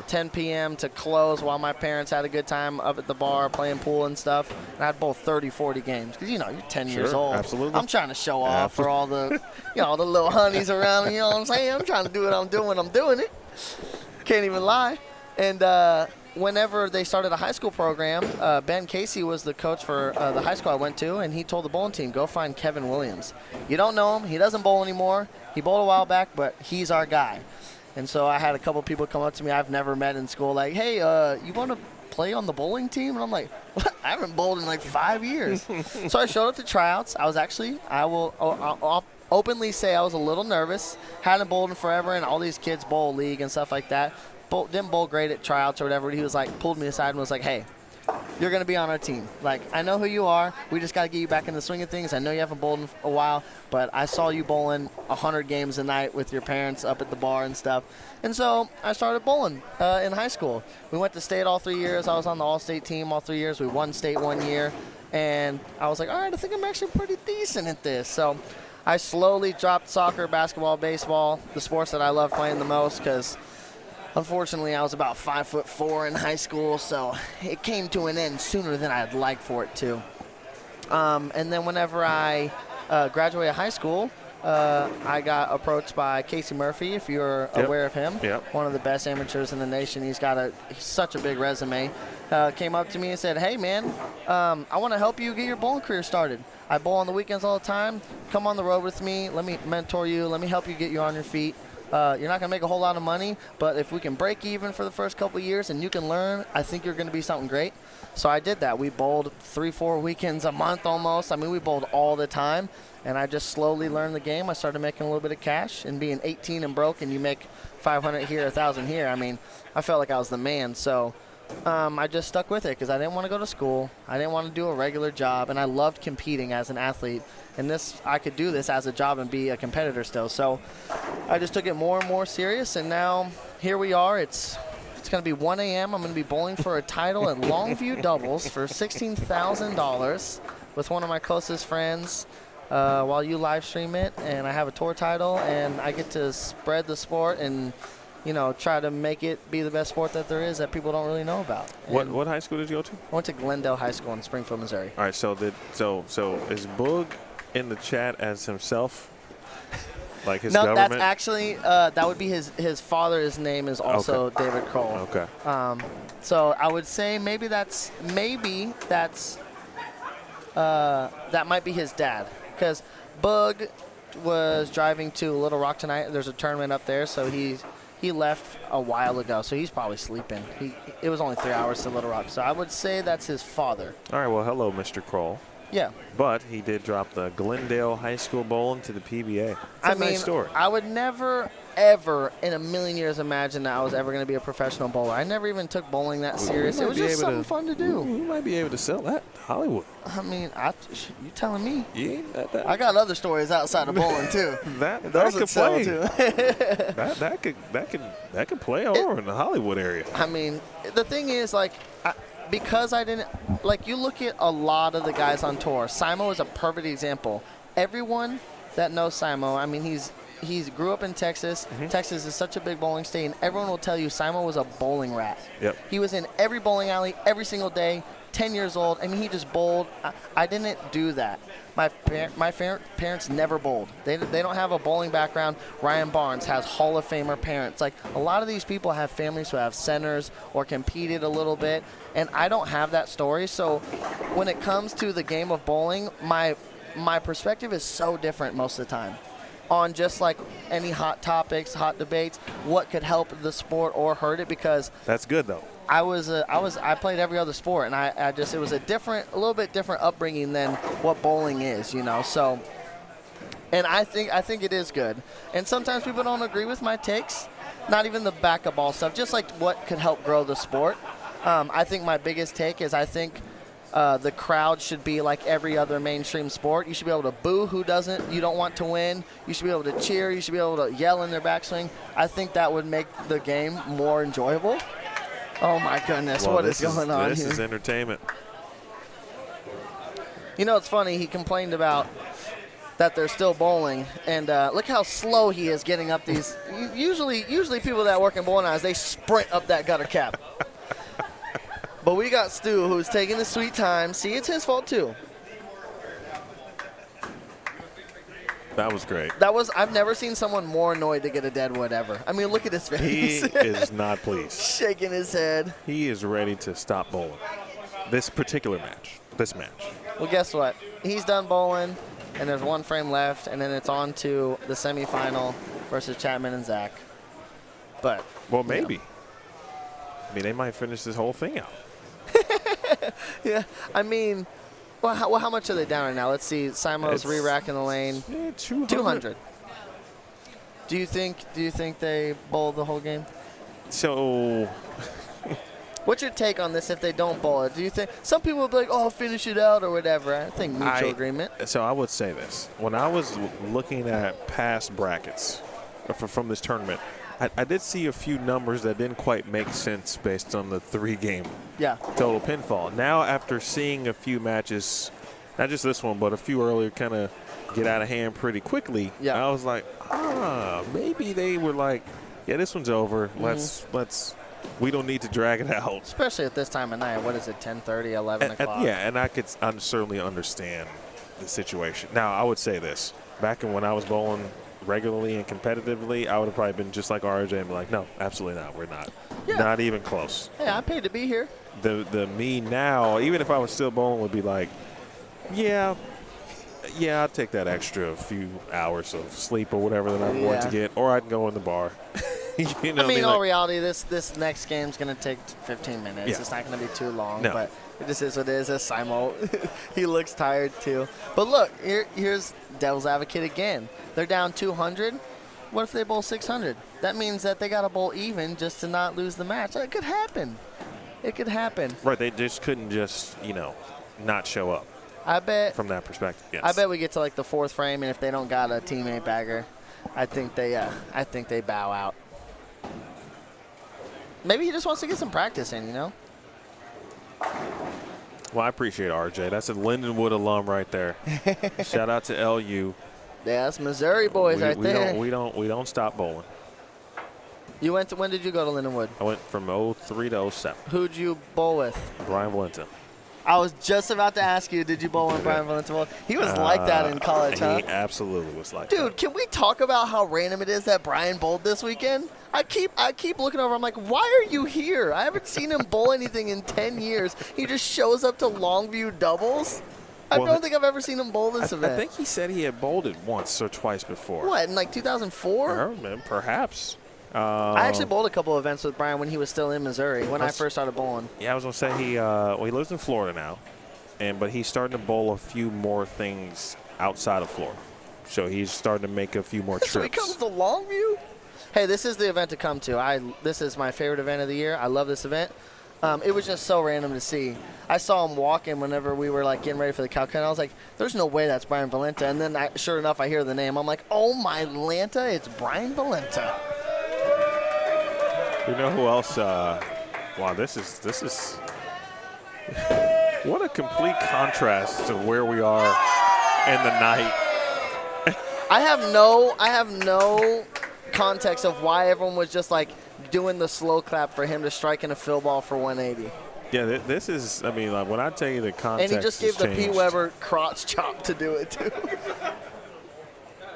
Speaker 6: 10 p.m. to close while my parents had a good time up at the bar playing pool and stuff. And I'd bowl 30, 40 games because, you're 10 years
Speaker 2: Sure,
Speaker 6: old.
Speaker 2: absolutely.
Speaker 6: I'm trying to show off for all the, all the little honeys around me. You know what I'm saying? I'm trying to do what I'm doing when I'm doing it. Can't even lie. And whenever they started a high school program, Ben Casey was the coach for the high school I went to, and he told the bowling team, go find Kevin Williams. You don't know him. He doesn't bowl anymore. He bowled a while back, but he's our guy. And so I had a couple people come up to me I've never met in school like, hey, you want to play on the bowling team? And I'm like, what? I haven't bowled in like 5 years. So I showed up to tryouts. I'll openly say I was a little nervous. Hadn't bowled in forever, and all these kids bowl league and stuff like that. Didn't bowl great at tryouts or whatever. He was like, pulled me aside and was like, hey, you're going to be on our team. Like, I know who you are. We just got to get you back in the swing of things. I know you haven't bowled in a while, but I saw you bowling 100 games a night with your parents up at the bar and stuff. And so I started bowling in high school. We went to state all 3 years. I was on the all-state team all 3 years. We won state 1 year. And I was like, all right, I think I'm actually pretty decent at this. So I slowly dropped soccer, basketball, baseball, the sports that I love playing the most because unfortunately, I was about 5'4" in high school, so it came to an end sooner than I'd like for it to. And then whenever I graduated high school, I got approached by Casey Murphy, if you're aware of him.
Speaker 2: Yep.
Speaker 6: One of the best amateurs in the nation. He's got such a big resume. Came up to me and said, hey, man, I want to help you get your bowling career started. I bowl on the weekends all the time. Come on the road with me. Let me mentor you. Let me help you get you on your feet. You're not going to make a whole lot of money, but if we can break even for the first couple of years and you can learn, I think you're going to be something great. So I did that. We bowled 3-4 weekends a month almost. I mean, we bowled all the time, and I just slowly learned the game. I started making a little bit of cash, and being 18 and broke and you make 500 here, 1,000 here, I mean, I felt like I was the man. So I just stuck with it because I didn't want to go to school. I didn't want to do a regular job, and I loved competing as an athlete. And I could do this as a job and be a competitor still. So I just took it more and more serious, and now here we are. It's going to be 1 a.m. I'm going to be bowling for a title at Longview doubles for $16,000 with one of my closest friends while you live stream it. And I have a tour title, and I get to spread the sport and try to make it be the best sport that there is that people don't really know about.
Speaker 2: What high school did you go to?
Speaker 6: I went to Glendale High School in Springfield, Missouri.
Speaker 2: All right, so is Boog in the chat as himself? Like his
Speaker 6: no,
Speaker 2: government?
Speaker 6: that's actually that would be his father's name is also David Kroll.
Speaker 2: Okay.
Speaker 6: So I would say maybe that's that might be his dad, because Boog was driving to Little Rock tonight. There's a tournament up there, so he left a while ago, so he's probably sleeping. It was only 3 hours to Little Rock, so I would say that's his father.
Speaker 2: All right, well, hello, Mr. Kroll.
Speaker 6: Yeah.
Speaker 2: But he did drop the Glendale High School Bowling to the PBA. It's a
Speaker 6: I
Speaker 2: nice
Speaker 6: mean,
Speaker 2: story.
Speaker 6: I would never, ever in a million years imagine that I was ever going to be a professional bowler. I never even took bowling that serious. It was just something fun to do.
Speaker 2: We might be able to sell that to Hollywood.
Speaker 6: I mean, you telling me?
Speaker 2: Yeah,
Speaker 6: I got other stories outside of bowling too.
Speaker 2: that
Speaker 6: Those
Speaker 2: could
Speaker 6: would sell
Speaker 2: play.
Speaker 6: too.
Speaker 2: that could play over in the Hollywood area.
Speaker 6: I mean, the thing is, like, because I didn't, like, you look at a lot of the guys on tour. Simo is a perfect example. Everyone that knows Simo, I mean, he's grew up in Texas. Texas is such a big bowling state, and everyone will tell you Simo was a bowling rat.
Speaker 2: Yep.
Speaker 6: He was in every bowling alley every single day, 10 years old. I mean, he just bowled. I didn't do that. My parents never bowled. They don't have a bowling background. Ryan Barnes has Hall of Famer parents. Like, a lot of these people have families who have centers or competed a little bit, and I don't have that story. So when it comes to the game of bowling, my perspective is so different most of the time on just like any hot topics, hot debates, what could help the sport or hurt it, because
Speaker 2: That's good, though.
Speaker 6: I played every other sport, and it was a little bit different upbringing than what bowling is, you know. So, and I think it is good. And sometimes people don't agree with my takes, not even the back of ball stuff, just like what could help grow the sport. I think my biggest take is I think the crowd should be like every other mainstream sport. You should be able to boo who you don't want to win. You should be able to cheer. You should be able to yell in their backswing. I think that would make the game more enjoyable. Oh, my goodness.
Speaker 2: Well,
Speaker 6: what is going on
Speaker 2: This
Speaker 6: here?
Speaker 2: is entertainment.
Speaker 6: You know, it's funny. He complained about that they're still bowling, and look how slow he is getting up these. Usually people that work in bowling alleys, they sprint up that gutter cap. But we got Stu, who's taking his sweet time. See, it's his fault, too.
Speaker 2: That was great.
Speaker 6: I've never seen someone more annoyed to get a dead wood ever. I mean, look at his
Speaker 2: He
Speaker 6: face.
Speaker 2: is not pleased.
Speaker 6: Shaking his head.
Speaker 2: He is ready to stop bowling. This particular match. This match.
Speaker 6: Well, guess what? He's done bowling, and there's one frame left, and then it's on to the semifinal versus Chapman and Zach. But
Speaker 2: Well, maybe. I mean, they might finish this whole thing out.
Speaker 6: yeah, I mean, how much are they down right now? Let's see. Simo's
Speaker 2: It's-
Speaker 6: re-racking the lane.
Speaker 2: Yeah,
Speaker 6: 200. Do you think they bowl the whole game?
Speaker 2: So,
Speaker 6: What's your take on this if they don't bowl it? Do you think some people will be like, "Oh, finish it out" or whatever? I think mutual agreement.
Speaker 2: So I would say this. When I was looking at past brackets from this tournament, I did see a few numbers that didn't quite make sense based on the 3-game
Speaker 6: Yeah.
Speaker 2: total pinfall. Now, after seeing a few matches, not just this one, but a few earlier kind of get out of hand pretty quickly,
Speaker 6: Yeah.
Speaker 2: I was like, maybe they were like, yeah, this one's over. We don't need to drag it out.
Speaker 6: Especially at this time of night. What is it, 10:30, 11 o'clock?
Speaker 2: Yeah, and I could certainly understand the situation. Now, I would say this. Back when I was bowling regularly and competitively, I would have probably been just like RJ and be like, no, absolutely not. We're not.
Speaker 6: Yeah.
Speaker 2: Not even close.
Speaker 6: Hey, I paid to be here.
Speaker 2: The me now, even if I was still bowling, would be like, yeah, I'll take that extra few hours of sleep or whatever that I'm going to get, or I can go in the bar. You know
Speaker 6: I mean, in
Speaker 2: like,
Speaker 6: all reality, this next game's going to take 15 minutes.
Speaker 2: Yeah.
Speaker 6: It's not going to be too long,
Speaker 2: No.
Speaker 6: but it just is what it is. It's Simo. He looks tired, too. But look, here's devil's advocate again. They're down 200. What if they bowl 600? That means that they got to bowl even just to not lose the match. It could happen. It could happen.
Speaker 2: Right, they just couldn't just, not show up
Speaker 6: I bet.
Speaker 2: from that perspective. Yes.
Speaker 6: I bet we get to like the 4th frame, and if they don't got a teammate bagger, I think they bow out. Maybe he just wants to get some practice in,
Speaker 2: Well, I appreciate RJ. That's a Lindenwood alum right there. Shout out to LU.
Speaker 6: Yeah, that's Missouri boys right there.
Speaker 2: We don't stop bowling.
Speaker 6: You went to, when did you go to Lindenwood?
Speaker 2: I went from 03 to 07.
Speaker 6: Who'd you bowl with?
Speaker 2: Brian Valenta.
Speaker 6: I was just about to ask you, did you bowl with Brian Valentine? He was like that in college, huh?
Speaker 2: He absolutely was like
Speaker 6: Dude,
Speaker 2: that.
Speaker 6: can we talk about how random it is that Brian bowled this weekend? I keep looking over. I'm like, why are you here? I haven't seen him bowl anything in 10 years. He just shows up to Longview doubles. I don't think I've ever seen him bowl this event.
Speaker 2: I think he said he had bowled it once or twice before.
Speaker 6: What, in like 2004?
Speaker 2: Perhaps.
Speaker 6: I actually bowled a couple events with Brian when he was still in Missouri, when I first started bowling.
Speaker 2: Yeah, I was going to say he lives in Florida now. but he's starting to bowl a few more things outside of Florida. So he's starting to make a few more trips.
Speaker 6: So he comes to Longview? Hey, this is the event to come to. This is my favorite event of the year. I love this event. It was just so random to see. I saw him walking whenever we were like getting ready for the cow cut. I was like, "There's no way that's Brian Valenta." And then, sure enough, I hear the name. I'm like, "Oh my Lanta, it's Brian Valenta."
Speaker 2: You know who else? Wow, this is what a complete contrast to where we are in the night.
Speaker 6: I have no context of why everyone was just like doing the slow clap for him to strike in a fill ball for 180.
Speaker 2: Yeah, this is. I mean, like when I tell you the context.
Speaker 6: And he just gave the P.
Speaker 2: changed.
Speaker 6: Weber crotch chop to do it too.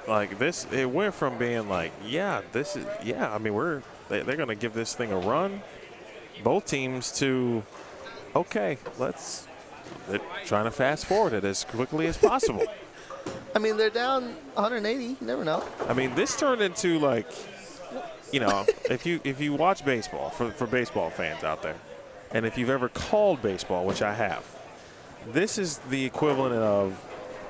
Speaker 2: Like this, it went from being like, yeah, this is, yeah. I mean, they're going to give this thing a run. Both teams to, okay, they're trying to fast forward it as quickly as possible.
Speaker 6: I mean, they're down 180. You never know.
Speaker 2: I mean, this turned into like, you know, if you watch baseball, for baseball fans out there, and if you've ever called baseball, which I have, this is the equivalent of,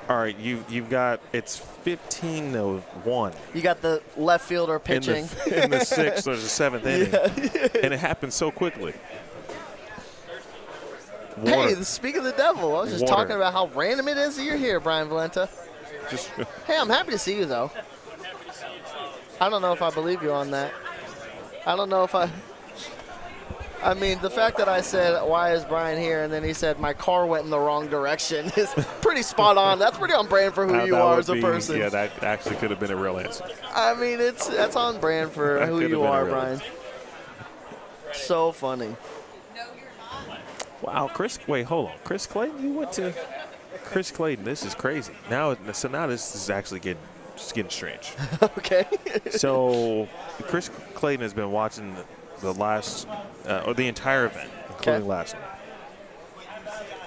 Speaker 2: all right, you've got, it's 15-1.
Speaker 6: You got the left fielder pitching.
Speaker 2: In the 6th or the 7th inning. And it happened so quickly.
Speaker 6: Hey, speak of the devil. I was just talking about how random it is that you're here, Brian Valenta. Hey, I'm happy to see you, though. I don't know if I believe you on that. I don't know if I mean, the fact that I said, why is Brian here? And then he said, my car went in the wrong direction is pretty spot on. That's pretty on brand for who you are as a person.
Speaker 2: Yeah, that actually could have been a real answer.
Speaker 6: I mean, that's on brand for who you are, Brian. So funny.
Speaker 5: No, you're not.
Speaker 2: Wow, wait, hold on. Chris Clayton, you went to Chris Clayton. This is crazy. Now this is actually getting strange.
Speaker 6: Okay.
Speaker 2: So Chris Clayton has been watching the last, or the entire event, including last night.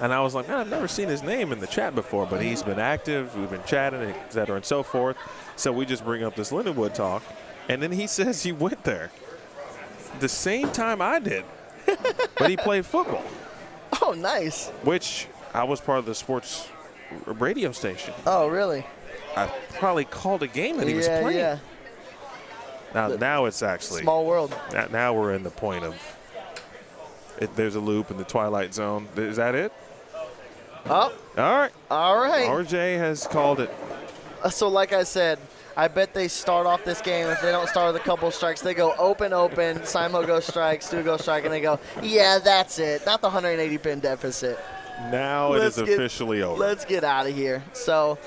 Speaker 2: And I was like, man, I've never seen his name in the chat before, but he's been active. We've been chatting, et cetera, and so forth. So we just bring up this Lindenwood talk. And then he says he went there the same time I did, but he played football.
Speaker 6: Oh, nice.
Speaker 2: Which I was part of the sports radio station.
Speaker 6: Oh, really?
Speaker 2: I probably called a game that he was playing.
Speaker 6: Yeah.
Speaker 2: Now it's actually
Speaker 6: small world.
Speaker 2: Now we're in the point of there's a loop in the Twilight Zone. Is that it?
Speaker 6: Oh.
Speaker 2: All right.
Speaker 6: RJ
Speaker 2: has called it.
Speaker 6: So like I said, I bet they start off this game. If they don't start with a couple of strikes, they go open. Simo goes strike, Stu goes strike, and they go, yeah, that's it. Not the 180-pin deficit.
Speaker 2: Now it is officially over.
Speaker 6: Let's get out of here. So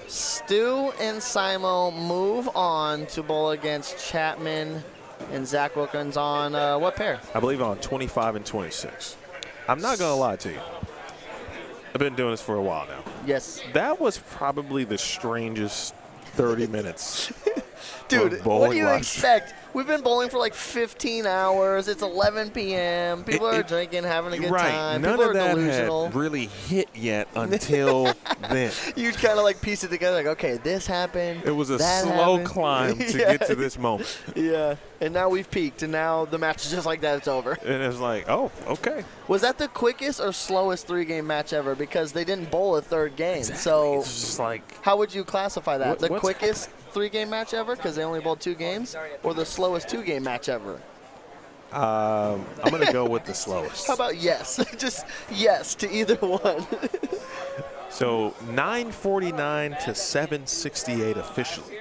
Speaker 6: Stu and Simo move on to bowl against Chapman and Zach Wilkins on what pair?
Speaker 2: I believe on 25 and 26. I'm not going to lie to you. I've been doing this for a while now.
Speaker 6: Yes.
Speaker 2: That was probably the strangest 30 minutes.
Speaker 6: Dude, what do you expect? We've been bowling for like 15 hours. It's 11 p.m. People are drinking, having a good time.
Speaker 2: None
Speaker 6: People
Speaker 2: of
Speaker 6: are
Speaker 2: that
Speaker 6: delusional.
Speaker 2: had really hit yet until then.
Speaker 6: You kind of like piece it together like, okay, this happened.
Speaker 2: It was a slow climb to get to this moment.
Speaker 6: Yeah, and now we've peaked, and now the match is just like that. It's over.
Speaker 2: And it's like, oh, okay.
Speaker 6: Was that the quickest or slowest three-game match ever? Because they didn't bowl a third game.
Speaker 2: Exactly.
Speaker 6: So
Speaker 2: it's just like,
Speaker 6: how would you classify that? The
Speaker 2: what's
Speaker 6: quickest three-game match ever because they only bowled 2 games, or the slowest 2-game match ever?
Speaker 2: I'm going to go with the slowest.
Speaker 6: How about yes? Just yes to either one.
Speaker 2: So 949 to 768 officially.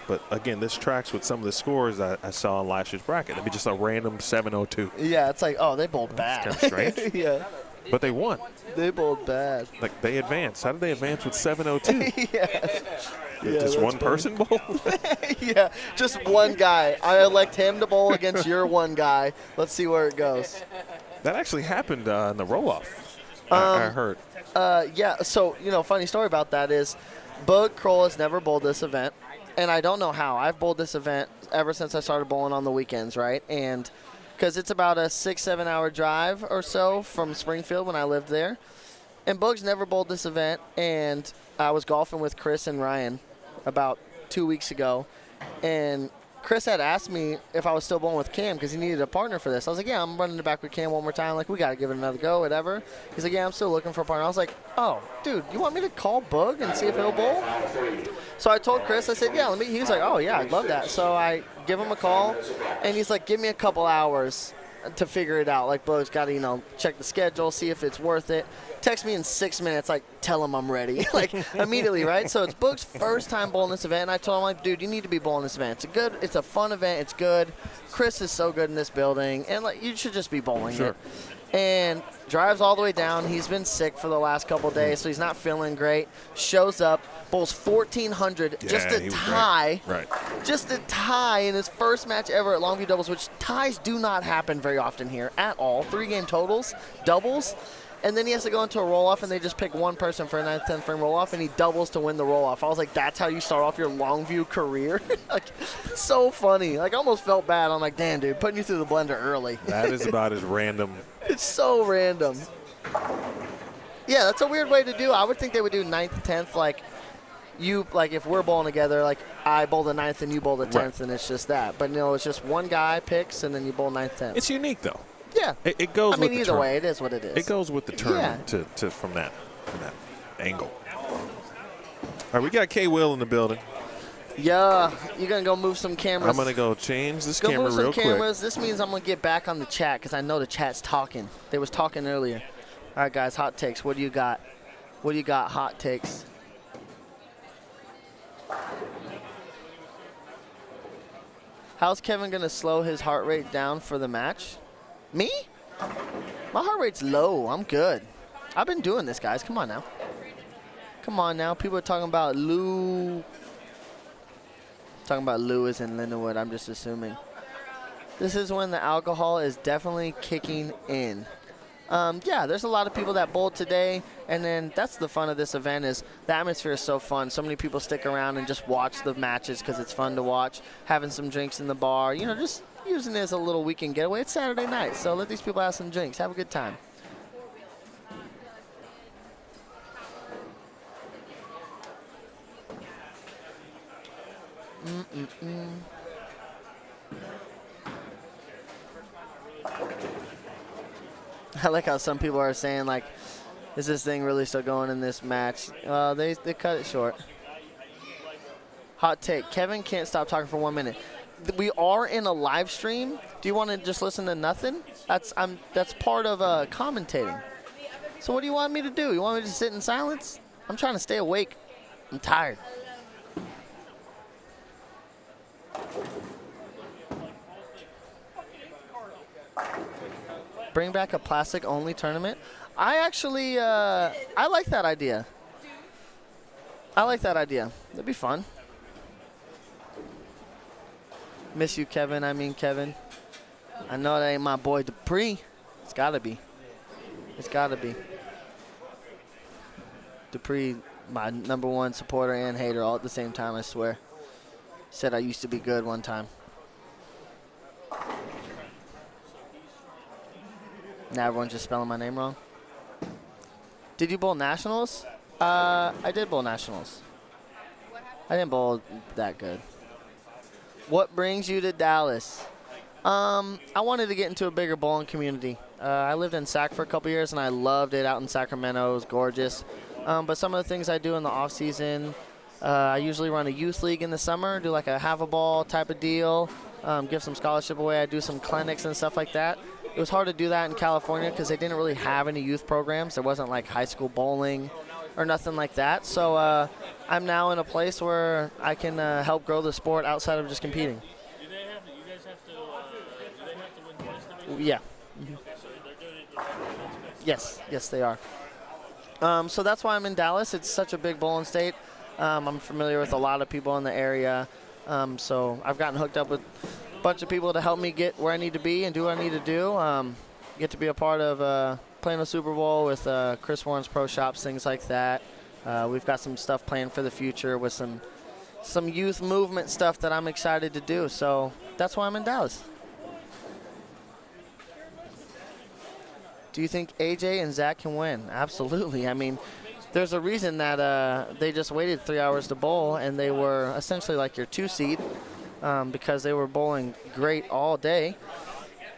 Speaker 2: But again, this tracks with some of the scores I saw in last year's bracket. It'd be just a random 702.
Speaker 6: Yeah, it's like, oh, they bowled bad.
Speaker 2: It's kind of strange.
Speaker 6: Yeah.
Speaker 2: But they won.
Speaker 6: They bowled bad.
Speaker 2: Like, they advanced. How did they advance with 702?
Speaker 6: Yeah.
Speaker 2: Just one person bowled?
Speaker 6: Yeah, just one guy. I elect him to bowl against your one guy. Let's see where it goes.
Speaker 2: That actually happened in the roll-off, I heard.
Speaker 6: Yeah, so, funny story about that is Bug Kroll has never bowled this event, and I don't know how. I've bowled this event ever since I started bowling on the weekends, right? And because it's about a 6-7 hour drive or so from Springfield when I lived there. And Bug's never bowled this event, and I was golfing with Chris and Ryan about 2 weeks ago, and Chris had asked me if I was still bowling with Cam because he needed a partner for this. I was like, yeah, I'm running it back with Cam one more time. Like, we got to give it another go, whatever. He's like, yeah, I'm still looking for a partner. I was like, oh, dude, you want me to call Boog and see if he'll bowl? So I told Chris, I said, yeah, let me. He was like, oh, yeah, I'd love that. So I give him a call, and he's like, give me a couple hours to figure it out. Like, Boog's got to, check the schedule, see if it's worth it. Text me in 6 minutes, like, tell him I'm ready. Like, immediately, right? So it's Boog's first time bowling this event, and I told him, like, dude, you need to be bowling this event. It's a fun event. It's good. Chris is so good in this building, and, like, you should just be bowling it. And drives all the way down. He's been sick for the last couple of days, so he's not feeling great. Shows up, bowls 1,400, just a tie.
Speaker 2: Right.
Speaker 6: Just a tie in his first match ever at Longview doubles, which ties do not happen very often here at all. 3-game totals, doubles. And then he has to go into a roll-off, and they just pick one person for a 9th, 10th frame roll-off, and he doubles to win the roll-off. I was like, that's how you start off your Longview career? Like, so funny. Like, I almost felt bad. I'm like, damn, dude, putting you through the blender early.
Speaker 2: That is about as random.
Speaker 6: It's so random. Yeah, that's a weird way to do. I would think they would do 9th, 10th, like if we're bowling together, like I bowl the 9th and you bowl the 10th,
Speaker 2: Right.
Speaker 6: and it's just that. But, it's just one guy picks, and then you bowl 9th, 10th.
Speaker 2: It's unique, though.
Speaker 6: Yeah.
Speaker 2: It goes.
Speaker 6: I mean,
Speaker 2: with the
Speaker 6: either
Speaker 2: term.
Speaker 6: way, it is what it is.
Speaker 2: It goes with the term
Speaker 6: Yeah.
Speaker 2: to from that angle. All right, we got K. Will in the building.
Speaker 6: Yeah, you're going to go move some cameras.
Speaker 2: I'm gonna go change this
Speaker 6: Go
Speaker 2: camera
Speaker 6: move some
Speaker 2: real
Speaker 6: cameras. This means I'm going to get back on the chat because I know the chat's talking. They was talking earlier. All right, guys, hot takes. What do you got? What do you got, hot takes? How's Kevin going to slow his heart rate down for the match? Me? My heart rate's low. I'm good. I've been doing this, guys. Come on now. Come on now. People are talking about Lou. Talking about Lewis and Lindenwood. I'm just assuming. This is when the alcohol is definitely kicking in. Yeah, there's a lot of people that bowled today, and then that's the fun of this event is the atmosphere is so fun. So many people stick around and just watch the matches because it's fun to watch, having some drinks in the bar, just using it as a little weekend getaway. It's Saturday night, so let these people have some drinks. Have a good time. I like how some people are saying, like, is this thing really still going in this match? They cut it short. Hot take. Kevin can't stop talking for 1 minute. We are in a live stream. Do you want to just listen to nothing? That's part of commentating. So what do you want me to do? You want me to sit in silence? I'm trying to stay awake. I'm tired. Bring back a plastic-only tournament. I actually, I like that idea. I like that idea. That'd be fun. Miss you, Kevin. I mean, Kevin. I know that ain't my boy Dupree. It's gotta be. It's gotta be. Dupree, my #1 supporter and hater all at the same time, I swear. Said I used to be good one time. Now everyone's just spelling my name wrong. Did you bowl nationals? I did bowl nationals. I didn't bowl that good. What brings you to Dallas? I wanted to get into a bigger bowling community. I lived in Sac for a couple years, and I loved it out in Sacramento. It was gorgeous. But some of the things I do in the off season, I usually run a youth league in the summer, do like a half a ball type of deal, give some scholarship away. I do some clinics and stuff like that. It was hard to do that in California because they didn't really have any youth programs. There wasn't like high school bowling or nothing like that. So I'm now in a place where I can help grow the sport outside of just competing.
Speaker 7: Do you guys have to win twice to be?
Speaker 6: Yeah.
Speaker 7: So they're doing it.
Speaker 6: Yes, they are. So that's why I'm in Dallas. It's such a big bowling state. I'm familiar with a lot of people in the area. So I've gotten hooked up with a bunch of people to help me get where I need to be and do what I need to do. Get to be a part of playing a Super Bowl with Chris Warren's Pro Shops, things like that. We've got some stuff planned for the future with some youth movement stuff that I'm excited to do. So that's why I'm in Dallas. Do you think AJ and Zach can win? Absolutely. I mean, there's a reason that they just waited 3 hours to bowl, and they were essentially like your 2 seed. because they were bowling great all day.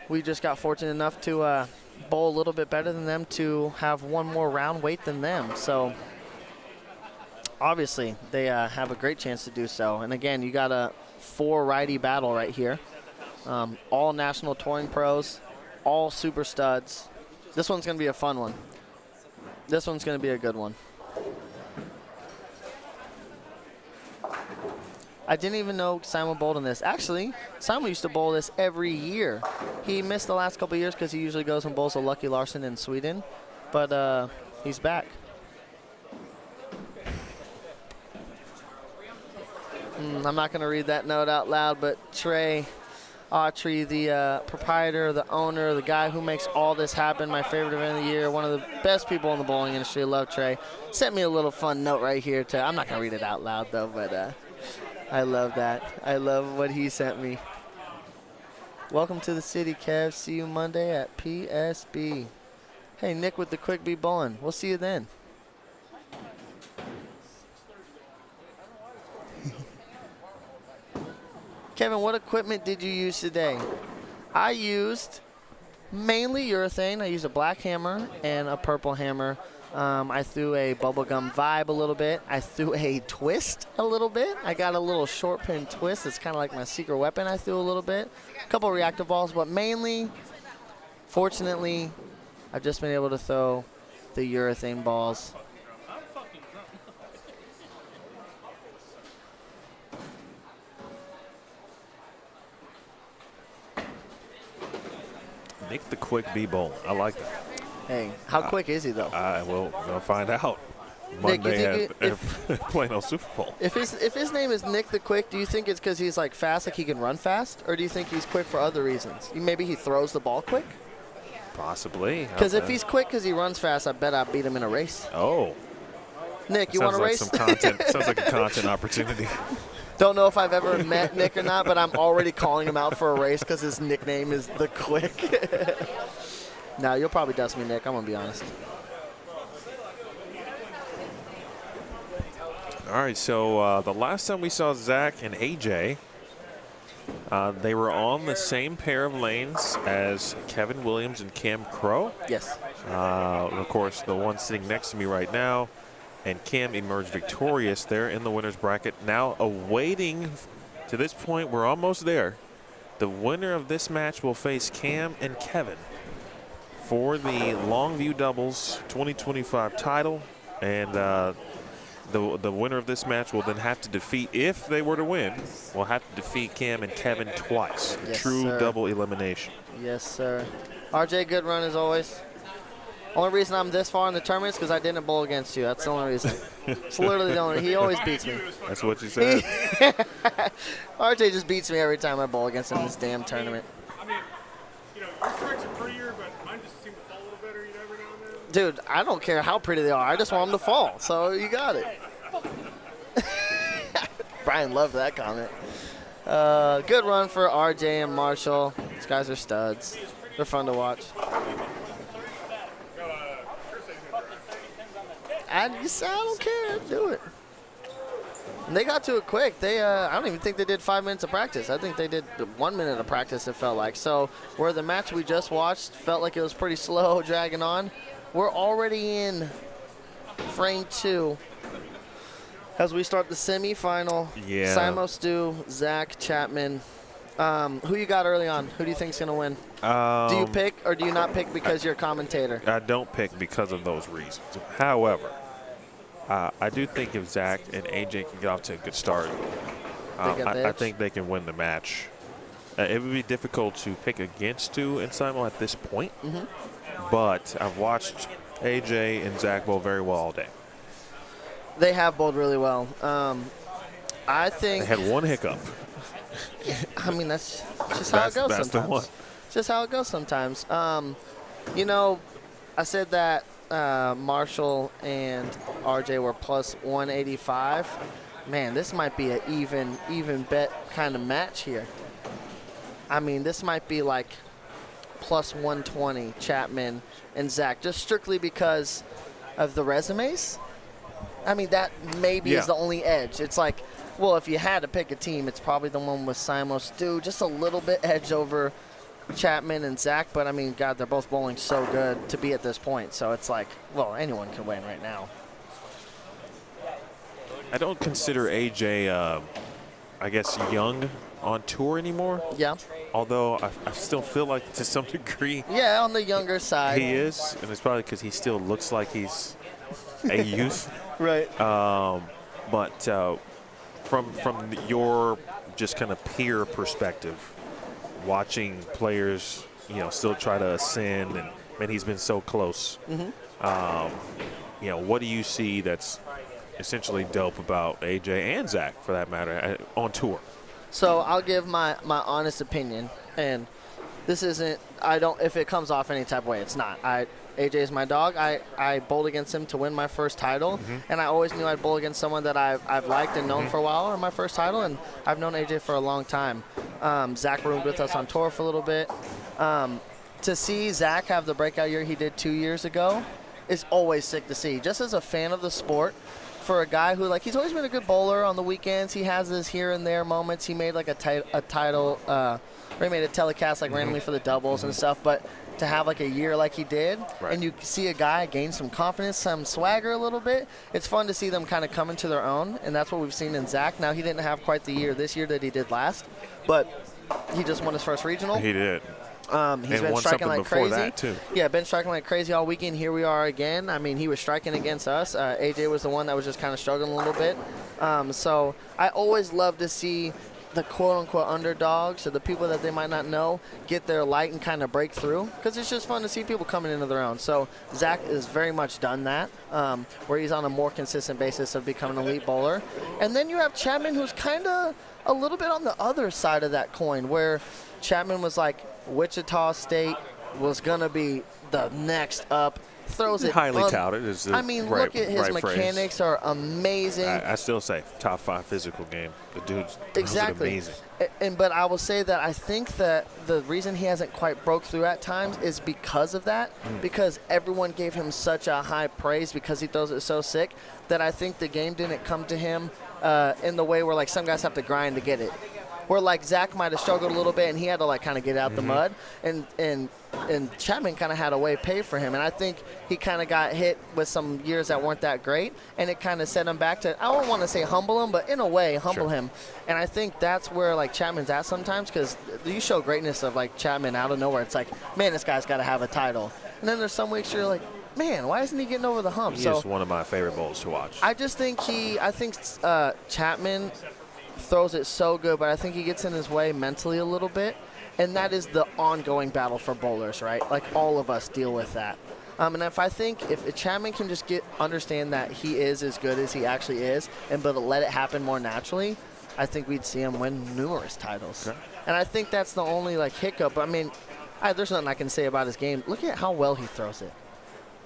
Speaker 6: We just got fortunate enough to bowl a little bit better than them to have one more round wait than them. So obviously they have a great chance to do so. And again, you got a 4-righty battle right here. All national touring pros, all super studs. This one's going to be a fun one. This one's going to be a good one. I didn't even know Simon bowled in this. Actually, Simon used to bowl this every year. He missed the last couple of years because he usually goes and bowls a Lucky Larson in Sweden. But he's back. I'm not going to read that note out loud, but Trey Autry, the proprietor, the owner, the guy who makes all this happen, my favorite event of the year, one of the best people in the bowling industry, I love Trey, sent me a little fun note right here. I'm not going to read it out loud, though, but I love that. I love what he sent me. Welcome to the city, Kev. See you Monday at PSB. Hey, Nick with the Quick B Bowling. We'll see you then. Kevin, what equipment did you use today? I used mainly urethane. I used a black hammer and a purple hammer. I threw a bubblegum vibe a little bit. I threw a twist a little bit. I got a little short pin twist. It's kind of like my secret weapon. I threw a little bit. A couple reactive balls, but mainly, fortunately, I've just been able to throw the urethane balls.
Speaker 2: Nick the Quick B Bowl. I like that.
Speaker 6: Hey, how quick is he, though?
Speaker 2: We'll find out
Speaker 6: Nick,
Speaker 2: Monday at Plano Super Bowl.
Speaker 6: If his name is Nick the Quick, do you think it's because he's like fast, like he can run fast, or do you think he's quick for other reasons? Maybe he throws the ball quick.
Speaker 2: Possibly.
Speaker 6: Because if he's quick because he runs fast, I bet I beat him in a race.
Speaker 2: Oh.
Speaker 6: Nick, you want to race?
Speaker 2: Some content. Sounds like a content opportunity.
Speaker 6: Don't know if I've ever met Nick or not, but I'm already calling him out for a race because his nickname is the Quick. Now you'll probably dust me, Nick. I'm gonna be honest.
Speaker 2: All right, so the last time we saw Zach and AJ, they were on the same pair of lanes as Kevin Williams and Cam Crow.
Speaker 6: Yes.
Speaker 2: Of course, the one sitting next to me right now, and Cam emerged victorious there in the winner's bracket. Now awaiting, to this point, we're almost there. The winner of this match will face Cam and Kevin for the Longview Doubles 2025 title, and the winner of this match will then have to defeat, if they were to win, will have to defeat Cam and Kevin twice.
Speaker 6: Yes,
Speaker 2: True
Speaker 6: sir.
Speaker 2: double elimination.
Speaker 6: Yes, sir. RJ, good run as always. Only reason I'm this far in the tournament is because I didn't bowl against you. That's the only reason. It's literally the only. He always beats me.
Speaker 2: That's what you said.
Speaker 6: RJ just beats me every time I bowl against him in this damn tournament.
Speaker 7: I mean, your strikes are prettier, but mine just seem to fall a little better every now and then.
Speaker 6: Dude, I don't care how pretty they are. I just want them to fall. So you got it. Brian loved that comment. Good run for RJ and Marshall. These guys are studs. They're fun to watch. I don't care. Do it. And they got to it quick. I don't even think they did 5 minutes of practice. I think they did 1 minute of practice, it felt like. So where the match we just watched felt like it was pretty slow, dragging on, we're already in frame 2 as we start the semifinal.
Speaker 2: Yeah.
Speaker 6: Simo Stu, Zach Chapman. Who you got early on? Who do you think's going to win? Do you pick or do you not pick because you're a commentator?
Speaker 2: I don't pick because of those reasons. However, I do think if Zach and AJ can get off to a good start, I think they can win the match. It would be difficult to pick against Stu and Simon at this point, but I've watched AJ and Zach bowl very well all day.
Speaker 6: They have bowled really well. I think
Speaker 2: They had one hiccup.
Speaker 6: I mean, that's just how it goes
Speaker 2: That's the one.
Speaker 6: sometimes. It's just how it goes sometimes. I said that Marshall and RJ were plus 185. Man, this might be an even bet kind of match here. I mean, this might be like plus 120, Chapman and Zach, just strictly because of the resumes. I mean, that maybe is the only edge. It's like Well, if you had to pick a team, it's probably the one with Simo Stu, just a little bit edge over Chapman and Zach. But, I mean, God, they're both bowling so good to be at this point. So it's like, well, anyone can win right now.
Speaker 2: I don't consider AJ, I guess, young on tour anymore.
Speaker 6: Yeah.
Speaker 2: Although I still feel like to some degree
Speaker 6: Yeah, on the younger side.
Speaker 2: he is. And it's probably because he still looks like he's a youth.
Speaker 6: Right.
Speaker 2: But from your just kind of peer perspective, watching players, you know, still try to ascend, and man, he's been so close. You know, what do you see that's essentially dope about AJ and Zach, for that matter, on tour?
Speaker 6: So I'll give my honest opinion, and this isn't, if it comes off any type of way, it's not. AJ is my dog. I bowled against him to win my first title, and I always knew I'd bowl against someone that I've liked and known for a while, or my first title, and I've known AJ for a long time. Zach roomed with us on tour for a little bit. To see Zach have the breakout year he did 2 years ago is always sick to see. Just as a fan of the sport, for a guy who, like, he's always been a good bowler on the weekends. He has his here and there moments. He made like a title, or he made a telecast like randomly for the doubles and stuff. But to have like a year like he did, and you see a guy gain some confidence, some swagger a little bit, it's fun to see them kind of come into their own. And that's what we've seen in Zach. Now, he didn't have quite the year this year that he did last, but he just won his first regional.
Speaker 2: He did.
Speaker 6: He's been
Speaker 2: won
Speaker 6: striking
Speaker 2: something
Speaker 6: like
Speaker 2: before
Speaker 6: crazy.
Speaker 2: that, too.
Speaker 6: Yeah, been striking like crazy all weekend. Here we are again. I mean, he was striking against us. AJ was the one that was just kind of struggling a little bit. So I always love to see the quote-unquote underdogs, or the people that they might not know, get their light and kind of break through, because it's just fun to see people coming into their own. So Zach has very much done that, where he's on a more consistent basis of becoming an elite bowler. And then you have Chapman, who's kind of a little bit on the other side of that coin, where Chapman was like, Wichita State was going to be the next up. Throws it
Speaker 2: highly touted. Is the
Speaker 6: I mean,
Speaker 2: right,
Speaker 6: look at his
Speaker 2: right
Speaker 6: mechanics are amazing.
Speaker 2: I still say top 5 physical game. The dude's
Speaker 6: Exactly.
Speaker 2: amazing.
Speaker 6: But I will say that I think that the reason he hasn't quite broke through at times is because of that, because everyone gave him such a high praise because he throws it so sick, that I think the game didn't come to him in the way where, like, some guys have to grind to get it. Where, like, Zach might have struggled a little bit and he had to, like, kind of get out the mud, and Chapman kind of had a way paved for him. And I think he kind of got hit with some years that weren't that great, and it kind of set him back to, I don't want to say humble him, but in a way humble him. And I think that's where, like, Chapman's at sometimes, because you show greatness of, like, Chapman out of nowhere. It's like, man, this guy's got to have a title. And then there's some weeks you're like, man, why isn't he getting over the hump?
Speaker 2: He is one of my favorite bowlers to watch.
Speaker 6: I just think Chapman throws it so good, but I think he gets in his way mentally a little bit, and that is the ongoing battle for bowlers, right? Like, all of us deal with that. And if Chapman can just understand that he is as good as he actually is, but let it happen more naturally, I think we'd see him win numerous titles. Okay. And I think that's the only, like, hiccup. I mean, there's nothing I can say about his game. Look at how well he throws it.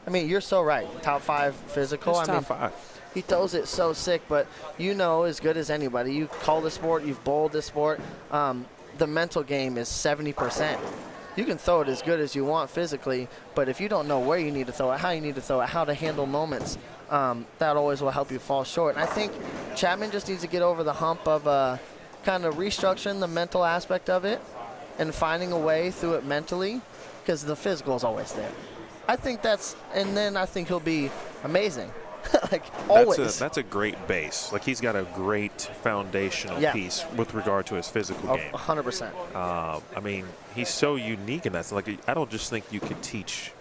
Speaker 6: I mean, you're so right. Top 5 physical.
Speaker 2: Top 5.
Speaker 6: He throws it so sick, but you know as good as anybody. You call the sport, you've bowled the sport. The mental game is 70%. You can throw it as good as you want physically, but if you don't know where you need to throw it, how you need to throw it, how to handle moments, that always will help you fall short. And I think Chapman just needs to get over the hump of kind of restructuring the mental aspect of it and finding a way through it mentally, because the physical is always there. I think and then I think he'll be amazing. Like, always.
Speaker 2: That's a great base. Like, he's got a great foundational piece with regard to his physical game.
Speaker 6: 100%.
Speaker 2: I mean, he's so unique in that. So, like, I don't just think you could teach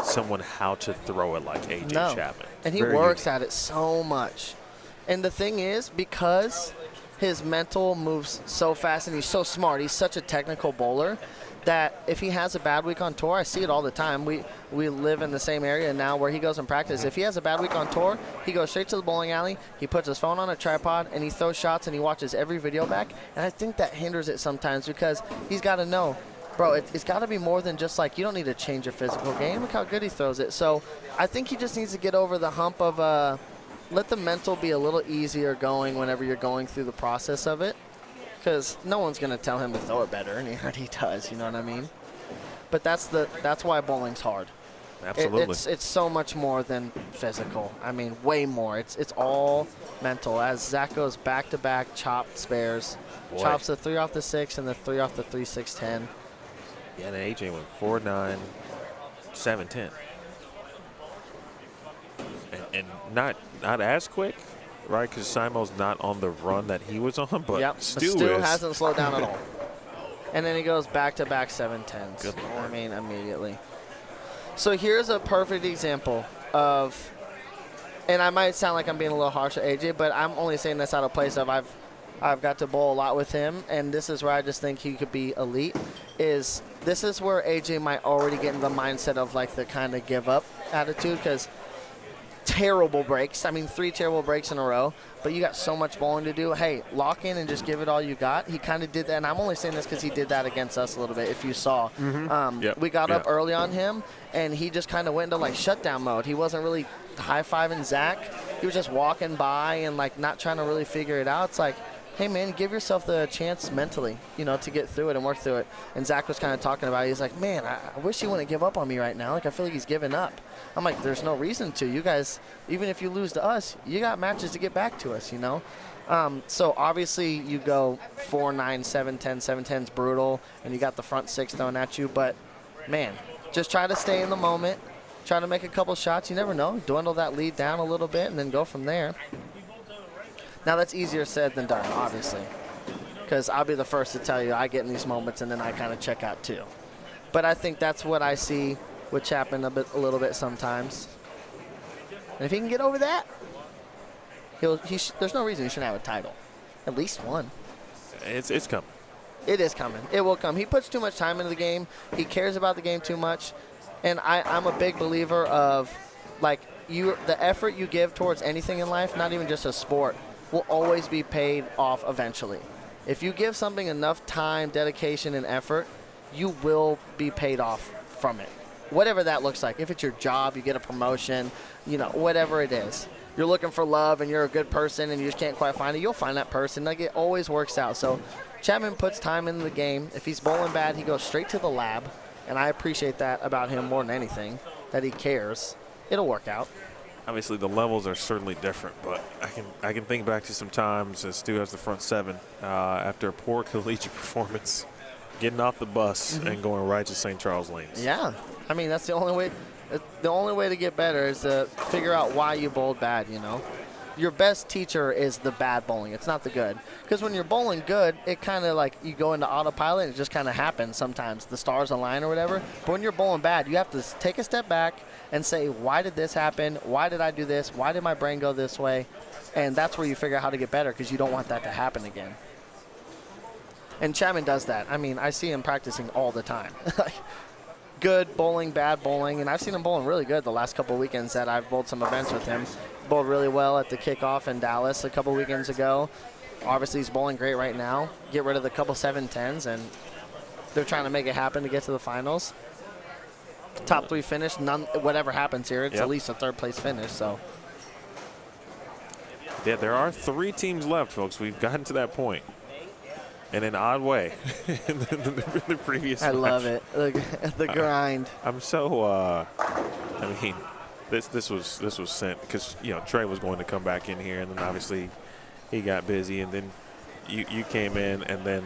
Speaker 2: someone how to throw it like AJ Chapman.
Speaker 6: And he works at it so much. And the thing is, because his mental moves so fast and he's so smart, he's such a technical bowler, that if he has a bad week on tour, I see it all the time. We live in the same area now where he goes and practice. If he has a bad week on tour, he goes straight to the bowling alley, he puts his phone on a tripod, and he throws shots, and he watches every video back. And I think that hinders it sometimes, because he's got to know, bro, it's got to be more than just, like, you don't need to change your physical game. Look how good he throws it. So I think he just needs to get over the hump of let the mental be a little easier going whenever you're going through the process of it. Because no one's going to tell him to throw it better, and he already does, you know what I mean? But that's why bowling's hard.
Speaker 2: Absolutely.
Speaker 6: It's so much more than physical. I mean, way more. It's all mental. As Zach goes back-to-back chopped spares,
Speaker 2: Boy.
Speaker 6: chops the 3 off the 6 and the 3 off the 3, 6, 10.
Speaker 2: Yeah, and AJ went 4-9, 7-10. And not as quick, right? Because Simo's not on the run that he was on, but
Speaker 6: Yep,
Speaker 2: Stu
Speaker 6: Stu
Speaker 2: is.
Speaker 6: hasn't slowed down at all. And then he goes back-to-back 7-10s.
Speaker 2: Good Lord.
Speaker 6: I mean, immediately. So here's a perfect example of, and I might sound like I'm being a little harsh at AJ, but I'm only saying this out of place of I've got to bowl a lot with him, and this is where I just think he could be elite. This is where AJ might already get in the mindset of like the kind of give up attitude, because terrible breaks. I mean, 3 terrible breaks in a row, but you got so much bowling to do. Hey, lock in and just give it all you got. He kind of did that, and I'm only saying this because he did that against us a little bit, if you saw.
Speaker 2: Yep.
Speaker 6: We got up
Speaker 2: Yeah.
Speaker 6: early on him, and he just kind of went into like shutdown mode. He wasn't really high-fiving Zach. He was just walking by and like not trying to really figure it out. It's like, hey man, give yourself the chance mentally, to get through it and work through it. And Zach was kind of talking about it. He's like, man, I wish he wouldn't give up on me right now. Like, I feel like he's giving up. I'm like, there's no reason to. You guys, even if you lose to us, you got matches to get back to us, So obviously you go 4-9, 7-10, 7-10's brutal, and you got the front 6 thrown at you. But man, just try to stay in the moment. Try to make a couple shots. You never know. Dwindle that lead down a little bit and then go from there. Now, that's easier said than done, obviously, because I'll be the first to tell you I get in these moments and then I kind of check out too. But I think that's what I see with Chapman a little bit sometimes. And if he can get over that, there's no reason he shouldn't have a title. At least one.
Speaker 2: It's coming.
Speaker 6: It is coming. It will come. He puts too much time into the game. He cares about the game too much. And I'm a big believer of, like, the effort you give towards anything in life, not even just a sport, will always be paid off eventually. If you give something enough time, dedication, and effort, you will be paid off from it. Whatever that looks like. If it's your job, you get a promotion, whatever it is. You're looking for love and you're a good person and you just can't quite find it, you'll find that person. Like, it always works out. So Chapman puts time into the game. If he's bowling bad, he goes straight to the lab. And I appreciate that about him more than anything, that he cares. It'll work out.
Speaker 2: Obviously, the levels are certainly different, but I can think back to some times as Stu has the front 7 after a poor collegiate performance, getting off the bus and going right to St. Charles Lanes.
Speaker 6: Yeah, I mean that's the only way. The only way to get better is to figure out why you bowled bad. Your best teacher is the bad bowling. It's not the good. Because when you're bowling good, it kind of like you go into autopilot and it just kind of happens sometimes. The stars align or whatever. But when you're bowling bad, you have to take a step back and say, why did this happen? Why did I do this? Why did my brain go this way? And that's where you figure out how to get better, because you don't want that to happen again. And Chapman does that. I mean, I see him practicing all the time. Good bowling, bad bowling, and I've seen him bowling really good the last couple weekends that I've bowled some events with him. Bowled really well at the kickoff in Dallas a couple weekends ago. Obviously, he's bowling great right now. Get rid of the couple 7-10s, and they're trying to make it happen to get to the finals. Top 3 finish, whatever happens here, it's at least a 3rd place finish. So.
Speaker 2: Yeah, there are 3 teams left, folks. We've gotten to that point in an odd way in the previous
Speaker 6: I
Speaker 2: match.
Speaker 6: love it. The grind.
Speaker 2: I'm so this was sent because Trey was going to come back in here, and then obviously he got busy, and then you came in, and then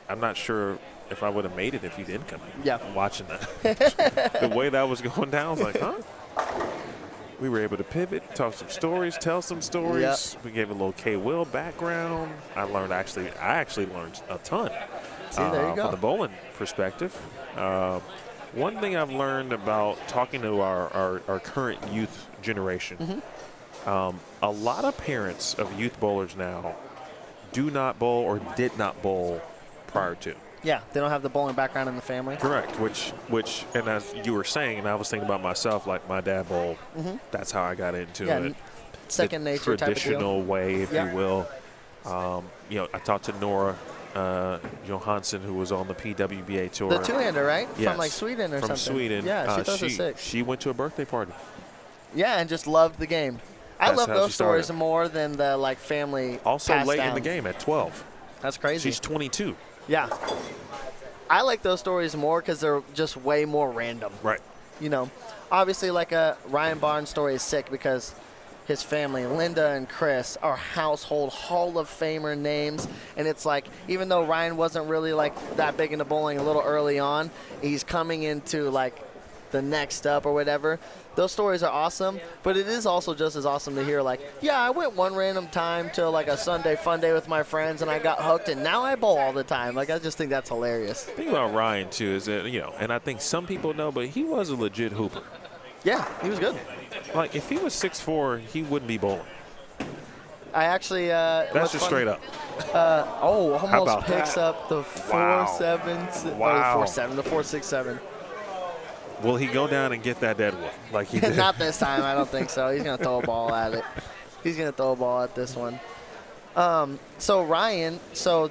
Speaker 2: I'm not sure if I would have made it if you didn't come in.
Speaker 6: Yeah.
Speaker 2: Watching that, the way that was going down, I was like, huh? We were able to pivot, talk some stories, tell some stories.
Speaker 6: Yep.
Speaker 2: We gave a little K-Will background. I actually learned a ton.
Speaker 6: See, there you go.
Speaker 2: From the bowling perspective. One thing I've learned about talking to our current youth generation, a lot of parents of youth bowlers now do not bowl or did not bowl prior to.
Speaker 6: Yeah, they don't have the bowling background in the family.
Speaker 2: Correct, which, and as you were saying, and I was thinking about myself, like my dad bowled. That's how I got into it.
Speaker 6: Second nature type of deal.
Speaker 2: Traditional way, if you will. I talked to Nora Johansson, who was on the PWBA tour.
Speaker 6: The two-hander, right?
Speaker 2: Yes.
Speaker 6: From like Sweden or something.
Speaker 2: From Sweden.
Speaker 6: Yeah, she throws a 6.
Speaker 2: She went to a birthday party.
Speaker 6: Yeah, and just loved the game. I
Speaker 2: That's
Speaker 6: love
Speaker 2: how
Speaker 6: those
Speaker 2: she started.
Speaker 6: stories more than the like family.
Speaker 2: Also
Speaker 6: pass
Speaker 2: late in
Speaker 6: downs.
Speaker 2: the game at 12.
Speaker 6: That's crazy.
Speaker 2: She's 22.
Speaker 6: Yeah. I like those stories more because they're just way more random.
Speaker 2: Right.
Speaker 6: obviously like a Ryan Barnes story is sick because his family, Linda and Chris, are household Hall of Famer names. And it's like, even though Ryan wasn't really like that big into bowling a little early on, he's coming into like the next up or whatever. Those stories are awesome, but it is also just as awesome to hear like, yeah, I went one random time to like a Sunday fun day with my friends and I got hooked and now I bowl all the time. Like, I just think that's hilarious.
Speaker 2: The thing about Ryan, too, is that, and I think some people know, but he was a legit hooper.
Speaker 6: Yeah, he was good.
Speaker 2: Like, if he was 6'4", he wouldn't be bowling.
Speaker 6: I actually
Speaker 2: That's just straight up.
Speaker 6: Almost
Speaker 2: about
Speaker 6: picks
Speaker 2: that?
Speaker 6: up the 4-7,
Speaker 2: Wow.
Speaker 6: the 4-6-7.
Speaker 2: Will he go down and get that dead one like he did?
Speaker 6: Not this time, I don't think so. He's going to throw a ball at it. He's going to throw a ball at this one. So Ryan,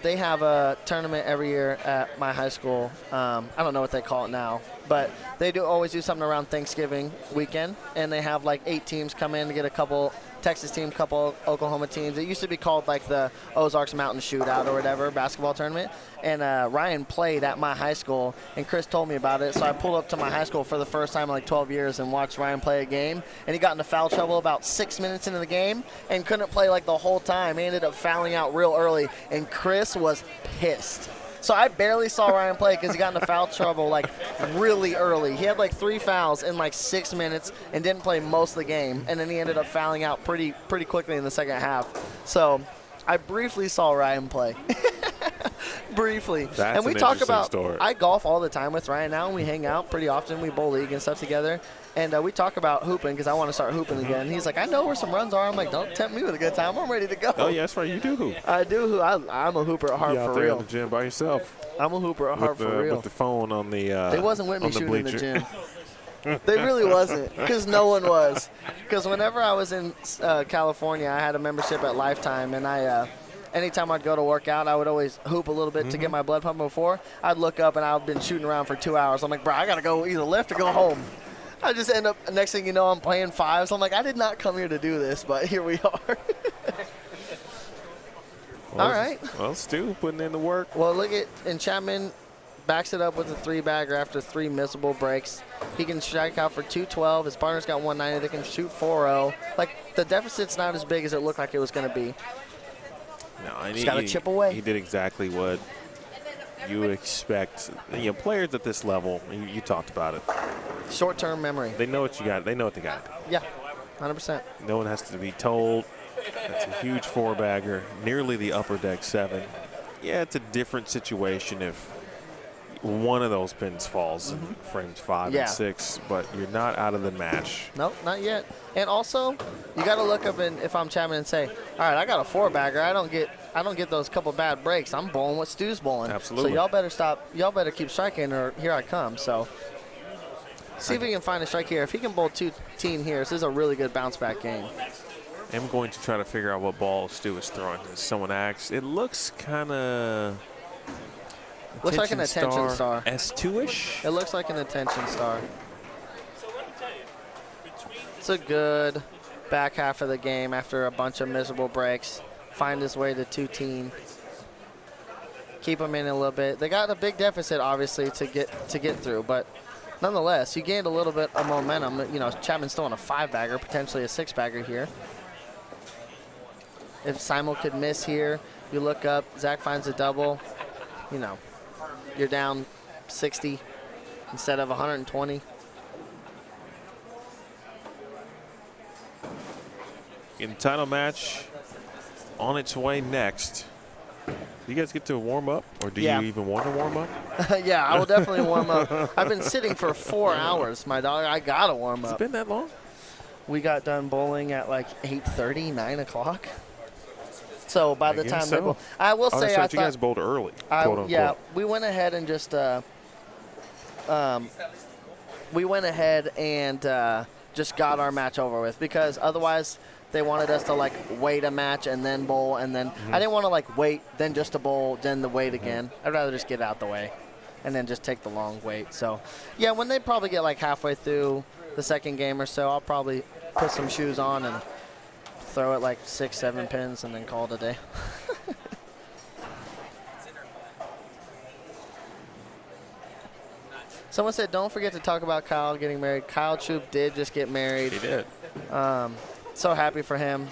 Speaker 6: they have a tournament every year at my high school. I don't know what they call it now, but they always do something around Thanksgiving weekend, and they have like 8 teams come in to get a couple Texas team, couple Oklahoma teams. It used to be called like the Ozarks Mountain Shootout or whatever, basketball tournament. And Ryan played at my high school, and Chris told me about it. So I pulled up to my high school for the first time in like 12 years and watched Ryan play a game. And he got into foul trouble about 6 minutes into the game and couldn't play like the whole time. He ended up fouling out real early, and Chris was pissed. So I barely saw Ryan play because he got into foul trouble like really early. He had like 3 fouls in like 6 minutes and didn't play most of the game. And then he ended up fouling out pretty quickly in the second half. So I briefly saw Ryan play. Briefly.
Speaker 2: That's
Speaker 6: and we
Speaker 2: an
Speaker 6: talk
Speaker 2: interesting
Speaker 6: about,
Speaker 2: story.
Speaker 6: I golf all the time with Ryan now, and we hang out pretty often. We bowl league and stuff together. And we talk about hooping because I want to start hooping again. And he's like, I know where some runs are. I'm like, don't tempt me with a good time. I'm ready to go.
Speaker 2: Oh, yeah, that's right. You do hoop.
Speaker 6: I do. I'm a hooper at heart
Speaker 2: You out
Speaker 6: for
Speaker 2: there
Speaker 6: real.
Speaker 2: in the gym by yourself
Speaker 6: I'm a hooper at heart for real.
Speaker 2: with the phone on the
Speaker 6: They wasn't with me
Speaker 2: on the
Speaker 6: shooting in the
Speaker 2: bleacher.
Speaker 6: gym. They really wasn't, because no one was. Because whenever I was in California, I had a membership at Lifetime, and anytime I'd go to work out, I would always hoop a little bit to get my blood pumping before. I'd look up, and I've been shooting around for 2 hours. I'm like, bro, I got to go either lift or go home. I just end up, next thing you know, I'm playing fives. I'm like, I did not come here to do this, but here we are. All right.
Speaker 2: Well, Stu putting in the work.
Speaker 6: Well, look at, and Chapman backs it up with a 3-bagger after 3 missable breaks. He can strike out for 212. His partner's got 190. They can shoot 4-0. Like, the deficit's not as big as it looked like it was going to be.
Speaker 2: No, and
Speaker 6: He's got to chip away.
Speaker 2: He did exactly what you expect. Players at this level, you talked about it.
Speaker 6: Short-term memory.
Speaker 2: They know what you got. They know what they got.
Speaker 6: Yeah, 100%.
Speaker 2: No one has to be told. That's a huge 4-bagger, nearly the upper deck 7. Yeah, it's a different situation if one of those pins falls in frames 5
Speaker 6: Yeah.
Speaker 2: and 6, but you're not out of the match.
Speaker 6: Nope, not yet. And also, you got to look up, and if I'm Chapman, and say, all right, I got a 4-bagger. I don't get those couple bad breaks. I'm bowling what Stu's bowling.
Speaker 2: Absolutely.
Speaker 6: So y'all better stop. Y'all better keep striking, or here I come. So see if he can find a strike here. If he can bowl 2-teen here, this is a really good bounce back game.
Speaker 2: I'm going to try to figure out what ball Stu is throwing. Someone asks. It looks kind of.
Speaker 6: Looks like an attention star.
Speaker 2: S2-ish.
Speaker 6: It looks like an attention star. It's a good back half of the game after a bunch of miserable breaks. Find his way to 2-teen. Keep him in a little bit. They got a big deficit, obviously, to get through, but nonetheless, you gained a little bit of momentum. Chapman's still on a 5-bagger, potentially a 6-bagger here. If Simon could miss here, you look up, Zach finds a double, you're down 60 instead of 120.
Speaker 2: In title match on its way next. Do you guys get to warm up, or do you even want to warm up?
Speaker 6: Yeah, I will definitely warm up. I've been sitting for 4 hours, my dog. I got to warm up.
Speaker 2: It's been that long?
Speaker 6: We got done bowling at like 8:30, 9 o'clock. So by the time they bowl, I will say, I thought
Speaker 2: you guys bowled early. Quote unquote.
Speaker 6: Yeah, we went ahead and just just got our match over with, because otherwise they wanted us to like wait a match and then bowl, and then I didn't want to like wait then just to bowl then to wait again. I'd rather just get out the way and then just take the long wait. So yeah, when they probably get like halfway through the second game or so, I'll probably put some shoes on and throw it like 6-7 pins and then call it a day. Someone said, don't forget to talk about Kyle getting married. Kyle Troop did just get married.
Speaker 2: He did.
Speaker 6: So happy for him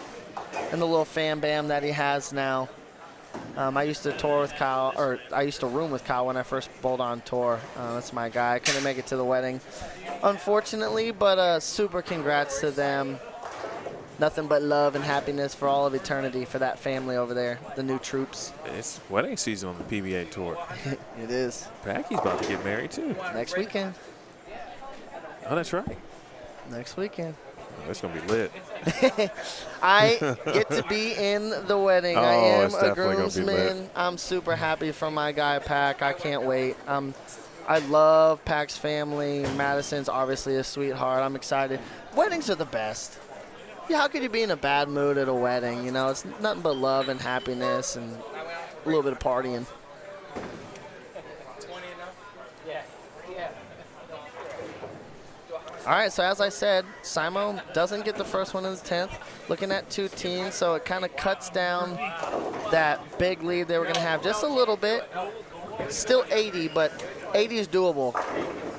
Speaker 6: and the little fan bam that he has now. I used to tour with Kyle, or I used to room with Kyle when I first bowled on tour. That's my guy. I couldn't make it to the wedding, unfortunately, but super congrats to them. Nothing but love and happiness for all of eternity for that family over there, the new troops.
Speaker 2: It's wedding season on the PBA tour.
Speaker 6: It is.
Speaker 2: Packy's about to get married, too.
Speaker 6: Next weekend.
Speaker 2: Oh, that's right.
Speaker 6: Next weekend.
Speaker 2: That's going to be lit.
Speaker 6: I get to be in the wedding. I
Speaker 2: Oh,
Speaker 6: am
Speaker 2: it's
Speaker 6: a
Speaker 2: definitely gonna be lit.
Speaker 6: groomsman. I'm super happy for my guy, Pac. I can't wait. I love Pac's family. Madison's obviously a sweetheart. I'm excited. Weddings are the best. Yeah, how could you be in a bad mood at a wedding? You know, it's nothing but love and happiness and a little bit of partying. All right, so as I said, Simo doesn't get the first one in the 10th. Looking at 2 teams, so it kind of cuts down that big lead they were going to have just a little bit. Still 80, but 80 is doable.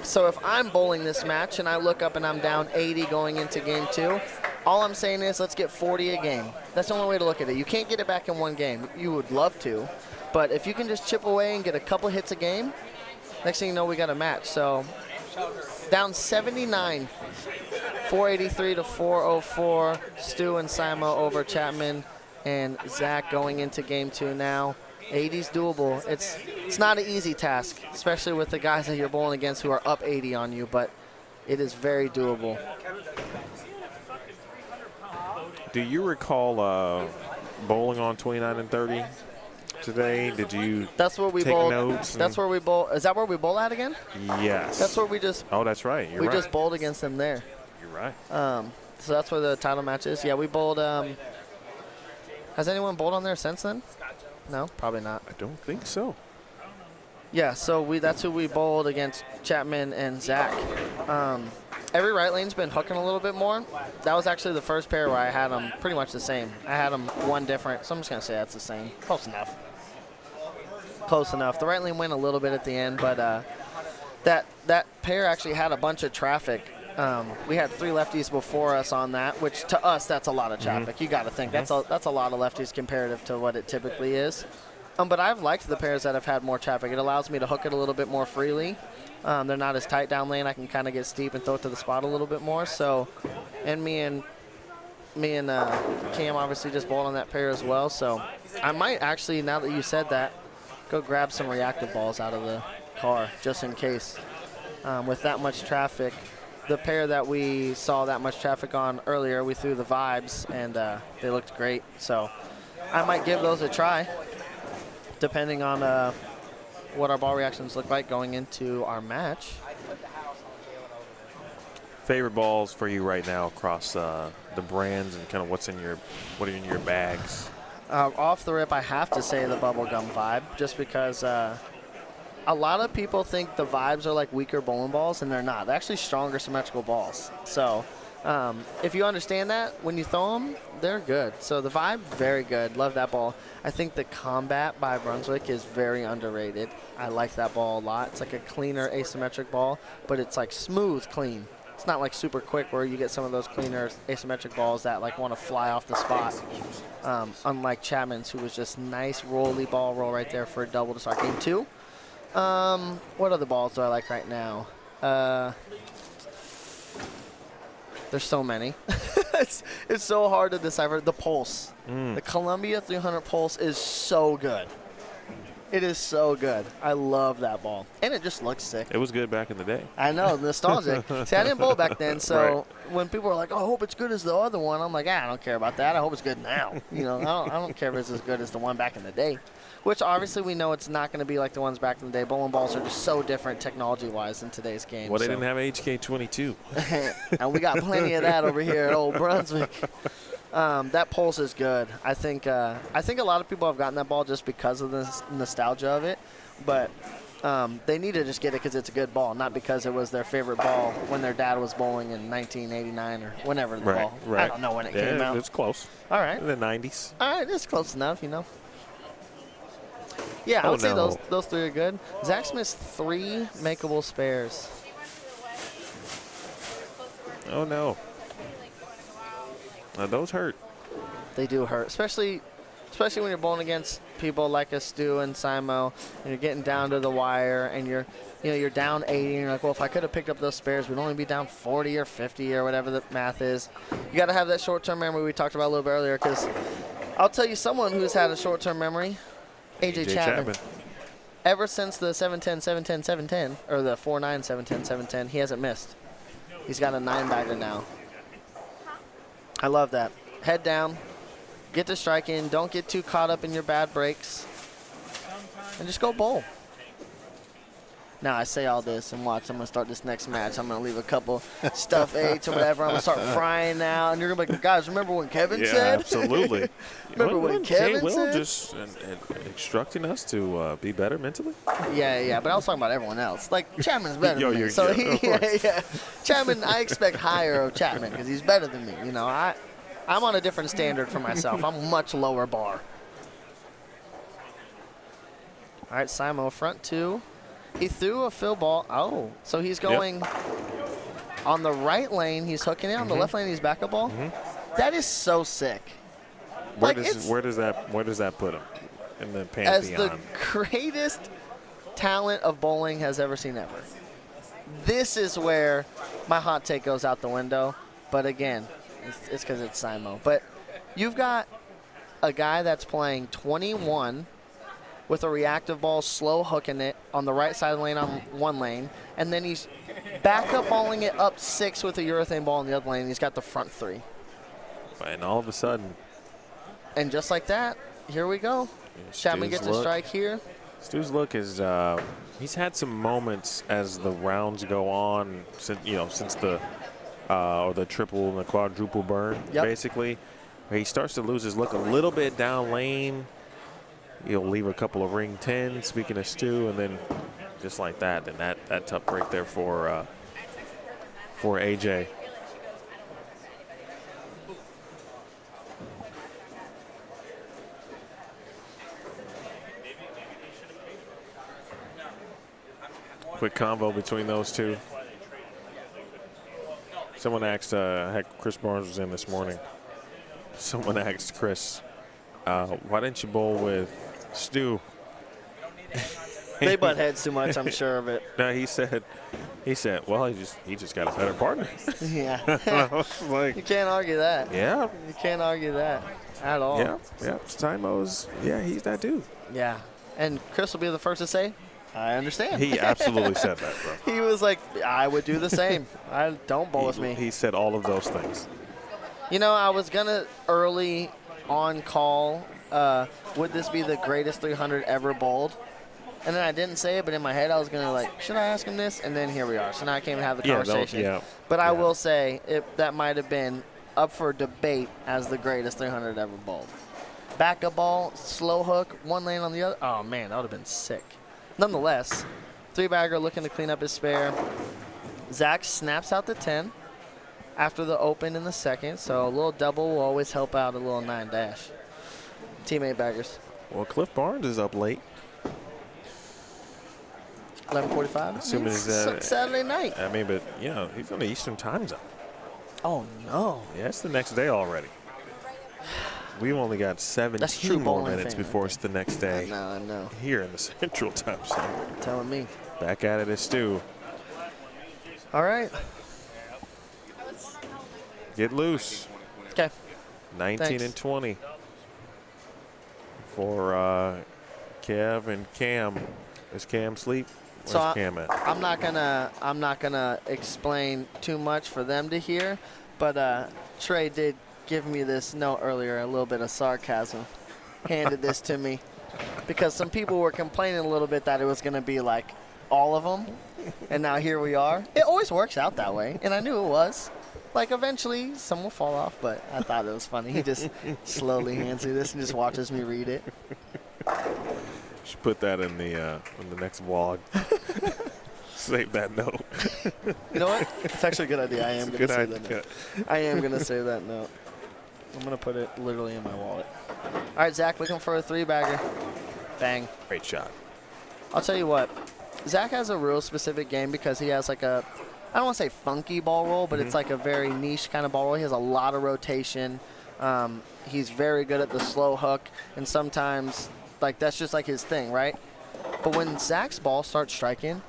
Speaker 6: So if I'm bowling this match and I look up and I'm down 80 going into game 2, all I'm saying is let's get 40 a game. That's the only way to look at it. You can't get it back in one game. You would love to, but if you can just chip away and get a couple hits a game, next thing you know, we got a match. So down 79, 483 to 404. Stu and Simo over Chapman and Zach going into game 2 now. 80's doable. It's not an easy task, especially with the guys that you're bowling against who are up 80 on you, but it is very doable.
Speaker 2: Do you recall bowling on 29 and 30 today? Did you
Speaker 6: That's where we
Speaker 2: take
Speaker 6: bowled.
Speaker 2: notes?
Speaker 6: That's where we bowl. Is that where we bowl at again?
Speaker 2: Yes.
Speaker 6: That's where we just
Speaker 2: Oh, that's right. You're right.
Speaker 6: just bowled against them there.
Speaker 2: You're right.
Speaker 6: So that's where the title match is. Yeah, we bowled. Has anyone bowled on there since then? No, probably not.
Speaker 2: I don't think so.
Speaker 6: Yeah, so that's who we bowled against, Chapman and Zach. Every right lane's been hooking a little bit more. That was actually the first pair where I had them pretty much the same. I had them one different, so I'm just going to say that's the same. Close enough. Close enough. The right lane went a little bit at the end, but that pair actually had a bunch of traffic. We had 3 lefties before us on that, which to us, that's a lot of traffic. You got to think that's a lot of lefties comparative to what it typically is. But I've liked the pairs that have had more traffic. It allows me to hook it a little bit more freely. They're not as tight down lane. I can kind of get steep and throw it to the spot a little bit more. So, and me and Cam obviously just bowled on that pair as well. So I might actually, now that you said that, go grab some reactive balls out of the car just in case. With that much traffic, the pair that we saw that much traffic on earlier, we threw the vibes and they looked great. So I might give those a try, depending on what our ball reactions look like going into our match.
Speaker 2: Favorite balls for you right now across the brands and kind of what are in your bags?
Speaker 6: Off the rip, I have to say the bubblegum vibe, just because a lot of people think the vibes are like weaker bowling balls, and they're not. They're actually stronger symmetrical balls. So if you understand that, when you throw them, they're good. So the vibe, very good. Love that ball. I think the Combat by Brunswick is very underrated. I like that ball a lot. It's like a cleaner asymmetric ball, but it's like smooth clean. It's not like super quick where you get some of those cleaner asymmetric balls that like want to fly off the spot. Unlike Chapman's, who was just nice rolly ball roll right there for a double to start game 2. What other balls do I like right now? There's so many. it's so hard to decipher. The Pulse. The Columbia 300 Pulse is so good. It is so good. I love that ball. And it just looks sick.
Speaker 2: It was good back in the day.
Speaker 6: I know, nostalgic. See, I didn't bowl back then, so
Speaker 2: Right.
Speaker 6: when people are like, oh, I hope it's good as the other one, I'm like, I don't care about that. I hope it's good now. You know, I don't care if it's as good as the one back in the day. Which obviously we know it's not going to be like the ones back in the day. Bowling balls are just so different technology-wise in today's game.
Speaker 2: Well, they didn't have HK22.
Speaker 6: And we got plenty of that over here at Old Brunswick. That Pulse is good. I think a lot of people have gotten that ball just because of the nostalgia of it, but they need to just get it because it's a good ball, not because it was their favorite ball when their dad was bowling in 1989 or whenever the ball.
Speaker 2: Right.
Speaker 6: I don't know when it came out.
Speaker 2: It's close.
Speaker 6: All right.
Speaker 2: In the 90s.
Speaker 6: All right, it's close enough, you know. Yeah, I
Speaker 2: Oh,
Speaker 6: would say
Speaker 2: no.
Speaker 6: those 3 are good. Zach's missed 3 makeable spares.
Speaker 2: Oh, no. Those hurt.
Speaker 6: They do hurt, especially when you're bowling against people like a Stu and Simo, and you're getting down to the wire, and you're down 80, and you're like, well, if I could have picked up those spares, we'd only be down 40 or 50 or whatever the math is. You got to have that short-term memory we talked about a little bit earlier, because I'll tell you someone who's had a short-term memory, AJ Chapman. Ever since the 710, 710, 710, or the 4-9, 710, 710, he hasn't missed. He's got a 9-bagger now. I love that. Head down, get the strike in, don't get too caught up in your bad breaks, and just go bowl. Now I say all this and watch, I'm going to start this next match. I'm going to leave a couple stuff 8s or whatever. I'm going to start frying now, and you're going to be like, guys, remember when Kevin said?
Speaker 2: Absolutely.
Speaker 6: Remember when Kevin
Speaker 2: Will
Speaker 6: said?
Speaker 2: just instructing us to be better mentally?
Speaker 6: Yeah, but I was talking about everyone else. Like, Chapman's better than me. So,
Speaker 2: of course.
Speaker 6: Chapman, I expect higher of Chapman because he's better than me. You know, I'm on a different standard for myself. I'm a much lower bar. All right, Simo, front 2. He threw a fill ball. Oh, so he's going on the right lane. He's hooking it. On the left lane, he's back up ball. That is so sick.
Speaker 2: Where does that put him in the pantheon?
Speaker 6: As the greatest talent of bowling has ever seen ever. This is where my hot take goes out the window. But again, it's because it's Simo. But you've got a guy that's playing 21 with a reactive ball, slow hooking it on the right side of the lane on one lane, and then he's back up balling it up 6 with a urethane ball in the other lane. He's got the front 3.
Speaker 2: And all of a sudden.
Speaker 6: And just like that, here we go. Chapman gets a strike here.
Speaker 2: Stu's look is he's had some moments as the rounds go on, since the or the triple and the quadruple burn, basically. Where he starts to lose his look a little bit down lane. He'll leave a couple of ring 10s, speaking of Stu, and then just like that, then that tough break there for AJ. Quick combo between those two. Someone asked, Chris Barnes was in this morning. Someone asked Chris, why didn't you bowl with Stu?
Speaker 6: They butt heads too much, I'm sure of it.
Speaker 2: No, he said, well, he just got a better partner.
Speaker 6: Yeah.
Speaker 2: I was like,
Speaker 6: you can't argue that.
Speaker 2: Yeah.
Speaker 6: You can't argue that at all.
Speaker 2: Yeah. Simo's, he's that dude.
Speaker 6: Yeah. And Chris will be the first to say, I understand.
Speaker 2: He absolutely said that, bro.
Speaker 6: He was like, I would do the same. Don't bowl with me.
Speaker 2: He said all of those things.
Speaker 6: You know, I was going to early on call, would this be the greatest 300 ever bowled? And then I didn't say it, but in my head I was going to like, should I ask him this? And then here we are. So now I can't even have the conversation. But I will say that might have been up for debate as the greatest 300 ever bowled. Back up ball, slow hook, one lane on the other. Oh, man, that would have been sick. Nonetheless, 3-bagger looking to clean up his spare. Zach snaps out the 10 after the open in the second, so a little double will always help out a little 9-dash. Teammate baggers.
Speaker 2: Well, Cliff Barnes is up late.
Speaker 6: 11:45.
Speaker 2: Assuming
Speaker 6: it's Saturday night.
Speaker 2: I mean, but he's on the Eastern time zone.
Speaker 6: Oh no.
Speaker 2: Yeah, it's the next day already. We've only got 17 more minutes before it's the next day.
Speaker 6: I know.
Speaker 2: Here in the Central Time Zone.
Speaker 6: Telling me.
Speaker 2: Back at it is Stu.
Speaker 6: All right.
Speaker 2: Get loose.
Speaker 6: Okay.
Speaker 2: 19 and 20 for Kev and Cam. Is Cam asleep? Where's Cam at?
Speaker 6: I'm not gonna explain too much for them to hear, but Trey did give me this note earlier, a little bit of sarcasm, handed this to me, because some people were complaining a little bit that it was gonna be like all of them, and now here we are. It always works out that way, and I knew it was. Like eventually some will fall off, but I thought it was funny. He just slowly hands me this and just watches me read it.
Speaker 2: Should put that in the next vlog. Save that note.
Speaker 6: You know what? It's actually a good idea. I am going to save that note. I am going to save that note. I'm going to put it literally in my wallet. All right, Zach, looking for a 3-bagger. Bang.
Speaker 2: Great shot.
Speaker 6: I'll tell you what, Zach has a real specific game because he has like a, I don't want to say funky ball roll, but it's like a very niche kind of ball roll. He has a lot of rotation. He's very good at the slow hook, and sometimes like that's just like his thing, right? But when Zach's ball starts striking,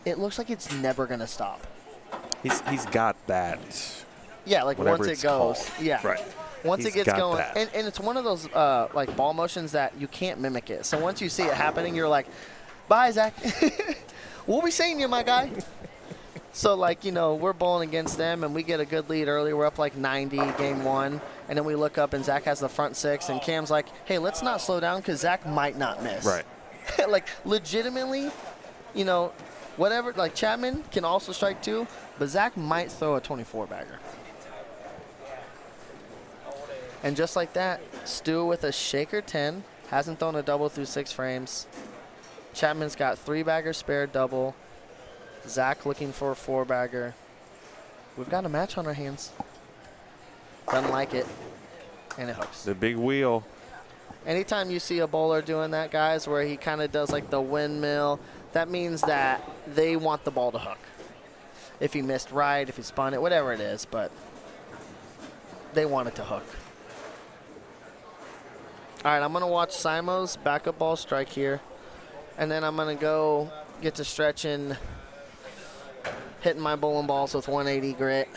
Speaker 6: it looks like it's never gonna stop.
Speaker 2: He's got that.
Speaker 6: Yeah, like
Speaker 2: Whatever
Speaker 6: once it
Speaker 2: it's
Speaker 6: goes.
Speaker 2: called.
Speaker 6: Yeah.
Speaker 2: Right.
Speaker 6: Once
Speaker 2: He's
Speaker 6: it gets
Speaker 2: got
Speaker 6: going,
Speaker 2: that.
Speaker 6: and it's one of those like ball motions that you can't mimic it. So once you see it happening, you're like, bye, Zach. We'll be seeing you, my guy. So, like, you know, we're bowling against them, and we get a good lead early. We're up like 90, game 1. And then we look up, and Zach has the front 6, and Cam's like, hey, let's not slow down because Zach might not miss.
Speaker 2: Right.
Speaker 6: Like, legitimately, you know, whatever, like Chapman can also strike too, but Zach might throw a 24-bagger. And just like that, Stu with a shaker 10, hasn't thrown a double through 6 frames. Chapman's got 3-bagger spare double. Zach looking for a 4-bagger. We've got a match on our hands. Doesn't like it, and it hooks.
Speaker 2: The big wheel.
Speaker 6: Anytime you see a bowler doing that, guys, where he kind of does like the windmill, that means that they want the ball to hook. If he missed right, if he spun it, whatever it is, but they want it to hook. All right, I'm going to watch Simo's backup ball strike here, and then I'm going to go get to stretching, hitting my bowling balls with 180 grit,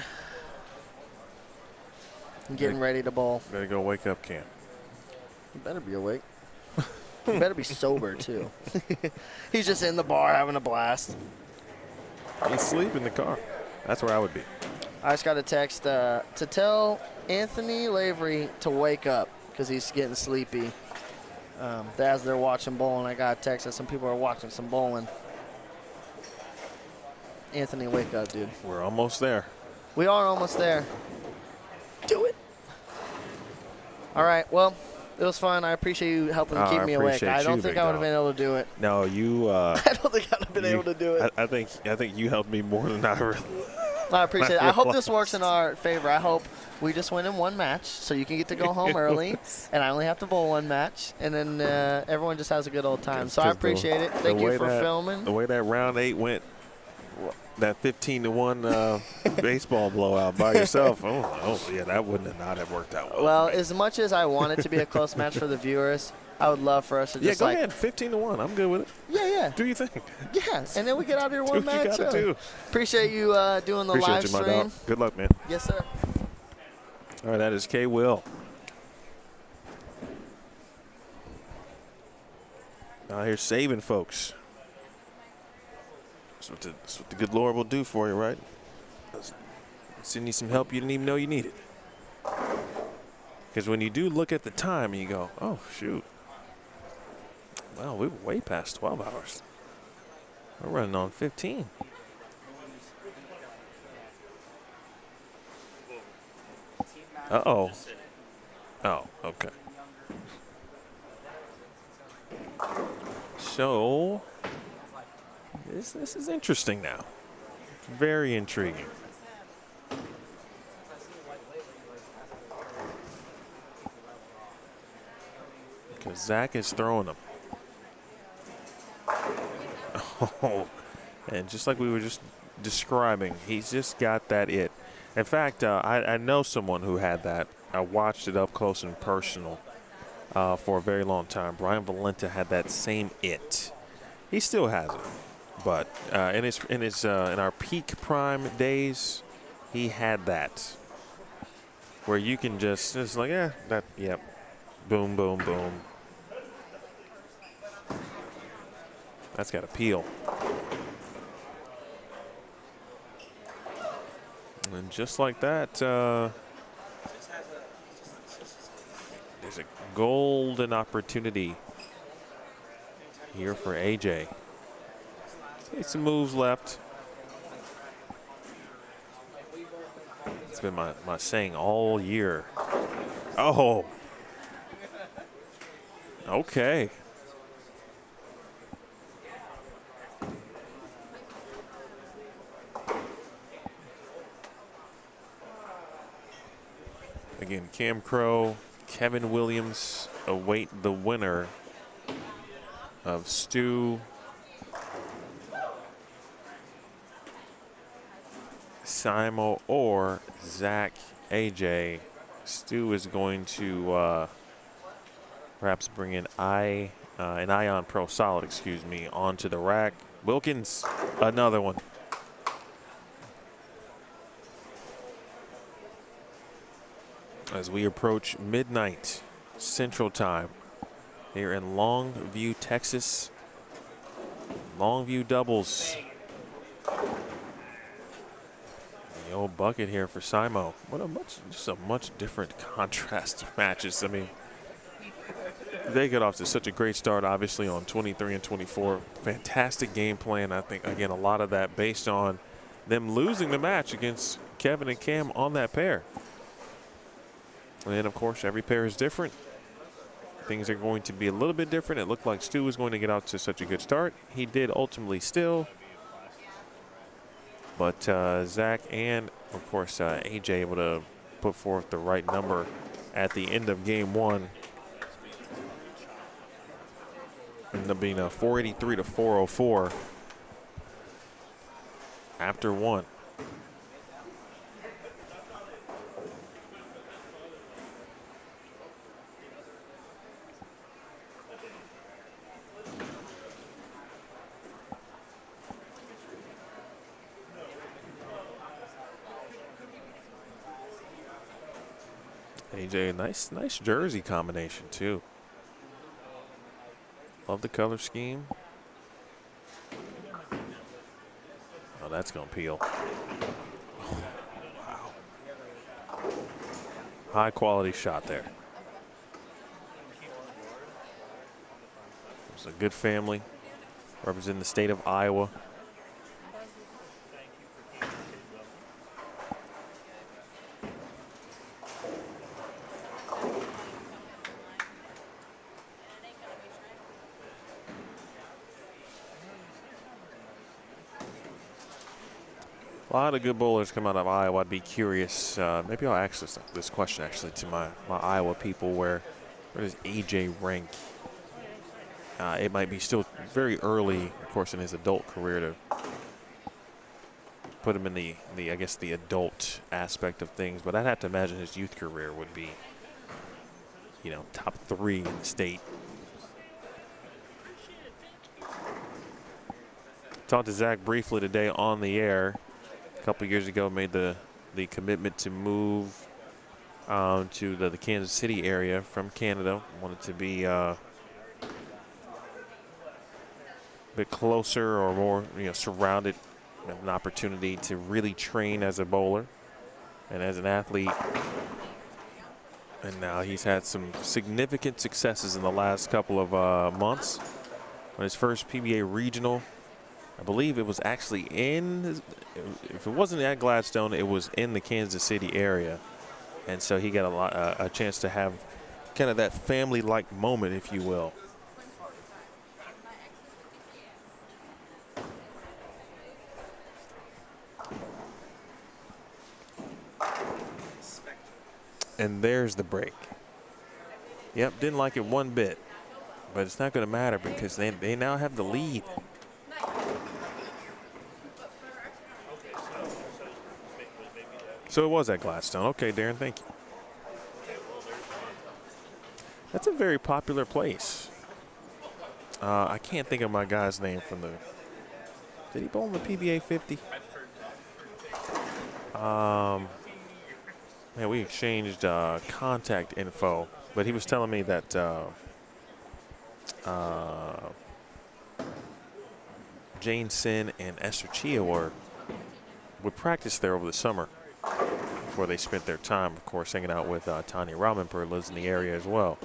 Speaker 6: and getting ready to bowl.
Speaker 2: Better go wake up, Cam.
Speaker 6: You better be awake. You better be sober, too. He's just in the bar having a blast.
Speaker 2: He's asleep in the car. That's where I would be.
Speaker 6: I just got a text to tell Anthony Lavery to wake up because he's getting sleepy. As they're watching bowling, I got a text that some people are watching some bowling. Anthony, wake up, dude.
Speaker 2: We're almost there.
Speaker 6: We are almost there. Do it. All right, well, it was fun. I appreciate you helping
Speaker 2: Oh,
Speaker 6: keep
Speaker 2: I
Speaker 6: me awake.
Speaker 2: appreciate
Speaker 6: I don't
Speaker 2: you,
Speaker 6: think
Speaker 2: big
Speaker 6: I would have
Speaker 2: dog.
Speaker 6: been able to do it.
Speaker 2: No, you.
Speaker 6: I don't think I would have been able to do it.
Speaker 2: I think you helped me more than I really.
Speaker 6: I appreciate it. I hope this
Speaker 2: realized.
Speaker 6: works in our favor. I hope we just win in one match, so you can get to go home early, and I only have to bowl one match, and then everyone just has a good old time. So I appreciate it. Thank you for filming.
Speaker 2: The way that round 8 went, that 15-1 baseball blowout by yourself. Oh, yeah, that wouldn't have not have worked out well.
Speaker 6: Well,
Speaker 2: for me.
Speaker 6: as much as I want it to be a close match for the viewers, I would love for us to
Speaker 2: Yeah,
Speaker 6: just
Speaker 2: go
Speaker 6: like,
Speaker 2: ahead. 15-1. I'm good with it.
Speaker 6: yeah,
Speaker 2: Do you think?
Speaker 6: yeah, and then we get out here one
Speaker 2: Do what you
Speaker 6: match.
Speaker 2: gotta do.
Speaker 6: Appreciate you doing the
Speaker 2: Appreciate
Speaker 6: live
Speaker 2: you, my
Speaker 6: stream.
Speaker 2: dog. Good luck, man.
Speaker 6: Yes, sir.
Speaker 2: All right, that is K. Will. Out here saving folks. That's what the good Lord will do for you, right? Send you some help you didn't even know you needed. Because when you do look at the time and you go, oh, shoot. Well, we were way past 12 hours. We're running on 15. Uh-oh. Oh, okay. So, this is interesting now. Very intriguing. Because Zach is throwing them. Oh, and just like we were just describing, he's just got that it. In fact, I know someone who had that. I watched it up close and personal for a very long time. Brian Valenta had that same it. He still has it, but in our peak prime days, he had that, where you can just it's like boom, boom, boom. That's got appeal. And just like that, there's a golden opportunity here for AJ. Some moves left. It's been my saying all year. Oh. Okay. Again, Cam Crow, Kevin Williams await the winner of Stu, Simo, or Zach AJ. Stu is going to perhaps bring in an Ion Pro Solid, excuse me, onto the rack. Wilkins, another one. As we approach midnight Central Time here in Longview, Texas. Longview doubles. The old bucket here for Simo. What a just a much different contrast of matches. I mean, they get off to such a great start, obviously, on 23 and 24. Fantastic game plan. I think, again, a lot of that based on them losing the match against Kevin and Cam on that pair. And then, of course, every pair is different. Things are going to be a little bit different. It looked like Stu was going to get out to such a good start. He did ultimately still. But Zach and, of course, AJ able to put forth the right number at the end of game one. Ended up being a 483 to 404 after one. AJ, nice jersey combination too. Love the color scheme. Oh, that's gonna peel. Oh, wow. High quality shot there. It's a good family representing the state of Iowa. A lot of good bowlers come out of Iowa. I'd be curious. Maybe I'll ask this question actually to my Iowa people. Where does AJ rank? It might be still very early, of course, in his adult career to put him in the I guess the adult aspect of things. But I'd have to imagine his youth career would be, you know, top 3 in the state. Talked to Zach briefly today on the air. A couple years ago, made the commitment to move to the Kansas City area from Canada. Wanted to be a bit closer or more, surrounded, have an opportunity to really train as a bowler and as an athlete. And now he's had some significant successes in the last couple of months. On his first PBA regional, I believe it was actually if it wasn't at Gladstone, it was in the Kansas City area. And so he got a chance to have kind of that family-like moment, if you will. And there's the break. Yep, didn't like it one bit. But it's not going to matter because they now have the lead. So it was at Gladstone. Okay, Darren, thank you. That's a very popular place. I can't think of my guy's name from the. Did he bowl in the PBA 50? Man, we exchanged contact info, but he was telling me that Jane Sin and Esther Chia would practice there over the summer before they spent their time, of course, hanging out with Tanya Ramenpur, lives in the area as well.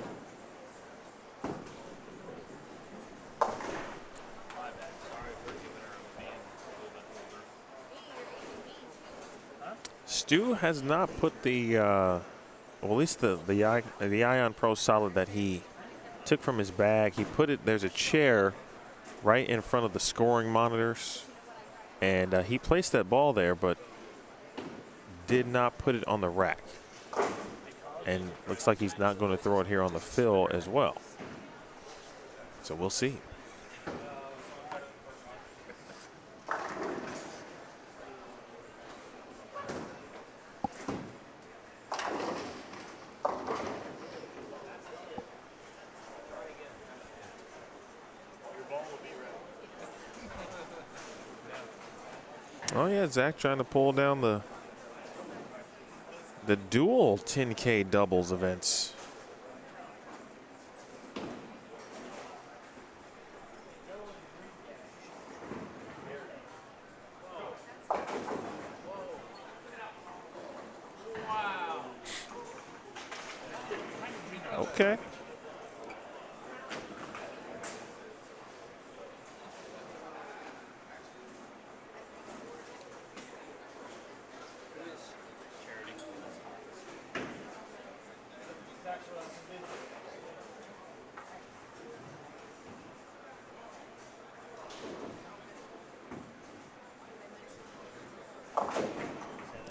Speaker 2: Stu has not put the, well, at least the Ion Pro Solid that he took from his bag. He put it, there's a chair right in front of the scoring monitors, and he placed that ball there, but did not put it on the rack. And looks like he's not going to throw it here on the fill as well. So we'll see. Oh yeah, Zach trying to pull down the dual 10K doubles events. Okay.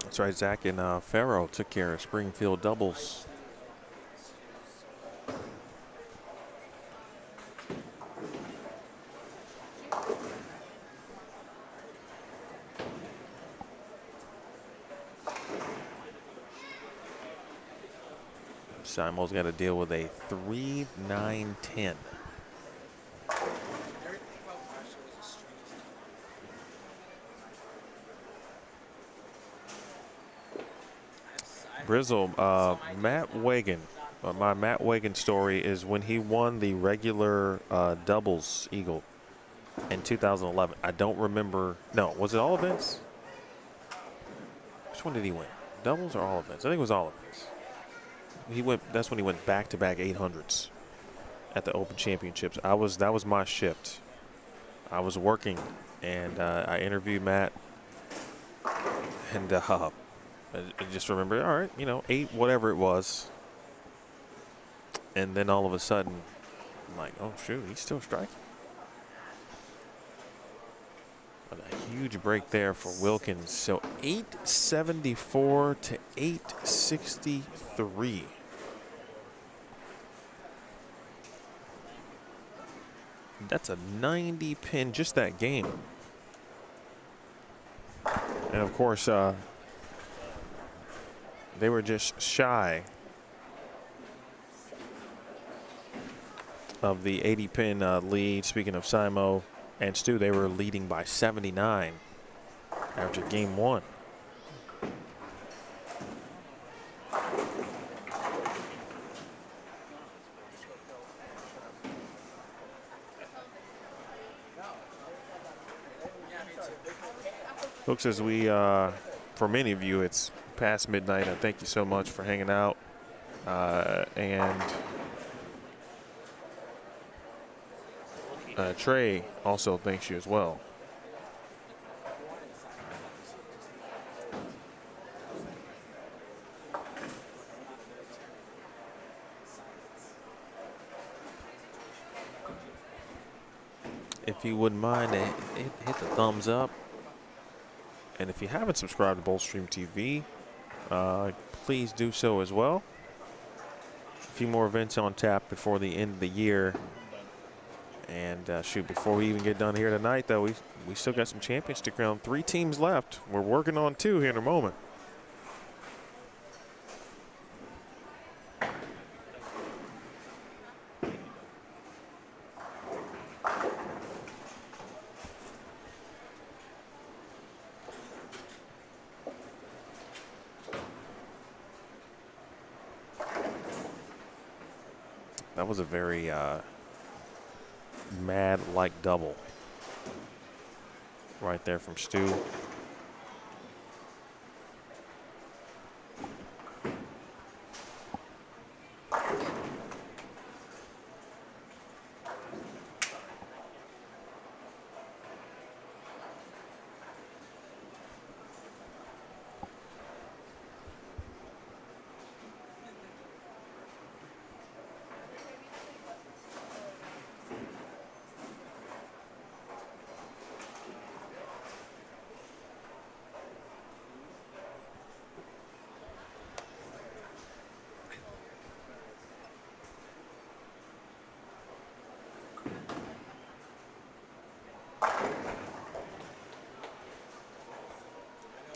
Speaker 2: That's right, Zach and Farrow took care of Springfield doubles. Simo's got to deal with a 3-9-10. Brizzle, Matt Wagon. My Matt Wagon story is when he won the regular doubles Eagle in 2011. I don't remember. No, was it all events? Which one did he win? Doubles or all events? I think it was all events. He went. That's when he went back-to-back 800s at the Open Championships. That was my shift. I was working, and I interviewed Matt, and I just remember, all right, 8, whatever it was, and then all of a sudden, I'm like, oh shoot, he's still striking. But a huge break there for Wilkins. So 874 to 863. That's a 90 pin, just that game. And of course, they were just shy of the 80 pin lead. Speaking of Simo and Stu, they were leading by 79 after game 1. Folks, as we, for many of you, it's past midnight. I thank you so much for hanging out. And Trey also thanks you as well. If you wouldn't mind, hit the thumbs up. And if you haven't subscribed to Boldstream TV, please do so as well. A few more events on tap before the end of the year. And shoot, before we even get done here tonight, though, we still got some champions to crown. 3 teams left. We're working on 2 here in a moment. That was a very mad-like double right there from Stu.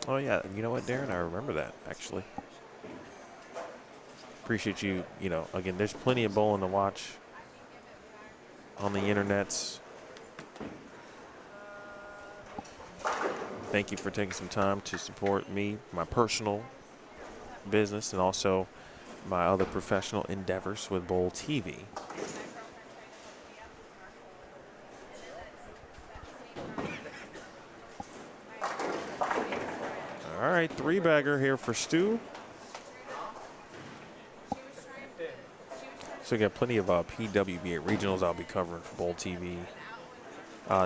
Speaker 2: Oh yeah, you know what, Darren? I remember that, actually. Appreciate you, again, there's plenty of bowling to watch on the internets. thank you for taking some time to support me, my personal business, and also my other professional endeavors with Bowl TV. All right, 3-bagger here for Stu. So we got plenty of PWBA regionals I'll be covering for Bowl TV.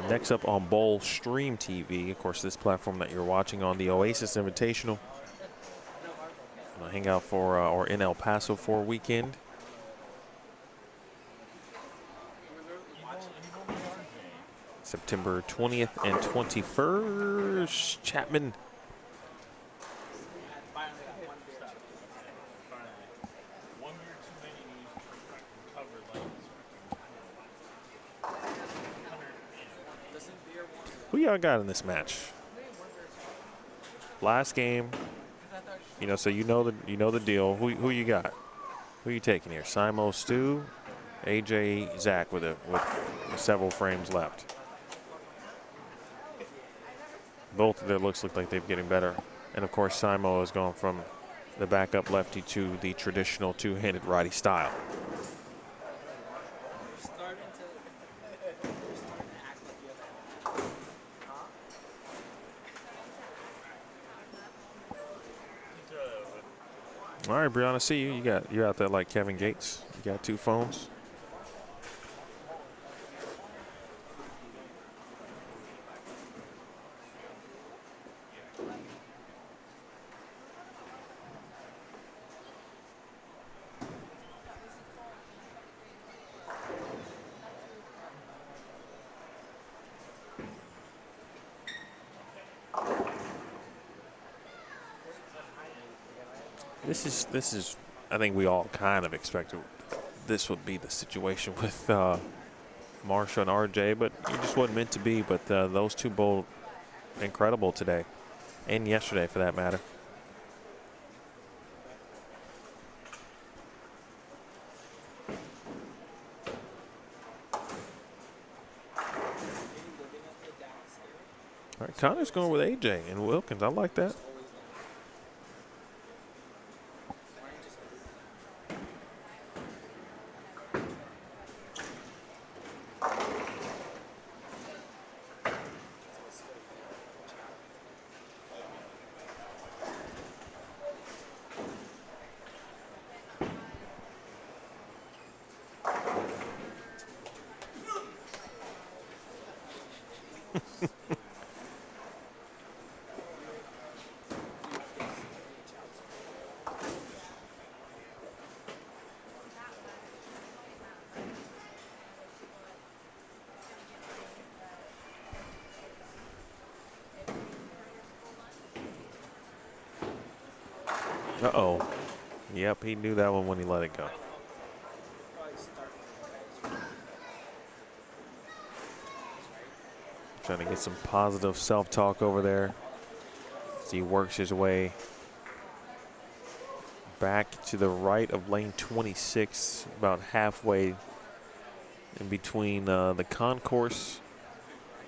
Speaker 2: Next up on Bowl Stream TV, of course, this platform that you're watching on, the Oasis Invitational. I'll hang out for or in El Paso for a weekend. September 20th and 21st, Chapman. Who y'all got in this match? Last game, you know, so you know the deal. Who you got? Who you taking here? Simo, Stu, AJ, Zach with several frames left. Both of their looks look like they're getting better, and of course Simo has gone from the backup lefty to the traditional two-handed righty style. All right, Brianna, see you. You're out there like Kevin Gates. You got 2 phones. This is. I think we all kind of expected this would be the situation with Marsha and RJ, but it just wasn't meant to be. But those two bowled incredible today, and yesterday for that matter. All right, Connor's going with AJ and Wilkins. I like that. Uh-oh. Yep, he knew that one when he let it go. Trying to get some positive self-talk over there as he works his way back to the right of lane 26, about halfway in between the concourse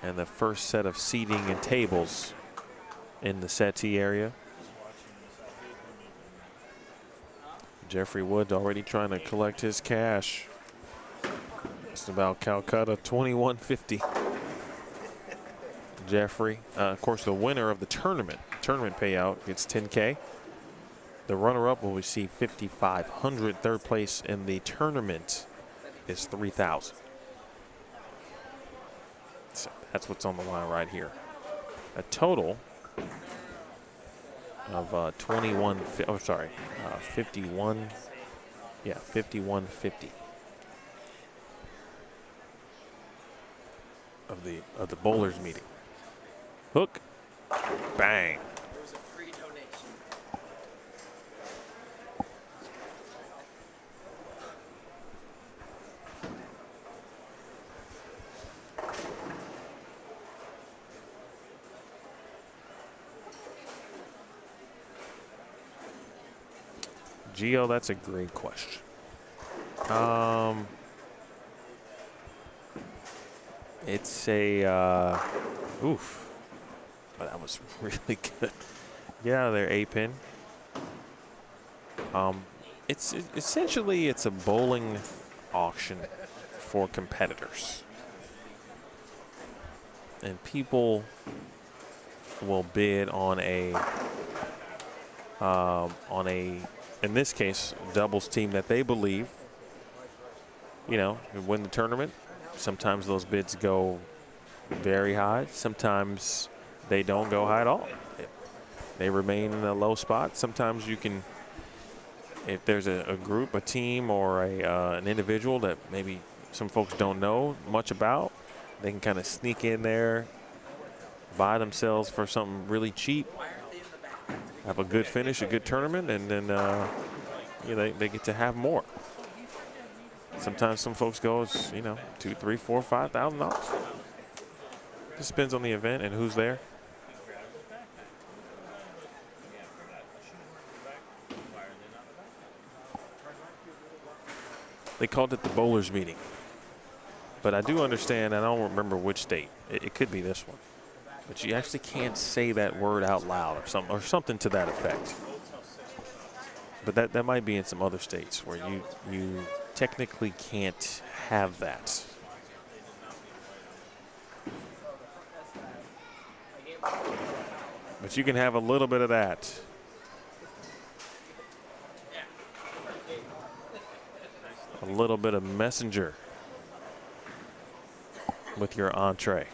Speaker 2: and the first set of seating and tables in the settee area. Jeffrey Wood already trying to collect his cash. It's about Calcutta 2150. Jeffrey, of course, the winner of the tournament payout gets 10K. The runner-up will receive 5,500. Third place in the tournament is 3,000. So that's what's on the line right here. A total of 51. Yeah, 5150 of the bowlers meeting. Hook, bang.
Speaker 4: It was a free donation.
Speaker 2: Gio, that's a great question. It's a oof. Oh, that was really good. Get out of there, A-pin. It's essentially it's a bowling auction for competitors, and people will bid on a in this case doubles team that they believe, you know, win the tournament. Sometimes those bids go very high. Sometimes they don't go high at all. They remain in a low spot. Sometimes you can, if there's a group, a team, or an individual that maybe some folks don't know much about, they can kind of sneak in there, buy themselves for something really cheap, have a good finish, a good tournament, and then you know, they get to have more. Sometimes some folks go, it's, you know, $2,000, $3,000, $4,000, $5,000. Just depends on the event and who's there. They called it the bowlers meeting, but I do understand. I don't remember which state. It could be this one, but you actually can't say that word out loud or something to that effect. But that might be in some other states where you technically can't have that. But you can have a little bit of that. A little bit of messenger with your entree.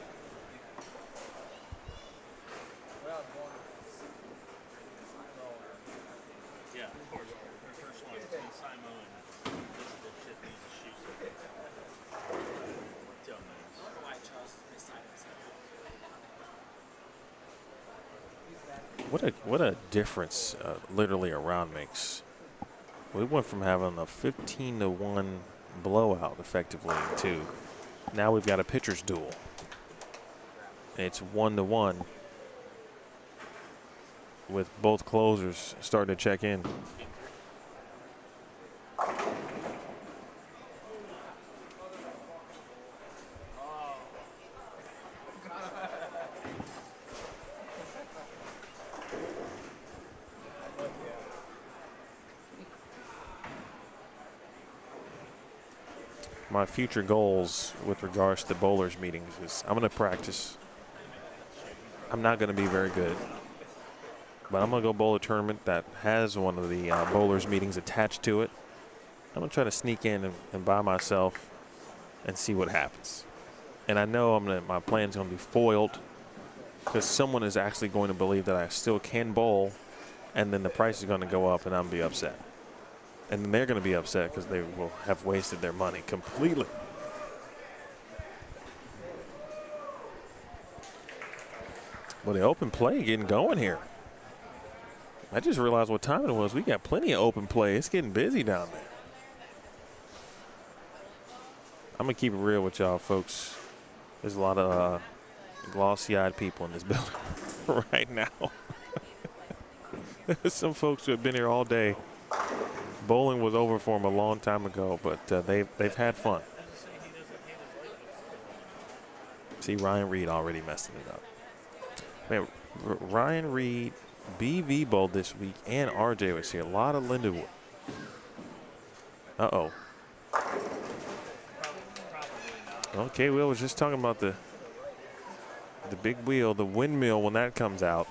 Speaker 2: What a difference literally a round makes. We went from having a 15-1 blowout effectively to now we've got a pitcher's duel. It's 1-1 with both closers starting to check in. My future goals with regards to bowlers meetings is I'm going to practice. I'm not going to be very good, but I'm going to go bowl a tournament that has one of the bowlers meetings attached to it. I'm going to try to sneak in and by myself and see what happens. And I know my plan's going to be foiled because someone is actually going to believe that I still can bowl, and then the price is going to go up and I'm going to be upset. And then they're going to be upset because they will have wasted their money completely. Well, the open play getting going here. I just realized what time it was. We got plenty of open play. It's getting busy down there. I'm going to keep it real with y'all, folks. There's a lot of glossy-eyed people in this building right now. There's some folks who have been here all day. Bowling was over for them a long time ago, but they've had fun. See, Ryan Reed already messing it up. Man, Ryan Reed, BV bowled this week, and RJ was here. A lot of Lindenwood. Uh-oh. Okay, Will was just talking about the big wheel, the windmill when that comes out.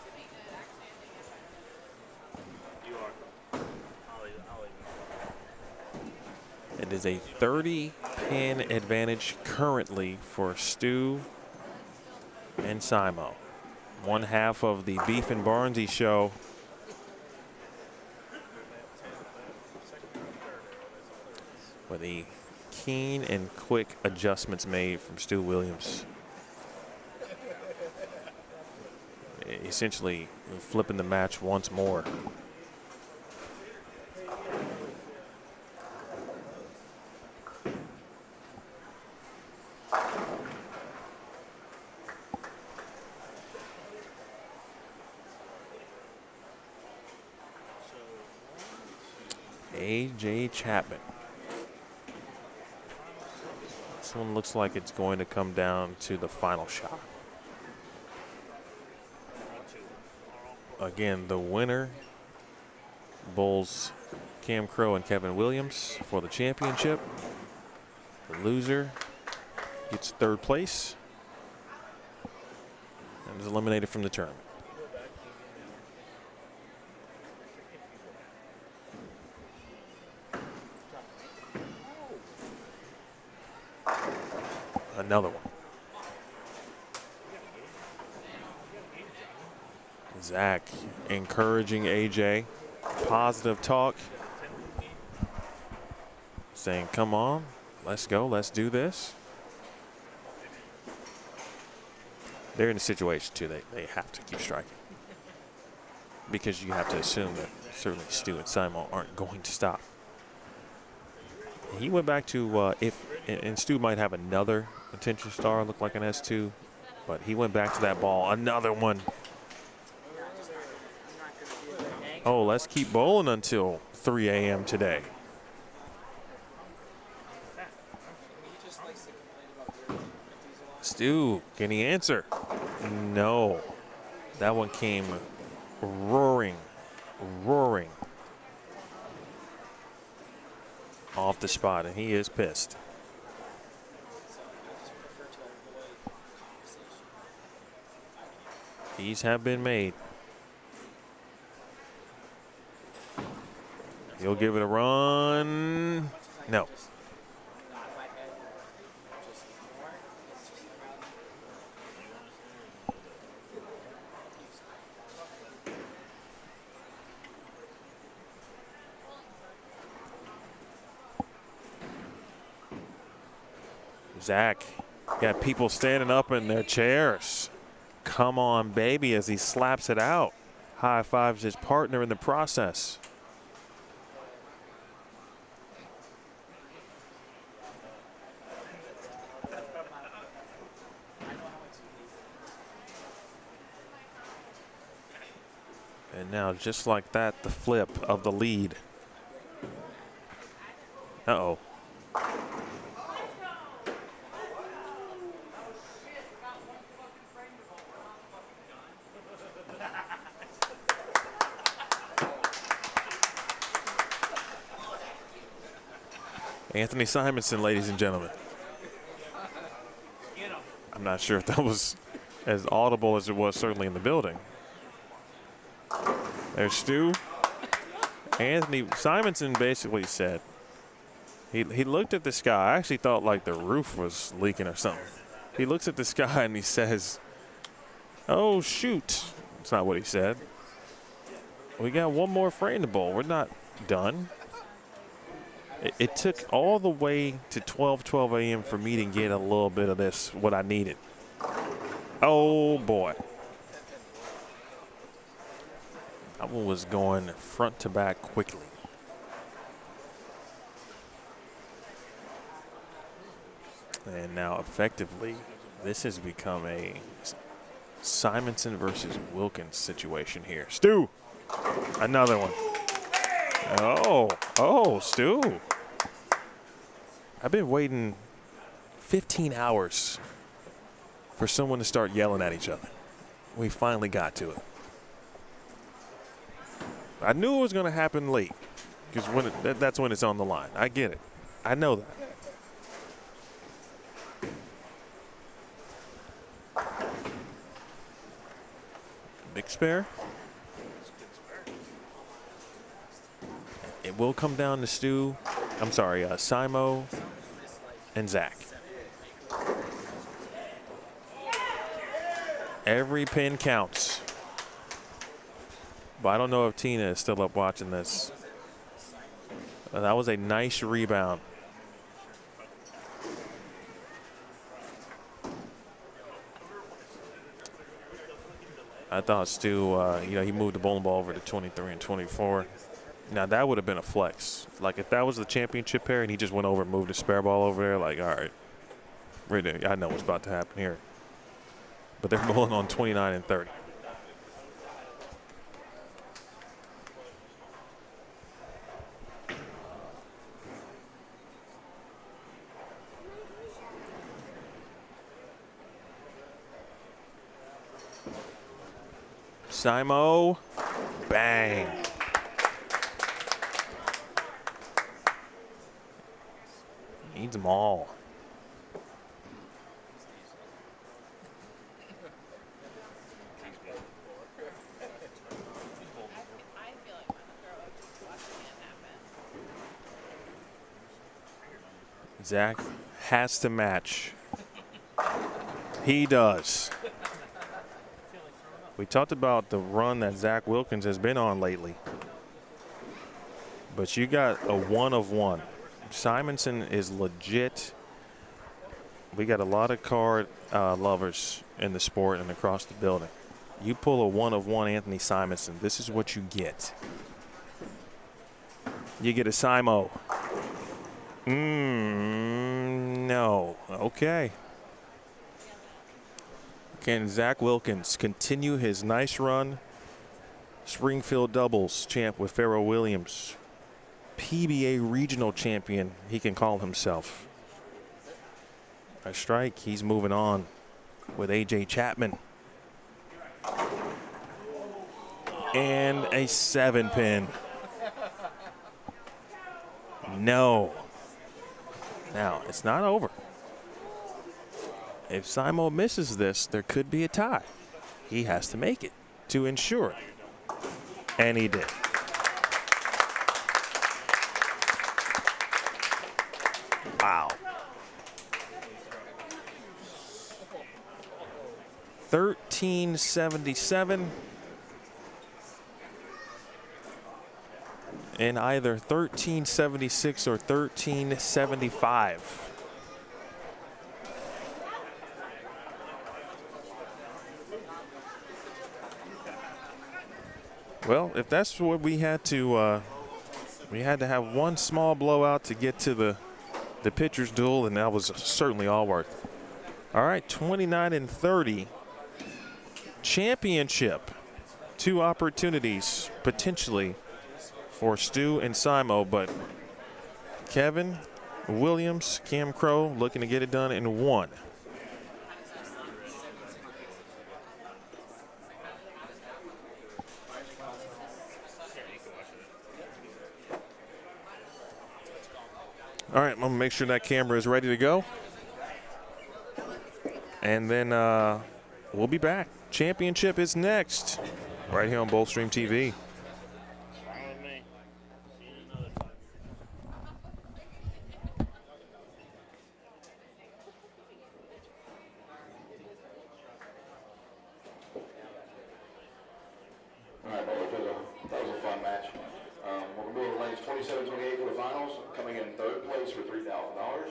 Speaker 2: It is a 30-pin advantage currently for Stu and Simo. One half of the Beef and Barnesy show. With the keen and quick adjustments made from Stu Williams. Essentially flipping the match once more. A.J. Chapman. This one looks like it's going to come down to the final shot. again, the winner, Bulls Cam Crow and Kevin Williams for the championship. The loser gets 3rd place and is eliminated from the tournament. Another one. Zach encouraging AJ. Positive talk. Saying, come on, let's go, let's do this. They're in a situation, too, they have to keep striking. Because you have to assume that certainly Stu and Simon aren't going to stop. He went back to, and Stu might have another attention star, look like an S2, but he went back to that ball. Another one. Oh, let's keep bowling until 3 a.m. today. Stu, can he answer? No. That one came roaring off the spot, and he is pissed. These have been made. He'll give it a run. No. Zach got people standing up in their chairs. Come on, baby, as he slaps it out. High fives his partner in the process. And now, just like that, the flip of the lead. Uh-oh. Anthony Simonson, ladies and gentlemen. I'm not sure if that was as audible as it was certainly in the building. There's Stu. Anthony Simonson basically said, he looked at the sky. I actually thought like the roof was leaking or something. He looks at the sky and he says, oh, shoot. That's not what he said. We got one more frame to bowl. We're not done. It took all the way to 12 a.m. for me to get a little bit of this, what I needed. Oh, boy. That one was going front to back quickly. And now, effectively, this has become a Simonson versus Wilkins situation here. Stu, another one. Oh, Stu. I've been waiting 15 hours for someone to start yelling at each other. We finally got to it. I knew it was going to happen late because that's when it's on the line. I get it. I know that. Big spare. It will come down to Stu. I'm sorry, Simo and Zach. Every pin counts. But I don't know if Tina is still up watching this. That was a nice rebound. I thought Stu, he moved the bowling ball over to 23 and 24. Now, that would have been a flex. Like, if that was the championship pair and he just went over and moved the spare ball over there, like, all right, I know what's about to happen here. But they're bowling on 29 and 30. Simo. Bang. Needs them all.
Speaker 5: I feel like when the throw up just watching it happen.
Speaker 2: Zach has to match. He does. We talked about the run that Zach Wilkins has been on lately. But you got a 1 of 1. Simonson is legit. We got a lot of card lovers in the sport and across the building. You pull a 1 of 1 Anthony Simonson, this is what you get. You get a Simo. No. Okay. Can Zach Wilkins continue his nice run? Springfield doubles champ with Pharoah Williams. PBA regional champion, he can call himself. A strike, he's moving on with AJ Chapman. And a 7-pin. No. Now, it's not over. If Simo misses this, there could be a tie. He has to make it to ensure it. And he did. Wow. 1377. In either 1376 or 1375. Well, if that's what we had to have one small blowout to get to the pitcher's duel, and that was certainly all worth it. All right, 29 and 30. Championship. 2 opportunities potentially for Stu and Simo, but Kevin Williams, Cam Crow looking to get it done in 1. All right, I'm going to make sure that camera is ready to go. And then we'll be back. Championship is next, right here on Bullstream TV.
Speaker 1: All right, that was a fun match. We're going to move the ladies 27-28 for the finals. Coming in 3rd place for $3,000.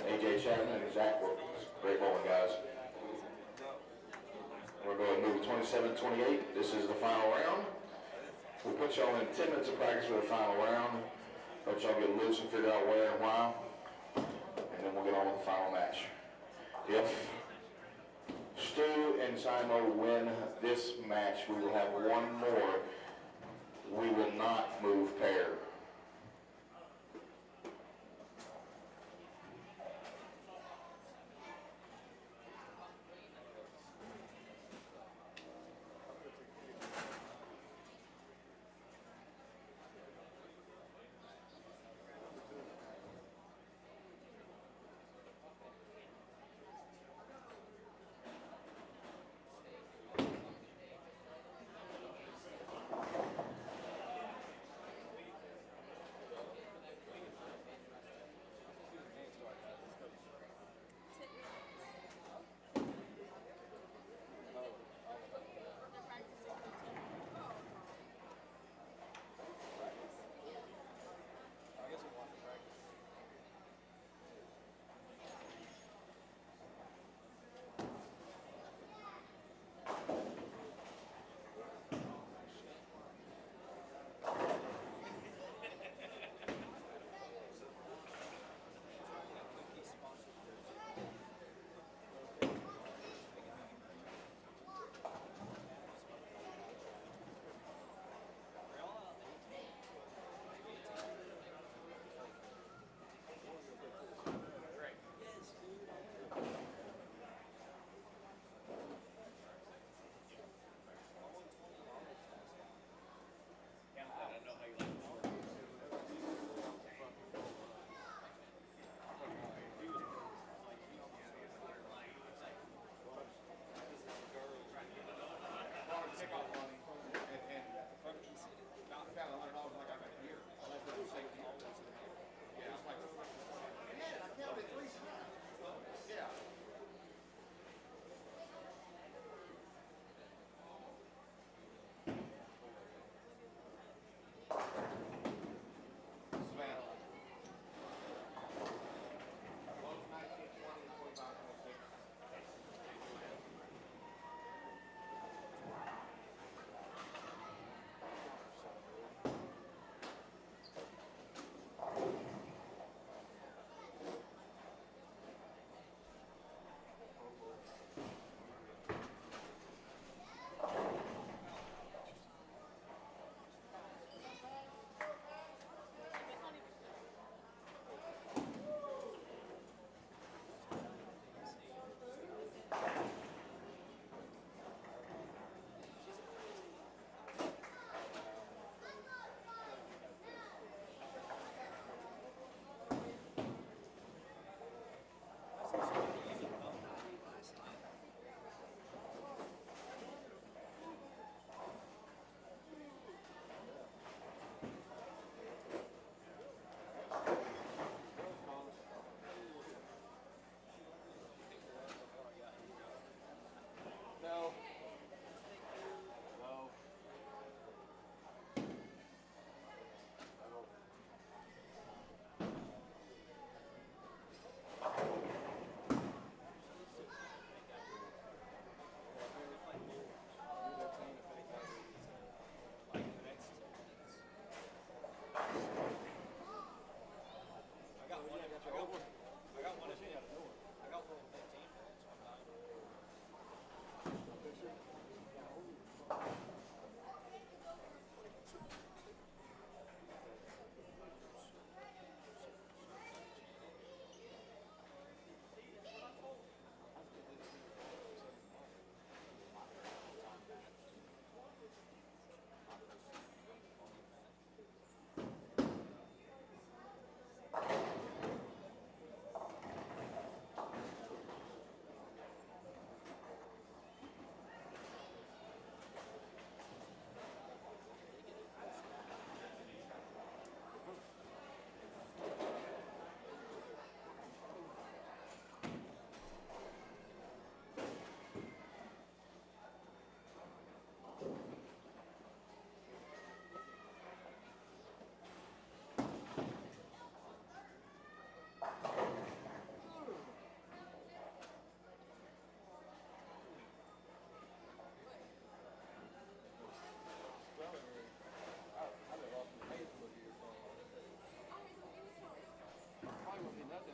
Speaker 1: AJ Chapman and Zach Wilkins. Great bowling, guys. We're going to move 27-28. This is the final round. We'll put y'all in 10 minutes of practice for the final round. Let y'all get loose and figure out where and why. And then we'll get on with the final match. If Stu and Simo win this match, we will have one more. We will not move pair.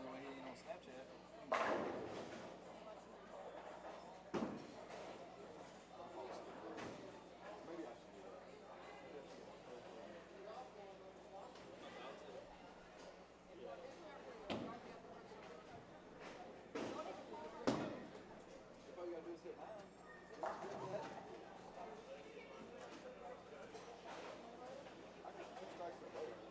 Speaker 8: the way he ain't on Snapchat. All you gotta do is hit 9. I got 2 strikes for both.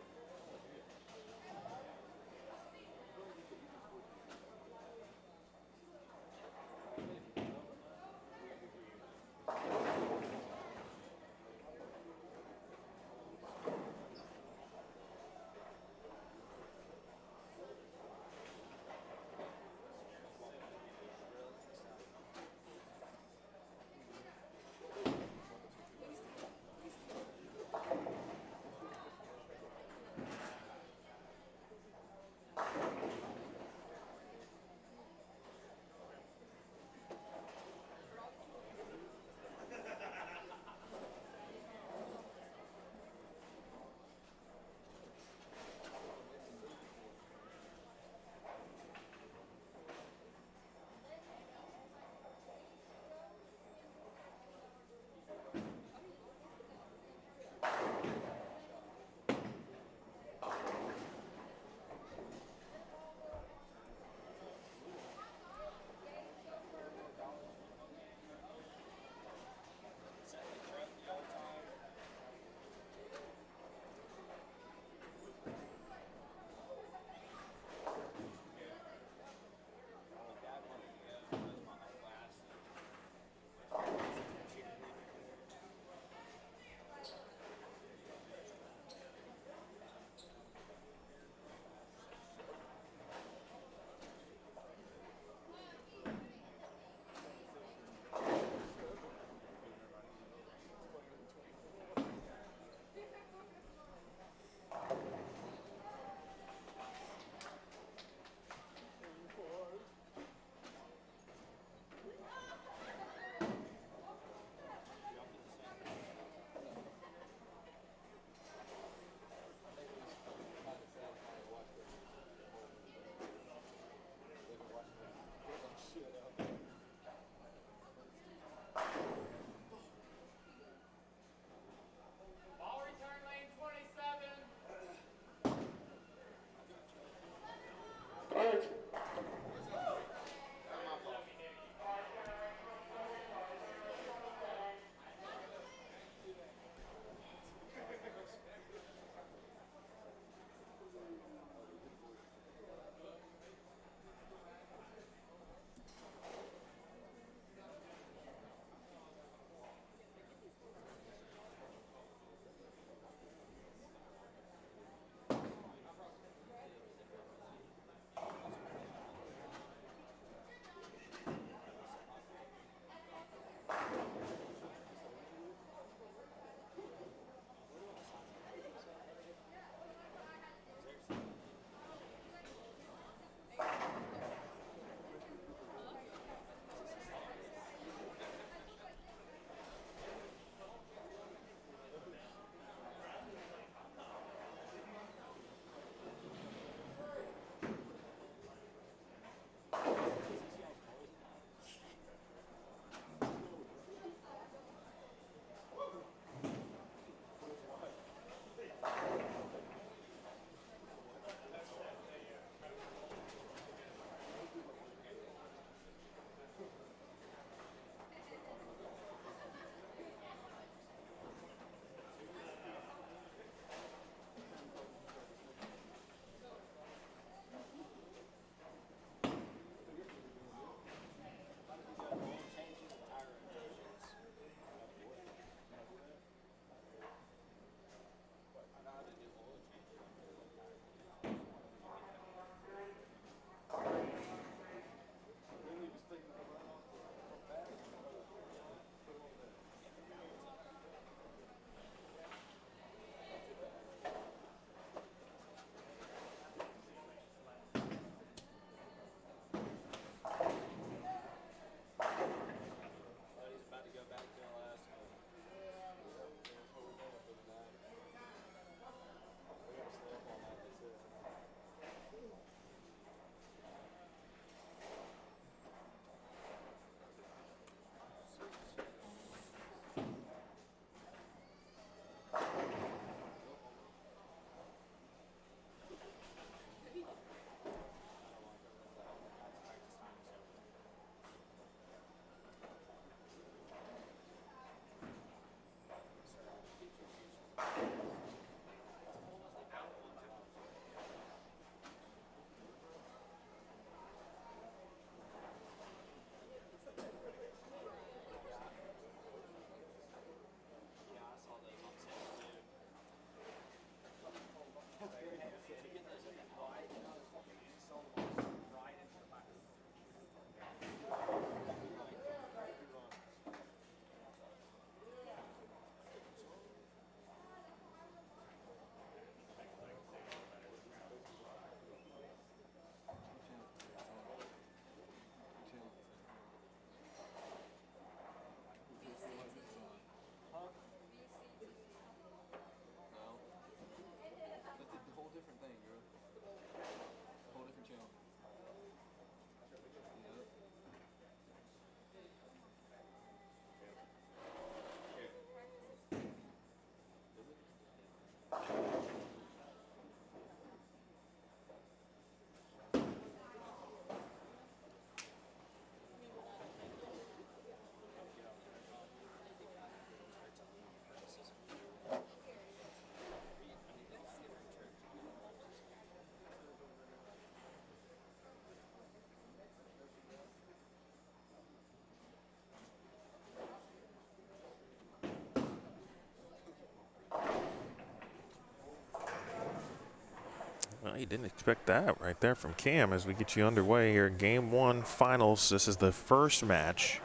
Speaker 2: You didn't expect that right there from Cam as we get you underway here. Game 1 finals. This is the first match.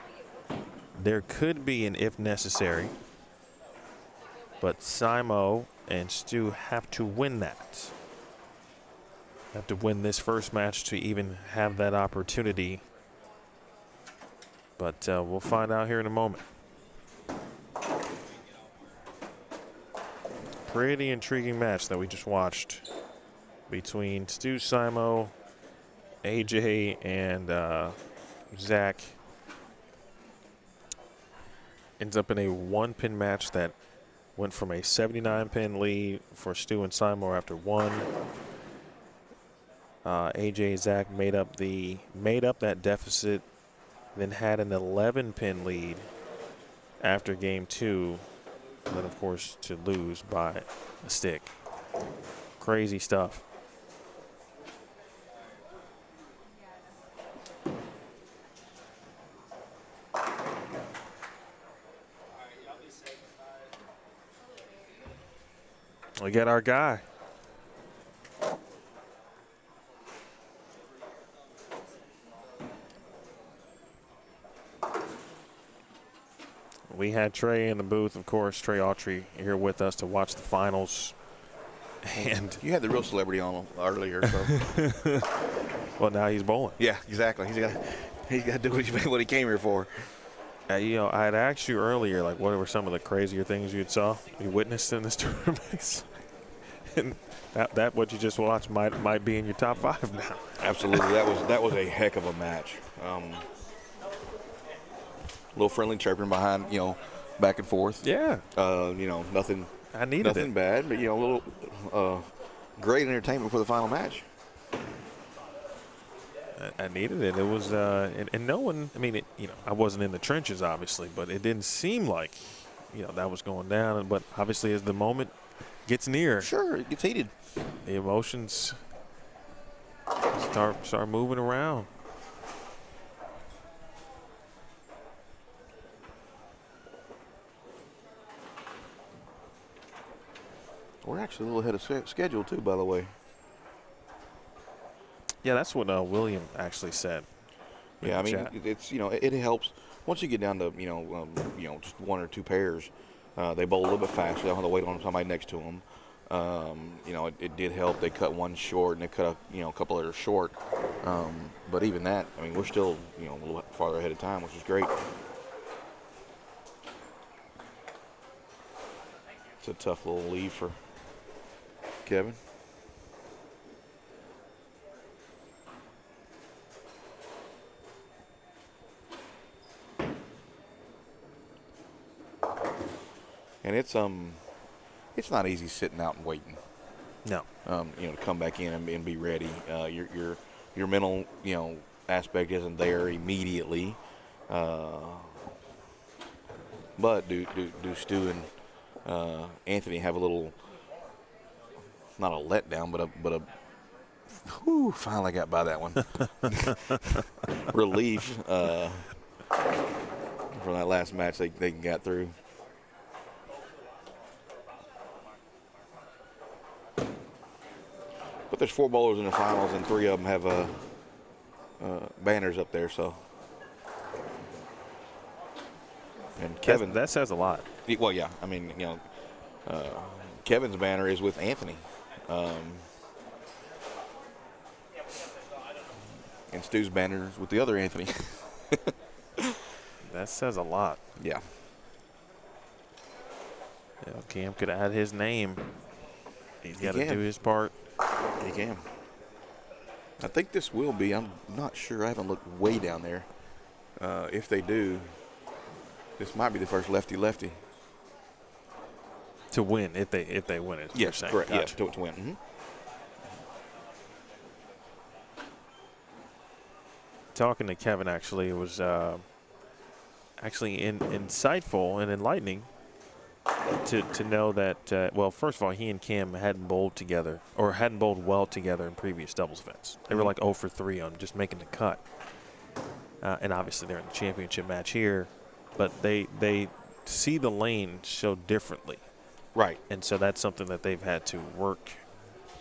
Speaker 2: There could be an if necessary, but Simo and Stu have to win that. Have to win this first match to even have that opportunity. But we'll find out here in a moment. Pretty intriguing match that we just watched between Stu Simo, AJ, and Zach. Ends up in a 1-pin match that went from a 79-pin lead for Stu and Simo after 1. AJ and Zach made up that deficit, then had an 11-pin lead after game 2, and then of course to lose by a stick. Crazy stuff. We got our guy. We had Trey in the booth, of course. Trey Autry here with us to watch the finals. And
Speaker 3: you had the real celebrity on earlier, so.
Speaker 2: Well, now he's bowling.
Speaker 3: Yeah, exactly. He's got to do what he came here for.
Speaker 2: You know, I had asked you earlier, like, what were some of the crazier things you witnessed in this tournament? And that what you just watched might be in your top 5 now.
Speaker 3: Absolutely, that was a heck of a match. A little friendly chirping behind, back and forth.
Speaker 2: Yeah.
Speaker 3: Nothing.
Speaker 2: I needed
Speaker 3: nothing
Speaker 2: it.
Speaker 3: bad, but a little great entertainment for the final match.
Speaker 2: I needed it. It was, and no one. I mean, I wasn't in the trenches, obviously, but it didn't seem like, that was going down. But obviously, as the moment gets near,
Speaker 3: sure, it gets heated.
Speaker 2: The emotions start moving around.
Speaker 3: We're actually a little ahead of schedule too, by the way.
Speaker 2: Yeah, that's what William actually said.
Speaker 3: Yeah, I mean, it's it helps once you get down to just 1 or 2 pairs. They bowl a little bit faster. They don't have to wait on somebody next to them. It did help. They cut one short and they cut a couple others short. But even that, I mean, we're still a little farther ahead of time, which is great. It's a tough little leave for Kevin. And it's not easy sitting out and waiting.
Speaker 2: No.
Speaker 3: To come back in and be ready. Your mental, aspect isn't there immediately. But do Stu and Anthony have a little, not a letdown, but a finally got by that one. Relief from that last match they got through. But there's 4 bowlers in the finals, and 3 of them have banners up there. So, and Kevin,
Speaker 2: that says a lot.
Speaker 3: Well, yeah, I mean, Kevin's banner is with Anthony, and Stu's banner is with the other Anthony.
Speaker 2: That says a lot.
Speaker 3: Yeah.
Speaker 2: Cam could add his name. He's got to do his part.
Speaker 3: He can. I think this will be. I'm not sure. I haven't looked way down there. If they do, this might be the first lefty-lefty
Speaker 2: to win. If they win it.
Speaker 3: Yes, correct.
Speaker 2: Gotcha.
Speaker 3: Yeah, to win. Mm-hmm.
Speaker 2: Talking to Kevin, actually, it was actually insightful and enlightening to know that, well, first of all, he and Cam hadn't bowled together or hadn't bowled well together in previous doubles events. They were like 0 for 3 on just making the cut. And obviously they're in the championship match here, but they see the lane so differently.
Speaker 3: Right.
Speaker 2: And so that's something that they've had to work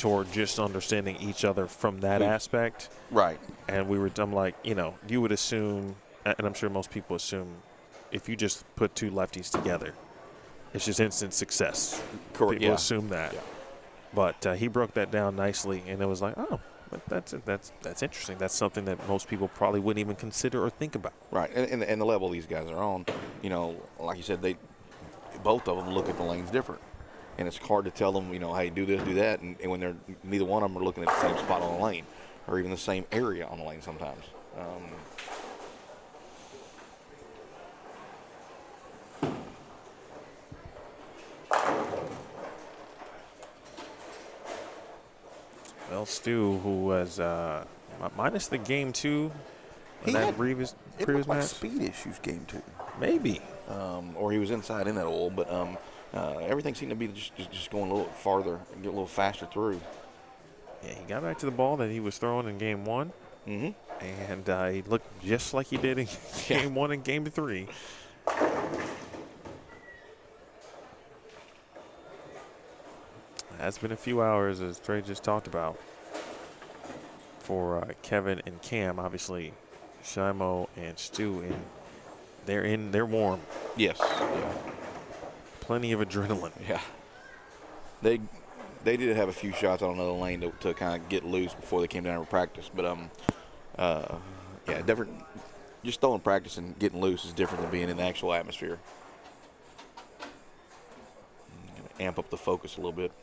Speaker 2: toward just understanding each other from that aspect.
Speaker 3: Right.
Speaker 2: And I'm like, you would assume, and I'm sure most people assume, if you just put two lefties together, it's just instant success.
Speaker 3: Correct.
Speaker 2: People assume that.
Speaker 3: Yeah.
Speaker 2: But he broke that down nicely, and it was like, oh, but that's interesting. That's something that most people probably wouldn't even consider or think about.
Speaker 3: Right. And the level these guys are on, like you said, both of them look at the lanes different. And it's hard to tell them, hey, do this, do that, and when neither one of them are looking at the same spot on the lane, or even the same area on the lane sometimes.
Speaker 2: Well, Stu, who was minus the game 2 in that previous match.
Speaker 3: Speed issues game 2.
Speaker 2: Maybe.
Speaker 3: Or he was inside in that oil, but everything seemed to be just going a little farther, get a little faster through.
Speaker 2: Yeah, he got back to the ball that he was throwing in game 1.
Speaker 3: Mm-hmm.
Speaker 2: And he looked just like he did in game 1 and game 3. It's been a few hours, as Trey just talked about, for Kevin and Cam. Obviously, Shimo and Stu, they're warm.
Speaker 3: Yes. Yeah.
Speaker 2: Plenty of adrenaline.
Speaker 3: Yeah. They did have a few shots on another lane to kind of get loose before they came down to practice, but yeah, different. Just throwing practice and getting loose is different than being in the actual atmosphere. Amp up the focus a little bit.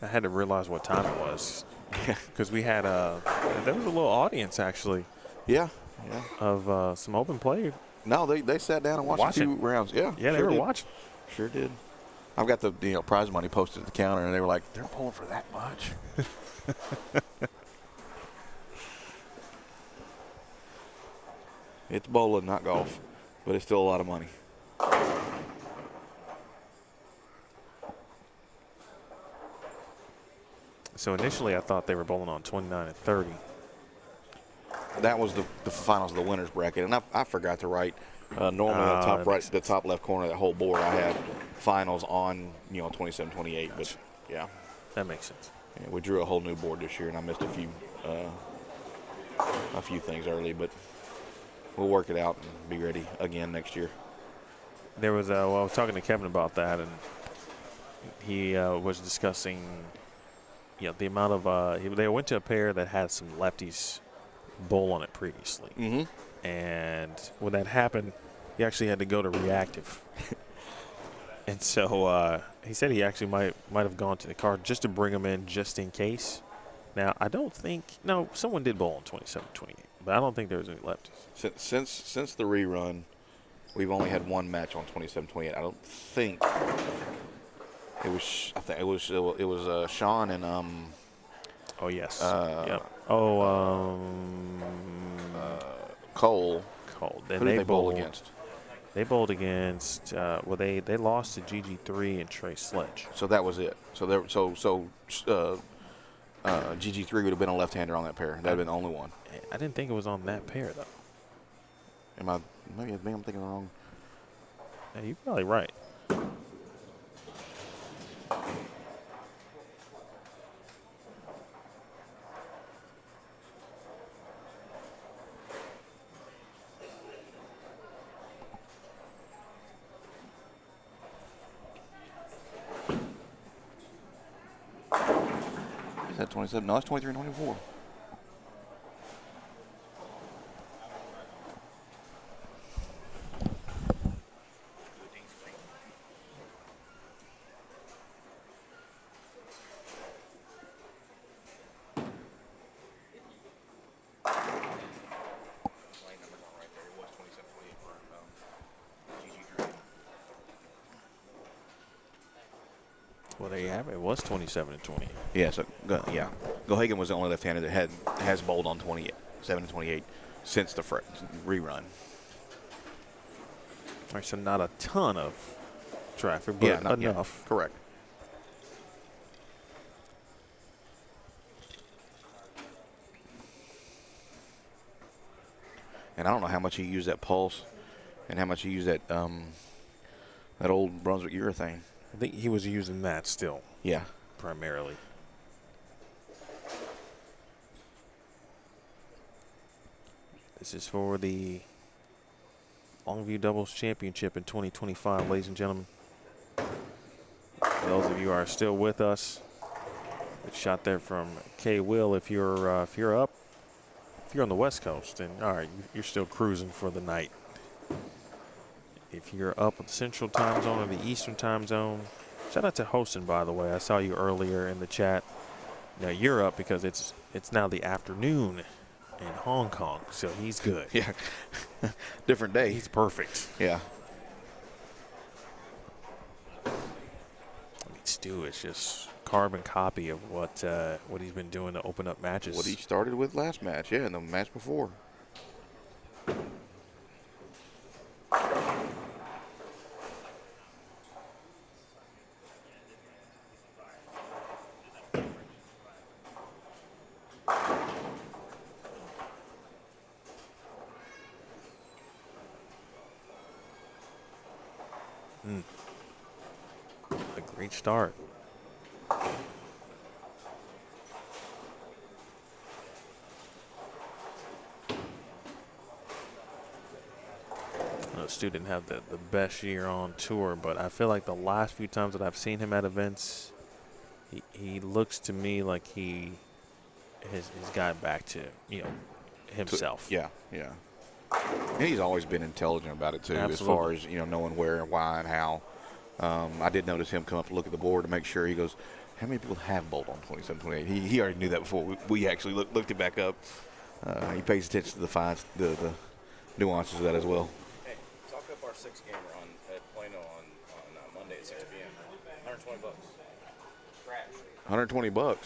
Speaker 2: I had to realize what time it was because we had there was a little audience actually.
Speaker 3: Yeah.
Speaker 2: Of some open play.
Speaker 3: No, they sat down and watched a few rounds. Yeah.
Speaker 2: Yeah, they were watching.
Speaker 3: Sure did. I've got the prize money posted at the counter, and they were like, "They're pulling for that much." It's bowling, not golf, but it's still a lot of money.
Speaker 2: So initially, I thought they were bowling on 29 and 30.
Speaker 3: That was the finals of the winners bracket, and I forgot to write. Normally, the top left corner of that whole board, I have finals on 27-28. But yeah,
Speaker 2: that makes sense.
Speaker 3: Yeah, we drew a whole new board this year, and I missed a few things early, but we'll work it out and be ready again next year.
Speaker 2: There was I was talking to Kevin about that, and he was discussing the amount of they went to a pair that had some lefties bowl on it previously.
Speaker 3: Mm-hmm.
Speaker 2: And when that happened, he actually had to go to reactive. And so he said he actually might have gone to the card just to bring him in just in case. Now, I don't think – no, someone did bowl on 27-28, but I don't think there was any lefties.
Speaker 3: Since the rerun, we've only had one match on 27-28. I don't think it was – I think it was Sean and
Speaker 2: oh, yes.
Speaker 3: Yep. Cole.
Speaker 2: Then
Speaker 3: who did they bowl against?
Speaker 2: They bowled against they lost to GG3 and Trey Sledge.
Speaker 3: So that was it. So GG3 would have been a left-hander on that pair. That would have been the only one.
Speaker 2: I didn't think it was on that pair though.
Speaker 3: Maybe I'm thinking wrong.
Speaker 2: Yeah, you're probably right.
Speaker 3: Is that 27? No, it's 23 and 24.
Speaker 2: Well, there you have it. It was 27-28.
Speaker 3: Yeah, so Gohagen was the only left-hander that has bowled on 27-28 since the rerun.
Speaker 2: right, so not a ton of traffic, but
Speaker 3: not
Speaker 2: enough.
Speaker 3: Yeah, correct. And I don't know how much he used that pulse and how much he used that that old Brunswick urethane.
Speaker 2: I think he was using that still.
Speaker 3: Yeah.
Speaker 2: Primarily. This is for the Longview Doubles Championship in 2025, ladies and gentlemen. For those of you who are still with us, good shot there from K. Will. If you're up, if you're on the West Coast, then all right, you're still cruising for the night. If you're up at the Central Time Zone or the Eastern Time Zone, shout out to Hostin, by the way. I saw you earlier in the chat. Now you're up because it's now the afternoon in Hong Kong, so he's good.
Speaker 3: Yeah. Different day.
Speaker 2: He's perfect.
Speaker 3: Yeah.
Speaker 2: I mean, Stu is just carbon copy of what he's been doing to open up matches.
Speaker 3: What he started with last match, yeah, and the match before.
Speaker 2: A great start. Stu didn't have the best year on tour, but I feel like the last few times that I've seen him at events, he looks to me like he has gotten back to, himself.
Speaker 3: Yeah, yeah. And he's always been intelligent about it, too,
Speaker 2: Absolutely.
Speaker 3: as far as, knowing where and why and how. I did notice him come up to look at the board to make sure. He goes, how many people have bowled on 27, 28? He already knew that before we actually looked it back up. He pays attention to the fines, the nuances of that as well.
Speaker 9: Hey, talk up our 6-gamer at Plano on Monday at 6 p.m. $120. Crash.
Speaker 3: $120.
Speaker 9: $120 entry.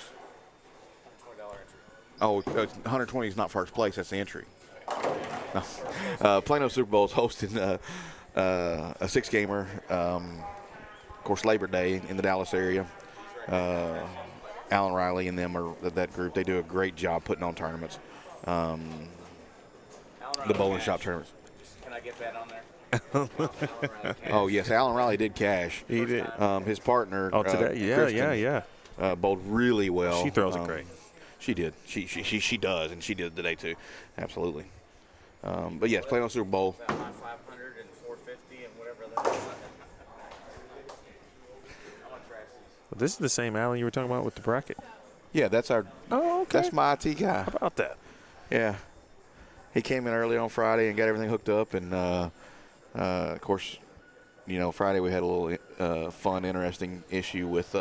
Speaker 3: Oh, 120 is not first place. That's the entry. No. Plano Super Bowl is hosting a 6-gamer. Of course, Labor Day in the Dallas area. Alan Riley and them are that group. They do a great job putting on tournaments. The bowling shop tournaments.
Speaker 9: Can I get that on there?
Speaker 3: Oh, yes. Alan Riley did cash.
Speaker 2: He did.
Speaker 3: His partner.
Speaker 2: Oh, today? Yeah.
Speaker 3: Bowled really well.
Speaker 2: She throws it great.
Speaker 3: She did. She does, and she did today too. Absolutely. But yes, Plano Super Bowl.
Speaker 9: About my 500 and 450 and whatever that is. I'm gonna trash these.
Speaker 2: This is the same Alan you were talking about with the bracket.
Speaker 3: Yeah, that's our.
Speaker 2: Oh, okay.
Speaker 3: That's my IT guy.
Speaker 2: How about that?
Speaker 3: Yeah. He came in early on Friday and got everything hooked up, and of course, Friday we had a little fun, interesting issue with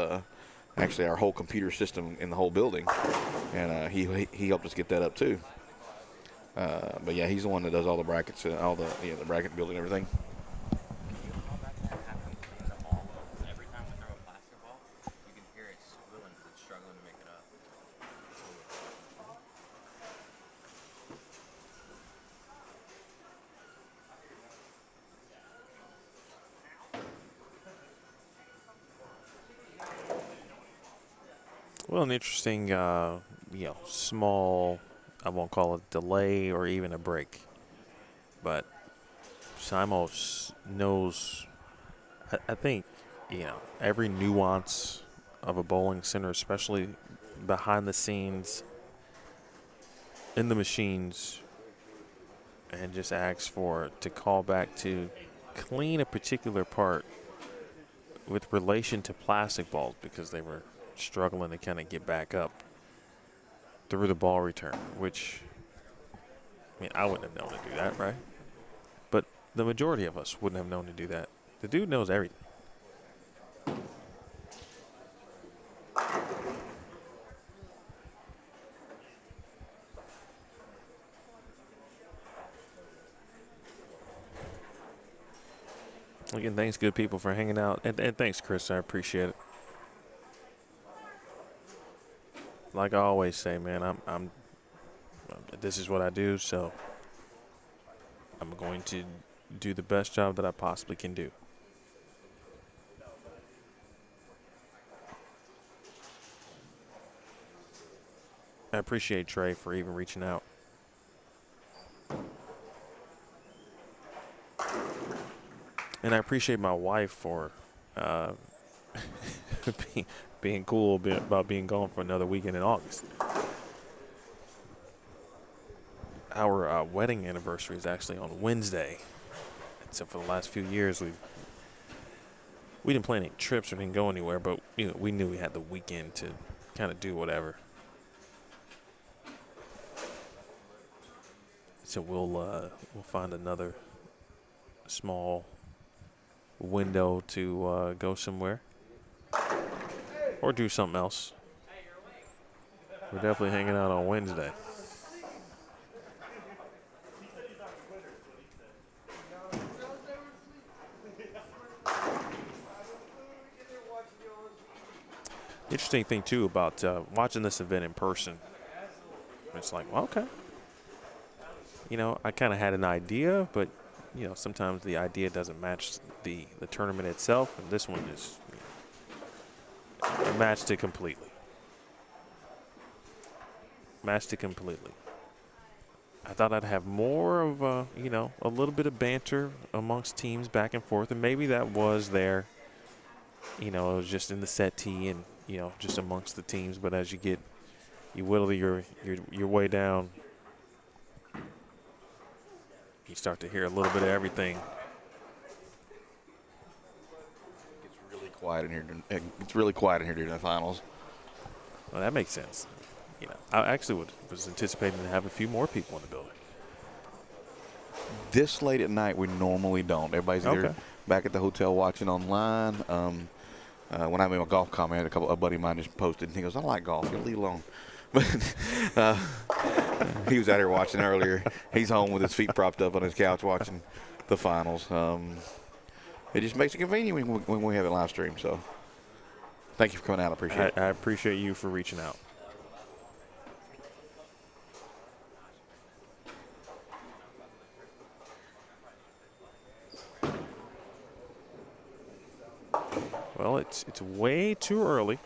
Speaker 3: actually our whole computer system in the whole building, and he helped us get that up too. But yeah, he's the one that does all the brackets and all the bracket building and everything.
Speaker 4: Every time we throw a plastic ball, you can hear it squealing because it's struggling to make it up.
Speaker 2: Well, an interesting, small, I won't call it delay or even a break, but Simos knows, I think, every nuance of a bowling center, especially behind the scenes in the machines, and just asks to call back to clean a particular part with relation to plastic balls because they were struggling to kind of get back up through the ball return, which, I wouldn't have known to do that, right? But the majority of us wouldn't have known to do that. The dude knows everything. Again, thanks, good people, for hanging out. And thanks, Chris. I appreciate it. Like I always say, man, this is what I do, so I'm going to do the best job that I possibly can do. I appreciate Trey for even reaching out. And I appreciate my wife for being cool about being gone for another weekend in August. Our wedding anniversary is actually on Wednesday. So for the last few years, we didn't plan any trips or didn't go anywhere, but we knew we had the weekend to kind of do whatever. So we'll find another small window to go somewhere or do something else. We're definitely hanging out on Wednesday. Interesting thing too about watching this event in person. It's like, well, okay. I kind of had an idea, but sometimes the idea doesn't match the tournament itself, and this one is matched it completely. Matched it completely. I thought I'd have more of a little bit of banter amongst teams back and forth, and maybe that was there. It was just in the settee and just amongst the teams. But as you whittle your way down, you start to hear a little bit of everything.
Speaker 3: It's really quiet in here. It's really quiet in here during the finals.
Speaker 2: Well, that makes sense. I actually was anticipating to have a few more people in the building.
Speaker 3: This late at night, we normally don't. Everybody's either back at the hotel watching online. When I made my golf comment, a buddy of mine just posted, and he goes, "I like golf. You'll leave alone." But he was out here watching earlier. He's home with his feet propped up on his couch watching the finals. It just makes it convenient when we have it live stream. So thank you for coming out. I appreciate it.
Speaker 2: I appreciate you for reaching out. Well, it's way too early.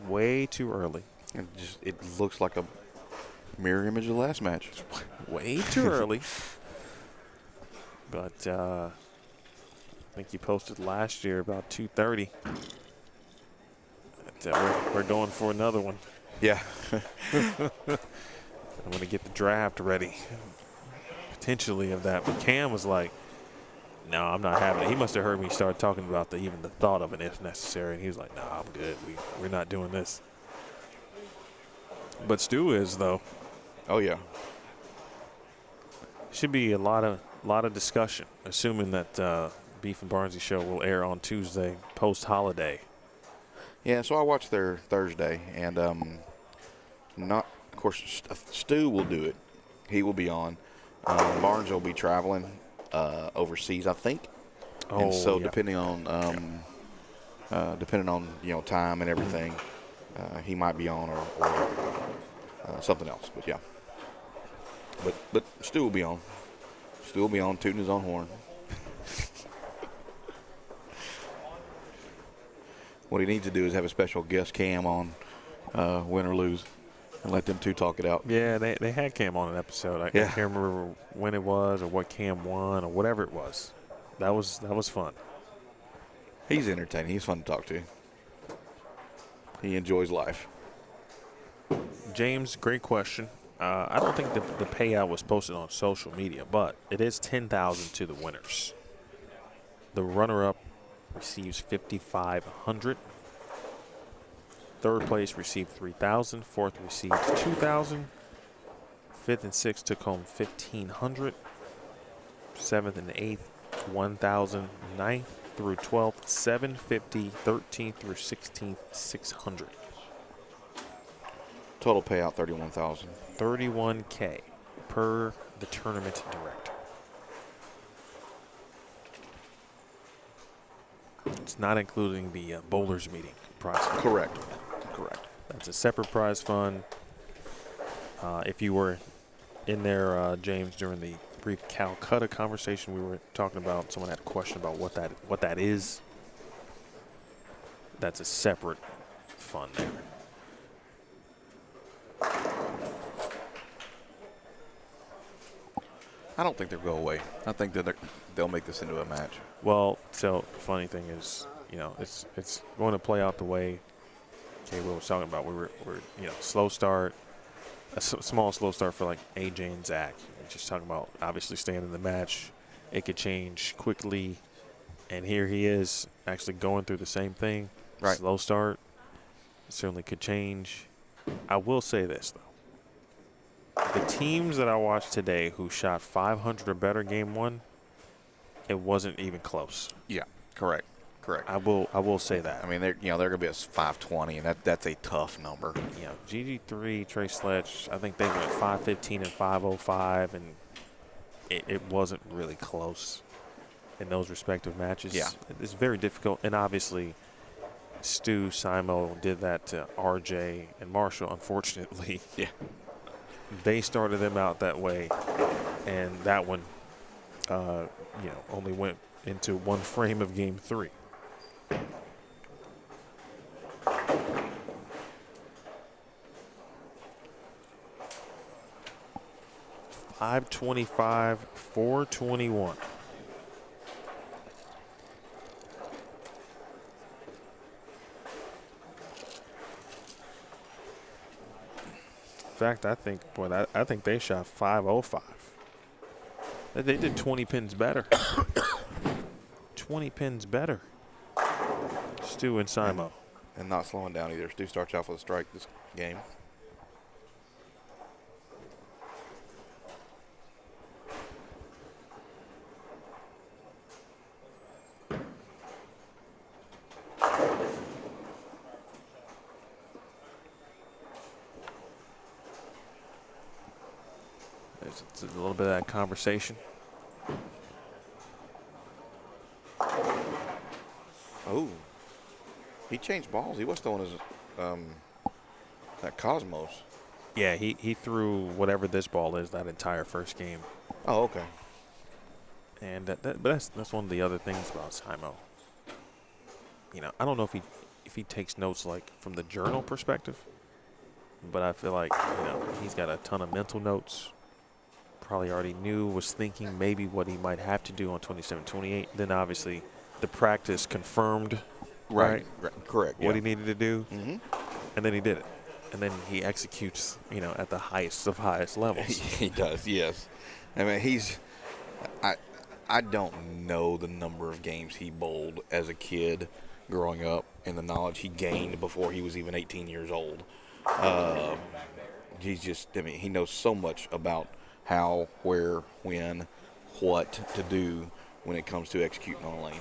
Speaker 2: Way too early.
Speaker 3: It looks like a mirror image of the last match.
Speaker 2: Way too early. But I think you posted last year about 2:30. We're going for another one.
Speaker 3: Yeah.
Speaker 2: I'm going to get the draft ready. Potentially of that. But Cam was like, no, I'm not having it. He must have heard me start talking about even the thought of it if necessary. And he was like, no, I'm good. We're not doing this. But Stu is, though.
Speaker 3: Oh, yeah.
Speaker 2: Should be a lot of discussion, assuming that Beef and Barnsey show will air on Tuesday post-holiday.
Speaker 3: Yeah, so I watched their Thursday, and of course, Stu will do it. He will be on. Barnes will be traveling overseas, I think. And so depending on time and everything, he might be on or something else. But yeah. But Stu will be on. Stu will be on, tooting his own horn. What he needs to do is have a special guest Cam on, win or lose, and let them two talk it out.
Speaker 2: Yeah, they had Cam on an episode. I can't remember when it was or what Cam won or whatever it was. That was fun.
Speaker 3: He's entertaining. He's fun to talk to. He enjoys life.
Speaker 2: James, great question. I don't think the payout was posted on social media, but it is $10,000 to the winners. The runner-up receives $5,500. Third place received $3,000. Fourth received $2,000. Fifth and sixth took home $1,500. Seventh and eighth, $1,000. Ninth through 12th, $750. 13th through 16th, $600.
Speaker 3: Total payout $31,000.
Speaker 2: $31K per the tournament director. It's not including the bowlers meeting prize fund.
Speaker 3: Correct.
Speaker 2: That's a separate prize fund. If you were in there, James, during the brief Calcutta conversation we were talking about. Someone had a question about what that is. That's a separate fund there.
Speaker 3: I don't think they'll go away. I think that they'll make this into a match.
Speaker 2: Well, so the funny thing is, it's going to play out the way K-Will was talking about. We're slow start, a small slow start for like AJ and Zach. We're just talking about obviously staying in the match. It could change quickly, and here he is actually going through the same thing.
Speaker 3: Right.
Speaker 2: Slow start. It certainly could change. I will say this, though. The teams that I watched today who shot 500 or better game one, it wasn't even close.
Speaker 3: Yeah, correct.
Speaker 2: I will say that.
Speaker 3: I mean, they're going to be a 520, and that's a tough number.
Speaker 2: GG3, Trey Sledge, I think they went 515 and 505, and it wasn't really close in those respective matches.
Speaker 3: Yeah.
Speaker 2: It's very difficult, and obviously Stu, Simo did that to RJ and Marshall, unfortunately.
Speaker 3: Yeah.
Speaker 2: They started them out that way, and that one, only went into one frame of game 3. $525, $421. In fact, I think they shot 505. They did 20 pins better. 20 pins better. Stu and Simo.
Speaker 3: And not slowing down either. Stu starts off with a strike this game.
Speaker 2: It's a little bit of that conversation.
Speaker 3: Oh, he changed balls. He was throwing his that Cosmos.
Speaker 2: Yeah, he threw whatever this ball is that entire first game.
Speaker 3: Oh, okay.
Speaker 2: And but that's one of the other things about Simo. I don't know if he takes notes like from the journal perspective, but I feel like he's got a ton of mental notes. Probably already was thinking maybe what he might have to do on 27-28. Then obviously the practice confirmed
Speaker 3: Right. Correct.
Speaker 2: what he needed to do,
Speaker 3: Mm-hmm.
Speaker 2: and then he did it. And then he executes, at the highest of highest levels.
Speaker 3: He does, yes. I mean, I don't know the number of games he bowled as a kid growing up and the knowledge he gained before he was even 18 years old. He knows so much about how, where, when, what to do when it comes to executing on a lane.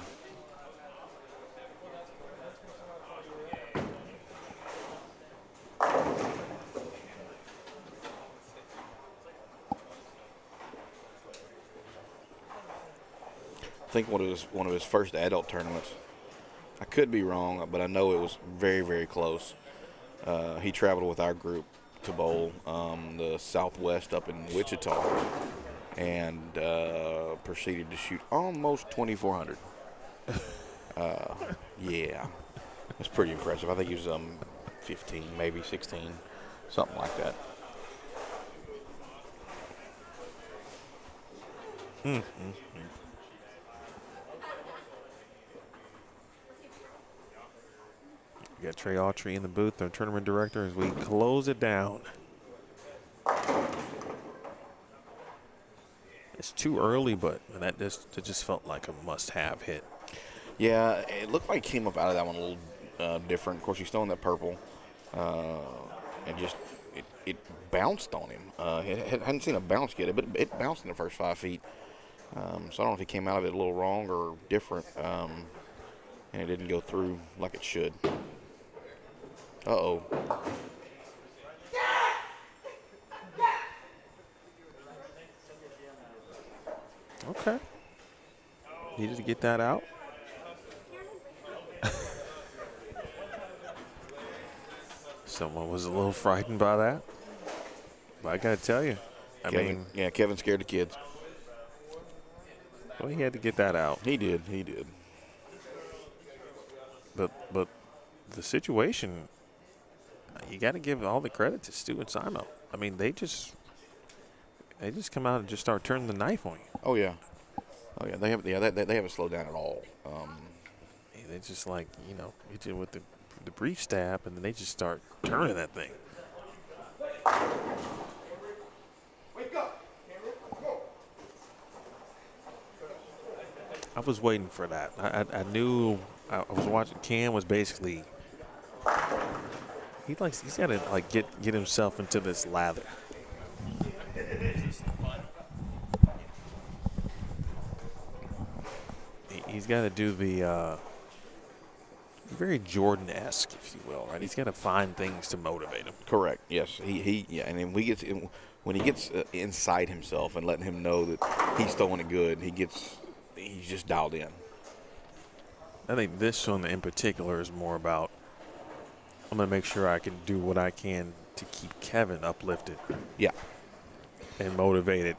Speaker 3: I think one of his first adult tournaments. I could be wrong, but I know it was very, very close. He traveled with our group to bowl the Southwest up in Wichita and proceeded to shoot almost 2,400. Yeah, that's pretty impressive. I think he was 15, maybe 16, something like that.
Speaker 2: Mm-hmm. We got Trey Autry in the booth, our tournament director, as we close it down. It's too early, but it just felt like a must-have hit.
Speaker 3: Yeah, it looked like he came up out of that one a little different. Of course, he's still in that purple, and just it bounced on him. Hadn't seen a bounce yet, but it bounced in the first 5 feet. So I don't know if he came out of it a little wrong or different, and it didn't go through like it should. Uh-oh.
Speaker 2: Okay. Needed to get that out. Someone was a little frightened by that. But I got to tell you,
Speaker 3: Kevin scared the kids.
Speaker 2: Well, he had to get that out.
Speaker 3: He did. He did.
Speaker 2: But the situation, you got to give all the credit to Stu and Simo. I mean, they just come out and just start turning the knife on you.
Speaker 3: Oh yeah. Oh yeah. They haven't slowed down at all.
Speaker 2: They just like, hit you with the brief stab, and then they just start turning that thing. I was waiting for that. I knew I was watching. Cam was basically he's got to like get himself into this lather. He's got to do the very Jordan-esque, if you will, right? He's got to find things to motivate him.
Speaker 3: Correct. Yes. Yeah. And then when he gets inside himself and letting him know that he's throwing it good, he's just dialed in.
Speaker 2: I think this one in particular is more about I'm going to make sure I can do what I can to keep Kevin uplifted.
Speaker 3: Yeah.
Speaker 2: And motivated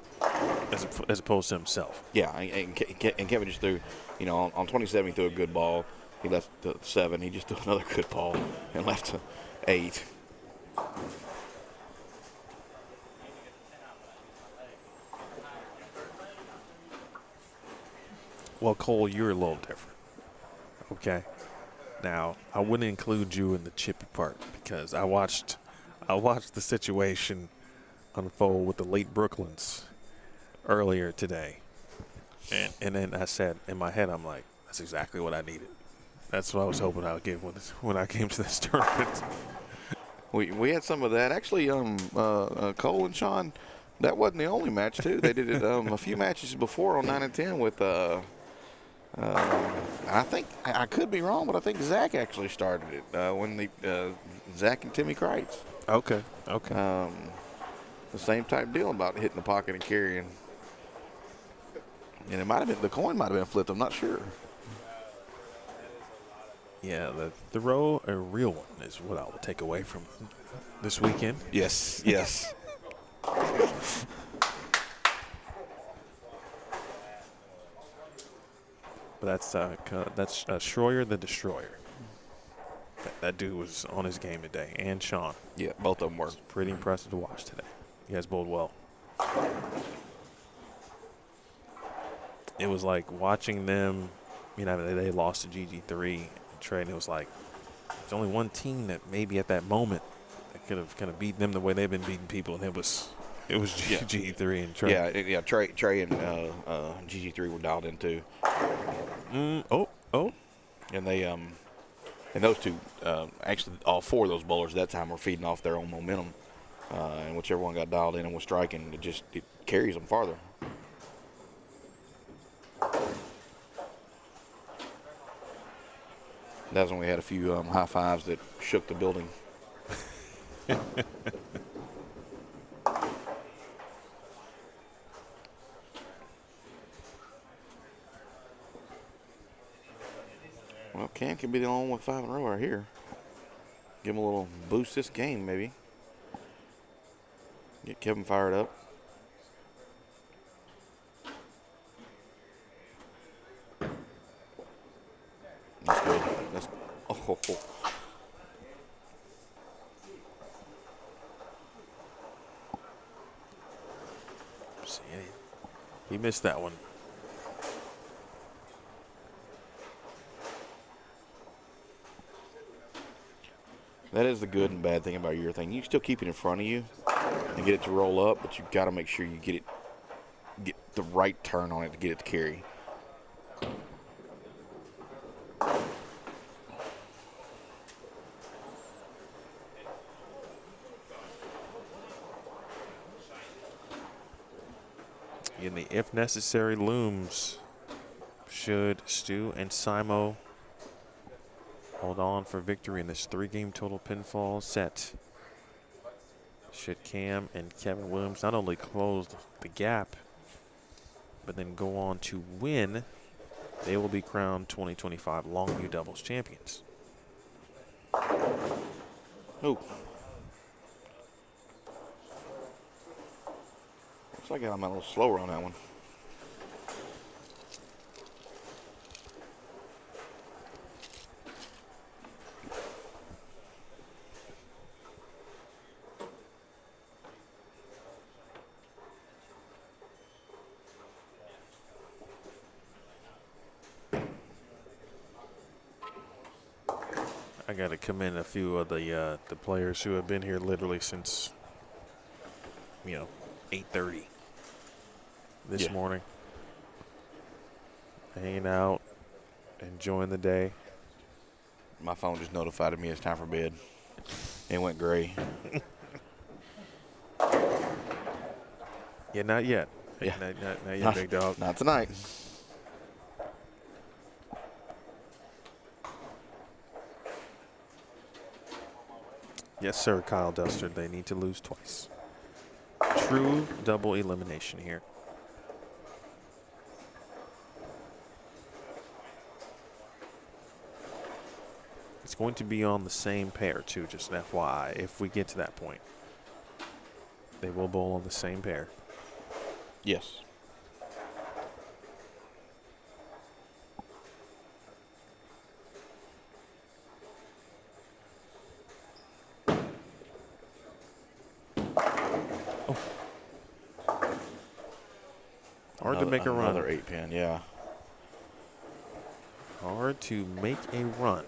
Speaker 2: as opposed to himself.
Speaker 3: Yeah, and Kevin just threw, on 27 he threw a good ball. He left to 7. He just threw another good ball and left to 8.
Speaker 2: Well, Cole, you're a little different. Okay. Now, I wouldn't include you in the chippy part because I watched the situation unfold with the late Brooklyns earlier today. And then I said, in my head, I'm like, that's exactly what I needed. That's what I was hoping I would get when I came to this tournament.
Speaker 3: We had some of that. Actually, Cole and Sean, that wasn't the only match, too. They did it a few matches before on 9 and 10 with I think, I could be wrong, but I think Zach actually started it when Zach and Timmy Kreitz.
Speaker 2: Okay.
Speaker 3: The same type deal about hitting the pocket and carrying. And it might have been, the coin might have been flipped, I'm not sure.
Speaker 2: Yeah, the row, a real one, is what I will take away from this weekend.
Speaker 3: Yes.
Speaker 2: But that's Schroyer the Destroyer. That dude was on his game today, and Sean.
Speaker 3: Yeah, both of them were.
Speaker 2: Pretty impressive to watch today. You guys bowled well. It was like watching them, they lost to GG3 and Trey, and it was like there's only one team that maybe at that moment that could have kind of beaten them the way they've been beating people, and it was GG3 and Trey.
Speaker 3: Yeah, Trey and GG3 were dialed in too. And they and those two, actually all 4 of those bowlers at that time were feeding off their own momentum, and whichever one got dialed in and was striking, it carries them farther. That's when we had a few high fives that shook the building. Well, Cam can be the only one with 5 in a row right here. Give him a little boost this game, maybe. Get Kevin fired up. That's good. Oh.
Speaker 2: See, he missed that one.
Speaker 3: That is the good and bad thing about your thing. You still keep it in front of you and get it to roll up, but you've got to make sure you get the right turn on it to get it to carry.
Speaker 2: In the if necessary looms, should Stu and Simo hold on for victory in this 3-game total pinfall set. Should Cam and Kevin Williams not only close the gap, but then go on to win, they will be crowned 2025 Longview doubles champions.
Speaker 3: Oh. Looks like I'm a little slower on that one.
Speaker 2: got to commend a few of the players who have been here literally since, 8:30 this morning. Hanging out, enjoying the day.
Speaker 3: My phone just notified me it's time for bed. It went gray.
Speaker 2: Yeah, not yet.
Speaker 3: Yeah.
Speaker 2: Not yet, big dog.
Speaker 3: Not tonight.
Speaker 2: Yes, sir, Kyle Duster. They need to lose twice. True double elimination here. It's going to be on the same pair, too, just an FYI, if we get to that point. They will bowl on the same pair.
Speaker 3: Yes.
Speaker 2: Hard to make a run.
Speaker 3: Another 8-pin, yeah.
Speaker 2: Hard to make a run.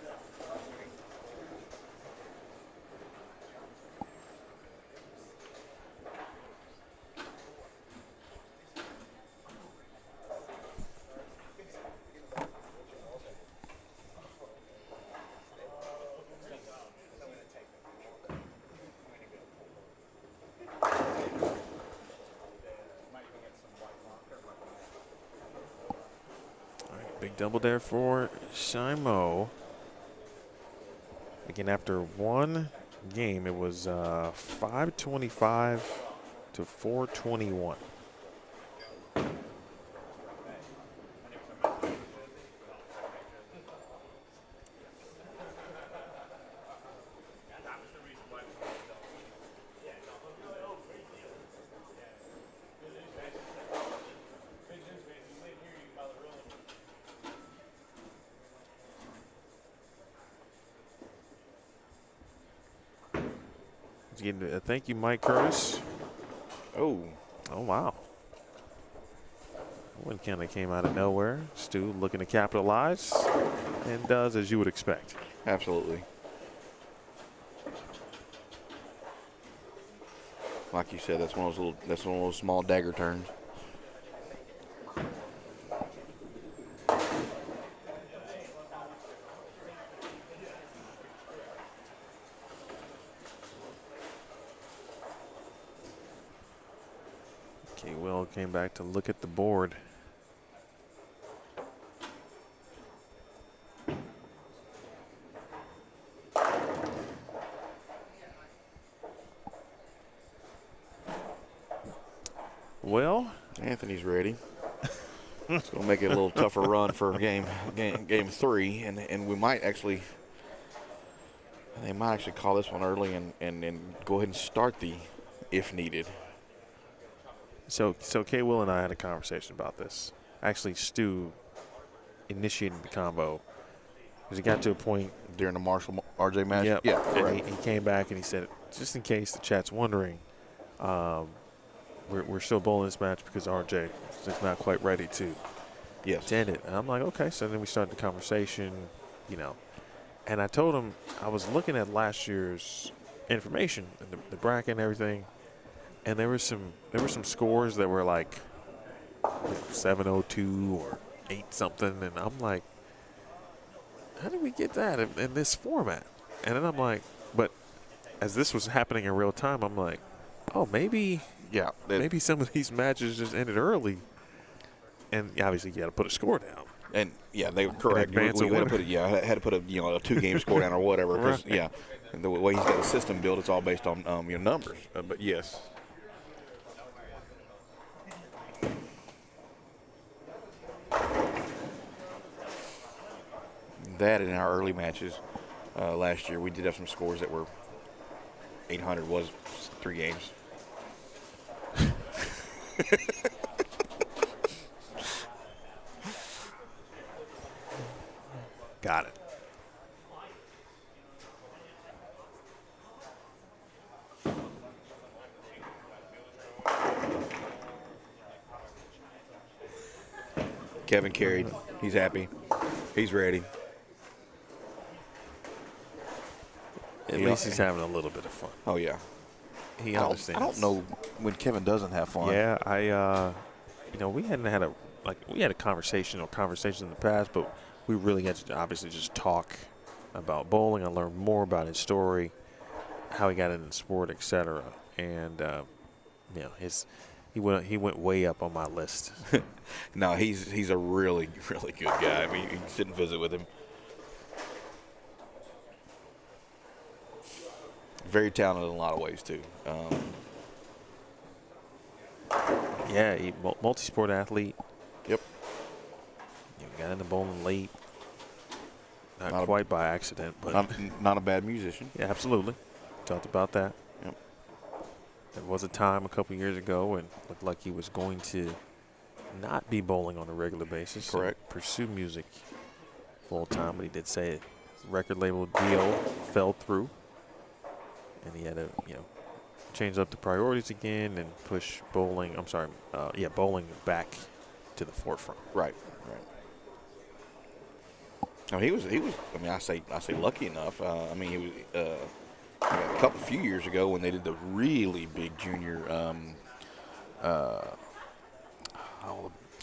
Speaker 2: Big double there for Shimo. Again, after one game, it was 525 to 421. Thank you, Mike Curtis.
Speaker 3: Oh,
Speaker 2: wow. One kind of came out of nowhere. Stu looking to capitalize and does as you would expect.
Speaker 3: absolutely. Like you said, that's one of those small dagger turns.
Speaker 2: Okay, Will came back to look at the board. Well,
Speaker 3: Anthony's ready. It's going to make it a little tougher run for game 3, and we might actually. They might actually call this one early and go ahead and start the if needed.
Speaker 2: so K. Will and I had a conversation about this. Actually, Stu initiated the combo because he got to a point
Speaker 3: During the Marshall RJ match?
Speaker 2: Yep.
Speaker 3: Yeah,
Speaker 2: And
Speaker 3: correct.
Speaker 2: he came back and he said, just in case the chat's wondering, we're still bowling this match because RJ is just not quite ready to
Speaker 3: Yes.
Speaker 2: end it. And I'm like, okay. So then we started the conversation, And I told him I was looking at last year's information and the bracket and everything, and there were some scores that were like 702 or 8 something, and I'm like, how did we get that in this format? And then I'm like, but as this was happening in real time, I'm like, oh, maybe some of these matches just ended early, and obviously you got to put a score down.
Speaker 3: And yeah, they were correct.
Speaker 2: advance
Speaker 3: We
Speaker 2: a
Speaker 3: had to
Speaker 2: winner.
Speaker 3: put had to put a 2-game score down or whatever. 'Cause,
Speaker 2: Right.
Speaker 3: Yeah, and the way he's got the system built, it's all based on your numbers. But yes. That in our early matches last year, we did have some scores that were 800 was 3 games.
Speaker 2: Got it.
Speaker 3: Kevin carried. He's happy. He's ready.
Speaker 2: At least he's having a little bit of fun.
Speaker 3: Oh yeah.
Speaker 2: He
Speaker 3: I
Speaker 2: understands.
Speaker 3: don't know when Kevin doesn't have fun.
Speaker 2: Yeah, we hadn't had we had a conversation or conversations in the past, but we really had to obviously just talk about bowling. I learned more about his story, how he got into the sport, etc. And he went way up on my list.
Speaker 3: No, he's a really, really good guy. I mean, you can sit and visit with him. Very talented in a lot of ways too.
Speaker 2: Yeah, multi-sport athlete.
Speaker 3: Yep.
Speaker 2: Got into bowling late. Not
Speaker 3: Not
Speaker 2: quite by accident, but
Speaker 3: not a bad musician.
Speaker 2: yeah, absolutely. Talked about that.
Speaker 3: Yep.
Speaker 2: There was a time a couple years ago and looked like he was going to not be bowling on a regular basis.
Speaker 3: Correct.
Speaker 2: And pursue music full time, but he did say a record label deal fell through, and he had to change up the priorities again and push bowling. Bowling back to the forefront.
Speaker 3: Right. No, he was. I mean, I say lucky enough. He was a few years ago when they did the really big junior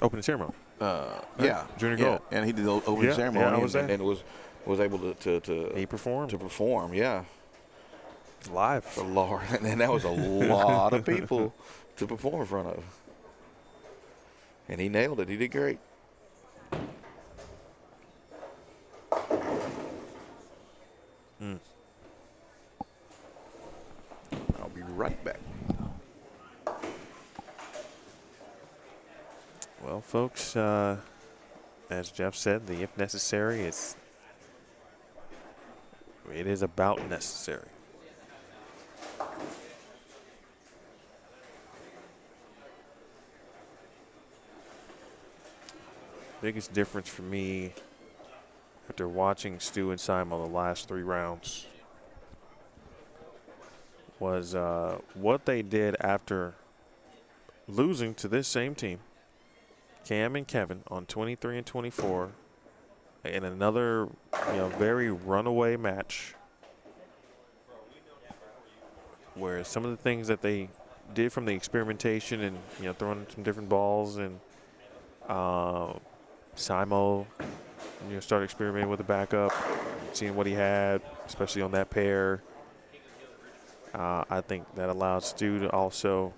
Speaker 2: Opening ceremony. Junior
Speaker 3: yeah.
Speaker 2: gold.
Speaker 3: And he did the opening
Speaker 2: Yeah,
Speaker 3: ceremony
Speaker 2: I was there.
Speaker 3: and was able to
Speaker 2: He performed.
Speaker 3: to perform. Yeah,
Speaker 2: Live.
Speaker 3: for Lord, and that was a lot of people to perform in front of. And he nailed it. He did great. I'll be right back.
Speaker 2: Well, folks, as Jeff said, the if necessary it is about necessary. Biggest difference for me after watching Stu and Simon the last 3 rounds was what they did after losing to this same team, Cam and Kevin, on 23 and 24 in another very runaway match where some of the things that they did from the experimentation and throwing some different balls and Simo started experimenting with the backup, seeing what he had, especially on that pair. I think that allowed Stu to also,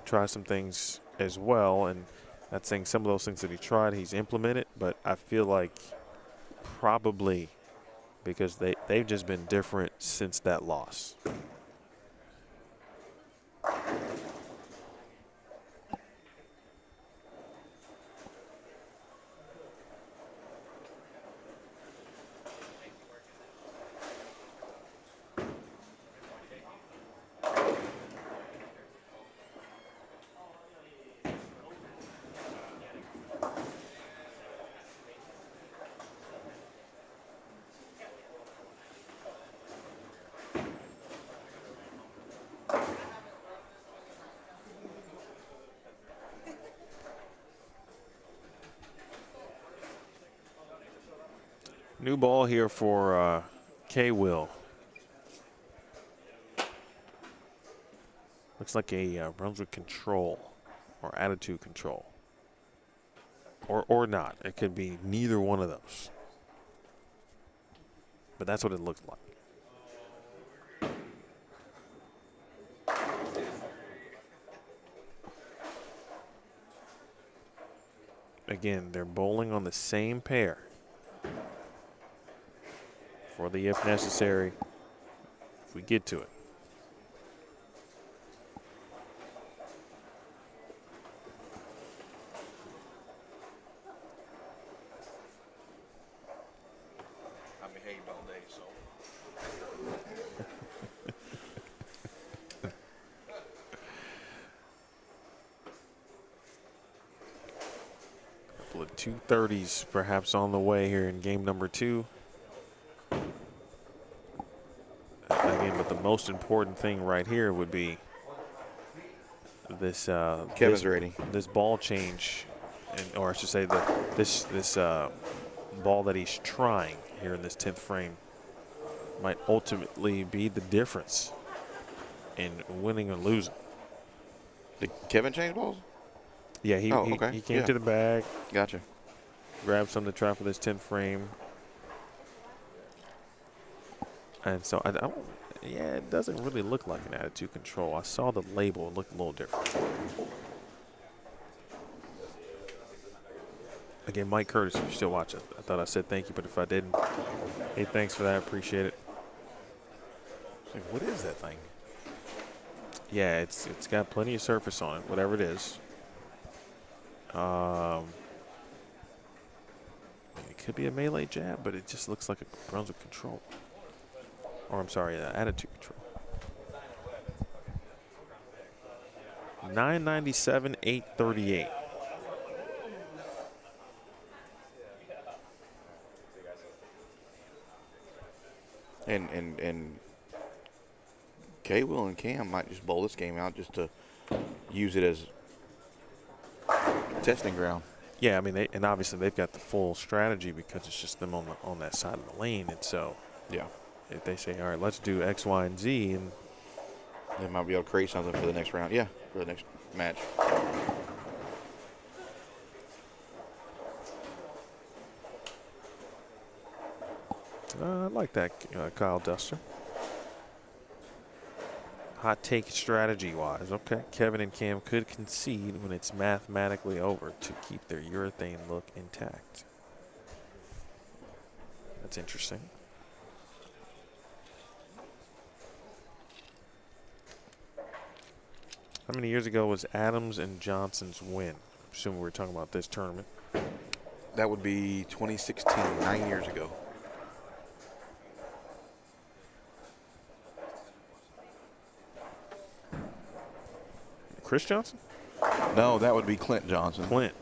Speaker 2: try some things as well. And not saying some of those things that he tried, he's implemented, but I feel like probably because they've just been different since that loss. New ball here for K-Will. Looks like a runs with control or attitude control. Or not. It could be neither one of those. But that's what it looks like. Again, they're bowling on the same pair. For the if necessary, if we get to it.
Speaker 3: I behaved all day, so.
Speaker 2: Couple of 230s perhaps on the way here in game number 2. Again, but the most important thing right here would be this
Speaker 3: Kevin's ready.
Speaker 2: This ball change, or I should say this ball that he's trying here in this 10th frame. might ultimately be the difference in winning or losing.
Speaker 3: Did Kevin change balls?
Speaker 2: Yeah, he
Speaker 3: okay.
Speaker 2: he came
Speaker 3: Yeah.
Speaker 2: to the bag,
Speaker 3: Gotcha.
Speaker 2: grabbed something to try for this 10 frame. And so, yeah, it doesn't really look like an attitude control. I saw the label. It looked a little different. Again, Mike Curtis, if you're still watching, I thought I said thank you, but if I didn't, hey, thanks for that. Appreciate it.
Speaker 3: What is that thing?
Speaker 2: Yeah, it's got plenty of surface on it, whatever it is. It could be a melee jab, but it just looks like a Brunswick control. Or I'm sorry, attitude control. 997, 838.
Speaker 3: And K-Will and Cam might just bowl this game out just to use it as testing ground.
Speaker 2: Yeah, I mean, and obviously they've got the full strategy because it's just them on that side of the lane, and so
Speaker 3: Yeah.
Speaker 2: if they say, all right, let's do X, Y, and Z, and
Speaker 3: They might be able to create something for the next round. Yeah, for the next match.
Speaker 2: I like that, Kyle Duster. Hot take strategy-wise. Okay, Kevin and Cam could concede when it's mathematically over to keep their urethane look intact. That's interesting. How many years ago was Adams and Johnson's win? I'm assuming we're talking about this tournament.
Speaker 3: That would be 2016, 9 years ago.
Speaker 2: Chris Johnson?
Speaker 3: No, that would be Clint Johnson.
Speaker 2: Clint.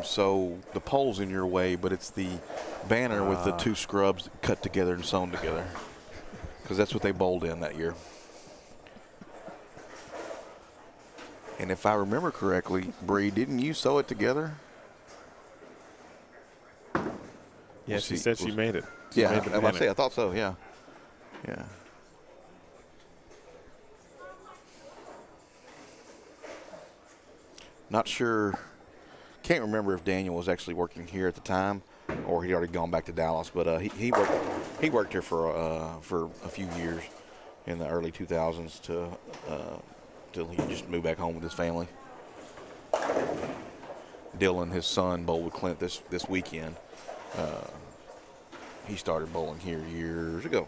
Speaker 3: So the pole's in your way, but it's the banner with the two scrubs cut together and sewn together. Because that's what they bowled in that year. And if I remember correctly, Bree, didn't you sew it together?
Speaker 2: Yeah, she said she made it.
Speaker 3: Yeah,
Speaker 2: made the
Speaker 3: I
Speaker 2: banner.
Speaker 3: say, I thought so, yeah. Yeah. Not sure. Can't remember if Daniel was actually working here at the time, or he'd already gone back to Dallas. But he worked here for a few years in the early 2000s till he just moved back home with his family. Dylan, his son, bowled with Clint this weekend. He started bowling here years ago.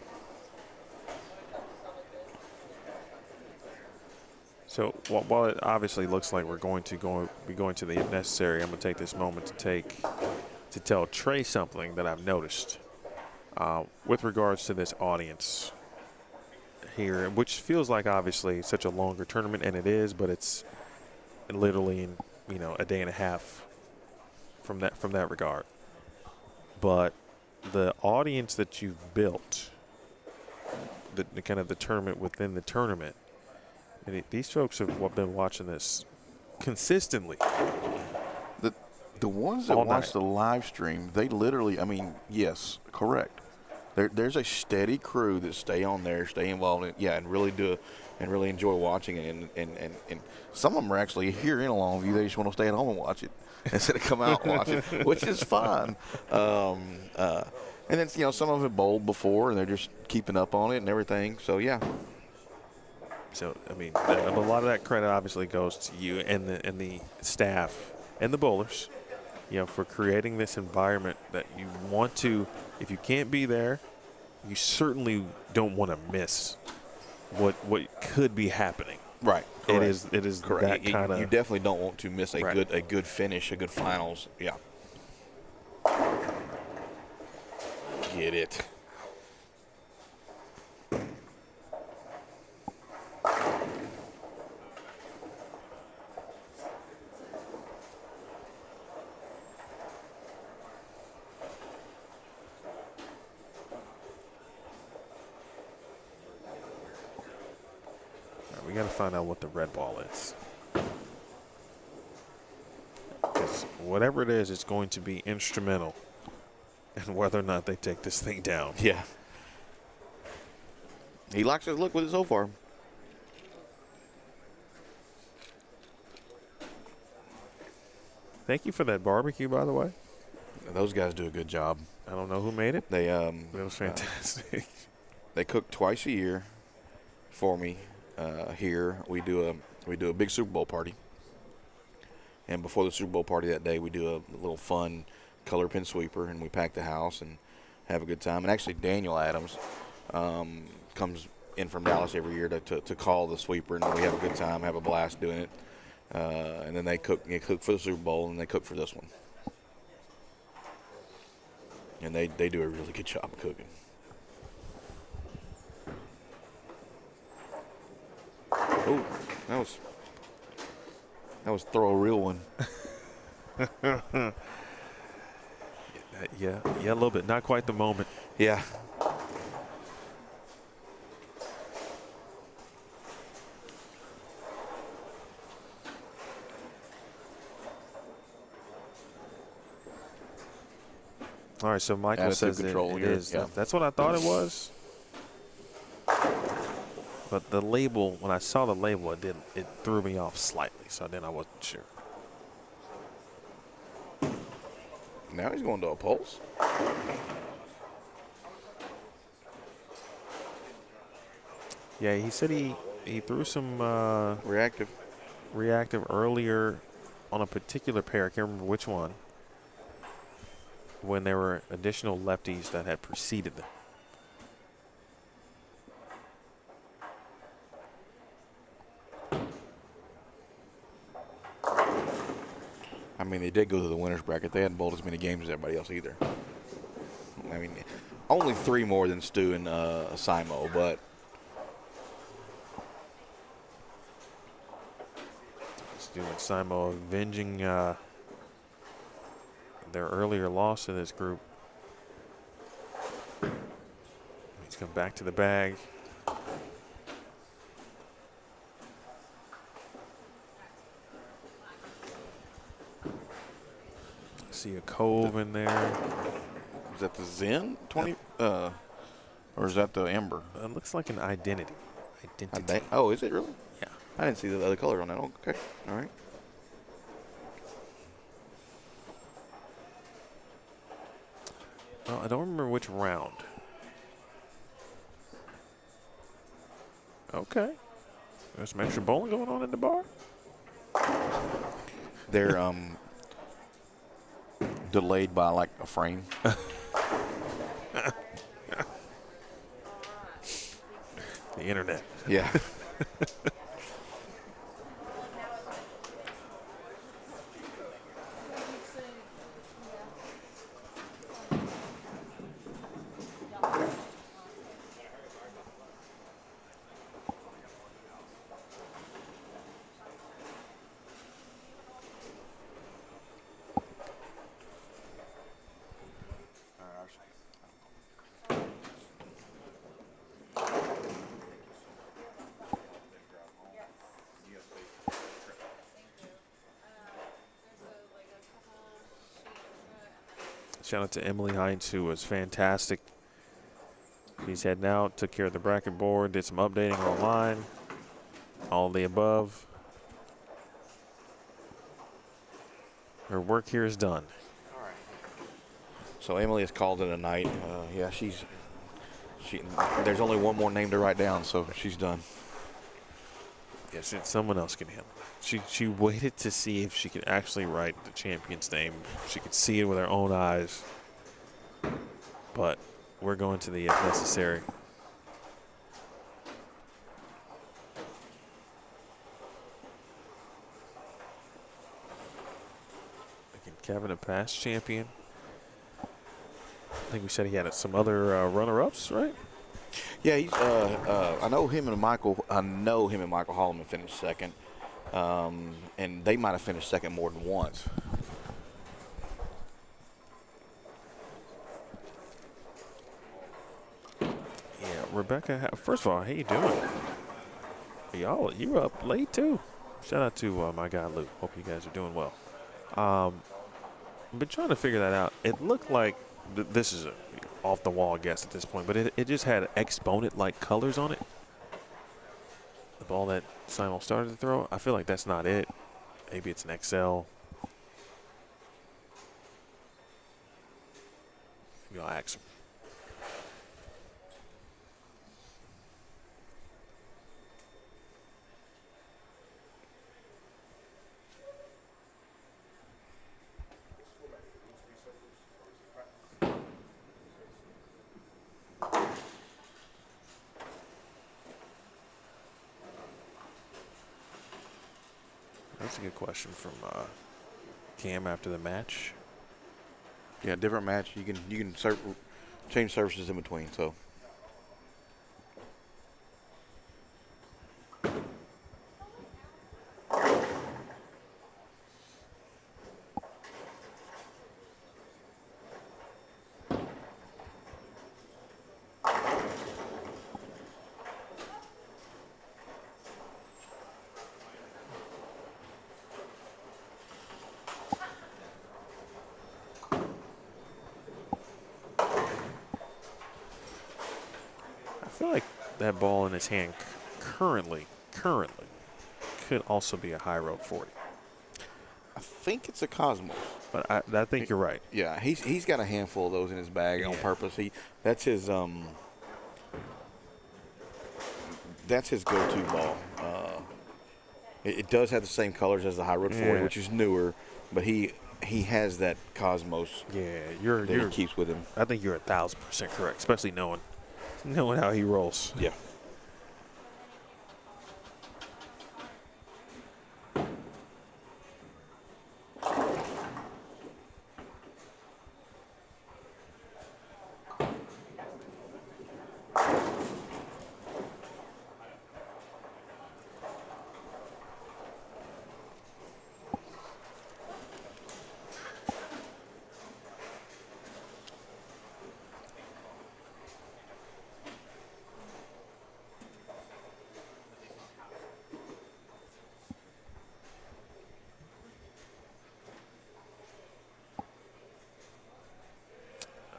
Speaker 2: So while it obviously looks like we're going to be going to the if necessary, I'm going to take this moment to tell Trey something that I've noticed with regards to this audience here, which feels like obviously such a longer tournament, and it is, but it's literally in a day and a half from that regard. But the audience that you've built, the kind of the tournament within the tournament. And these folks have been watching this consistently.
Speaker 3: The ones that watch the live stream, they literally, I mean, yes, correct. There's a steady crew that stay on there, stay involved in, and really do it, and really enjoy watching it. And some of them are actually here in Longview. They just want to stay at home and watch it instead of come out and watch it, which is fine. And then some of it bowled before, and they're just keeping up on it and everything. So yeah.
Speaker 2: So, I mean, a lot of that credit obviously goes to you and the staff and the bowlers, for creating this environment that you want to. If you can't be there, you certainly don't want to miss what could be happening.
Speaker 3: Right. Correct.
Speaker 2: It is
Speaker 3: correct.
Speaker 2: that kind of.
Speaker 3: You definitely don't want to miss a
Speaker 2: Right.
Speaker 3: good finish, a good finals. Yeah. Get it.
Speaker 2: We got to find out what the red ball is. Because whatever it is, it's going to be instrumental in whether or not they take this thing down.
Speaker 3: Yeah. He likes his look with it so far.
Speaker 2: Thank you for that barbecue, by the way.
Speaker 3: Those guys do a good job.
Speaker 2: I don't know who made it.
Speaker 3: They
Speaker 2: It was fantastic.
Speaker 3: they cook twice a year for me. Here we do a big Super Bowl party, and before the Super Bowl party that day, we do a little fun color pin sweeper, and we pack the house and have a good time. And actually, Daniel Adams comes in from Dallas every year to call the sweeper, and we have a good time, have a blast doing it. And then they cook for the Super Bowl, and they cook for this one. And they do a really good job of cooking. Oh, that was throw a real one.
Speaker 2: Yeah, a little bit. Not quite the moment.
Speaker 3: Yeah.
Speaker 2: All right, so Michael
Speaker 3: Attitude
Speaker 2: says
Speaker 3: control
Speaker 2: it
Speaker 3: here,
Speaker 2: is.
Speaker 3: yeah.
Speaker 2: That's what I thought it was. But the label, when I saw the label, it threw me off slightly, so then I wasn't sure.
Speaker 3: Now he's going to a pulse.
Speaker 2: Yeah, he said he threw some
Speaker 3: Reactive.
Speaker 2: reactive earlier on a particular pair. I can't remember which one. When there were additional lefties that had preceded them.
Speaker 3: I mean, they did go to the winners bracket. They hadn't bowled as many games as everybody else either. I mean, only 3 more than Stu and Simo, but
Speaker 2: Stu and Simo avenging their earlier loss in this group. He's come back to the bag. See a Cove in there.
Speaker 3: is that the Zen 20? Or is that the Ember?
Speaker 2: It looks like an identity.
Speaker 3: Oh, is it really?
Speaker 2: Yeah.
Speaker 3: I didn't see the other color on that. Okay, all right.
Speaker 2: Well, I don't remember which round. Okay. There's some extra bowling going on in the bar.
Speaker 3: They're delayed by like a frame.
Speaker 2: The internet.
Speaker 3: Yeah.
Speaker 2: Shout out to Emily Hines, who was fantastic. She's heading out, took care of the bracket board, did some updating online, all of the above. Her work here is done.
Speaker 3: So Emily has called it a night. Yeah, she. There's only one more name to write down, so she's done.
Speaker 2: Yes, someone else can handle it. She waited to see if she could actually write the champion's name. She could see it with her own eyes. But we're going to the if necessary. Kevin, a past champion. I think we said he had some other runner-ups, right?
Speaker 3: Yeah, he's. I know him and Michael Holloman finished second, and they might have finished second more than once.
Speaker 2: Yeah, Rebecca. First of all, how you doing? You were up late too. Shout out to my guy Luke. Hope you guys are doing well. I've been trying to figure that out. It looked like this is off the wall guess at this point, but it just had exponent-like colors on it. The ball that Simon started to throw, I feel like that's not it. Maybe it's an XL. Maybe I'll ask him. That's a good question from Cam after the match.
Speaker 3: Yeah, different match. You can change surfaces in between. So.
Speaker 2: I feel like that ball in his hand currently could also be a high road 40.
Speaker 3: I think it's a Cosmos.
Speaker 2: But I think you're right.
Speaker 3: Yeah, he's got a handful of those in his bag on purpose. That's his go-to ball. It does have the same colors as the High Road 40, which is newer, but he has that Cosmos.
Speaker 2: Yeah,
Speaker 3: he keeps with him.
Speaker 2: I think you're 1,000% correct, especially knowing how he rolls.
Speaker 3: Yeah.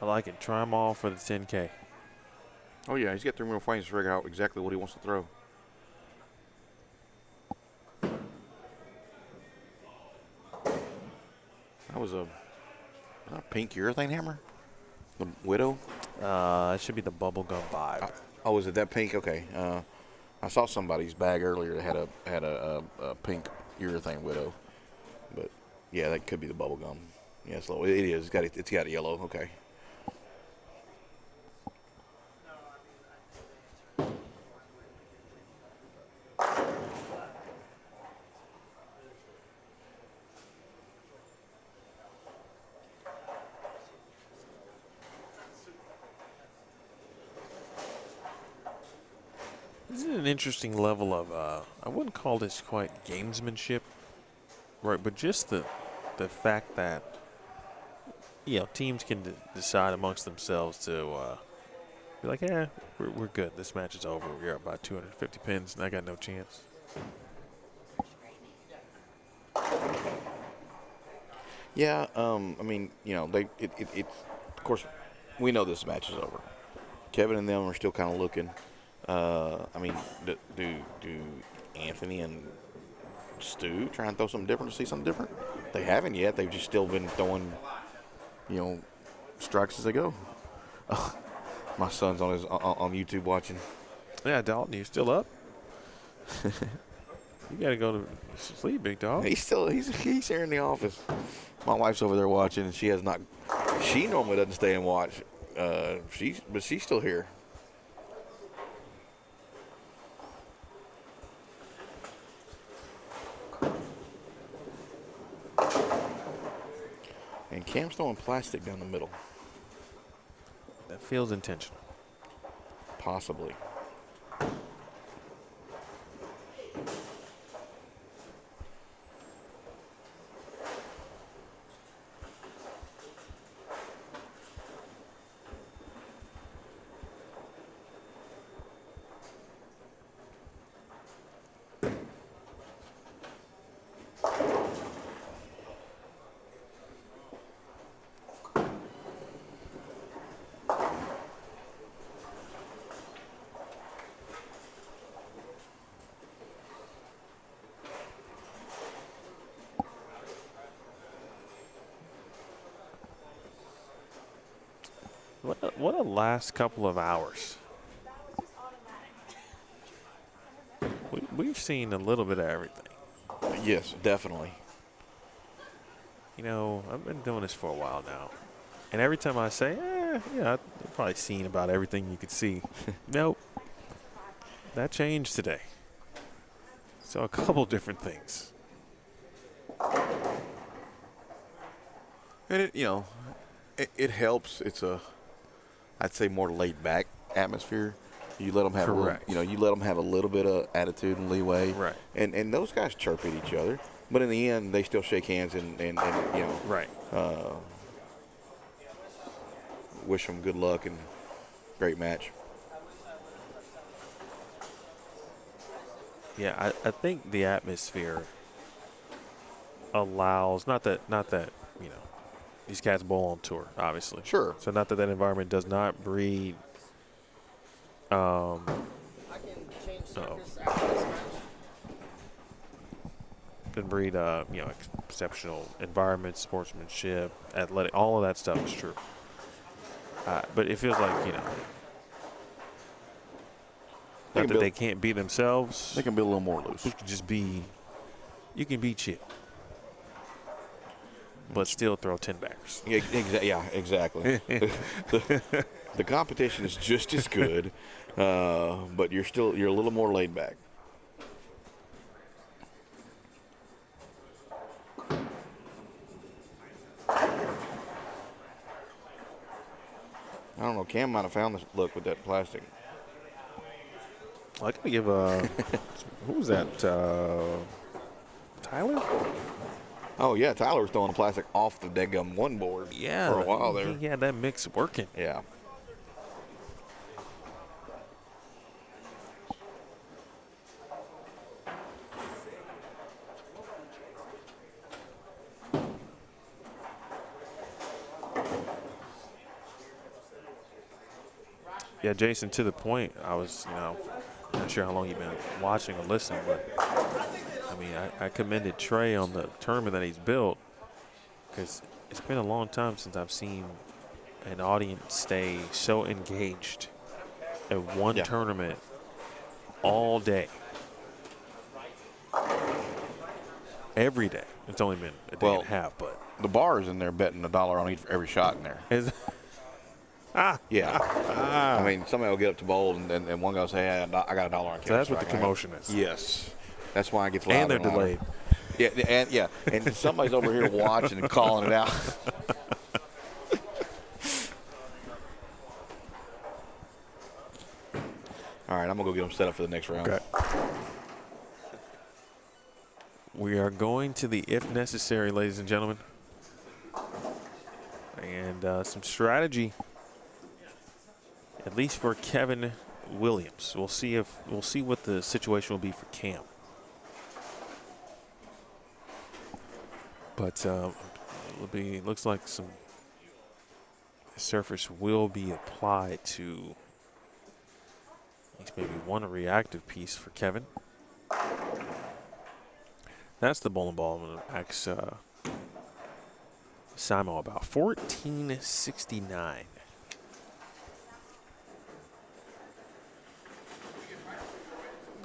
Speaker 2: I like it. Try them all for the 10K.
Speaker 3: Oh, yeah, he's got 3 more frames to figure out exactly what he wants to throw. That was a pink urethane hammer? The Widow?
Speaker 2: It should be the bubblegum vibe.
Speaker 3: Oh, is it that pink? Okay. I saw somebody's bag earlier that had a pink urethane Widow. But, yeah, that could be the bubblegum. Yeah, it is. It's got yellow. Okay.
Speaker 2: This is an interesting level of, I wouldn't call this quite gamesmanship, right? But just the fact that, teams can decide amongst themselves to be like, yeah, we're good. This match is over. We're up by 250 pins, and I got no chance.
Speaker 3: Yeah, I mean, of course, we know this match is over. Kevin and them are still kind of looking. I mean, do Anthony and Stu try and throw something different to see something different? They haven't yet. They've just still been throwing, strikes as they go. My son's on YouTube watching.
Speaker 2: Yeah, Dalton, you still up? You got to go to sleep, big dog.
Speaker 3: He's here in the office. My wife's over there watching, and she has not. She normally doesn't stay and watch. But she's still here. And Cam's throwing plastic down the middle.
Speaker 2: That feels intentional.
Speaker 3: Possibly.
Speaker 2: what a last couple of hours. We've seen a little bit of everything.
Speaker 3: Yes, definitely.
Speaker 2: You know, I've been doing this for a while now. And every time I say, yeah, I've probably seen about everything you could see. Nope. That changed today. So a couple different things.
Speaker 3: And it helps. It's I'd say more laid back atmosphere. You let them have
Speaker 2: Correct.
Speaker 3: you let them have a little bit of attitude and leeway.
Speaker 2: Right.
Speaker 3: And those guys chirp at each other, but in the end they still shake hands and
Speaker 2: Right.
Speaker 3: wish them good luck and great match.
Speaker 2: Yeah, I think the atmosphere allows not that these cats bowl on tour, obviously.
Speaker 3: Sure.
Speaker 2: So not that environment does not breed
Speaker 6: I can change surface after this match.
Speaker 2: exceptional environment, sportsmanship, athletic, all of that stuff is true. But it feels like, not that they can't be themselves.
Speaker 3: They can be a little more loose.
Speaker 2: You can be chill, but still throw 10 backers.
Speaker 3: Yeah, exactly. The competition is just as good, but you're a little more laid back. I don't know. Cam might have found this look with that plastic.
Speaker 2: I gotta give who was that? Tyler?
Speaker 3: Oh yeah, Tyler was throwing the plastic off the deadgum one board for a while there.
Speaker 2: He had that mix working.
Speaker 3: Yeah.
Speaker 2: Yeah, Jason, to the point, I was, not sure how long you've been watching or listening, but, I mean, I commended Trey on the tournament that he's built because it's been a long time since I've seen an audience stay so engaged at one tournament all day. Every day. It's only been a day and a half, but.
Speaker 3: The bar is in there betting $1 on every shot in there. Yeah. I mean, somebody will get up to bowl, and one guy will say, hey, I got $1 on cash.
Speaker 2: So that's what the commotion is.
Speaker 3: Yes. That's why it gets louder.
Speaker 2: And they're delayed.
Speaker 3: Yeah, and somebody's over here watching and calling it out. All right, I'm going to go get them set up for the next round.
Speaker 2: Okay. We are going to the if necessary, ladies and gentlemen. And some strategy, at least for Kevin Williams. We'll see what the situation will be for Cam. But looks like some surface will be applied to at least maybe one reactive piece for Kevin. That's the bowling ball. I'm going to ask Simon about 1469.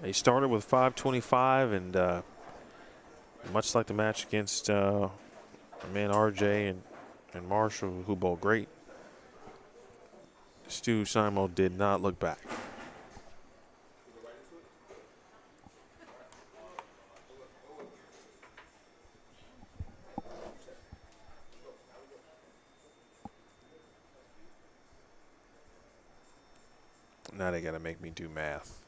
Speaker 2: He started with 525, and much like the match against our man RJ and Marshall, who bowled great, Stu Simon did not look back. Now they got to make me do math.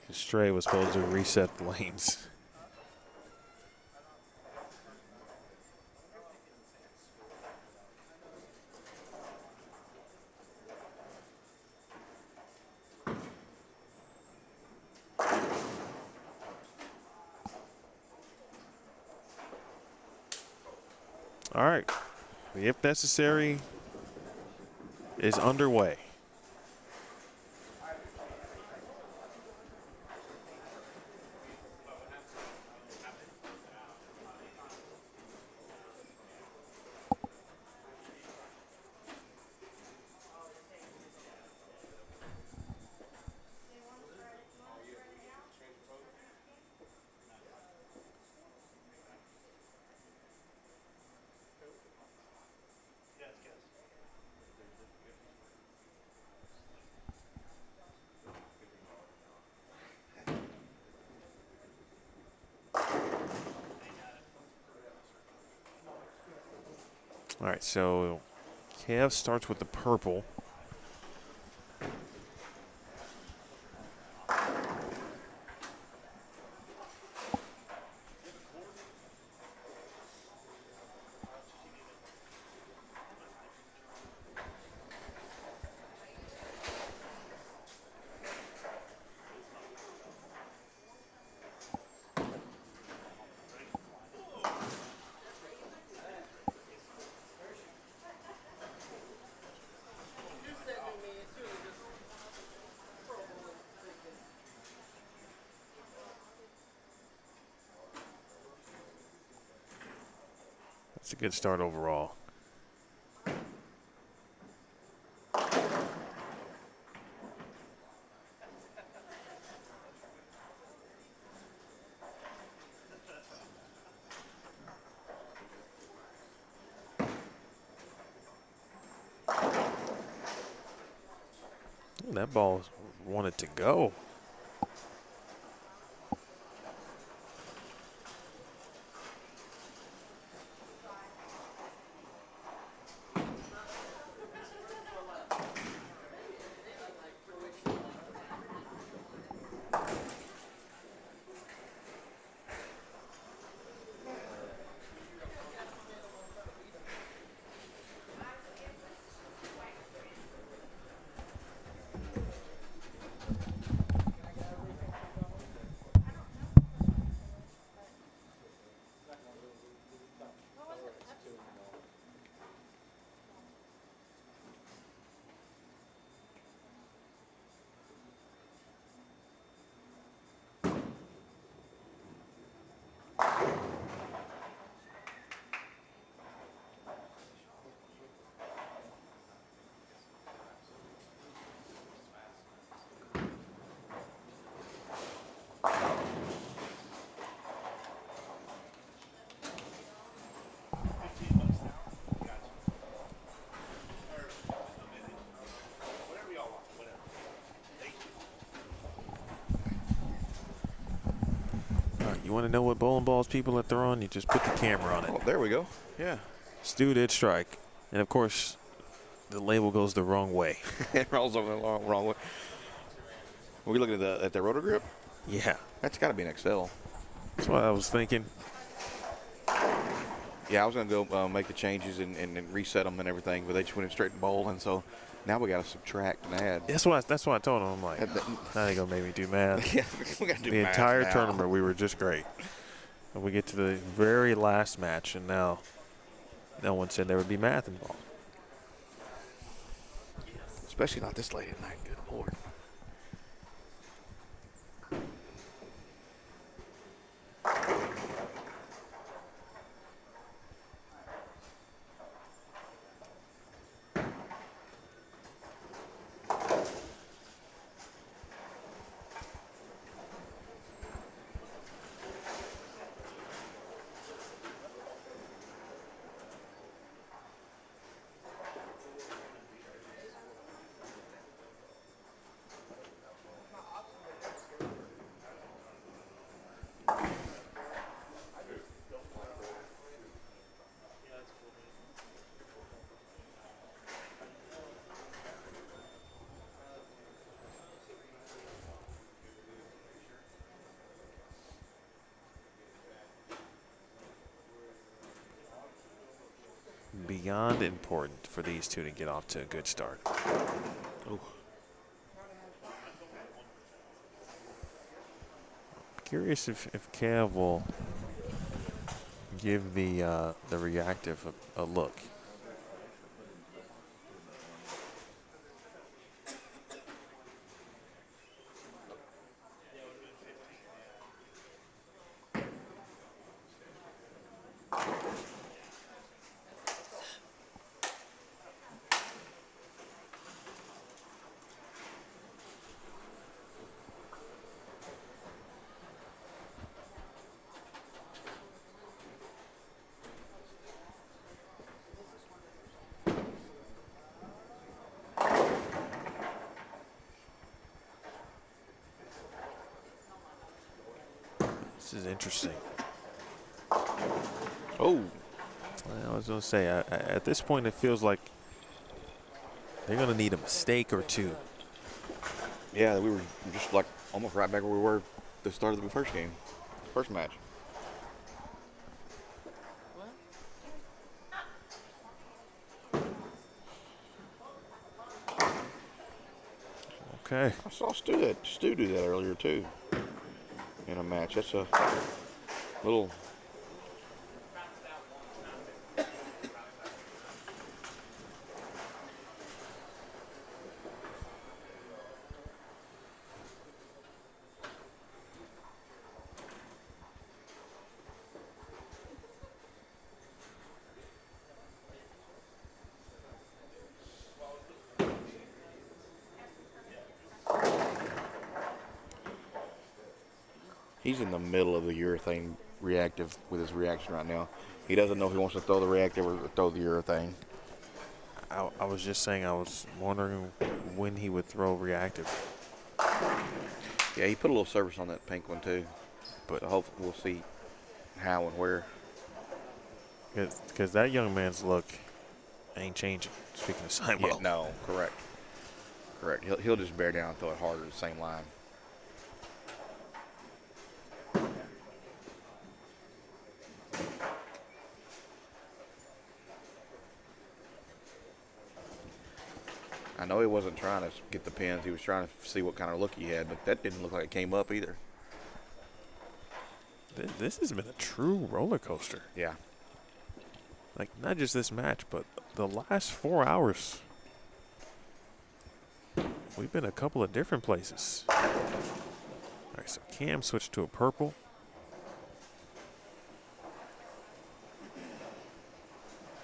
Speaker 2: Stray was supposed to reset the lanes. All right. The if necessary is underway. All right, so Kev starts with the purple. That's a good start overall. Ooh, that ball wanted to go. You want to know what bowling balls people are throwing? You just put the camera on it.
Speaker 3: Oh, there we go. Yeah.
Speaker 2: Stu did strike. And, of course, the label goes the wrong way.
Speaker 3: It rolls over the wrong way. Are we looking at the rotor grip?
Speaker 2: Yeah.
Speaker 3: That's got to be an XL.
Speaker 2: That's what I was thinking.
Speaker 3: Yeah, I was going to go make the changes and reset them and everything, but they just went straight to bowl, and so now we got to subtract and add.
Speaker 2: That's what I told him. I'm like, now they going to make me do math.
Speaker 3: Yeah, we got to do
Speaker 2: the
Speaker 3: math
Speaker 2: entire
Speaker 3: now.
Speaker 2: tournament, we were just great. And we get to the very last match, and now no one said there would be math involved.
Speaker 3: Especially not this late at night. Good Lord.
Speaker 2: Beyond important for these two to get off to a good start.
Speaker 3: Ooh.
Speaker 2: Curious if Kev will give the reactive a look. This is interesting.
Speaker 3: Oh.
Speaker 2: Well, I was going to say, at this point, it feels like they're going to need a mistake or two.
Speaker 3: Yeah, we were just like almost right back where we were at the start of the first game, first match.
Speaker 2: Okay.
Speaker 3: I saw Stu do that earlier too in a match. That's a little. He's in the middle of the urethane reactive with his reaction right now. He doesn't know if he wants to throw the reactive or throw the urethane.
Speaker 2: I was just saying I was wondering when he would throw reactive.
Speaker 3: Yeah, he put a little service on that pink one too. But hopefully we'll see how and where.
Speaker 2: Because that young man's look ain't changing. Speaking of Simon.
Speaker 3: Yeah, no, correct. He'll just bear down and throw it harder at the same line. I know he wasn't trying to get the pins. He was trying to see what kind of look he had, but that didn't look like it came up either.
Speaker 2: This has been a true roller coaster.
Speaker 3: Yeah.
Speaker 2: Like, not just this match, but the last 4 hours. We've been a couple of different places. All right, so Cam switched to a purple.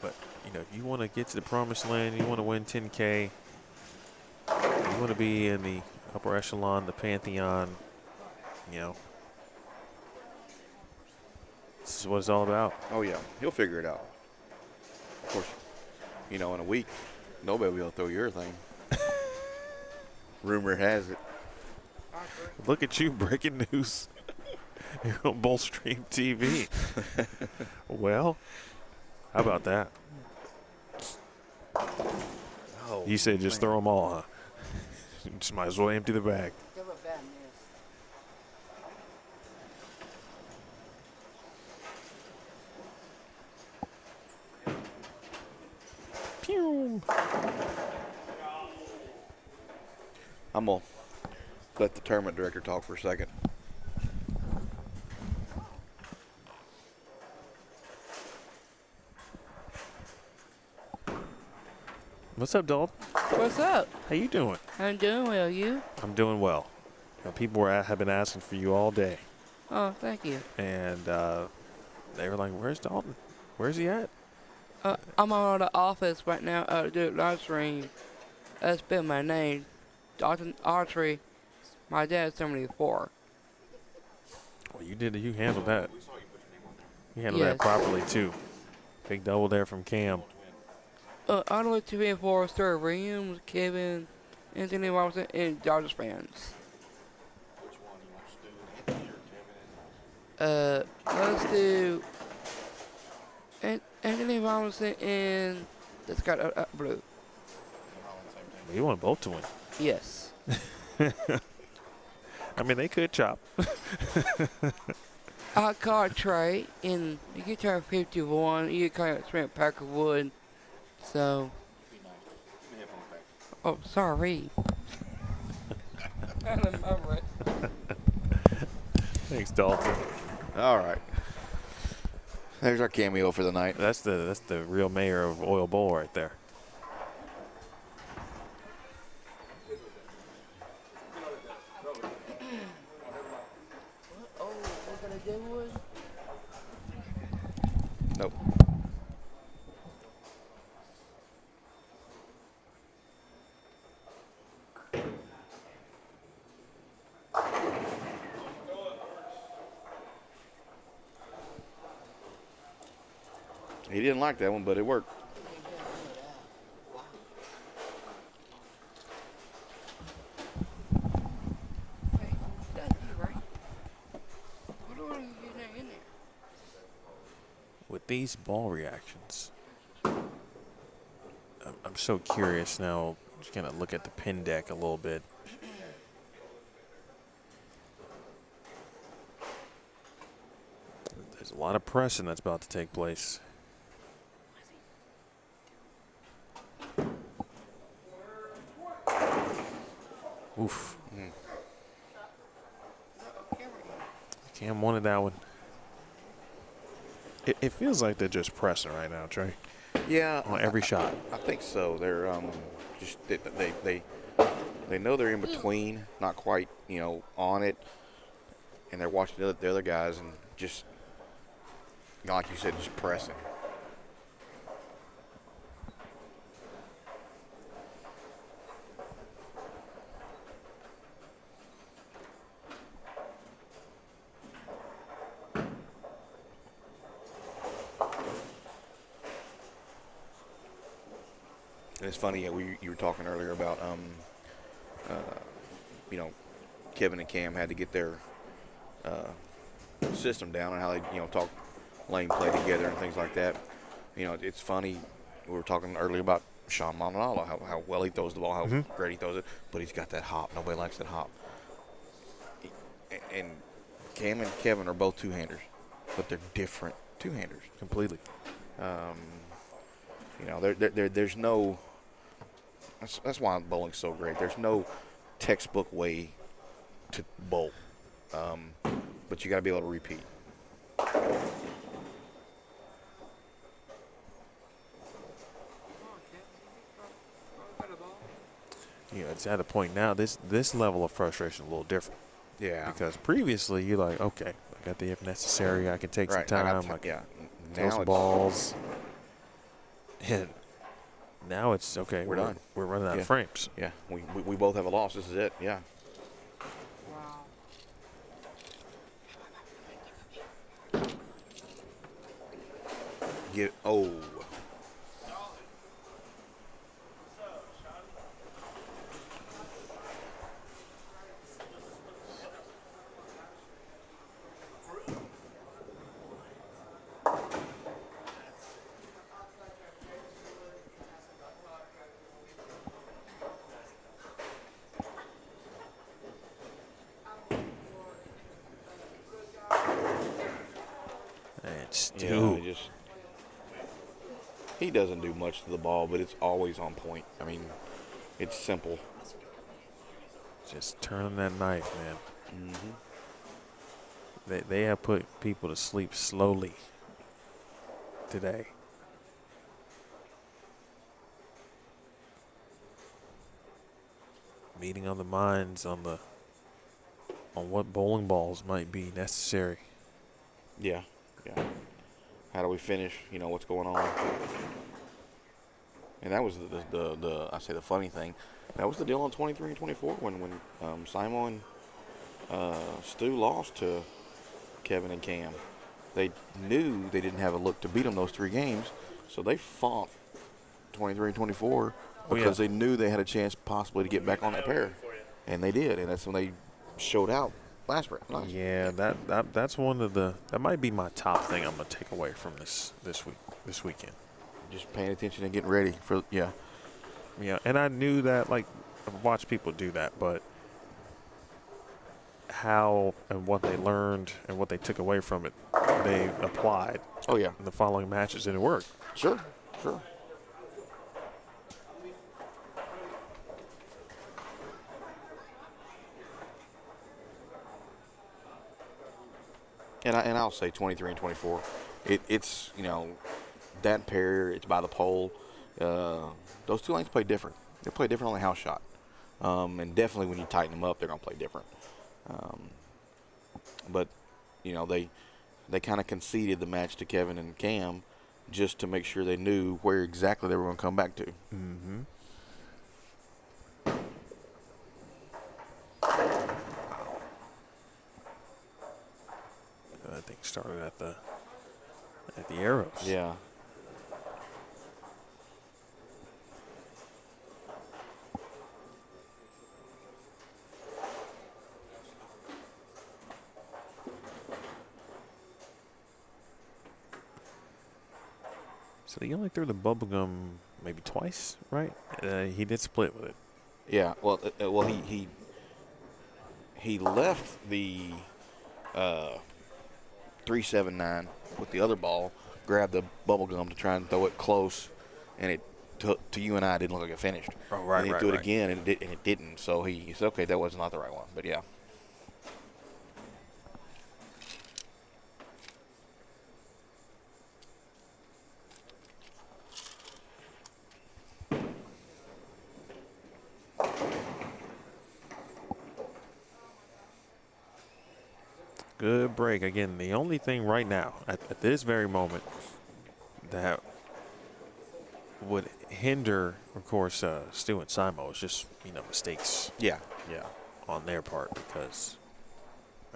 Speaker 2: But, you know, if you want to get to the promised land, you want to win 10K, you want to be in the upper echelon, the Pantheon, you know, this is what it's all about.
Speaker 3: Oh, yeah. He'll figure it out. Of course, you know, in a week, nobody will be able to throw urethane. Rumor has it.
Speaker 2: Look at you, breaking news. You're on Bullstream TV. Well, how about that?
Speaker 3: Oh,
Speaker 2: You said just throw them all, huh? Just might as well empty the bag.
Speaker 4: Give a bad news.
Speaker 2: Pew.
Speaker 3: I'm going to let the tournament director talk for a second.
Speaker 2: What's up, Dalton?
Speaker 10: What's up?
Speaker 2: How you doing?
Speaker 10: I'm doing well. You?
Speaker 2: I'm doing well. You know, people have been asking for you all day,
Speaker 10: Oh, thank you.
Speaker 2: and they were like, "Where's Dalton? Where's he at?"
Speaker 10: I'm out of the office right now to do a live stream. That's been my name. Dalton Archery. My dad's 74.
Speaker 2: Well, you handled that. You handled that
Speaker 10: Yes.
Speaker 2: properly too. Big double there from Cam.
Speaker 10: All the way to 24, Sir Williams, Kevin, Anthony Robinson, and Dodgers fans. Let's do Anthony Robinson and that's got blue.
Speaker 2: You want both to win.
Speaker 10: Yes.
Speaker 2: I mean, they could chop.
Speaker 10: I caught Trey, and you get turn 51, you get kind of spent pack of wood. So. Oh, sorry. I don't remember it.
Speaker 2: Thanks, Dalton.
Speaker 3: All right. There's our cameo for the night.
Speaker 2: That's the real mayor of Oil Bowl right there.
Speaker 10: Oh, we're gonna do wood?
Speaker 3: Nope. He didn't like that one, but it worked.
Speaker 10: Hey, that's you, right? What do I get in there?
Speaker 2: With these ball reactions. I'm so curious now. Just gonna look at the pin deck a little bit. There's a lot of pressing that's about to take place. Oof. Cam wanted that one. It feels like they're just pressing right now, Trey.
Speaker 3: Yeah,
Speaker 2: On every shot.
Speaker 3: I think so. They're just they know they're in between, not quite, on it, and they're watching the other guys and just, like you said, just pressing. And it's funny, you were talking earlier about, Kevin and Cam had to get their system down and how they, talk lane play together and things like that. It's funny. We were talking earlier about Sean Montanala, how well he throws the ball, how great he throws it, but he's got that hop. Nobody likes that hop. And Cam and Kevin are both two-handers, but they're different two-handers.
Speaker 2: Completely.
Speaker 3: There's no. That's why bowling's so great. There's no textbook way to bowl, but you got to be able to repeat.
Speaker 2: It's at a point now. This level of frustration is a little different.
Speaker 3: Yeah.
Speaker 2: Because previously you're like, okay, I got the if necessary. I can take some time. Throw some balls. And now it's okay.
Speaker 3: We're done.
Speaker 2: We're running out of frames.
Speaker 3: Yeah. We both have a loss. This is it. Yeah. Oh. He doesn't do much to the ball, but it's always on point. I mean, it's simple.
Speaker 2: Just turning that knife, man.
Speaker 3: Mm-hmm.
Speaker 2: They have put people to sleep slowly today. Meeting on the minds on what bowling balls might be necessary.
Speaker 3: Yeah. How do we finish? What's going on? And that was the funny thing. That was the deal on 23 and 24 when Simon and Stu lost to Kevin and Cam. They knew they didn't have a look to beat them those 3 games, so they fought 23 and 24 because they knew they had a chance possibly to get back on that pair, and they did, and that's when they showed out last round. Nice.
Speaker 2: Yeah, that's one of that might be my top thing I'm gonna take away from this weekend.
Speaker 3: Just paying attention and getting ready for
Speaker 2: Yeah, and I knew that, like, I've watched people do that, but how and what they learned and what they took away from it, they applied.
Speaker 3: Oh yeah.
Speaker 2: In the following matches, and it worked.
Speaker 3: Sure. And I'll say 23 and 24. It's that pair. It's by the pole. Those 2 lanes play different. They play different on the house shot, and definitely when you tighten them up, they're gonna play different. But they kind of conceded the match to Kevin and Cam just to make sure they knew where exactly they were gonna come back to.
Speaker 2: Mm-hmm. I think started at the arrows.
Speaker 3: Yeah.
Speaker 2: So he only threw the bubble gum maybe twice, right? He did split with it.
Speaker 3: Yeah. Well, he left the 379 with the other ball, grabbed the bubble gum to try and throw it close, and it to you and I didn't look like it finished.
Speaker 2: Oh, right,
Speaker 3: and he
Speaker 2: right,
Speaker 3: threw it
Speaker 2: right.
Speaker 3: again, and it didn't. So he said, okay, that was not the right one. But yeah.
Speaker 2: Good break. Again, the only thing right now, at this very moment, that would hinder, of course, Stu and Simo is just, mistakes.
Speaker 3: Yeah.
Speaker 2: On their part, because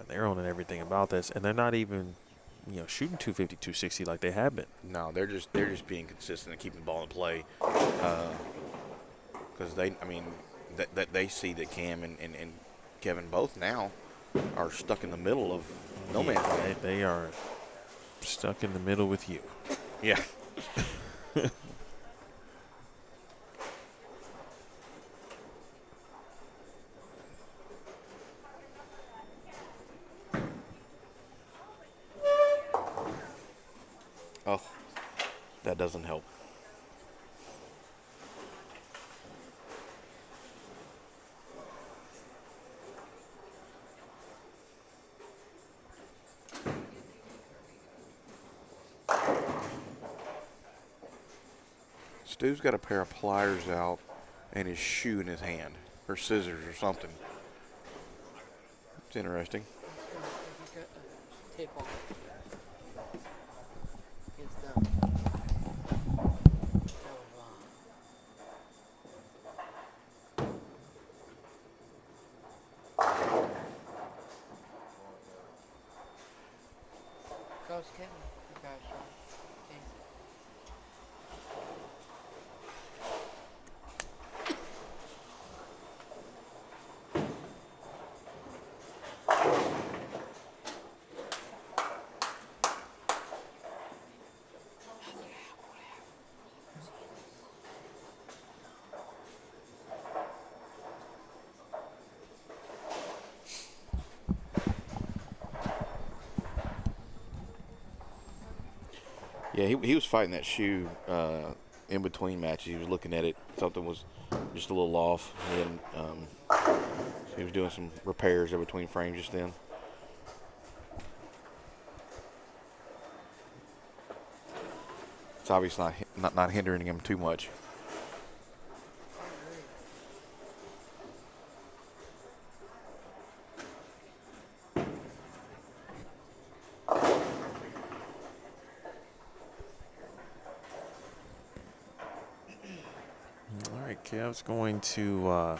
Speaker 2: they're owning everything about this, and they're not even, shooting 250, 260 like they have been.
Speaker 3: No, they're just being consistent and keeping the ball in play, because they see that Cam and Kevin both now are stuck in the middle of no man's land.
Speaker 2: They are stuck in the middle with you.
Speaker 3: Yeah. Oh, that doesn't help. Stu's got a pair of pliers out and his shoe in his hand, or scissors or something. It's interesting.
Speaker 10: Tape on. Goes Kevin.
Speaker 3: Yeah, he was fighting that shoe in between matches. He was looking at it. Something was just a little off. And he was doing some repairs in between frames just then. It's obviously not hindering him too much.
Speaker 2: Kev's going to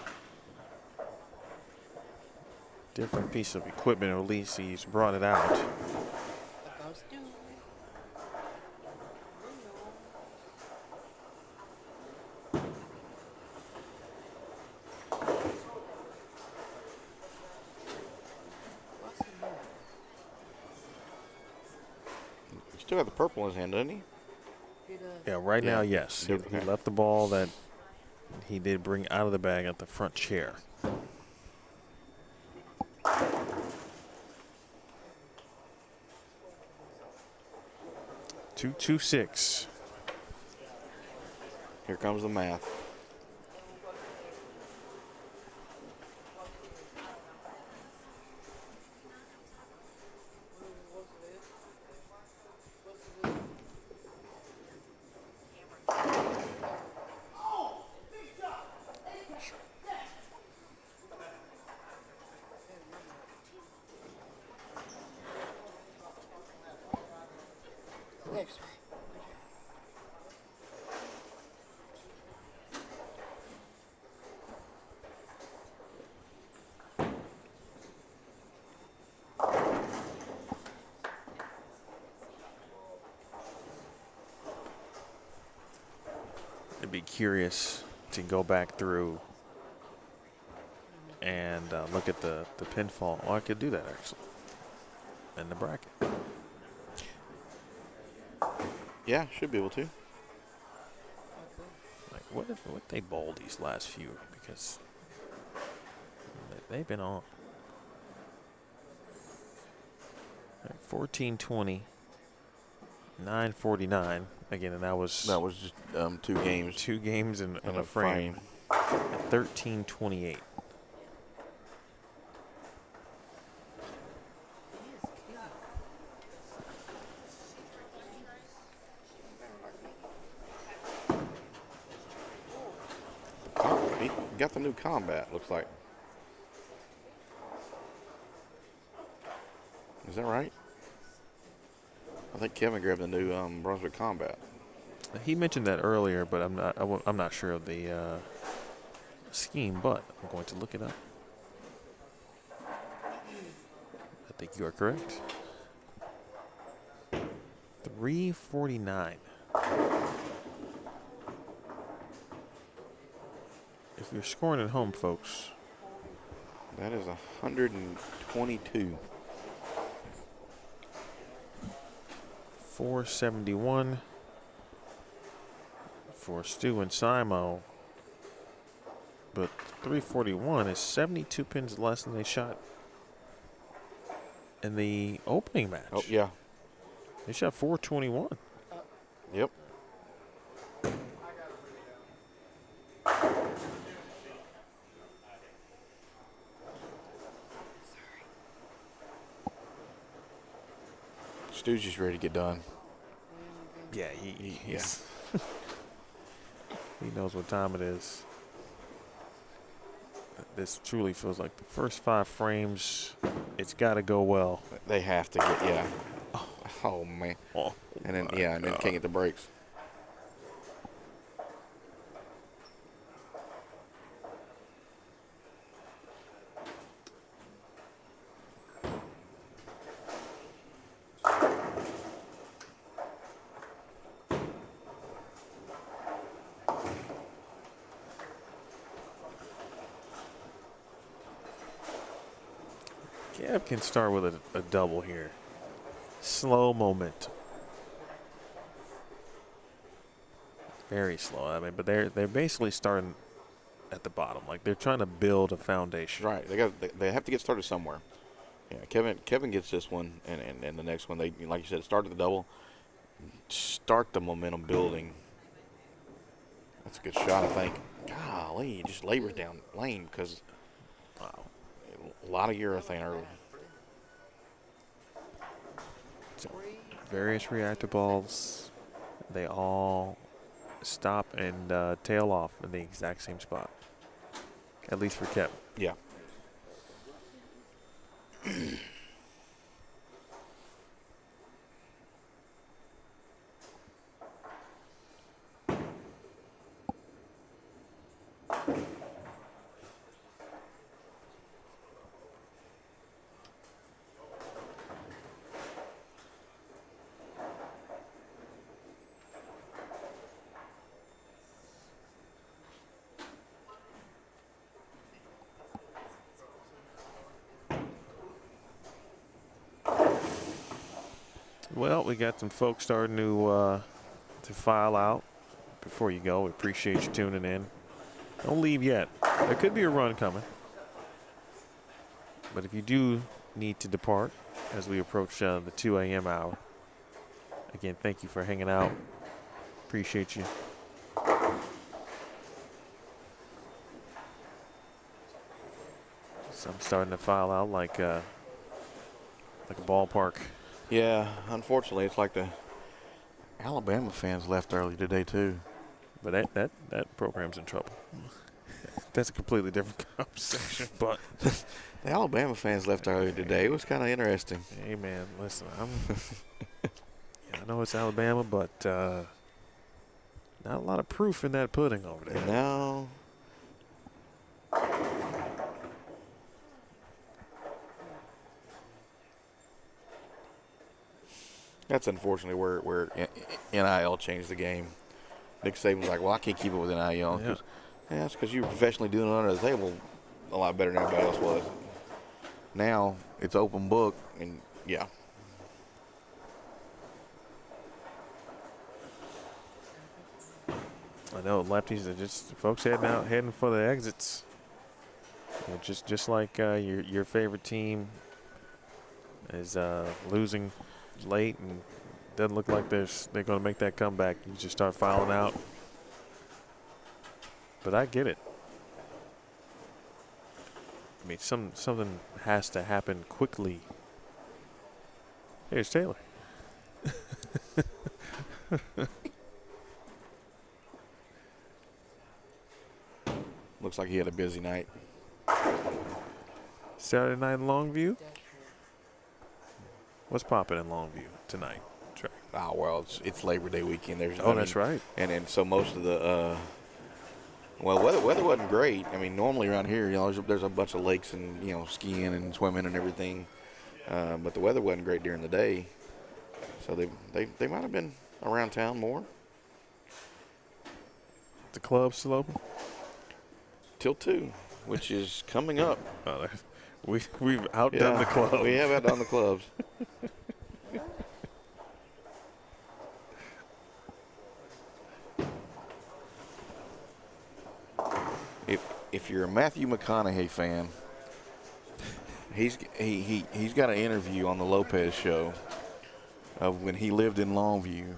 Speaker 2: different piece of equipment, or at least he's brought it out.
Speaker 3: He still got the purple in his hand, doesn't he?
Speaker 2: Yeah, right now, yes. He left the ball that he did bring out of the bag at the front chair. .226.
Speaker 3: Here comes the math.
Speaker 2: I'd be curious to go back through and look at the pinfall. Oh, I could do that actually. In the bracket.
Speaker 3: Yeah, should be able to.
Speaker 2: what they bowled these last few, because they've been on. 14-20, 9:49 again, and that was
Speaker 3: just 2 games.
Speaker 2: 2 games in
Speaker 3: And
Speaker 2: a frame. At 13:28.
Speaker 3: He got the new combat, looks like. Is that right? I think Kevin grabbed the new Brunswick combat.
Speaker 2: He mentioned that earlier, but I'm not sure of the scheme, but I'm going to look it up. I think you are correct. 349. If you're scoring at home, folks.
Speaker 3: That is 122.
Speaker 2: 471 for Stu and Simo. But 341 is 72 pins less than they shot in the opening match.
Speaker 3: Oh, yeah.
Speaker 2: They shot 421.
Speaker 3: Yep. Stu's just ready to get done.
Speaker 2: Yeah, he's he knows what time it is. This truly feels like the first 5 frames, it's got to go well.
Speaker 3: They have to get, yeah. Oh man.
Speaker 2: Oh,
Speaker 3: And then, and then can't get the breaks.
Speaker 2: Kev can start with a double here. Slow momentum. Very slow. I mean, but they're basically starting at the bottom. Like they're trying to build a foundation.
Speaker 3: Right. They have to get started somewhere. Yeah. Kevin gets this one, and the next one. They, like you said, start at the double. Start the momentum building. That's a good shot, I think. Golly, just labors down lane because a lot of urethane early.
Speaker 2: So, various reactor balls, they all stop and tail off in the exact same spot. At least for Kevin.
Speaker 3: Yeah.
Speaker 2: Well, we got some folks starting to file out. Before you go, we appreciate you tuning in. Don't leave yet. There could be a run coming. But if you do need to depart as we approach the 2 a.m. hour, again, thank you for hanging out. Appreciate you. So I'm starting to file out like a ballpark.
Speaker 3: Yeah, unfortunately, it's like the Alabama fans left early today too.
Speaker 2: But that program's in trouble. That's a completely different conversation. But
Speaker 3: the Alabama fans left early today. It was kind of interesting.
Speaker 2: Hey man, listen, I know it's Alabama, but not a lot of proof in that pudding over there.
Speaker 3: No. That's unfortunately where NIL changed the game. Nick Saban was like, well, I can't keep it with NIL. Yeah, that's because you were professionally doing it under the table a lot better than everybody else was. Now it's open book, and yeah.
Speaker 2: know lefties are just folks heading for the exits. Just like your favorite team is losing late and doesn't look like they're going to make that comeback. You just start filing out. But I get it. I mean, something has to happen quickly. Here's Taylor.
Speaker 3: Looks like he had a busy night.
Speaker 2: Saturday night in Longview. What's popping in Longview tonight? Trey?
Speaker 3: Oh, well, it's Labor Day weekend.
Speaker 2: That's right.
Speaker 3: And so most of the well, weather wasn't great. I mean, normally around here, there's a bunch of lakes and skiing and swimming and everything, but the weather wasn't great during the day. So they might have been around town more.
Speaker 2: The club's still open
Speaker 3: Till 2, which is coming up.
Speaker 2: We've outdone the club.
Speaker 3: We have outdone the clubs. If you're a Matthew McConaughey fan, he's got an interview on the Lopez show of when he lived in Longview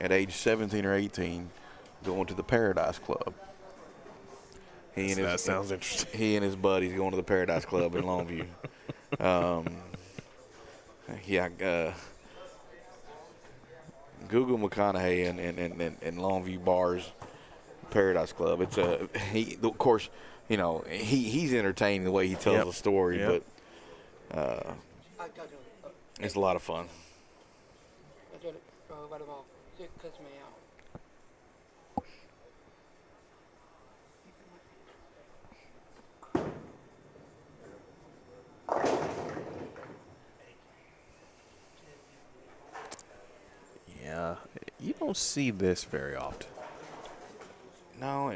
Speaker 3: at age 17 or 18, going to the Paradise Club.
Speaker 2: That sounds interesting.
Speaker 3: He and his buddies going to the Paradise Club in Longview. Google McConaughey and Longview bars, Paradise Club. It's of course, he's entertaining the way he tells the story, but it's a lot of fun.
Speaker 2: Yeah, you don't see this very often.
Speaker 3: No,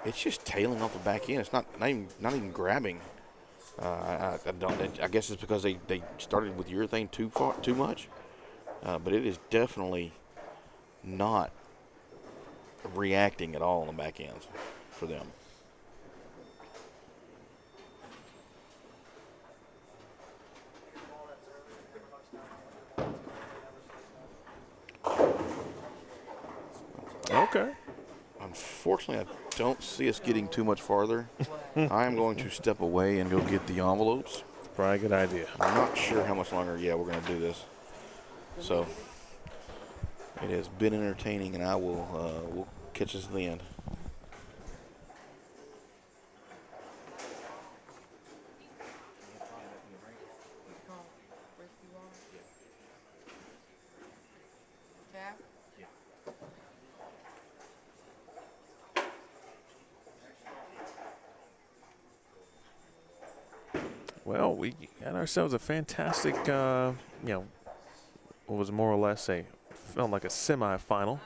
Speaker 3: it's just tailing off the back end. It's not even grabbing. I guess it's because they started with urethane too much, but it is definitely not reacting at all on the back ends for them.
Speaker 2: Okay.
Speaker 3: Unfortunately, I don't see us getting too much farther. I am going to step away and go get the envelopes.
Speaker 2: Probably a good idea.
Speaker 3: I'm not sure how much longer, we're going to do this. So, it has been entertaining, and I will we'll catch us at the end.
Speaker 2: Well, we got ourselves a fantastic, what was more or less felt like a semifinal.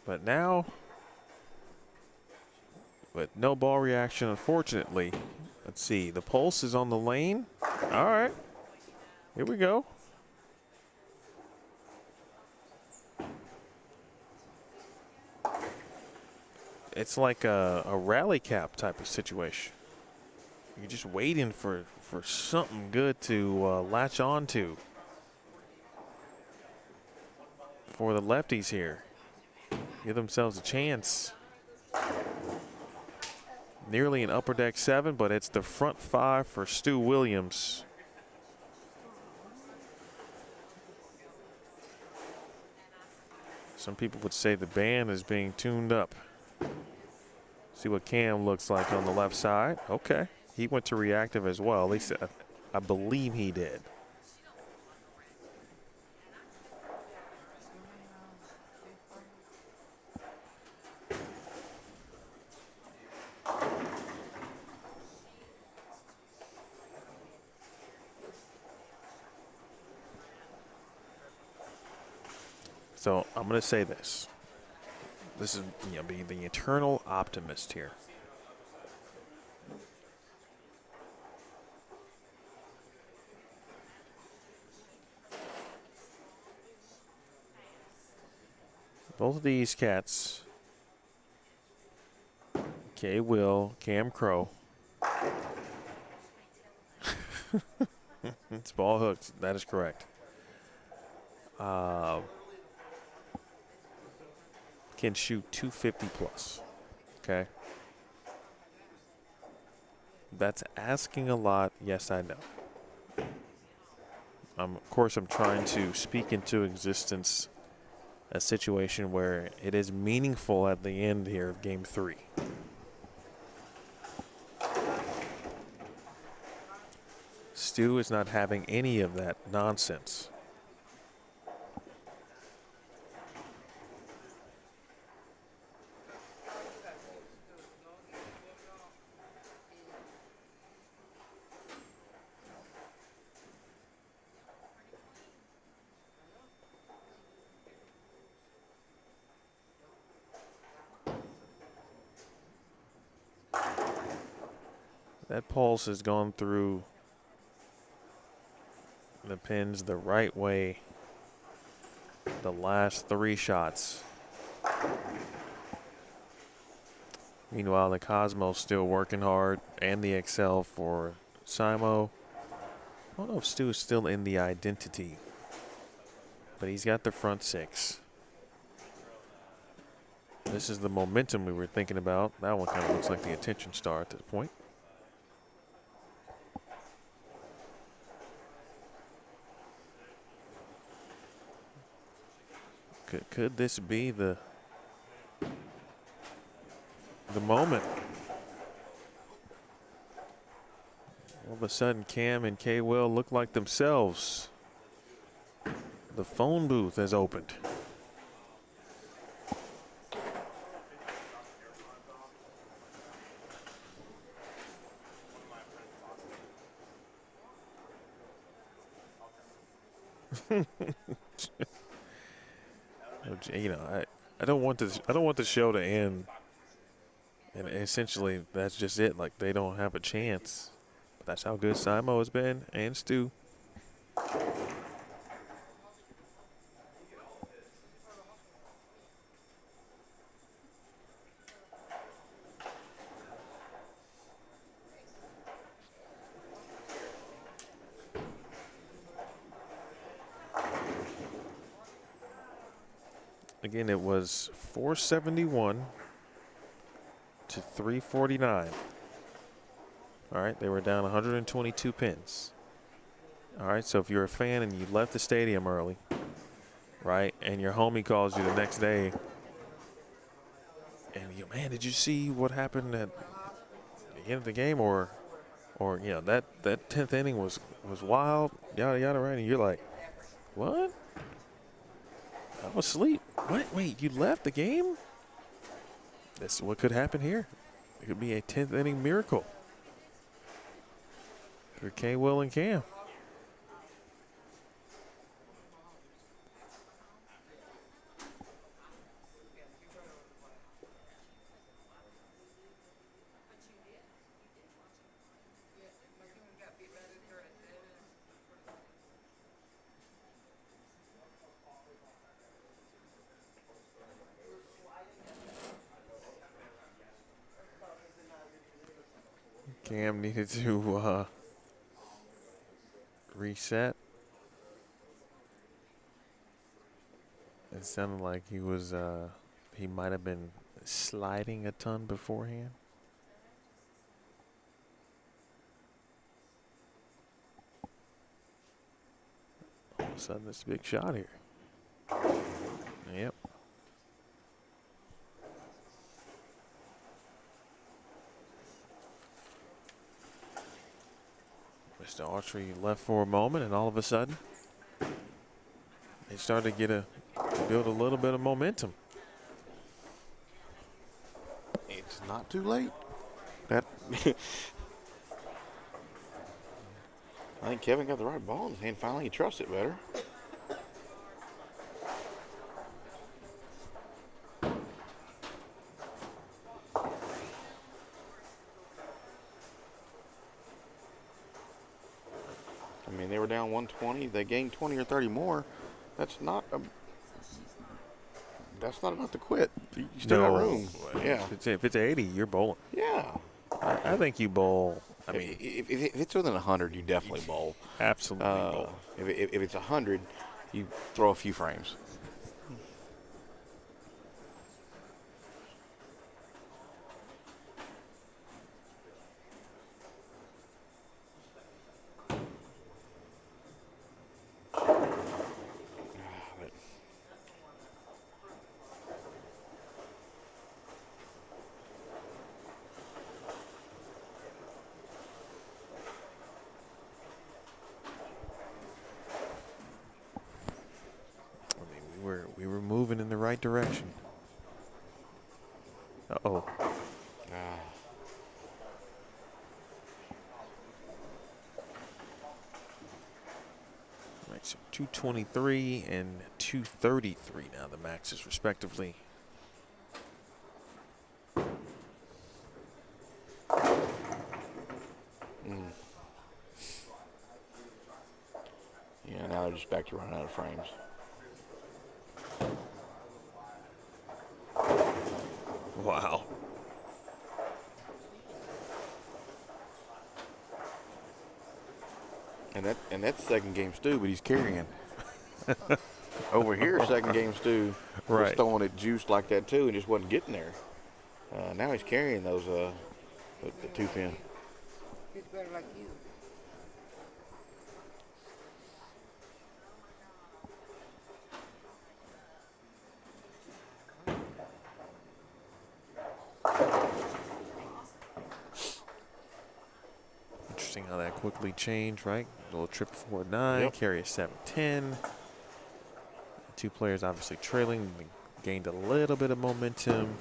Speaker 2: But now, with no ball reaction, unfortunately, let's see, the pulse is on the lane. All right, here we go. It's like a rally cap type of situation. You're just waiting for something good to latch on to for the lefties here. Give themselves a chance. Nearly an upper deck 7, but it's the front 5 for Stu Williams. Some people would say the band is being tuned up. See what Cam looks like on the left side. Okay, he went to reactive as well. At least I believe he did. So I'm going to say this. This is being the eternal optimist here. Both of these cats, K. Will, Cam Crow. It's ball hooked. That is correct. Can shoot 250 plus. Okay. That's asking a lot. Yes, I know. Of course, I'm trying to speak into existence a situation where it is meaningful at the end here of game 3. Stu is not having any of that nonsense. That pulse has gone through the pins the right way the last 3 shots. Meanwhile, the Cosmo's still working hard, and the XL for Simo. I don't know if Stu is still in the identity, but he's got the front 6. This is the momentum we were thinking about. That one kind of looks like the attention star at this point. Could this be the moment? All of a sudden, Cam and K. Will look like themselves. The phone booth has opened. You know, I don't want the show to end, and essentially that's just it. Like, they don't have a chance. But that's how good Simo has been, and Stu. Again, it was 471 to 349. All right, they were down 122 pins. All right, so if you're a fan and you left the stadium early, right, and your homie calls you the next day, and you, man, did you see what happened at the end of the game, or you know, that 10th inning was wild, yada yada, right? And you're like, what? I was asleep. What? Wait, you left the game? This is what could happen here. It could be a 10th inning miracle for K. Will and Cam. Cam needed to reset. It sounded like he was, he might have been sliding a ton beforehand. All of a sudden, this big shot here. Yep. Mr. Autry left for a moment, and all of a sudden, they started to build a little bit of momentum.
Speaker 3: It's not too late. That I think Kevin got the right ball in his hand. Finally, he trusts it better. I mean, they were down 120. They gained 20 or 30 more. That's not a That's not enough to quit. You still got room. Yeah.
Speaker 2: If it's 80, you're bowling.
Speaker 3: Yeah.
Speaker 2: I think you bowl. I mean,
Speaker 3: if it's within 100, you definitely bowl.
Speaker 2: Absolutely bowl.
Speaker 3: If it's 100, you throw a few frames.
Speaker 2: We were moving in the right direction. Uh-oh. Right, so 223 and 233 now, the maxes respectively.
Speaker 3: Yeah, now they're just back to running out of frames.
Speaker 2: Wow.
Speaker 3: And that's second game Stu, but he's carrying. Over here, second game Stu was
Speaker 2: Right.
Speaker 3: throwing it juiced like that too, and just wasn't getting there. Now he's carrying those the 2-pin.
Speaker 10: He's better like you.
Speaker 2: Interesting how that quickly changed, right? A little trip forward 9,
Speaker 3: Yep.
Speaker 2: carry a 7-10. Two players obviously trailing, they gained a little bit of momentum.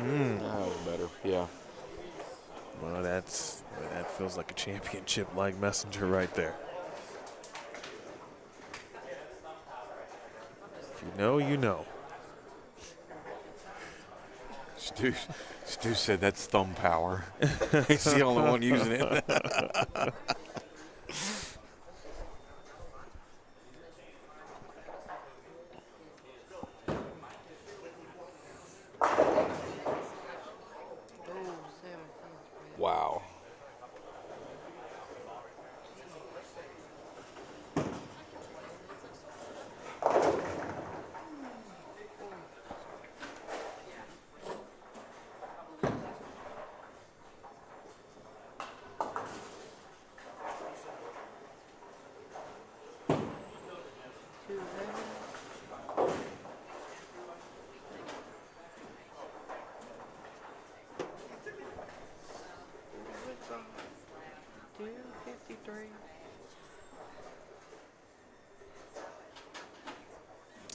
Speaker 3: That was better. Yeah.
Speaker 2: Well, that feels like a championship-like messenger right there. If you know, you know.
Speaker 3: Stu said that's thumb power. He's the only one using it. Wow.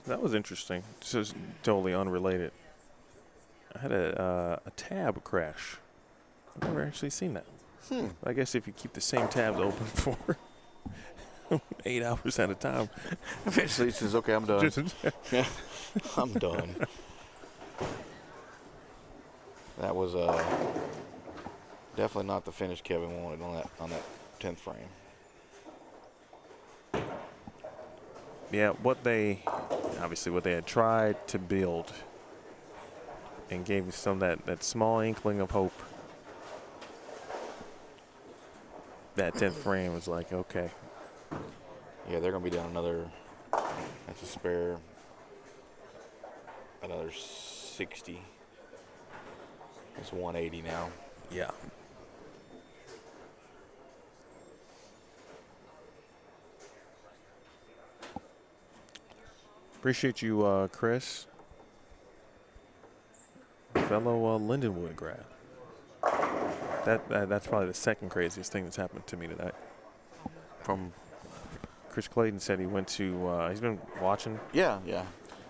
Speaker 2: That was interesting. This is totally unrelated. I had a tab crash. I've never actually seen that. I guess if you keep the same tabs open for 8 hours at a time.
Speaker 3: Eventually he says, okay, I'm done. Yeah, I'm done. That was definitely not the finish Kevin wanted on that 10th frame.
Speaker 2: Yeah, what they had tried to build and gave some that small inkling of hope. That 10th frame was like, okay.
Speaker 3: Yeah, they're going to be down another, that's a spare, another 60. It's 180 now.
Speaker 2: Yeah. Appreciate you, Chris. Fellow Lindenwood grad. That's probably the second craziest thing that's happened to me tonight. From Chris Clayton said he went to. He's been watching,
Speaker 3: Yeah.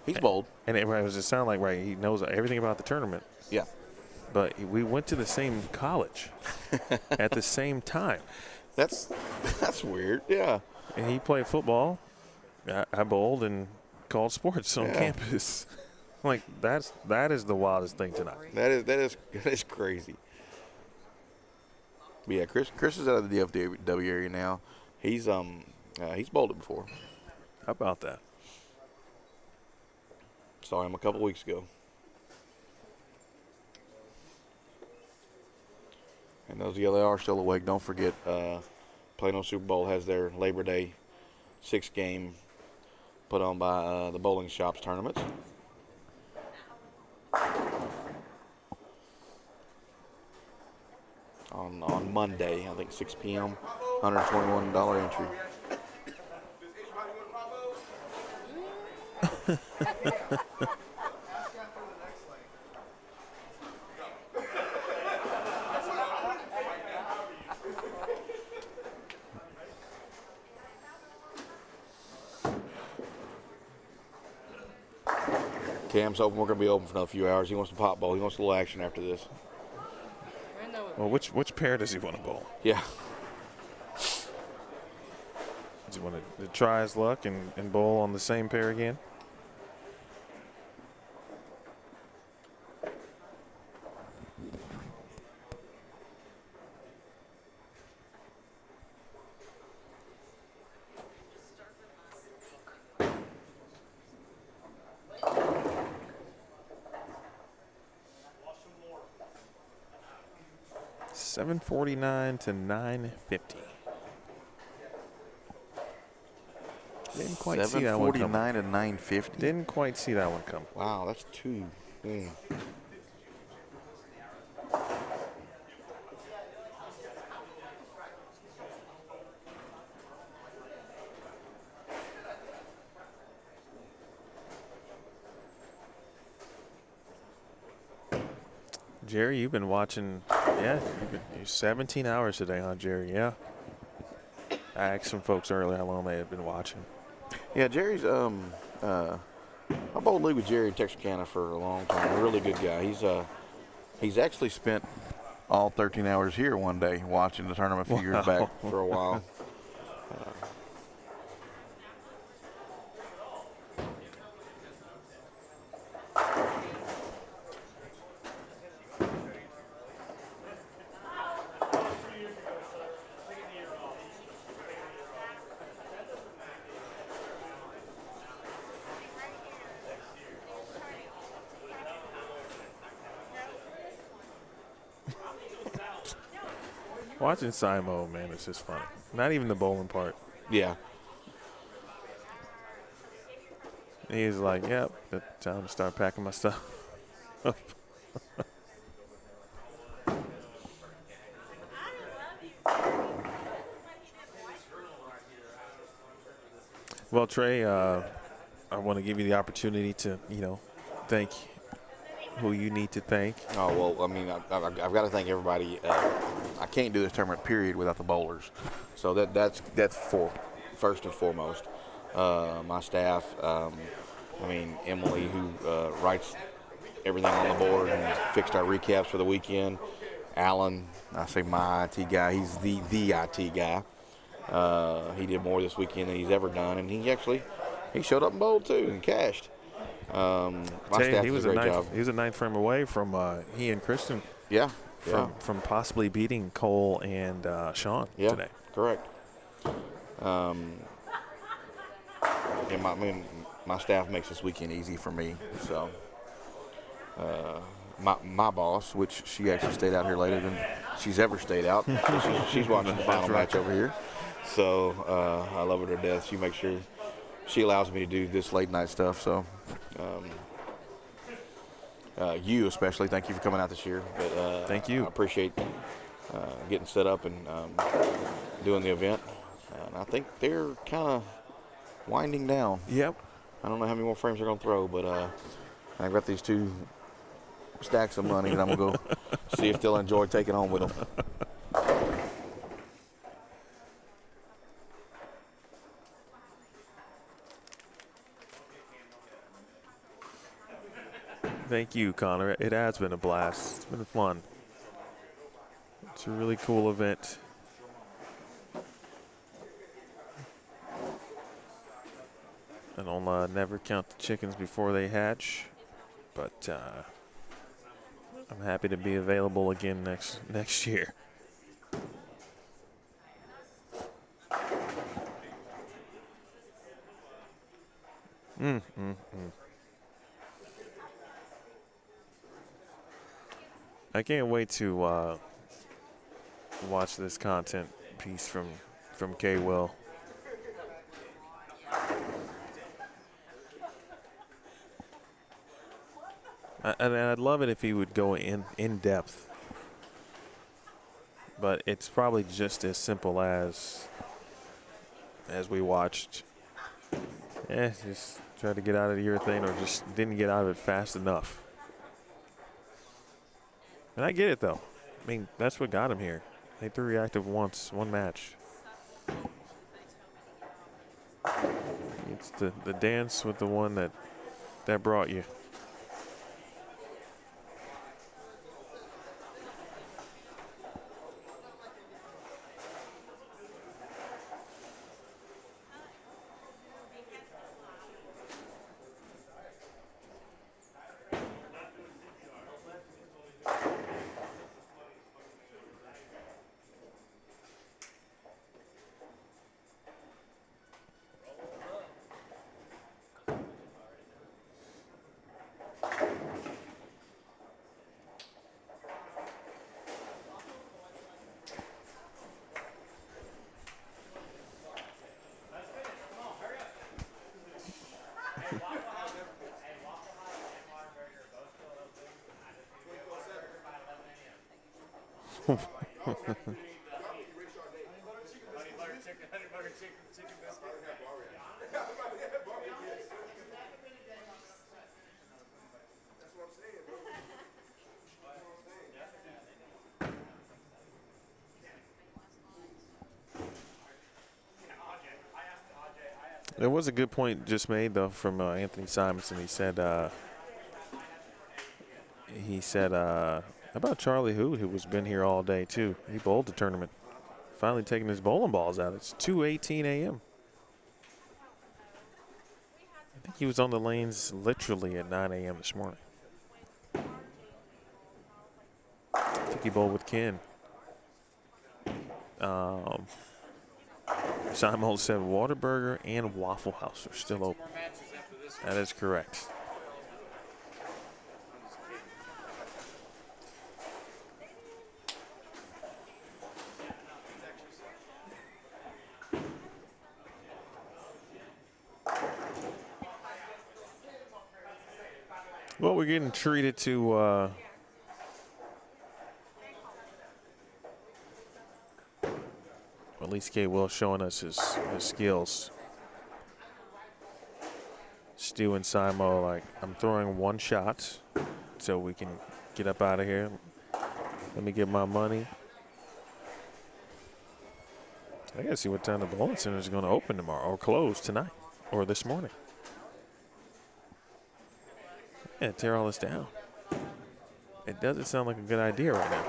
Speaker 3: He's bold.
Speaker 2: and it was just sound like he knows everything about the tournament.
Speaker 3: Yeah.
Speaker 2: But we went to the same college at the same time.
Speaker 3: That's weird. Yeah.
Speaker 2: And he played football. I bowled and called sports on campus. Like that is the wildest thing tonight.
Speaker 3: That is crazy. But yeah, Chris is out of the DFW area now. He's bowled it before.
Speaker 2: How about that?
Speaker 3: Saw him a couple weeks ago. And those they are still awake. Don't forget, Plano Super Bowl has their Labor Day 6-game put on by the Bowling Shops tournaments. On Monday, I think 6 p.m. $121 entry. Cam's open. We're going to be open for another few hours. He wants to pop bowl. He wants a little action after this.
Speaker 2: Well, which pair does he want to bowl?
Speaker 3: Yeah.
Speaker 2: Does he want to try his luck and bowl on the same pair again? $749 to $950. Didn't quite see that one coming.
Speaker 3: $749 and $950.
Speaker 2: Didn't quite see that one come.
Speaker 3: Wow, that's two.
Speaker 2: Jerry, you've been watching. Yeah, you're 17 hours today, huh, Jerry? Yeah. I asked some folks earlier how long they had been watching.
Speaker 3: Yeah, Jerry's. I bowled league with Jerry in Texarkana for a long time. A really good guy. He's actually spent all 13 hours here one day watching the tournament a few years back for a while.
Speaker 2: Watching Simo, man, it's just funny. Not even the bowling part.
Speaker 3: Yeah.
Speaker 2: He's like, yep, it's time to start packing my stuff up. Well, Trey, I want to give you the opportunity to, thank who you need to thank.
Speaker 3: Oh, well, I mean, I've got to thank everybody. I can't do this tournament, period, without the bowlers. So that's first and foremost. My staff, Emily, who writes everything on the board and fixed our recaps for the weekend. Alan, I say my IT guy. He's the IT guy. He did more this weekend than he's ever done, and he showed up and bowled too and cashed. My staff did a great job.
Speaker 2: He was a ninth frame away from he and Kristen.
Speaker 3: Yeah.
Speaker 2: From possibly beating Cole and Sean today.
Speaker 3: Correct. And my staff makes this weekend easy for me. So my boss, which she actually stayed out here later than she's ever stayed out. she's watching the final match over here. So I love her to death. She makes sure she allows me to do this late night stuff. So you especially, thank you for coming out this year. But,
Speaker 2: thank you.
Speaker 3: I appreciate getting set up and doing the event. And I think they're kind of winding down.
Speaker 2: Yep.
Speaker 3: I don't know how many more frames they're going to throw, but I've got these 2 stacks of money that I'm going to go see if they'll enjoy taking home with them.
Speaker 2: Thank you, Connor. It has been a blast. It's been fun. It's a really cool event. And I'll never count the chickens before they hatch, but I'm happy to be available again next year. I can't wait to watch this content piece from K. Will. And I'd love it if he would go in depth, but it's probably just as simple as we watched. Just tried to get out of the urethane, or just didn't get out of it fast enough. And I get it, though. I mean, that's what got him here. They threw reactive once, one match. It's the dance with the one that brought you. There was a good point just made, though, from Anthony Simonson. He said about Charlie Hood, who has been here all day, too. He bowled the tournament. Finally taking his bowling balls out. It's 2:18 a.m. I think he was on the lanes literally at 9 a.m. this morning. I think he bowled with Ken. Simon said Whataburger and Waffle House are still open. That is correct. Well, we're getting treated to at least K. Will showing us his skills. Stu and Simo, like, I'm throwing one shot so we can get up out of here. Let me get my money. I gotta see what time the bowling center is going to open tomorrow, or close tonight, or this morning. Yeah, tear all this down. It doesn't sound like a good idea right now.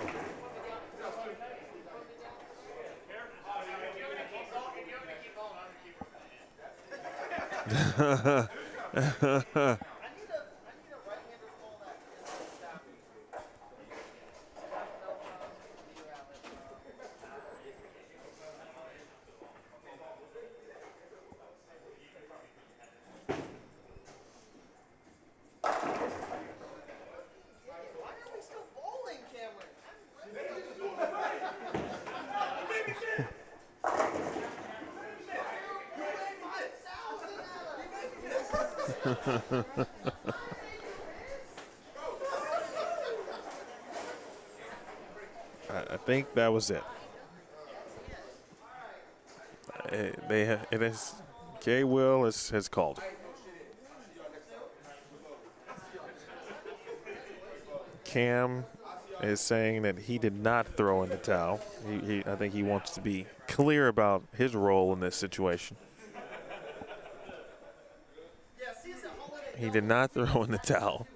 Speaker 2: I think that was it. It is. K. Will has called. Cam is saying that he did not throw in the towel. I think he wants to be clear about his role in this situation. He did not throw in the towel.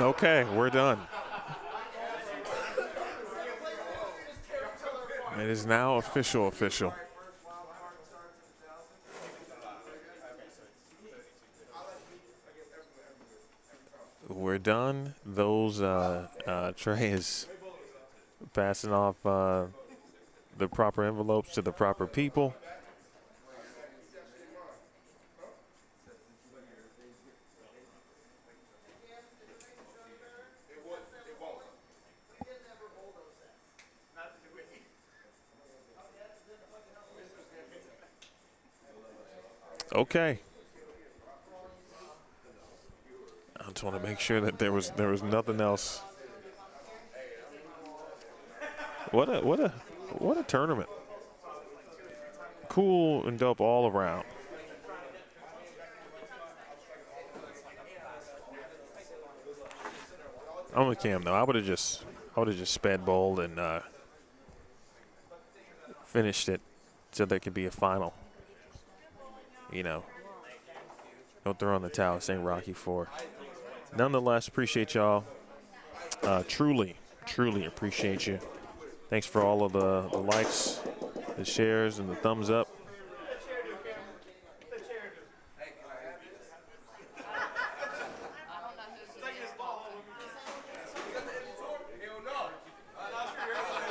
Speaker 2: Okay, we're done. It is now official. We're done. Those Trey is passing off the proper envelopes to the proper people. Okay. I just want to make sure that there was nothing else. What a tournament. Cool and dope all around. I'm with Cam though. I would have just sped bowled and finished it so there could be a final. You know, don't throw in the towel. This ain't Rocky IV. Nonetheless, appreciate y'all. Truly appreciate you. Thanks for all of the likes, the shares, and the thumbs up.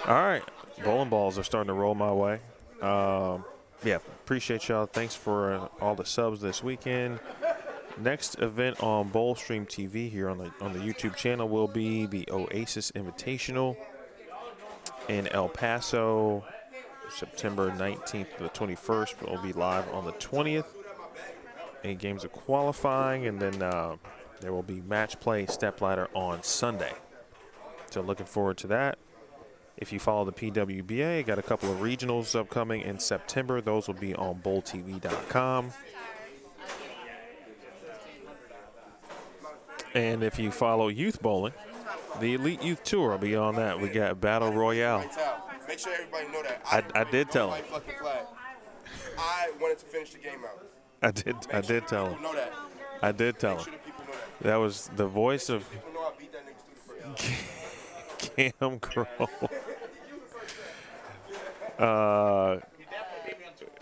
Speaker 2: All right, bowling balls are starting to roll my way. Yeah, appreciate y'all. Thanks for all the subs this weekend. Next event on Bowlstream TV here on the YouTube channel will be the Oasis Invitational in El Paso, September 19th to the 21st. But we'll be live on the 20th. 8 games of qualifying, and then there will be match play stepladder on Sunday. So looking forward to that. If you follow the PWBA, got a couple of regionals upcoming in September. Those will be on bowltv.com. And if you follow youth bowling, the Elite Youth Tour will be on that. We got Battle Royale.
Speaker 11: Make sure everybody know that.
Speaker 2: I did tell him.
Speaker 11: I wanted to finish the game out.
Speaker 2: I did tell him. I did tell him. That was the voice of Cam Crow.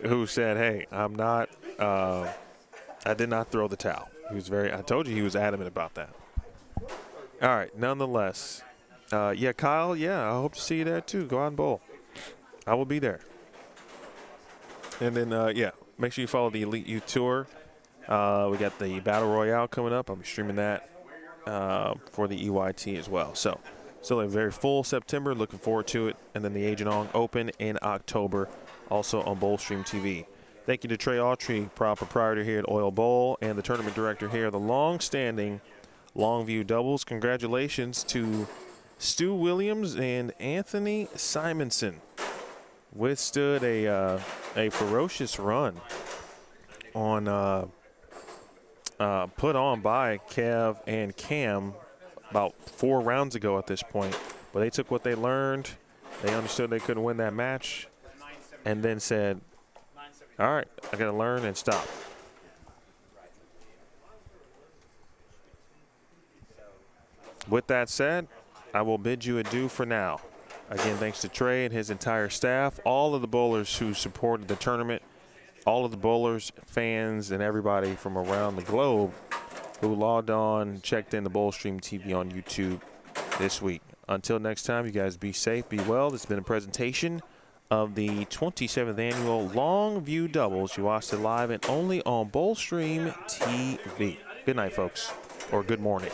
Speaker 2: Who said, hey, I'm not, I did not throw the towel. He was I told you he was adamant about that. All right, nonetheless. Yeah, Kyle, I hope to see you there too. Go out and bowl. I will be there. And then, make sure you follow the Elite Youth Tour. We got the Battle Royale coming up. I'll be streaming that for the EYT as well. So, still a very full September. Looking forward to it. And then the Agent Ong Open in October, also on Bowlstream TV. Thank you to Trey Autry, proud proprietor here at Oil Bowl, and the tournament director here at the long-standing Longview Doubles. Congratulations to Stu Williams and Anthony Simonson. Withstood a ferocious run on put on by Kev and Cam about 4 rounds ago at this point. But they took what they learned. They understood they couldn't win that match and then said, all right, I got to learn and stop. With that said, I will bid you adieu for now. Again, thanks to Trey and his entire staff, all of the bowlers who supported the tournament, all of the bowlers, fans, and everybody from around the globe who logged on, checked in the Bowlstream TV on YouTube this week. Until next time, you guys be safe, be well. This has been a presentation of the 27th annual Longview Doubles. You watched it live and only on Bowlstream TV. Good night, folks, or good morning.